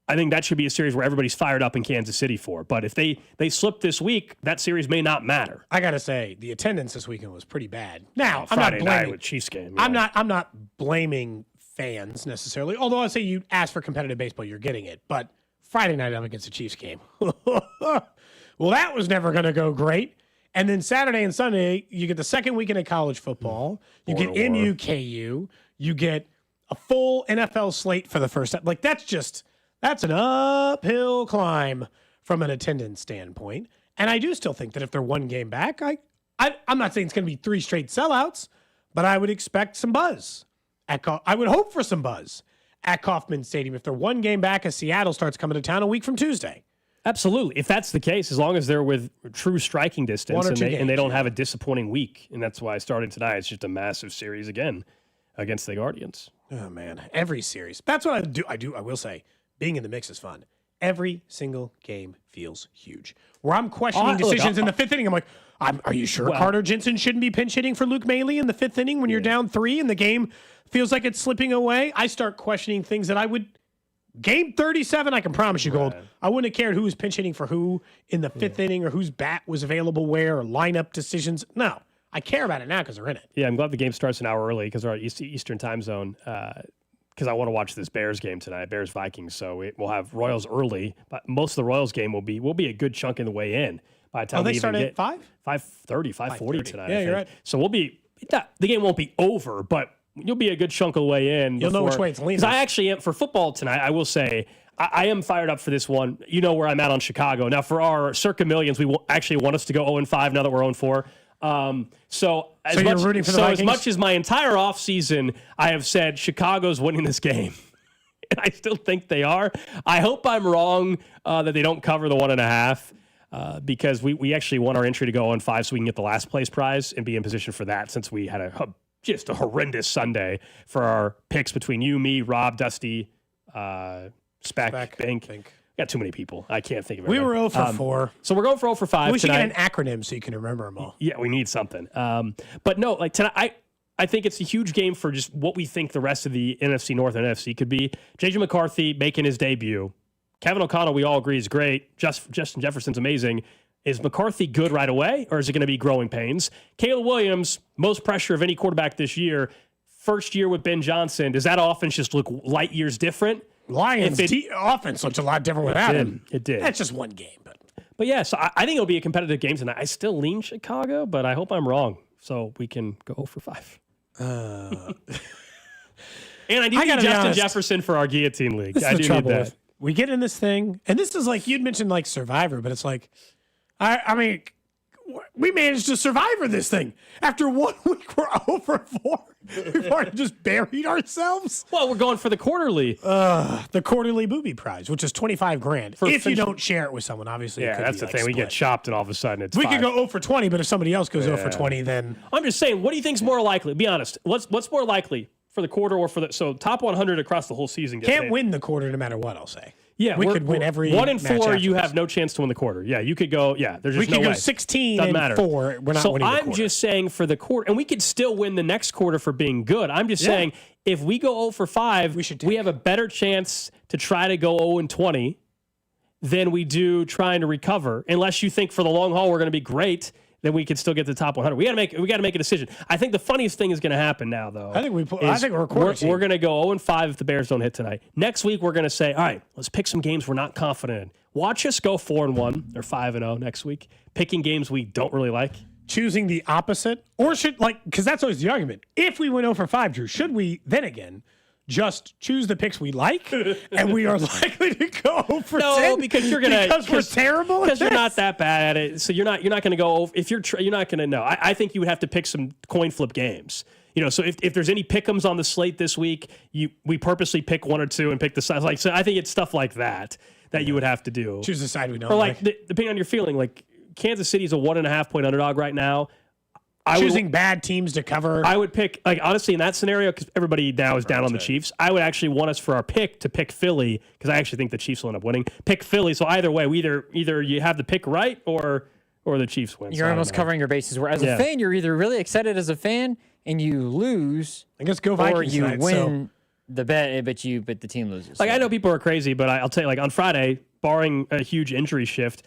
I think that should be a series where everybody's fired up in Kansas City for. But if they slip this week, that series may not matter. I got to say, the attendance this weekend was pretty bad. Now, I'm Friday not blaming night with Chiefs game. Yeah. I'm not blaming fans necessarily. Although I say you ask for competitive baseball, you're getting it. But Friday night, I'm against the Chiefs game. Well, that was never going to go great. And then Saturday and Sunday, you get the second weekend of college football. You get MU-KU. You get a full NFL slate for the first time. Like that's an uphill climb from an attendance standpoint. And I do still think that if they're 1 game back, I'm not saying it's going to be 3 straight sellouts, but I would expect some buzz. I would hope for some buzz at Kauffman Stadium if they're 1 game back as Seattle starts coming to town a week from Tuesday. Absolutely. If that's the case, as long as they're with true striking distance and they don't have a disappointing week. And that's why I started tonight. It's just a massive series again against the Guardians. Oh, man. Every series. That's what I do. I will say, being in the mix is fun. Every single game feels huge. Where I'm questioning decisions in the 5th inning, I'm like, are you sure Carter Jensen shouldn't be pinch hitting for Luke Maley in the 5th inning when you're down 3 and the game feels like it's slipping away? I start questioning things that I would... Game 37, I can promise you, Gold. I wouldn't have cared who was pinch hitting for who in the 5th inning or whose bat was available where or lineup decisions. No, I care about it now because they're in it. Yeah, I'm glad the game starts an hour early because we're at Eastern time zone. Because I want to watch this Bears game tonight, Bears-Vikings. So we'll have Royals early, but most of the Royals game will be a good chunk in the way in. By the time they start at 5? 5:30, 5:40 tonight. Yeah, you're right. So the game won't be over, but you'll be a good chunk of the way in. You'll know which way it's leaning. Because I actually am, for football tonight, I will say, I am fired up for this one. You know where I'm at on Chicago. Now, for our circa millions, we actually want us to go 0-5 now that we're 0-4. So you're rooting for the Vikings? As much as my entire offseason, I have said Chicago's winning this game. And I still think they are. I hope I'm wrong that they don't cover the 1.5 because we actually want our entry to go 0-5 so we can get the last place prize and be in position for that since we had just a horrendous Sunday for our picks between you, me, Rob, Dusty, Spec, Bink. Got too many people. I can't think of it. We were 0 for 4. So we're going for 0 for 5 We should tonight. get an acronym so you can remember them all. Yeah, we need something. But no, like tonight, I think it's a huge game for just what we think the rest of the NFC North and NFC could be. J.J. McCarthy making his debut. Kevin O'Connell, we all agree, is great. Justin Jefferson's amazing. Is McCarthy good right away, or is it going to be growing pains? Caleb Williams, most pressure of any quarterback this year. First year with Ben Johnson. Does that offense just look light years different? Lions' offense looked a lot different without him. It did. That's just one game. But yeah, so I think it'll be a competitive game tonight. I still lean Chicago, but I hope I'm wrong so we can go 0 for 5. And I do need Justin Jefferson for our guillotine league. This is I the do trouble need that. with we get in this thing, and this is like you'd mentioned like Survivor, but it's like, I mean, we managed to survivor this thing. After 1 week, we're 0 for 4. We've already just buried ourselves. Well, we're going for the quarterly. The quarterly booby prize, which is $25,000. If you don't share it with someone, obviously. Yeah, it could that's be the thing. We split. get chopped, and all of a sudden it's We 5. could go 0 for 20, but if somebody else goes 0 for 20, then I'm just saying, what do you think's more likely? Be honest. What's more likely for the quarter or for the top 100 across the whole season? Can't win the quarter no matter what, I'll say. Yeah, we could win every 1 and 4. match You after have no chance to win the quarter. Yeah, you could go. Yeah, there's just we could no go way. 16 Doesn't and matter. 4. We're not so winning the I'm quarter. just saying for the quarter, and we could still win the next quarter for being good. I'm just saying if we go 0 for 5, we have a better chance to try to go 0 and 20 than we do trying to recover. Unless you think for the long haul we're going to be great, then we could still get to the top 100. We got to make a decision. I think the funniest thing is going to happen now, though. I think we're a quarter team. We're going to go 0 and 5 if the Bears don't hit tonight. Next week we're going to say, all right, let's pick some games we're not confident in. Watch us go 4 and 1 or 5 and 0 next week, picking games we don't really like. Choosing the opposite, or because that's always the argument. If we went 0 for 5, Drew, should we then again just choose the picks we like, and we are likely to go 0 for 10? No, because you're gonna because we're terrible. Because you're not that bad at it, so you're not going to go. If you're not going to know. I think you would have to pick some coin flip games. You know, so if there's any pick'ems on the slate this week, we purposely pick 1 or 2 and pick the size. Like, so I think it's stuff like that you would have to do. Choose the side we don't or like. Depending on your feeling, like Kansas City's a 1.5 point underdog right now. Choosing bad teams to cover. I would pick, like, honestly, in that scenario, because everybody now is down on the Chiefs, I would actually want us for our pick to pick Philly, because I actually think the Chiefs will end up winning. Pick Philly, so either way, either you have the pick right or the Chiefs win. You're almost covering your bases. Where as a fan, you're either really excited as a fan and you lose, I guess go Vikings or you tonight, win the bet, but the team loses. Like, I know people are crazy, but I'll tell you, like, on Friday, barring a huge injury shift,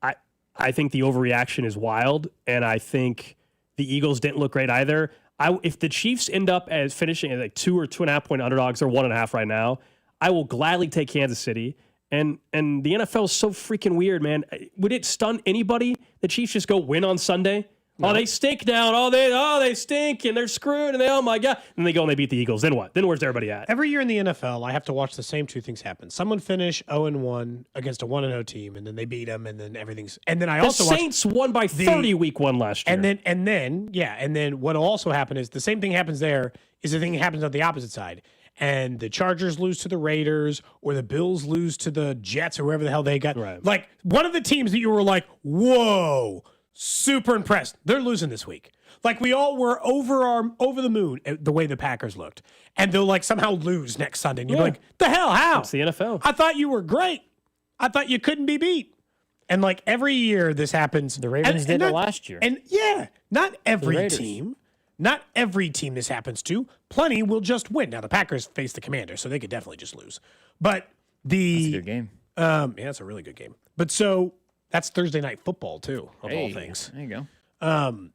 like, I think the overreaction is wild, and I think the Eagles didn't look great either. If the Chiefs end up as finishing at like 2 or 2.5 point underdogs, they're 1.5 right now, I will gladly take Kansas City. And the NFL is so freaking weird, man. Would it stun anybody? The Chiefs just go win on Sunday? No. Oh, they stink now. They stink and they're screwed and oh my God. And they go and they beat the Eagles. Then what? Then where's everybody at? Every year in the NFL, I have to watch the same two things happen. Someone finish 0-1 against a 1-0 team, and then they beat them, and then everything's. And then I also watch the Saints won by 30 week 1 last year. And then what will also happen is the same thing happens there is the thing that happens on the opposite side. And the Chargers lose to the Raiders, or the Bills lose to the Jets, or whoever the hell they got. Right. Like one of the teams that you were like, whoa, super impressed. They're losing this week. Like we all were over the moon at the way the Packers looked, and they'll like somehow lose next Sunday. And you're like, the hell, how? It's the NFL. I thought you were great. I thought you couldn't be beat. And like every year this happens. The Ravens did it last year. And yeah, not every team. Not every team this happens to. Plenty will just win. Now, the Packers face the Commanders, so they could definitely just lose. But that's a good game. Yeah, it's a really good game. But so that's Thursday Night Football, too, of all things. There you go.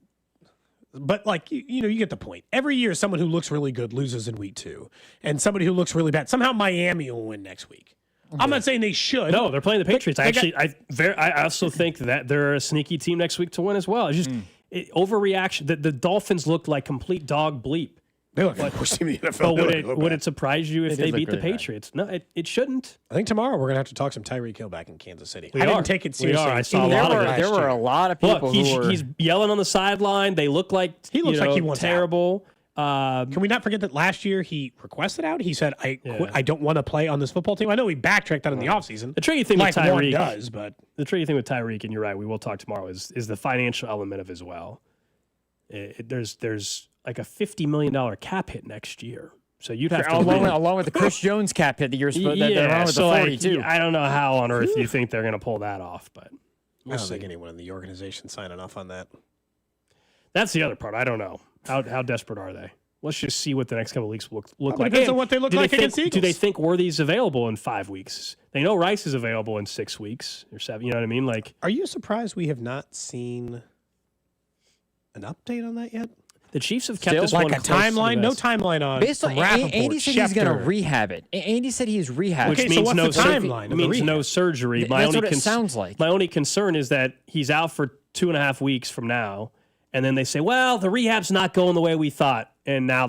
But, like, you get the point. Every year, someone who looks really good loses in week 2. And somebody who looks really bad. Somehow Miami will win next week. Okay. I'm not saying they should. No, they're playing the Patriots. I also think that they're a sneaky team next week to win as well. It's just... overreaction. The Dolphins looked like complete dog bleep. They look like the worst team in the NFL. But would it surprise you if they beat the Patriots? No, it shouldn't. I think tomorrow we're gonna have to talk some Tyreek Hill back in Kansas City. I didn't take it seriously. I saw a lot of it. There were a lot of people he's yelling on the sideline. They look like he looks like he wants terrible. Can we not forget that last year he requested out? He said, I don't want to play on this football team. I know he backtracked that in the offseason. The tricky thing like with Tyreek one does, but the tricky thing with Tyreek, and you're right, we will talk tomorrow, is the financial element of it as well. There's like a $50 million cap hit next year. So you'd have to along with the Chris Jones cap hit that you're supposed to with the 42. I don't know how on earth you think they're going to pull that off, but I don't think anyone in the organization signing off on that. That's the other part. I don't know. How desperate are they? Let's just see what the next couple of weeks look like. Depends on what they look like against Eagles. Do they think Worthy's available in 5 weeks? They know Rice is available in 6 weeks or 7. You know what I mean? Like, are you surprised we have not seen an update on that yet? The Chiefs have kept this like one a timeline. No timeline on. Based on Andy said he's going to rehab it. Andy said he's rehabbing. Which means no timeline. It means no surgery. That's what it sounds like. My only concern is that he's out for 2.5 weeks from now, and then they say, "Well, the rehab's not going the way we thought," and now